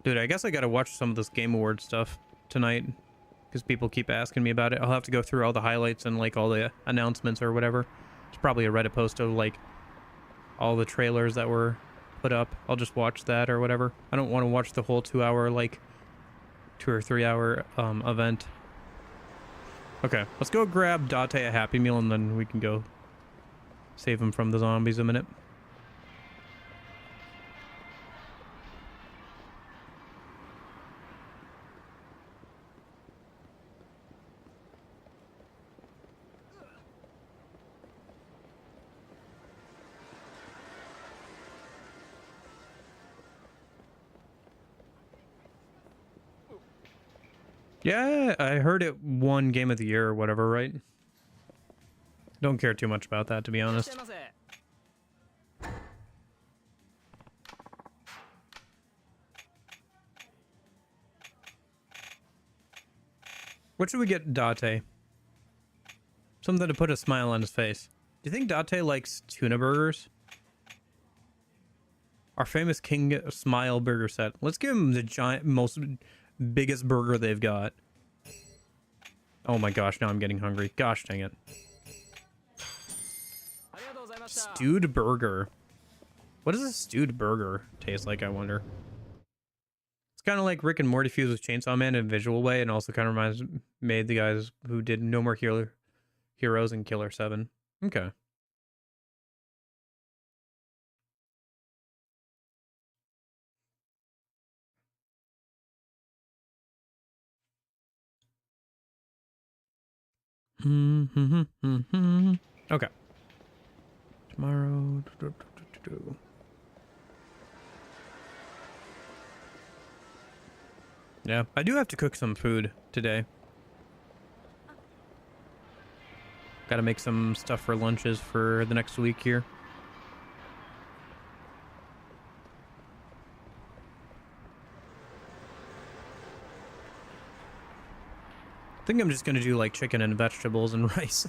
Dude, I guess I gotta watch some of this Game Award stuff tonight because people keep asking me about it. I'll have to go through all the highlights and like all the announcements or whatever. It's probably a Reddit post of like all the trailers that were put up. I'll just watch that or whatever. I don't want to watch the whole 2 hour, like 2 or 3 hour event. Okay, let's go grab Date a Happy Meal and then we can go save him from the zombies a minute. Yeah, I heard it won Game of the Year or whatever, right? Don't care too much about that, to be honest. What should we get Date? Something to put a smile on his face. Do you think Date likes tuna burgers? Our famous King Smile burger set. Let's give him the giant, biggest burger they've got. Oh my gosh, now I'm getting hungry. Gosh dang it. Stewed burger. What does a stewed burger taste like, I wonder? It's kind of like Rick and Morty fused with Chainsaw Man in a visual way, and also kind of made the guys who did No More Heroes and Killer 7. Okay. Okay. Tomorrow. Yeah, I do have to cook some food today. Gotta make some stuff for lunches for the next week here. I think I'm just gonna do like chicken and vegetables and rice.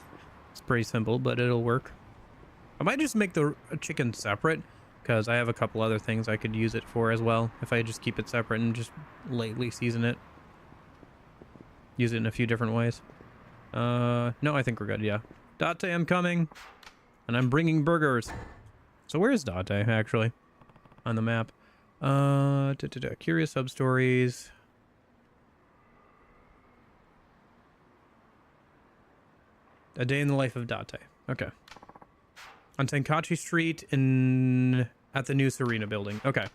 It's pretty simple, but it'll work. I might just make the chicken separate because I have a couple other things I could use it for as well. If I just keep it separate and just lightly season it. Use it in a few different ways. No, I think we're good, yeah. Date, I'm coming. And I'm bringing burgers. So where's Date, actually? On the map. Curious sub-stories. A day in the life of Date. Okay. On Tenkachi Street at the new Serena building. Okay.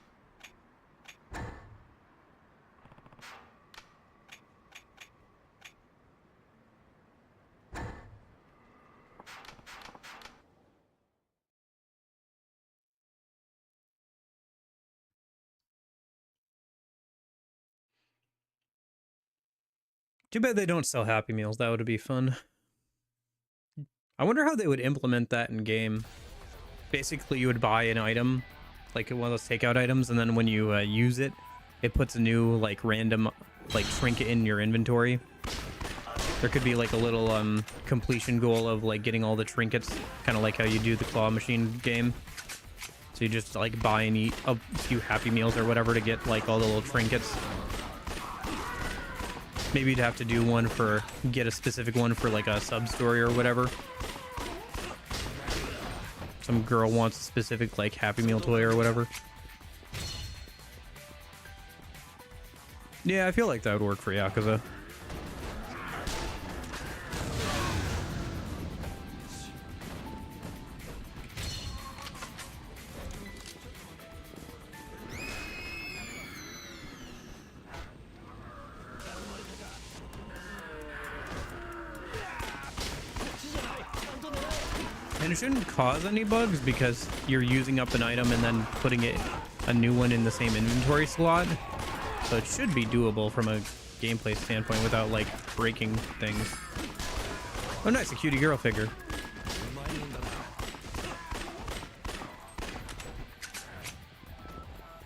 Too bad they don't sell Happy Meals. That would be fun. I wonder how they would implement that in game. Basically, you would buy an item, like one of those takeout items, and then when you use it, it puts a new, like, random, like, trinket in your inventory. There could be, like, a little completion goal of, like, getting all the trinkets, kind of like how you do the claw machine game. So you just, like, buy and eat a few Happy Meals or whatever to get, like, all the little trinkets. Maybe you'd have to do one for, get a specific one for, like, a sub-story or whatever. Some girl wants a specific, like, Happy Meal toy or whatever. Yeah, I feel like that would work for Yakuza. And it shouldn't cause any bugs because you're using up an item and then putting a new one in the same inventory slot. So it should be doable from a gameplay standpoint without, like, breaking things. Oh, nice, a cutie girl figure.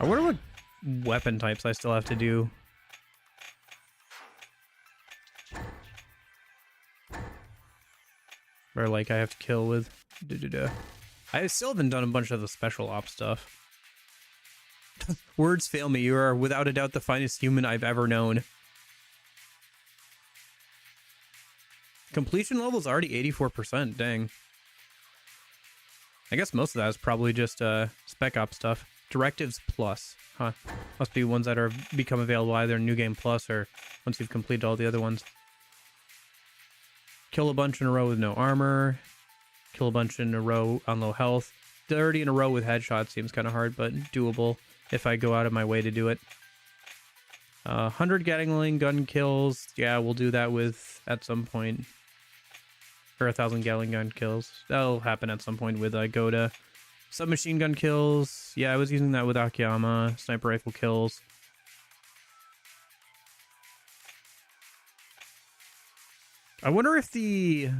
I wonder what weapon types I still have to do. Or, like, I have to kill with. I still haven't done a bunch of the special ops stuff. Words fail me. You are without a doubt the finest human I've ever known. Completion level is already 84%. Dang. I guess most of that is probably just Spec Ops stuff. Directives Plus. Huh. Must be ones that are become available either in New Game Plus or once you've completed all the other ones. Kill a bunch in a row with no armor. Kill a bunch in a row on low health. 30 in a row with headshots seems kind of hard, but doable if I go out of my way to do it. 100 Gatling gun kills. Yeah, we'll do that with at some point. Or 1,000 Gatling gun kills. That'll happen at some point with Goda. Submachine gun kills. Yeah, I was using that with Akiyama. Sniper rifle kills. I wonder if the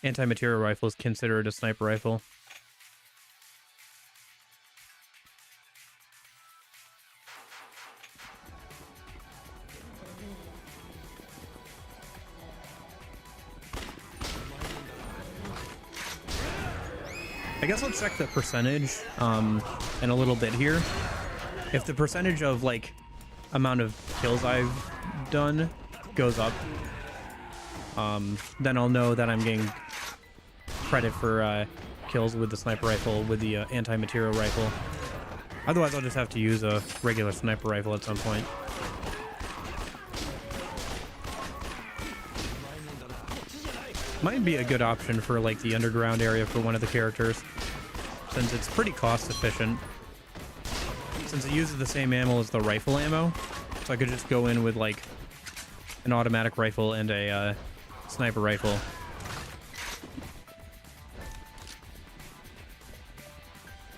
anti-material rifle is considered a sniper rifle. I guess let's check the percentage in a little bit here. If the percentage of like amount of kills I've done goes up, then I'll know that I'm getting credit for kills with the sniper rifle with the anti-material rifle. Otherwise I'll just have to use a regular sniper rifle at some point. Might be a good option for like the underground area for one of the characters, since it's pretty cost efficient. Since it uses the same ammo as the rifle ammo, so I could just go in with like an automatic rifle and a sniper rifle.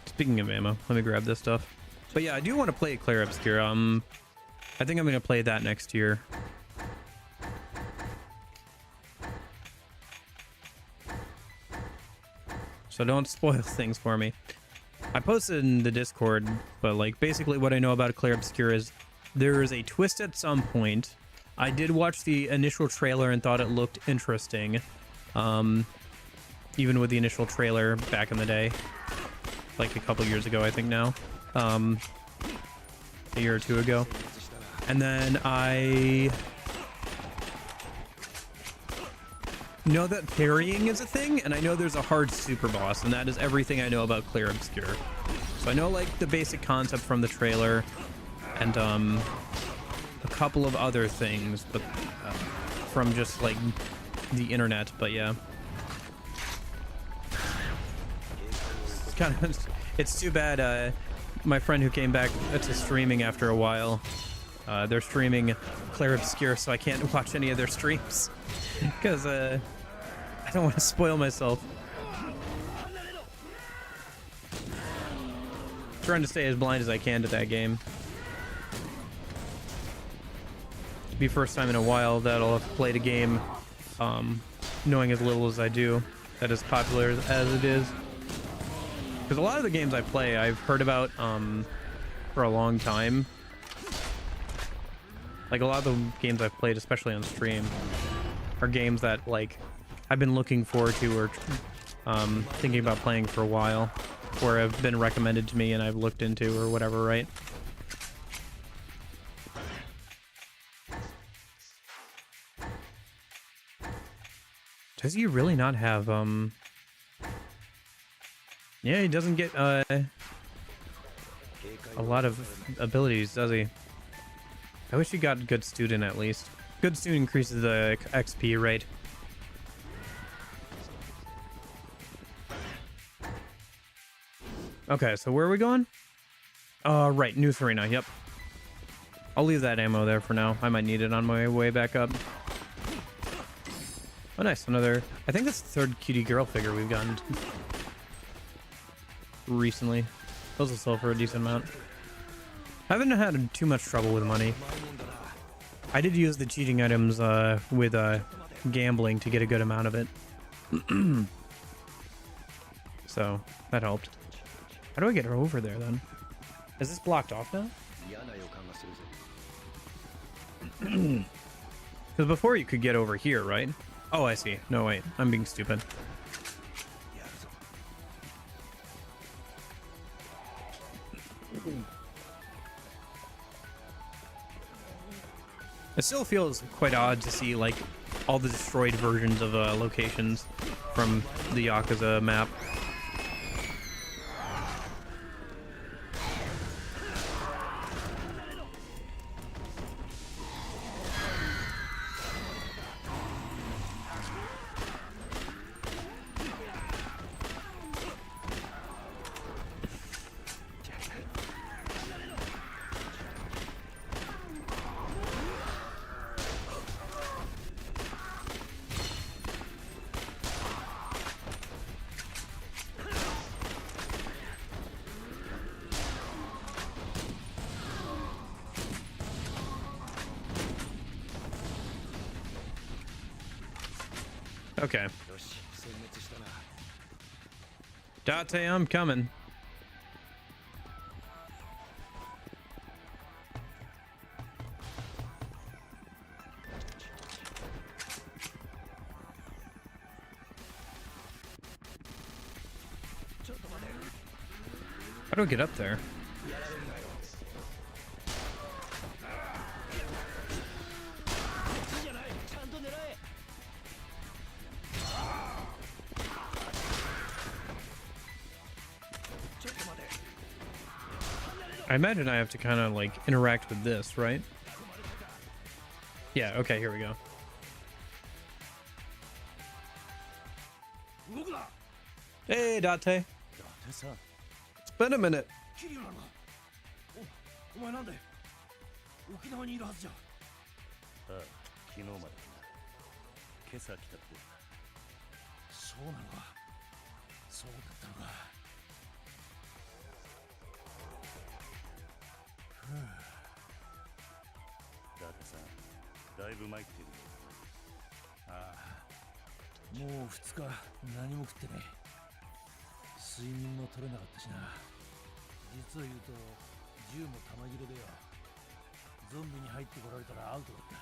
Speaking of ammo, let me grab this stuff. But yeah, I do want to play Clair Obscura. I think I'm gonna play that next year. So don't spoil things for me. I posted in the Discord, but like basically what I know about Clair Obscura is there is a twist at some point. I did watch the initial trailer and thought it looked interesting. Even with the initial trailer back in the day. Like a couple years ago, I think now. A year or two ago. And then I know that parrying is a thing, and I know there's a hard super boss, and that is everything I know about Clair Obscura. So I know like the basic concept from the trailer, and a couple of other things, but from just like the internet. But yeah, it's kind of it's too bad. My friend who came back to streaming after a while, they're streaming Clair Obscura, so I can't watch any of their streams because I don't want to spoil myself. Trying to stay as blind as I can to that game. It'll be first time in a while that I'll have played a game knowing as little as I do, that is popular as it is. Because a lot of the games I play, I've heard about for a long time. Like a lot of the games I've played, especially on stream, are games that like I've been looking forward to or thinking about playing for a while, or have been recommended to me and I've looked into or whatever, right? Does he really not have yeah, he doesn't get a lot of abilities, does he? I wish he got good student at least. Good student increases the XP rate. Okay, so where are we going? Right, News Arena, yep. I'll leave that ammo there for now. I might need it on my way back up. Oh, nice, another... I think that's the third cutie girl figure we've gotten recently. Those will sell for a decent amount. I haven't had too much trouble with money. I did use the cheating items with gambling to get a good amount of it. So, that helped. How do I get her over there, then? Is this blocked off now? Because before you could get over here, right? Oh, I see. No, wait. I'm being stupid. It still feels quite odd to see like all the destroyed versions of locations from the Yakuza map. Okay. Date, I'm coming. How do I get up there? I imagine I have to kind of like interact with this, right? Yeah, okay, here we go. Hey, Date. It's been a minute. お前なんで沖縄にいるはずじゃ。ああ、昨日までだな。今朝来たところだ。そうなのか。そうだったのか。ダーテさん、だいぶ参っているよ。ああ、もう2日何も食ってねえ。睡眠も取れなかったしな。実を言うと銃も弾切れでよ。ゾンビに入ってこられたらアウトだった。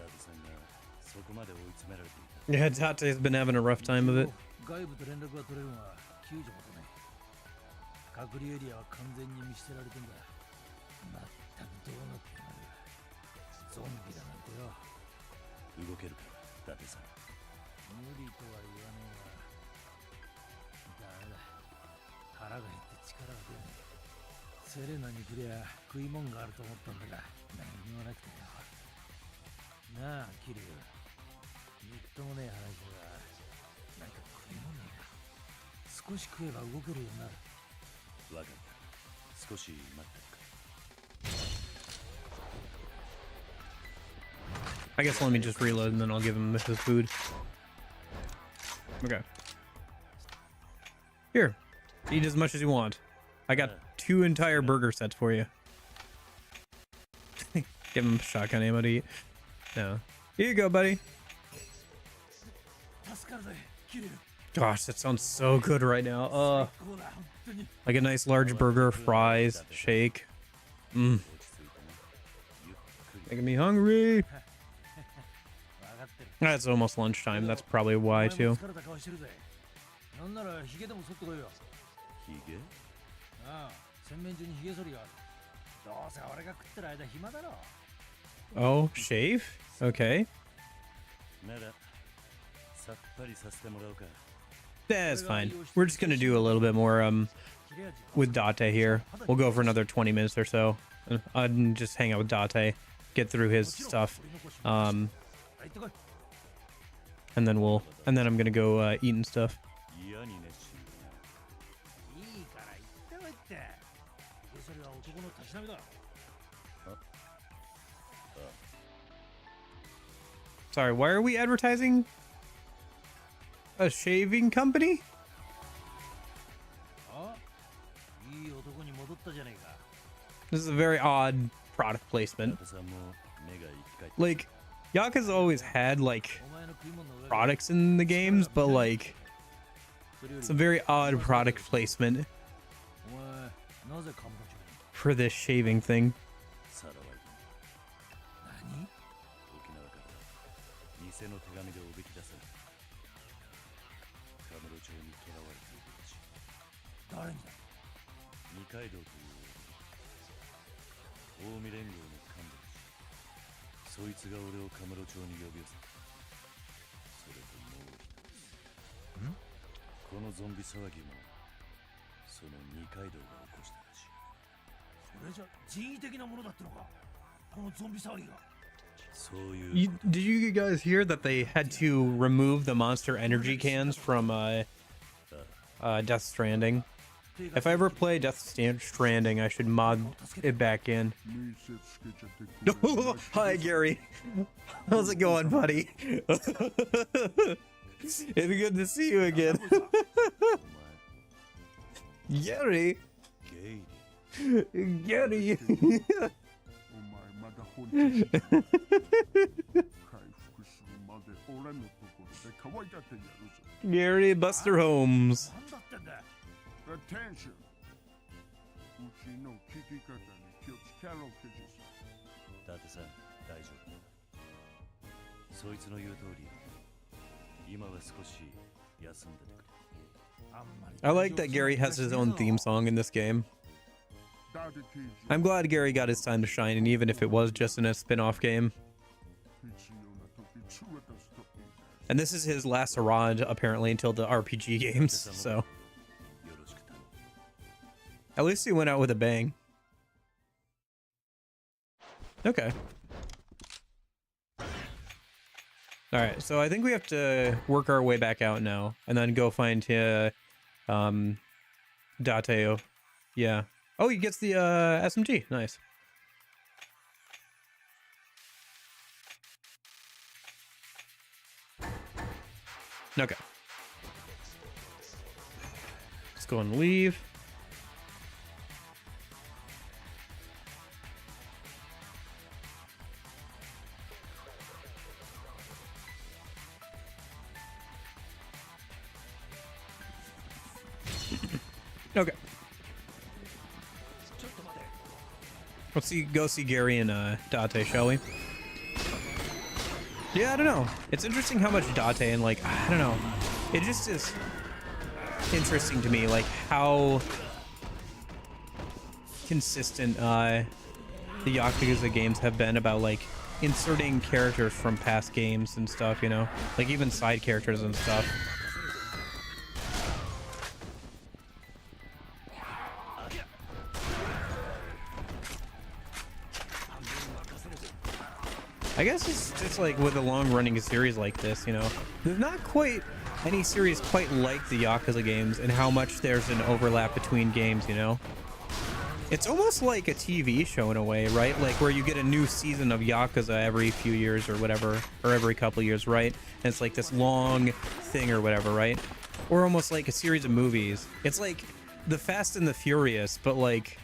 ダーテさんがそこまで追い詰められていた。Yeah, Date's been having a rough time of it. 外部と連絡が取れるが救助も来ない。隔離エリアは完全に見捨てられてんだ。まったくどうなってやがる。ゾンビだなんてよ。動けるか、ダーテさん。無理とは言わねえが。ダメだ。腹が減って力が出ない。セレナに来りゃ食い物があると思ったんだが何もなくてよ。なあキリュウ、みっともねえ話だがなんか食い物ねえか。少し食えば動けるようになる。わかった。少し待ってるか。 I guess let me just reload and then I'll give him his food. Okay. Here. Eat as much as you want. I got 2 entire burger sets for you. Give him shotgun ammo to eat. No. Here you go, buddy. Gosh, that sounds so good right now. Like a nice large burger, fries, shake. Mmm. Making me hungry. That's almost lunchtime. That's probably why, too. なんならヒゲでも剃ってこいよ。ヒゲ？ああ、洗面所にヒゲ剃りがある。どうせ俺が食ってる間暇だろ。 Oh, shave? Okay. ならさっぱりさせてもらおうか。 That's fine. We're just gonna do a little bit more with Date here. We'll go for another 20 minutes or so. And just hang out with Date, get through his stuff. And then I'm gonna go eat and stuff. 嫌に熱心だな。いいから言っておいて。ヒゲ剃りは男のたしなみだ。 Sorry, why are we advertising a shaving company? あ、いい男に戻ったじゃねえか。 This is a very odd product placement. ダーテさんも目が生き返って。 Like, Yakuza always had like products in the games, but like it's a very odd product placement お前なぜカムロ町に。 for this shaving thing. さらわい何？沖縄から偽の手紙でおびき出された。カムロ町に囚われているらしい。誰にだ？二階堂という近江連合の幹部だし、そいつが俺をカムロ町に呼び寄せた。それともう一つ、このゾンビ騒ぎもその二階堂が起こしたらしい。それじゃ人為的なものだったのか、このゾンビ騒ぎが。Did you guys hear that they had to remove the Monster Energy cans from Death Stranding? If I ever play Death Stranding, I should mod it back in. Hi, Gary. How's it going, buddy? It's good to see you again. Gary. Gary. Gary Buster Holmes. Attention. うちの聞き方に気をつけろ、ケジさん。伊達さん、大丈夫。そいつの言う通り、今は少し休んでてくれ。I like that Gary has his own theme song in this game. I'm glad Gary got his time to shine, and even if it was just in a spin-off game. And this is his last hurrah, apparently, until the RPG games, so... At least he went out with a bang. Okay. Alright, so I think we have to work our way back out now, and then go find Dateo. Yeah. Oh, he gets the SMG. Nice. Okay. Let's go and leave. Okay. Let's go see Gary and Date, shall we? Yeah, I don't know. It's interesting how much Date and, like, I don't know. It just is interesting to me, like, how consistent the Yakuza games have been about, like, inserting characters from past games and stuff, you know? Like, even side characters and stuff. I guess it's just like with a long-running series like this, you know, there's not quite any series quite like the Yakuza games and how much there's an overlap between games, you know? It's almost like a TV show in a way, right? Like where you get a new season of Yakuza every few years or whatever, or every couple years, right? And it's like this long thing or whatever, right? Or almost like a series of movies. It's like the Fast and the Furious, but like...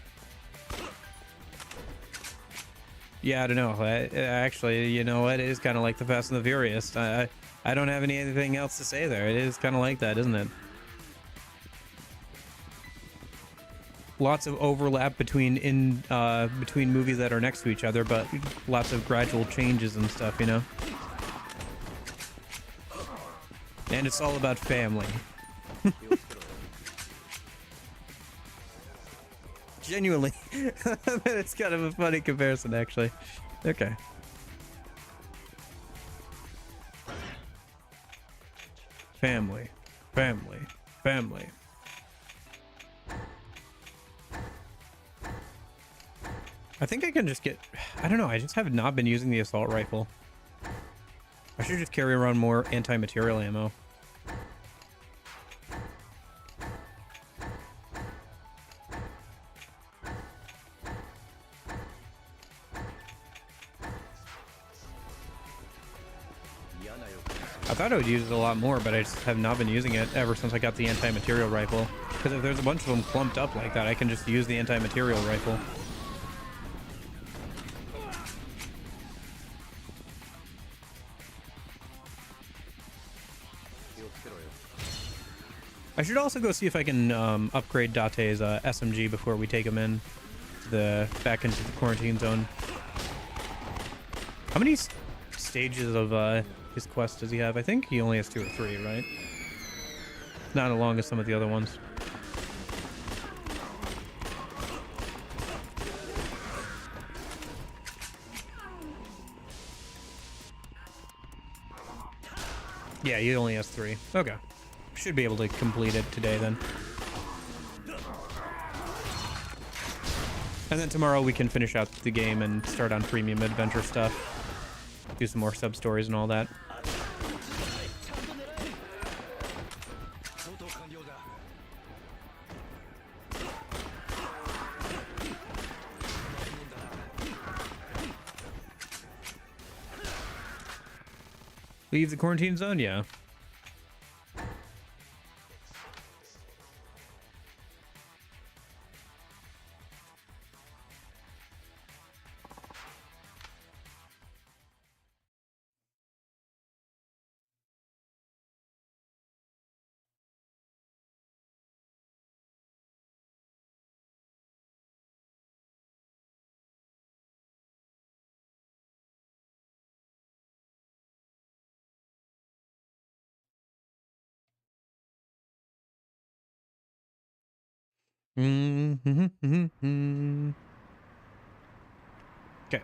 Yeah, I don't know. Actually, you know what? It is kind of like the Fast and the Furious. I don't have anything else to say there. It is kind of like that, isn't it? Lots of overlap between movies that are next to each other, but lots of gradual changes and stuff, you know? And it's all about family. Genuinely. It's kind of a funny comparison, actually. Okay. Family. Family. Family. I think I can just get... I don't know, I just have not been using the assault rifle. I should just carry around more anti-material ammo. I thought I would use it a lot more, but I just have not been using it ever since I got the anti-material rifle. Because if there's a bunch of them clumped up like that, I can just use the anti-material rifle. I should also go see if I can upgrade Date's SMG before we take him in back into the quarantine zone. How many stages of his quest does he have? I think he only has 2 or 3, right? Not as long as some of the other ones. Yeah, he only has 3. Okay. Should be able to complete it today then. And then tomorrow we can finish out the game and start on premium adventure stuff. Do some more sub-stories and all that. Leave the quarantine zone? Yeah. Okay.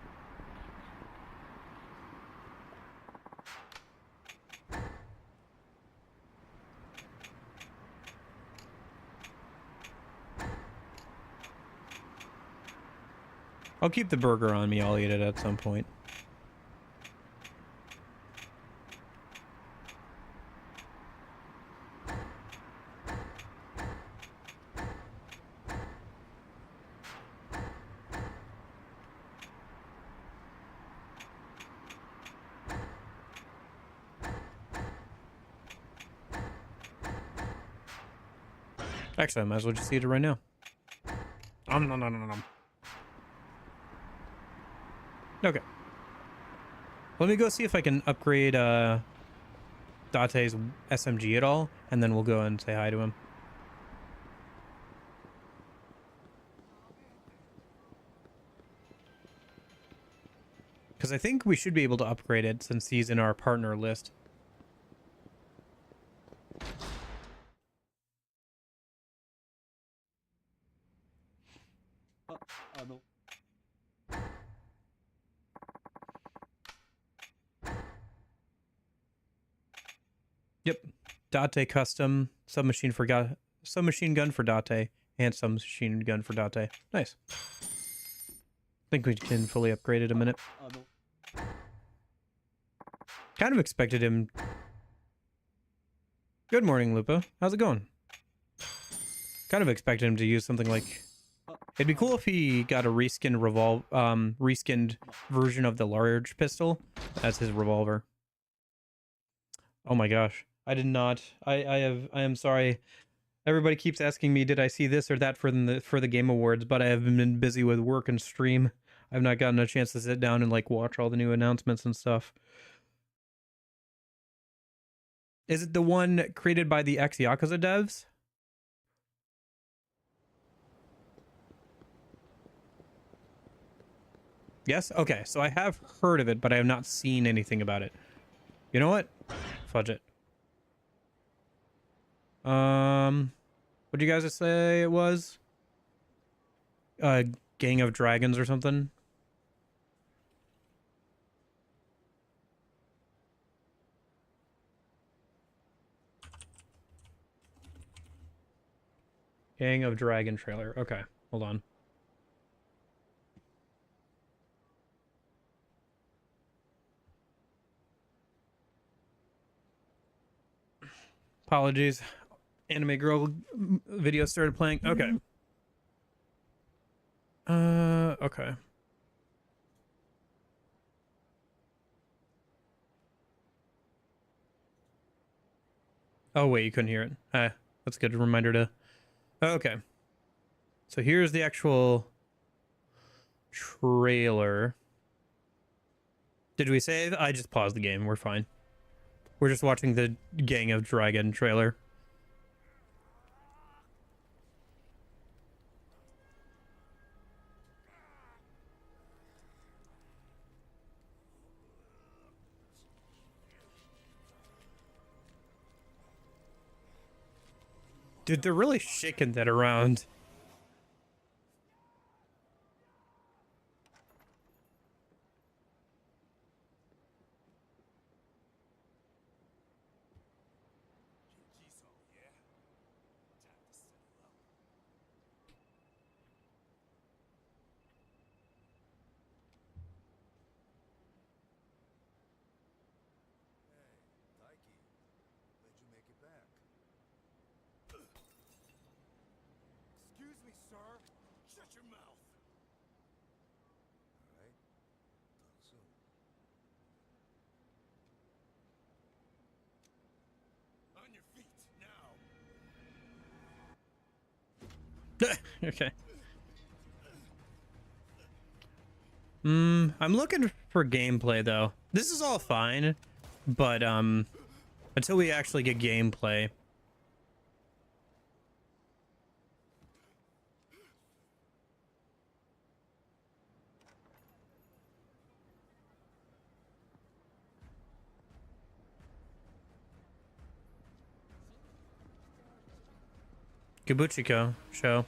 I'll keep the burger on me. I'll eat it at some point. Actually, I might as well just eat it right now. Okay. Let me go see if I can upgrade Date's SMG at all, and then we'll go and say hi to him. Because I think we should be able to upgrade it since he's in our partner list. Yep. Date custom submachine gun for Date and submachine gun for Date. Nice. I think we can fully upgrade it in a minute. Kind of expected him. Good morning, Lupa. How's it going? Kind of expected him to use something like. It'd be cool if he got a reskinned reskinned version of the large pistol as his revolver. Oh my gosh. I did not. I am sorry. Everybody keeps asking me, did I see this or that for the Game Awards, but I have been busy with work and stream. I've not gotten a chance to sit down and like watch all the new announcements and stuff. Is it the one created by the ex-Yakuza devs? Yes? Okay, so I have heard of it, but I have not seen anything about it. You know what? Fudge it. What'd you guys say it was? Gang of Dragons or something? Gang of Dragon trailer. Okay, hold on. Apologies. Anime girl video started playing. Okay. Okay. Oh wait, you couldn't hear it. That's a good reminder to. Okay. So here's the actual trailer. Did we save? I just paused the game. We're fine. We're just watching the Gang of Dragon trailer. Dude, they're really shaking that around. sir. Shut your mouth. All right. Talk soon. On your feet now. Okay. I'm looking for gameplay though. This is all fine, but until we actually get gameplay. Kabuchiko show.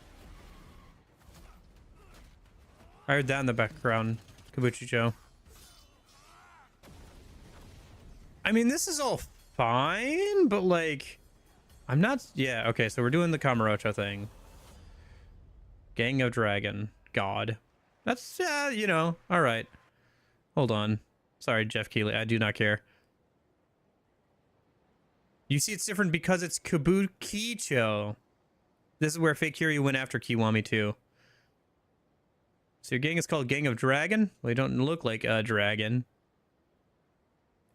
I heard that in the background. Kabuchicho. I mean, this is all fine, but like, I'm not. Yeah, okay, so we're doing the Kamurocho thing. Gang of Dragon. God. That's, you know, all right. Hold on. Sorry, Jeff Keighley. I do not care. You see, it's different because it's Kabukicho. This is where Fake Kiryu went after Kiwami too. So your gang is called Gang of Dragon? Well, you don't look like a dragon.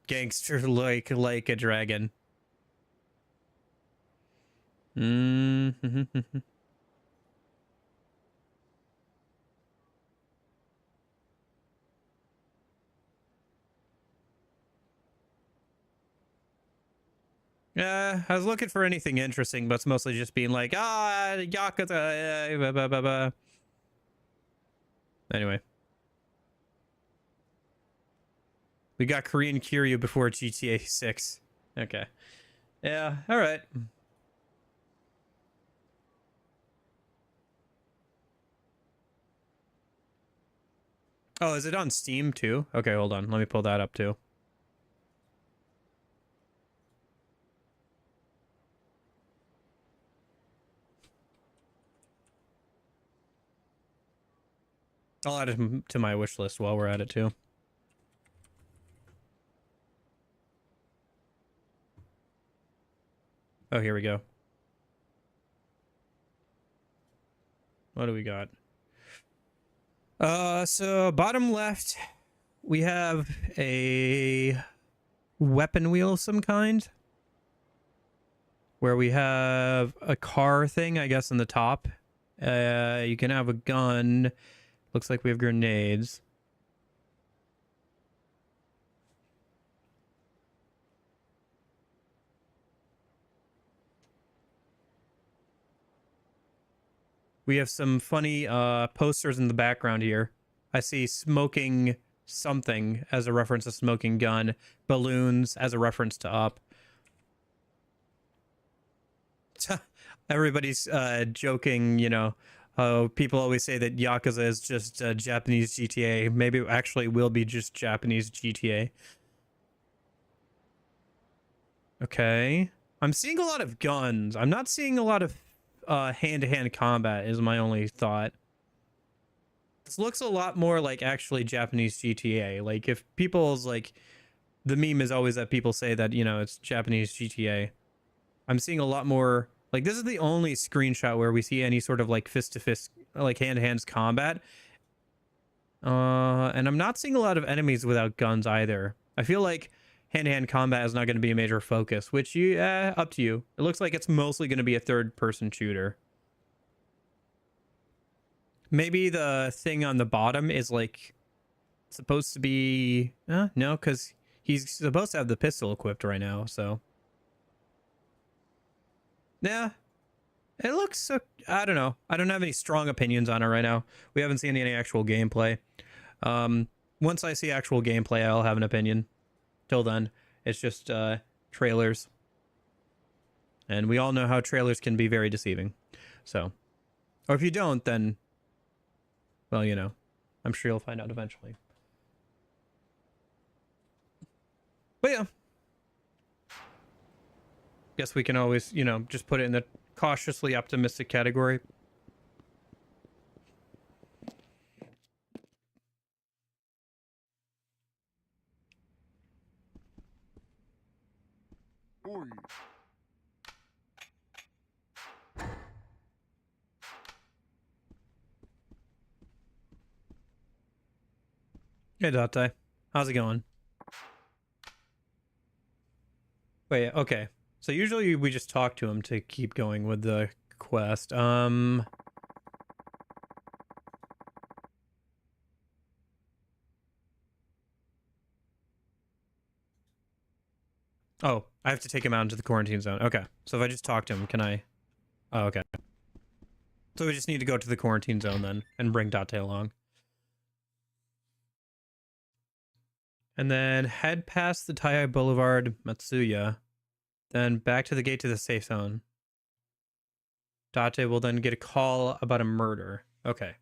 Gangster like a dragon. Yeah, I was looking for anything interesting, but it's mostly just being like, Yakuza. Blah, blah, blah, blah. Anyway. We got Korean Kiryu before GTA 6. Okay. Yeah, alright. Oh, is it on Steam too? Okay, hold on. Let me pull that up too. I'll add it to my wish list while we're at it too. Oh, here we go. What do we got? So bottom left, we have a weapon wheel of some kind. Where we have a car thing, I guess, on the top. You can have a gun. Looks like we have grenades. We have some funny posters in the background here. I see smoking something as a reference to smoking gun. Balloons as a reference to up. Everybody's joking, you know. People always say that Yakuza is just Japanese GTA. Maybe it actually will be just Japanese GTA. Okay. I'm seeing a lot of guns. I'm not seeing a lot of hand-to-hand combat is my only thought. This looks a lot more like actually Japanese GTA. Like if people's like, the meme is always that people say that, you know, it's Japanese GTA. I'm seeing a lot more, like this is the only screenshot where we see any sort of like fist-to-fist, like hand-to-hand combat. And I'm not seeing a lot of enemies without guns either. I feel like hand-to-hand combat is not going to be a major focus, which you, up to you. It looks like it's mostly going to be a third-person shooter. Maybe the thing on the bottom is like supposed to be, no, because he's supposed to have the pistol equipped right now, so. Yeah, it looks, I don't know. I don't have any strong opinions on it right now. We haven't seen any actual gameplay. Once I see actual gameplay, I'll have an opinion. Till then, it's just trailers. And we all know how trailers can be very deceiving. So, or if you don't, then, well, you know, I'm sure you'll find out eventually. But yeah. Guess we can always, you know, just put it in the cautiously optimistic category. Oi. Hey, Date. How's it going? Wait, okay. So usually we just talk to him to keep going with the quest. Oh, I have to take him out into the quarantine zone. Okay. So if I just talk to him, can I... Oh, okay. So we just need to go to the quarantine zone then and bring Date along. And then head past the Tai Boulevard, Matsuya. Then back to the gate to the safe zone. Date will then get a call about a murder. Okay.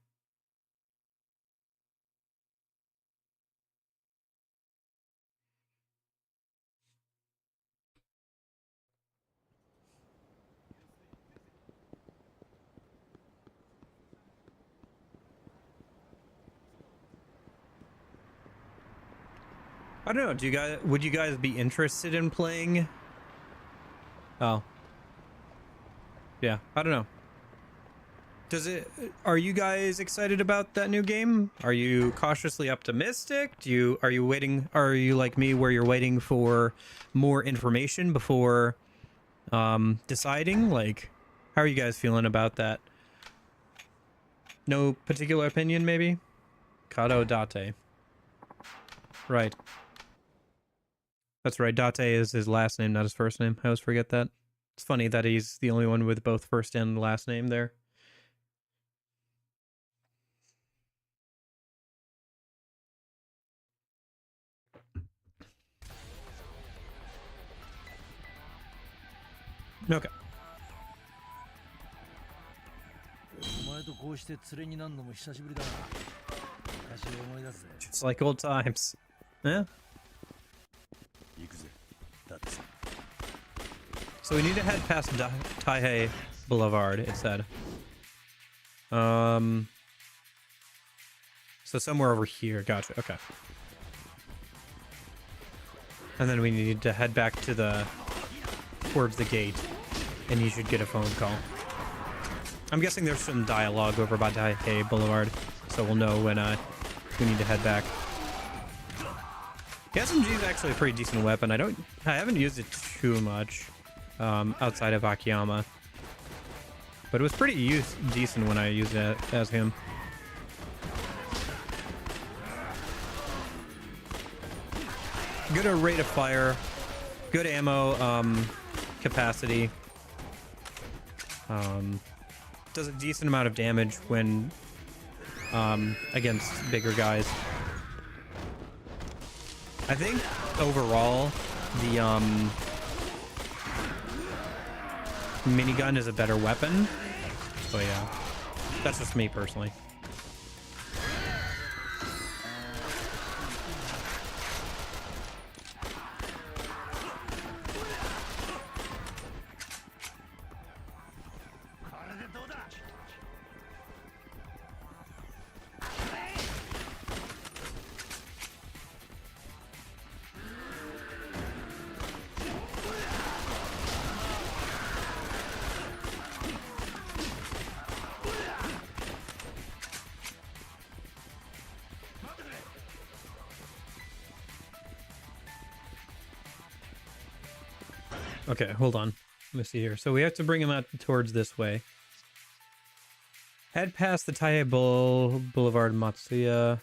I don't know. Would you guys be interested in playing? Oh. Yeah, I don't know. Are you guys excited about that new game? Are you cautiously optimistic? Are you like me where you're waiting for more information before deciding? Like, how are you guys feeling about that? No particular opinion, maybe? Kado Date. Right. That's right. Date is his last name, not his first name. I always forget that. It's funny that he's the only one with both first and last name there. Okay. Just like old times. Yeah. So we need to head past Taihei Boulevard, it said. So somewhere over here. Gotcha. Okay. And then we need to head back to towards the gate, and you should get a phone call. I'm guessing there's some dialogue over by Taihei Boulevard, so we'll know when we need to head back. The SMG is actually a pretty decent weapon. I haven't used it too much outside of Akiyama, but it was pretty decent when I used it as him. Good rate of fire, good ammo capacity. Does a decent amount of damage when against bigger guys. I think overall the minigun is a better weapon. But yeah, that's just me personally. Okay, hold on. Let me see here. So we have to bring him out towards this way. Head past the Taihei Boulevard Matsuya.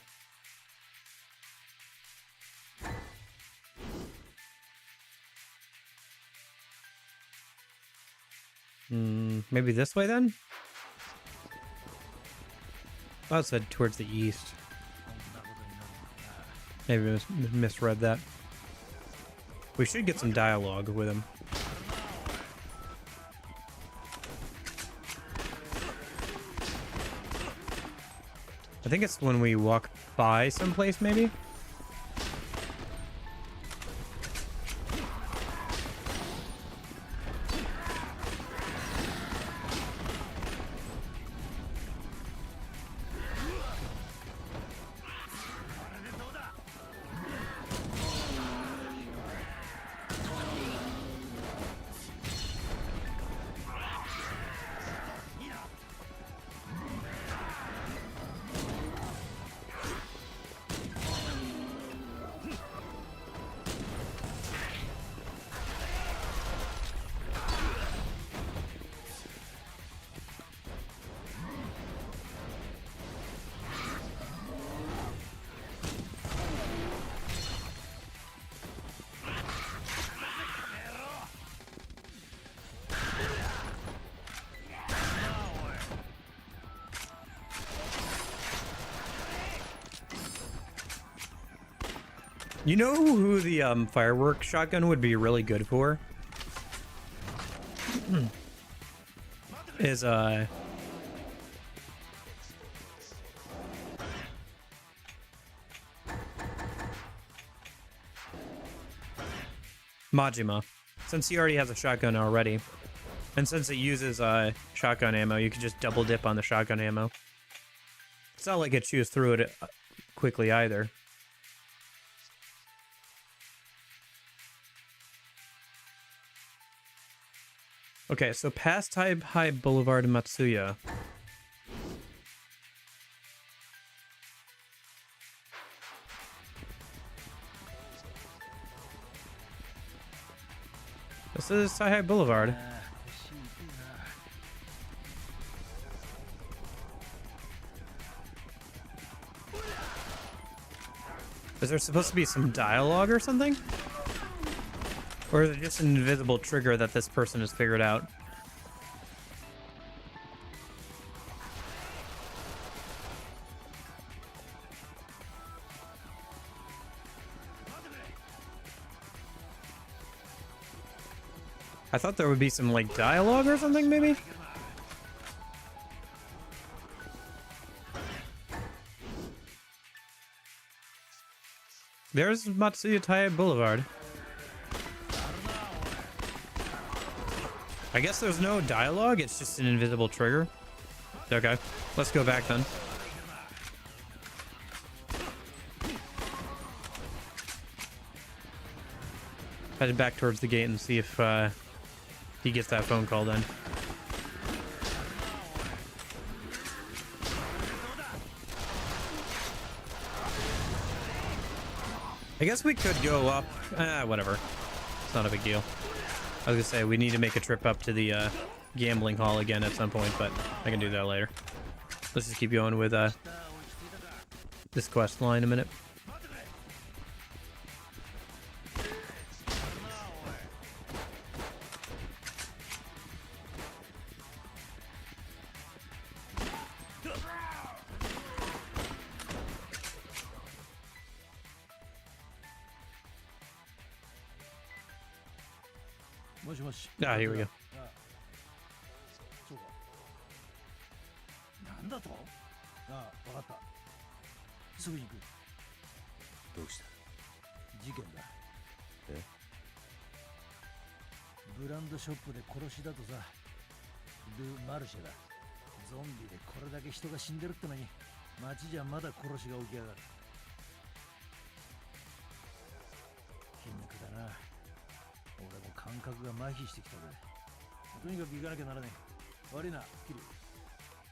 Maybe this way then? Oh, it said towards the east. Maybe I misread that. We should get some dialogue with him. I think it's when we walk by someplace, maybe? You know who the firework shotgun would be really good for? Is Majima, since he already has a shotgun already, and since it uses shotgun ammo, you could just double dip on the shotgun ammo. It's not like it chews through it quickly either. Okay, so past High Boulevard in Matsuya. This is High Boulevard. Is there supposed to be some dialogue or something? Or is it just an invisible trigger that this person has figured out? I thought there would be some, like, dialogue or something, maybe? There's Matsuya Taya Boulevard. I guess there's no dialogue, it's just an invisible trigger. Okay, let's go back then. Headed back towards the gate and see if he gets that phone call then. I guess we could go up. Whatever. It's not a big deal. I was gonna say we need to make a trip up to the gambling hall again at some point, but I can do that later. Let's just keep going with this quest line a minute. Ah, here we go. なんだと？ああ、わかった。すぐ行く。どうした？事件だ。え？ブランドショップで殺しだとさ。ル・マルシェだ。ゾンビでこれだけ人が死んでるってのに、街じゃまだ殺しが起きやがる。筋肉だな。俺も感覚が麻痺してきたぜ。とにかく行かなきゃならねえ。悪いな、キ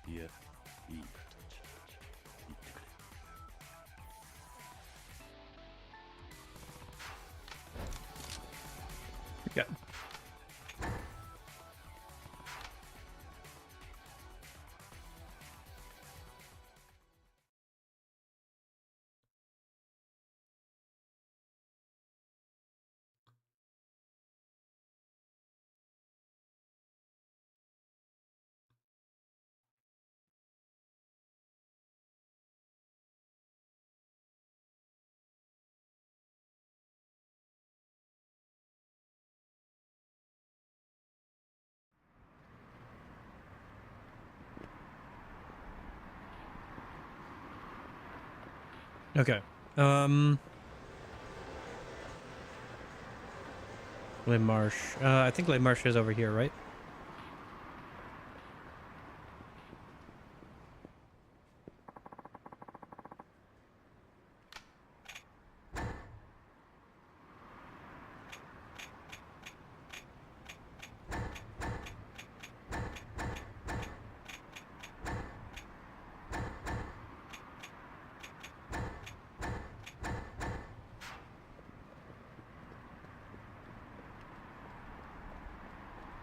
リ。いや、いい。行ってくれ。Yeah. Okay. Le Marche. I think Le Marche is over here, right?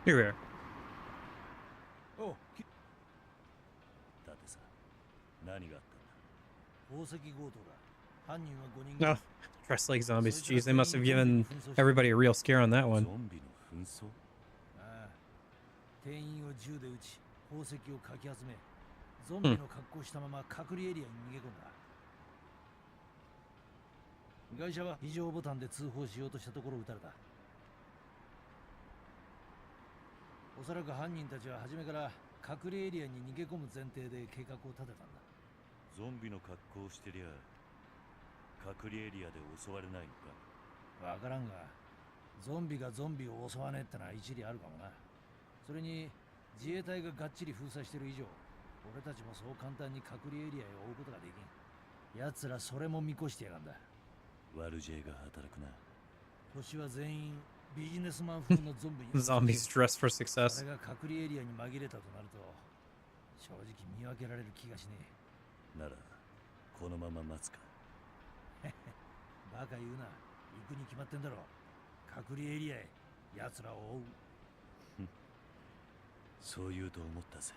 Here we are. だってさ、何があったんだ。宝石強盗だ。犯人は5人。 Oh, dressed like zombies. Jeez, they must have given everybody a real scare on that one. ゾンビの紛争？ああ。店員を銃で撃ち、宝石をかき集め、ゾンビの格好したまま隔離エリアに逃げ込んだ。被害者は非常ボタンで通報しようとしたところ撃たれた。おそらく犯人たちは初めから隠れエリアに逃げ込む前提で計画を立てたんだ。ゾンビの格好をしてりゃ隠れエリアで襲われないのか。わからんが、ゾンビがゾンビを襲わねえってのは一理あるかもな。それに自衛隊ががっちり封鎖してる以上、俺たちもそう簡単に隠れエリアへ追うことができん。奴らそれも見越してやがんだ。悪知恵が働くな。星は全員ビジネスマン風のゾンビに Zombies dressed for success. 俺が隠れエリアに紛れたとなると、正直見分けられる気がしねならこのまま待つか。え。バカ言うな。行くに決まってんだろ。隠れエリアへ奴らを追う。そう言うと思ったぜ。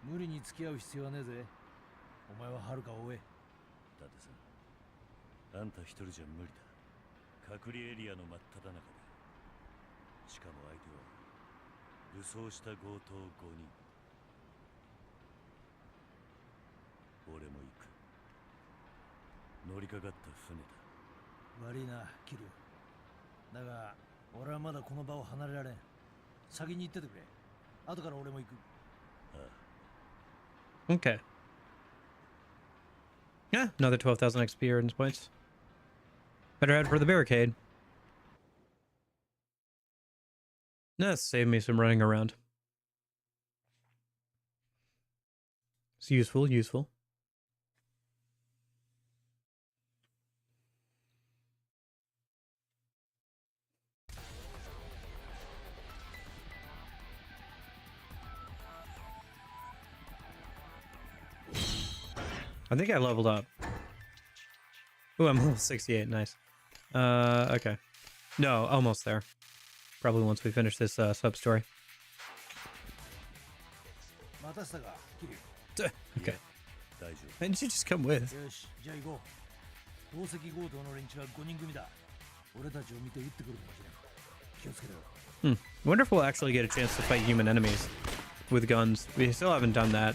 無理に付き合う必要はねえぜ。お前ははるかを追え。だってさ、あんた一人じゃ無理だ。隠れエリアの真っ只中で。しかも相手は武装した強盗5人。俺も行く。乗りかかった船だ。悪いな、キリュウ。だが俺はまだこの場を離れられん。先に行っててくれ。後から俺も行く。ああ。 Okay. Yeah, another 12,000 experience points. Better head for the barricade. Nah, save me some running around. It's useful, useful. I think I leveled up. Ooh, I'm level 68. Nice. Okay. No, almost there. Probably once we finish this sub-story. Okay. Why didn't you just come with? I wonder if we'll actually get a chance to fight human enemies with guns. We still haven't done that.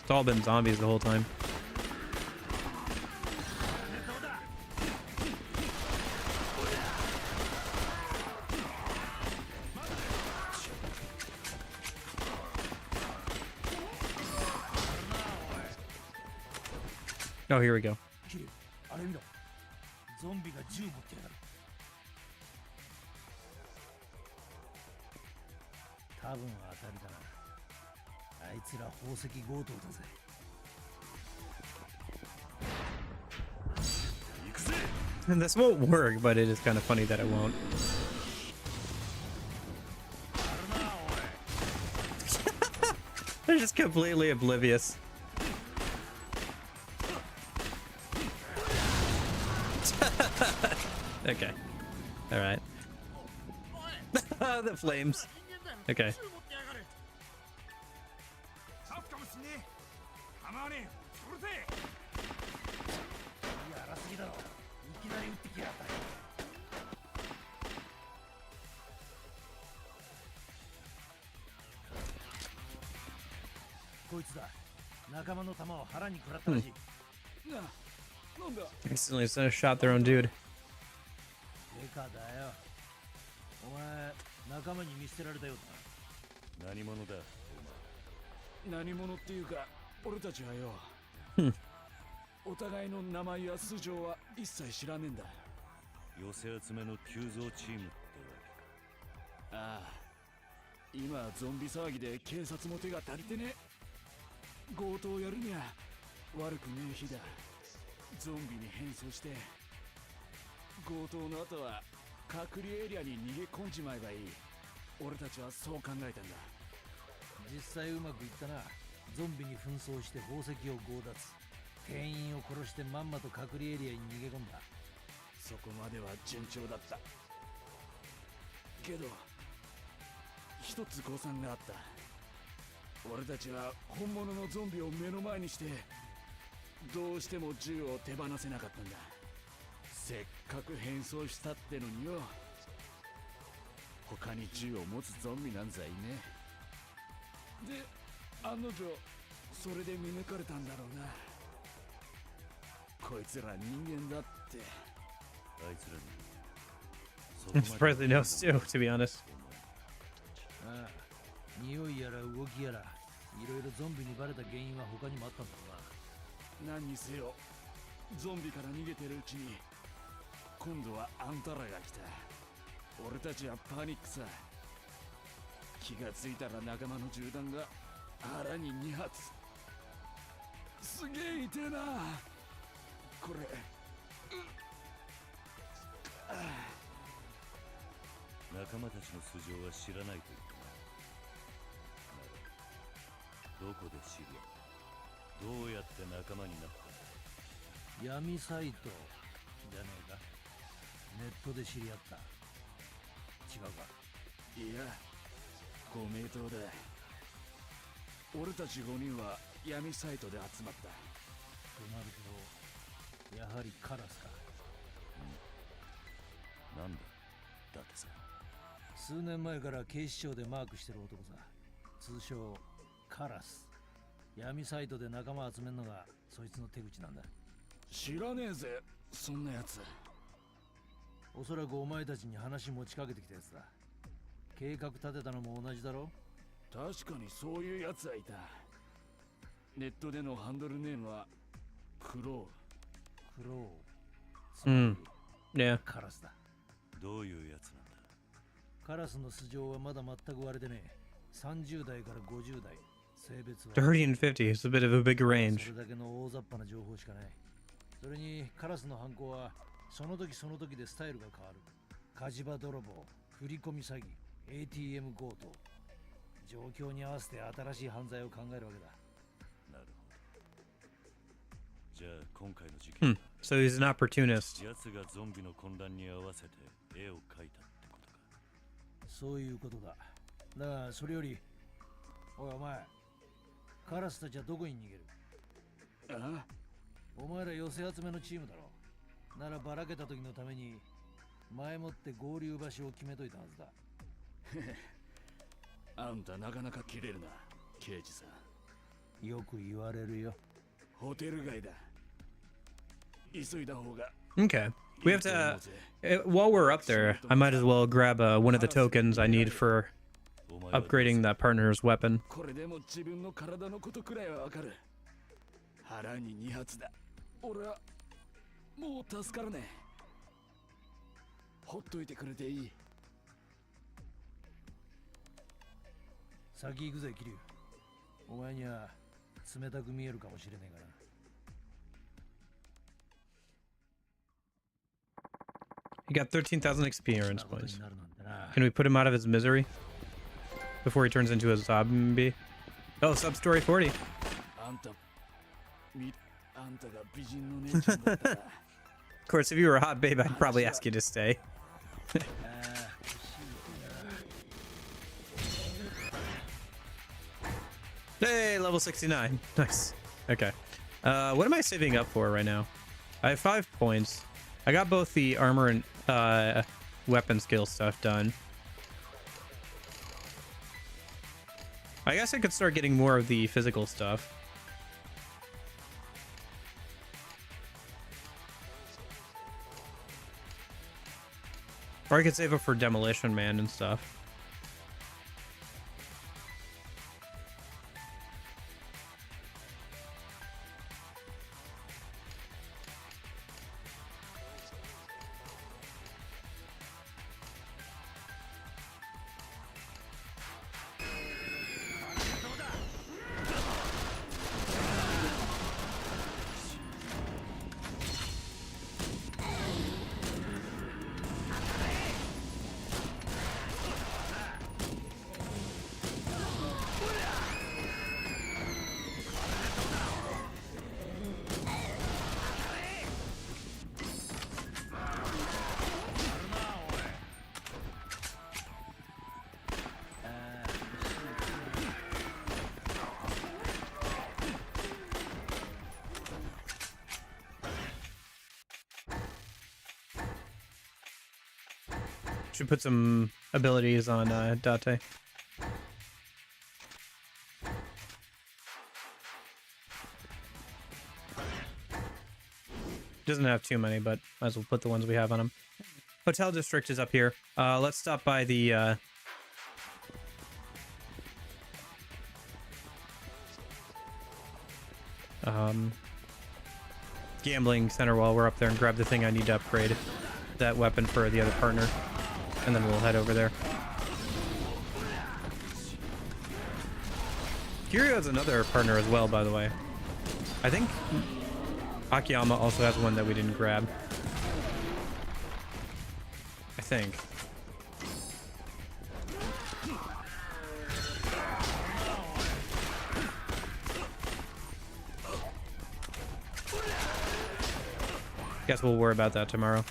It's all been zombies the whole time. Oh, here we go. And this won't work, but it is kind of funny that it won't. They're just completely oblivious. Okay. All right. The flames. Okay. Instantly sent a shot their own dude. こいつら人間だって。あいつらに I'm surprised they know too, to be honest. ああ、匂いやら動きやら、いろいろゾンビにバレた原因は他にもあったんだろうな。何にせよ、ゾンビから逃げてるうちに、今度はあんたらが来た。俺たちはパニックさ。気がついたら仲間の銃弾が腹に2発。すげえ痛えな。これ。仲間たちの素性は知らないと言ったな。どこで知り合い、どうやって仲間になったんだ。闇サイトじゃねえか。ネットで知り合った。違うか。いや、ご名答だ。俺たち5人は闇サイトで集まった。となると、やはりカラスか。なんだ、だってさ。数年前から警視庁でマークしてる男さ。通称カラス。闇サイトで仲間集めるのがそいつの手口なんだ。知らねえぜ、そんなやつ。おそらくお前たちに話持ちかけてきたやつだ。計画立てたのも同じだろ。確かにそういうやつはいた。ネットでのハンドルネームはクロクロー。うん。ね。カラスだ。どういうやつなんだ。カラスの素性はまだ全く割れてねえ。30代から50代。性別は30 and 50 is a bit of a big range. それだけの大雑把な情報しかない。それにカラスの犯行はその時その時でスタイルが変わる。火事場泥棒、振り込み詐欺、ATM 強盗。状況に合わせて新しい犯罪を考えるわけだ。なるほど。じゃあ今回の事件。So he's an opportunist. やつがゾンビの混乱に合わせて絵を描いたってことか。そういうことだ。だがそれより、おいお前、カラスたちはどこに逃げる？ああ、お前ら寄せ集めのチームだろ。ならばらけた時のために前もって合流場所を決めといたはずだ。あんたなかなか切れるな、刑事さん。よく言われるよ。ホテル街だ。急いだ方が。Okay. We have to, while we're up there, I might as well grab one of the tokens I need for upgrading that partner's weapon. これでも自分の体のことくらいはわかる。腹に2発だ。俺はもう助からねえ。ほっといてくれていい。先行くぜ、キリュウ。お前には冷たく見えるかもしれねえから。He got 13,000 experience points. Can we put him out of his misery before he turns into a zombie? Oh, sub-story 40. Of course, if you were a hot babe, I'd probably ask you to stay. Hey, level 69. Nice. Okay. What am I saving up for right now? I have 5 points. I got both the armor and weapon skill stuff done. I guess I could start getting more of the physical stuff. Or I could save up for Demolition Man and stuff. Should put some abilities on Date. Doesn't have too many, but might as well put the ones we have on him. Hotel District is up here. Let's stop by the gambling center while we're up there and grab the thing I need to upgrade that weapon for the other partner, and then we'll head over there. Kiryu has another partner as well, by the way. I think Akiyama also has one that we didn't grab. I think. Guess we'll worry about that tomorrow.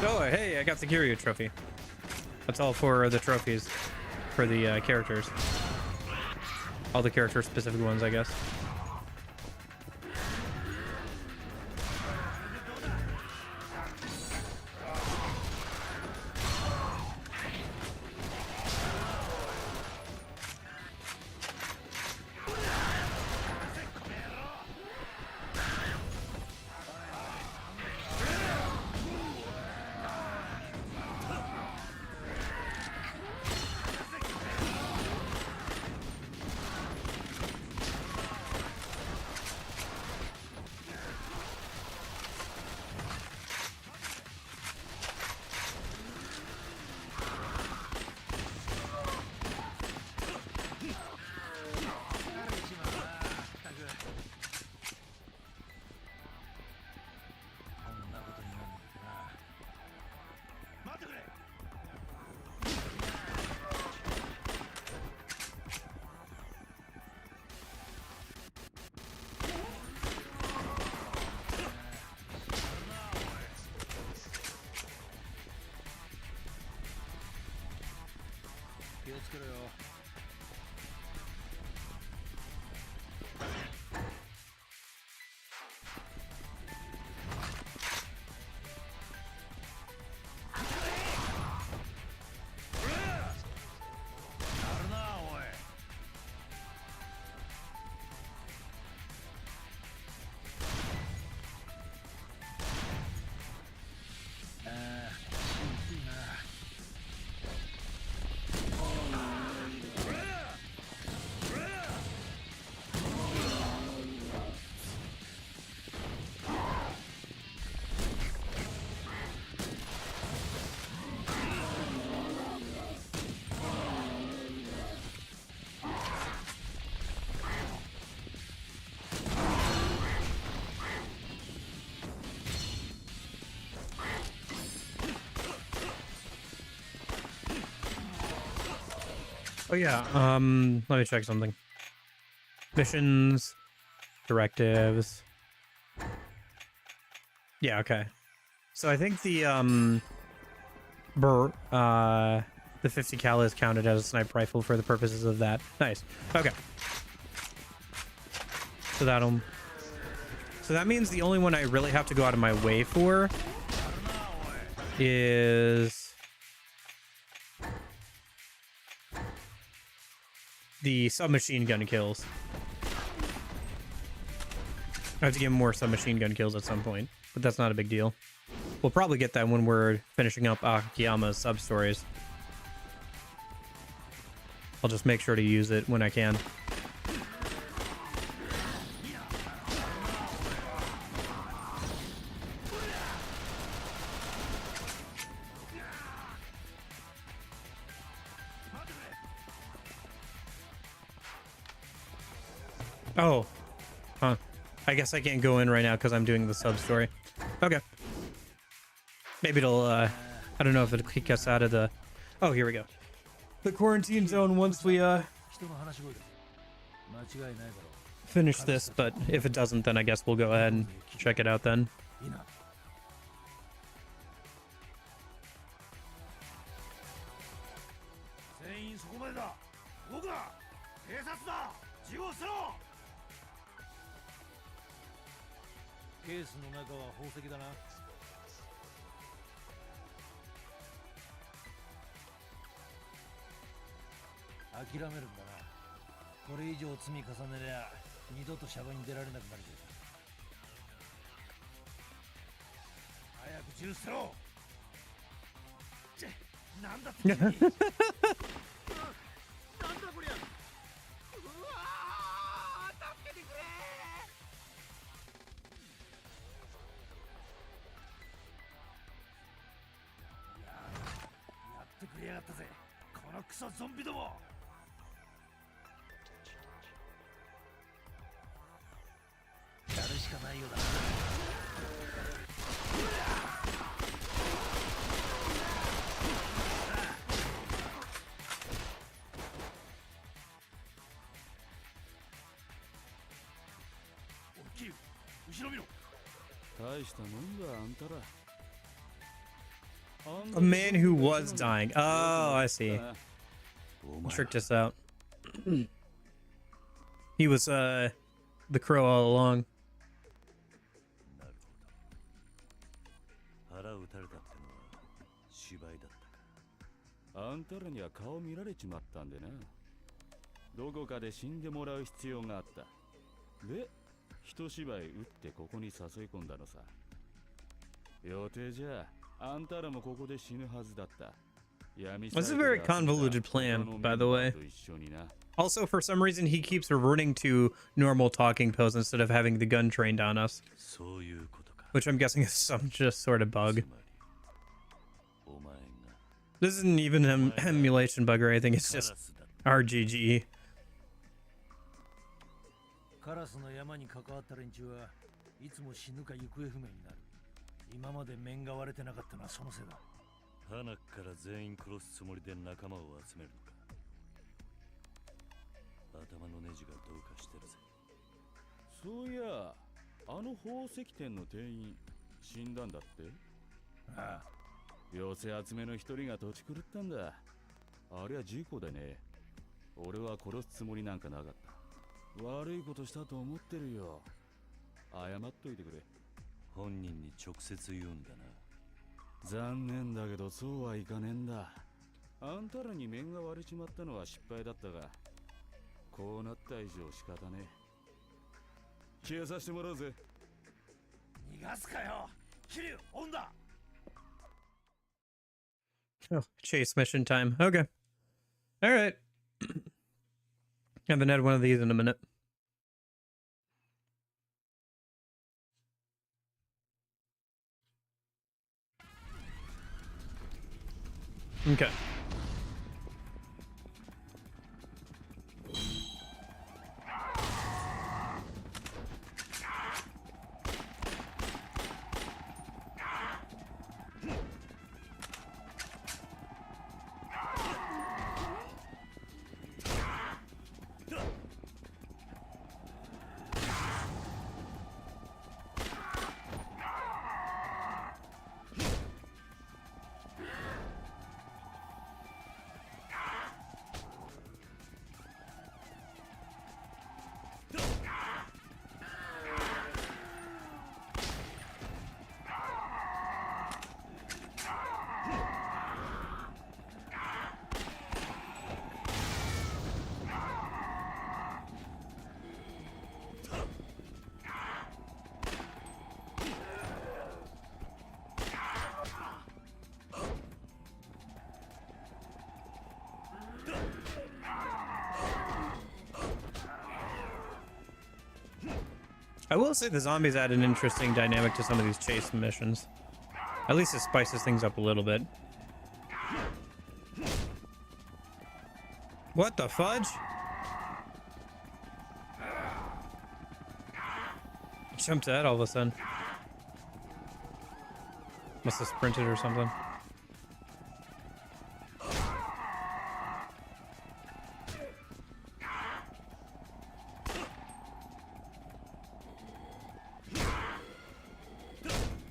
Oh, hey, I got the Kiryu trophy. That's all for the trophies for the characters. All the character-specific ones, I guess. Oh yeah, let me check something. Missions, directives. Yeah, okay. So I think the The 50 cal is counted as a sniper rifle for the purposes of that. Nice. Okay. So that means the only one I really have to go out of my way for is the submachine gun kills. I have to get more submachine gun kills at some point, but that's not a big deal. We'll probably get that when we're finishing up Akiyama's sub-stories. I'll just make sure to use it when I can. Oh. Huh. I guess I can't go in right now because I'm doing the sub-story. Okay. Maybe it'll, I don't know if it'll kick us out of the... Oh, here we go. The quarantine zone once we, finish this, but if it doesn't, then I guess we'll go ahead and check it out then. A man who was dying. Oh, I see. He tricked us out. He was, the crow all along. This is a very convoluted plan, by the way. Also, for some reason, he keeps reverting to normal talking pose instead of having the gun trained on us. Which I'm guessing is some just sort of bug. This isn't even an emulation bug or anything, it's just RGG. Oh, chase mission time. Okay. All right. Haven't had one of these in a minute. Okay. I will say the zombies add an interesting dynamic to some of these chase missions. At least it spices things up a little bit. What the fudge? Jumped out all of a sudden. Must have sprinted or something.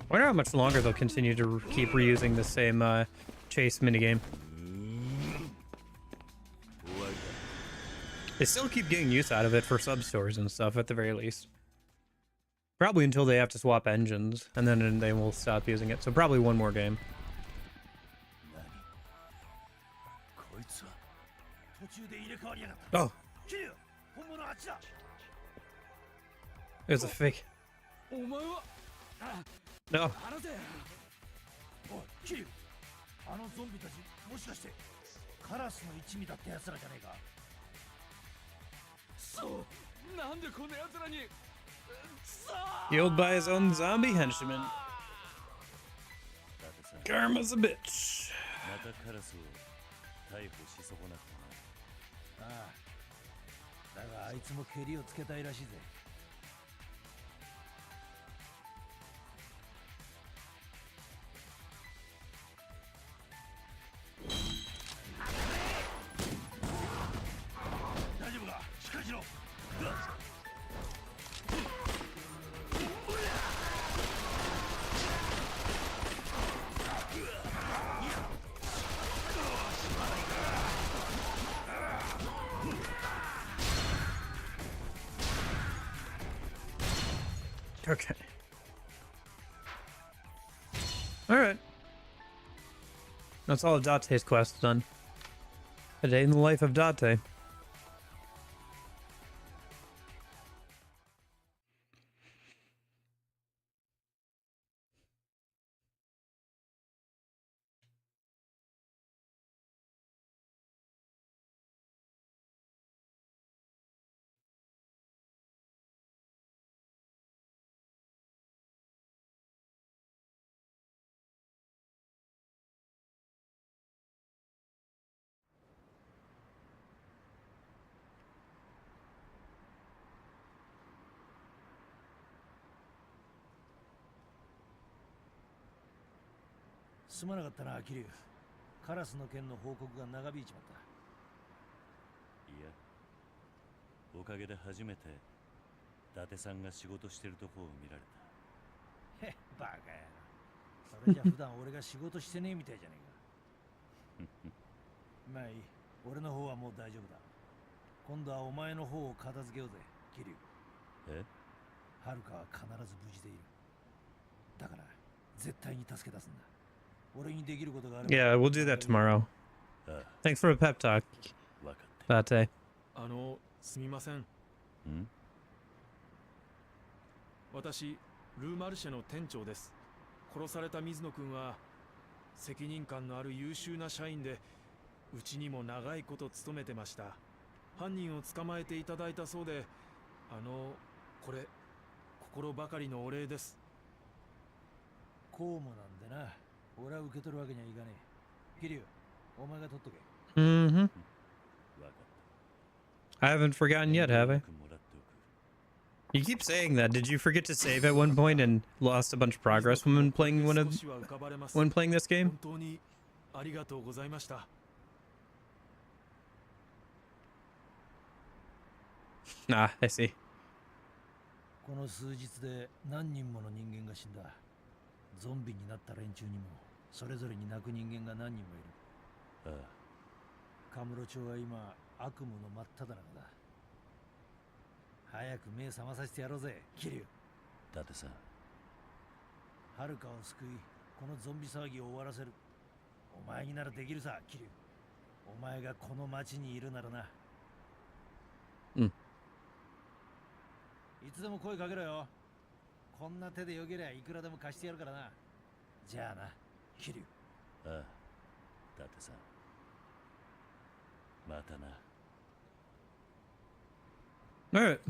I wonder how much longer they'll continue to keep reusing the same chase minigame. They still keep getting use out of it for sub-stores and stuff at the very least. Probably until they have to swap engines, and then they will stop using it. So probably one more game. Oh. It was a fake. No. あのゾンビたちもしかしてカラスの一味だって奴らじゃねえか。そうなんでこんな奴らに Killed by his own zombie henchman. Karma's a bitch. またカラスを逮捕し損なったな。ああ。だがあいつもケリをつけたいらしいぜ。大丈夫か？しっかりしろ。Okay. Alright. That's all of Date's quest done. A day in the life of Date.「すまなかったな、桐生。カラスの件の報告が長引いちまった。いや、おかげで初めて伊達さんが仕事してるとこを見られた。へっ、バカやな。それじゃ普段俺が仕事してねえみたいじゃねえか。まあいい、俺の方はもう大丈夫だ。今度はお前の方を片付けようぜ、桐生。え？はるかは必ず無事でいる。だから絶対に助け出すんだ。俺にできることがあれば。Yeah, we'll do that tomorrow. Thanks for a pep talk, Date. すみません。私、ルーマルシェの店長です。殺された水野くんは責任感のある優秀な社員で、うちにも長いこと勤めてました。犯人を捕まえていただいたそうで、これ心ばかりのお礼です。こうもなんでな。俺は受け取るわけにはいかねえ。桐生、お前が取っとけ。Mm-hmm. I haven't forgotten yet, have I? You keep saying that. Did you forget to save at one point and lost a bunch of progress when playing this game? 本当にありがとうございました。Ah, I see. この数日で何人もの人間が死んだ。ゾンビになった連中にもそれぞれに泣く人間が何人もいる。ああ。カムロ町は今悪夢の真っ只中だ。早く目覚まさせてやろうぜ、桐生。伊達さん。はるかを救い、このゾンビ騒ぎを終わらせる。お前にならできるさ、桐生。お前がこの町にいるならな。うん。いつでも声かけろよ。こんな手でよけりゃいくらでも貸してやるからな。じゃあな、桐生。ああ、伊達さん。またな。All right.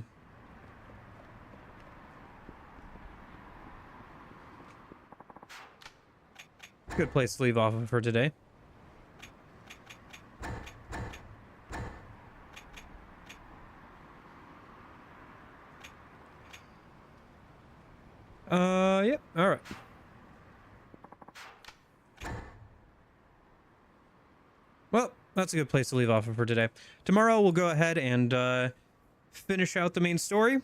good place to leave off of for today. Yep. All right. Well, that's a good place to leave off of for today. Tomorrow we'll go ahead and finish out the main story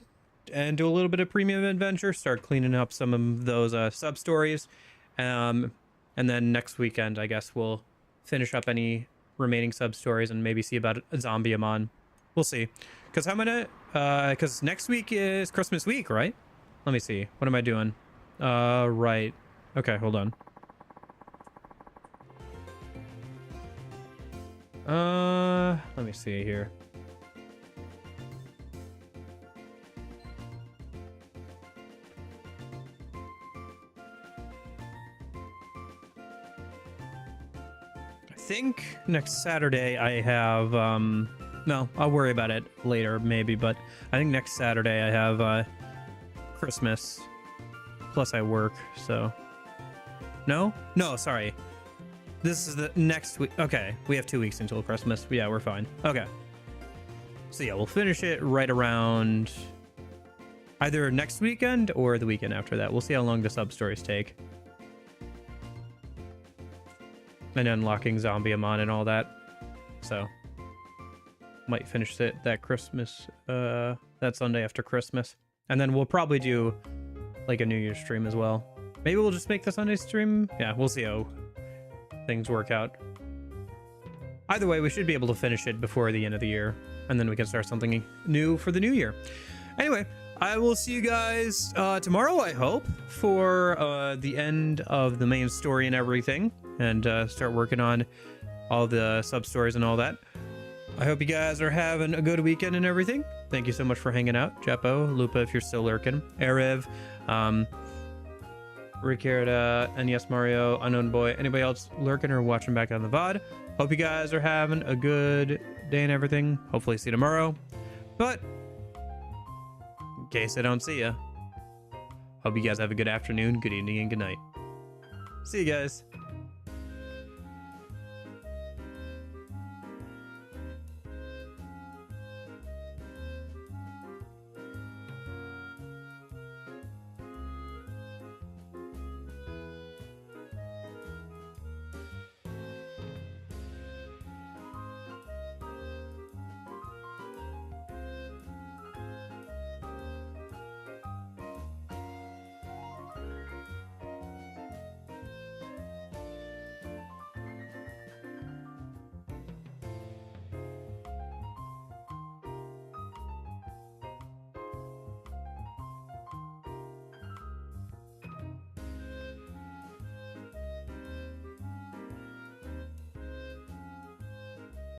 and do a little bit of premium adventure, start cleaning up some of those sub stories. And then next weekend, I guess we'll finish up any remaining sub stories and maybe see about Zombie Amon. We'll see. Because next week is Christmas week, right? Let me see. What am I doing? Right. Okay, hold on. Let me see here. I think next Saturday I have, no, I'll worry about it later maybe, but I think next Saturday I have, Christmas. Plus I work, so. No, sorry. This is the next week. Okay, we have 2 weeks until Christmas. Yeah, we're fine. Okay. So yeah, we'll finish it right around either next weekend or the weekend after that. We'll see how long the sub stories take. And unlocking Zombie Amon and all that. So might finish it that Christmas, that Sunday after Christmas. And then we'll probably do like a New Year's stream as well. Maybe we'll just make the Sunday stream. Yeah, we'll see how things work out. Either way, we should be able to finish it before the end of the year, and then we can start something new for the new year. Anyway, I will see you guys tomorrow, I hope, for the end of the main story and everything, and start working on all the sub stories and all that. I hope you guys are having a good weekend and everything. Thank you so much for hanging out. Jeppo, Lupa, if you're still lurking. Erev, Ricarda, and yes, Mario, Unknown Boy, anybody else lurking or watching back on the VOD. Hope you guys are having a good day and everything. Hopefully see you tomorrow. But in case I don't see you, hope you guys have a good afternoon, good evening, and good night. See you guys.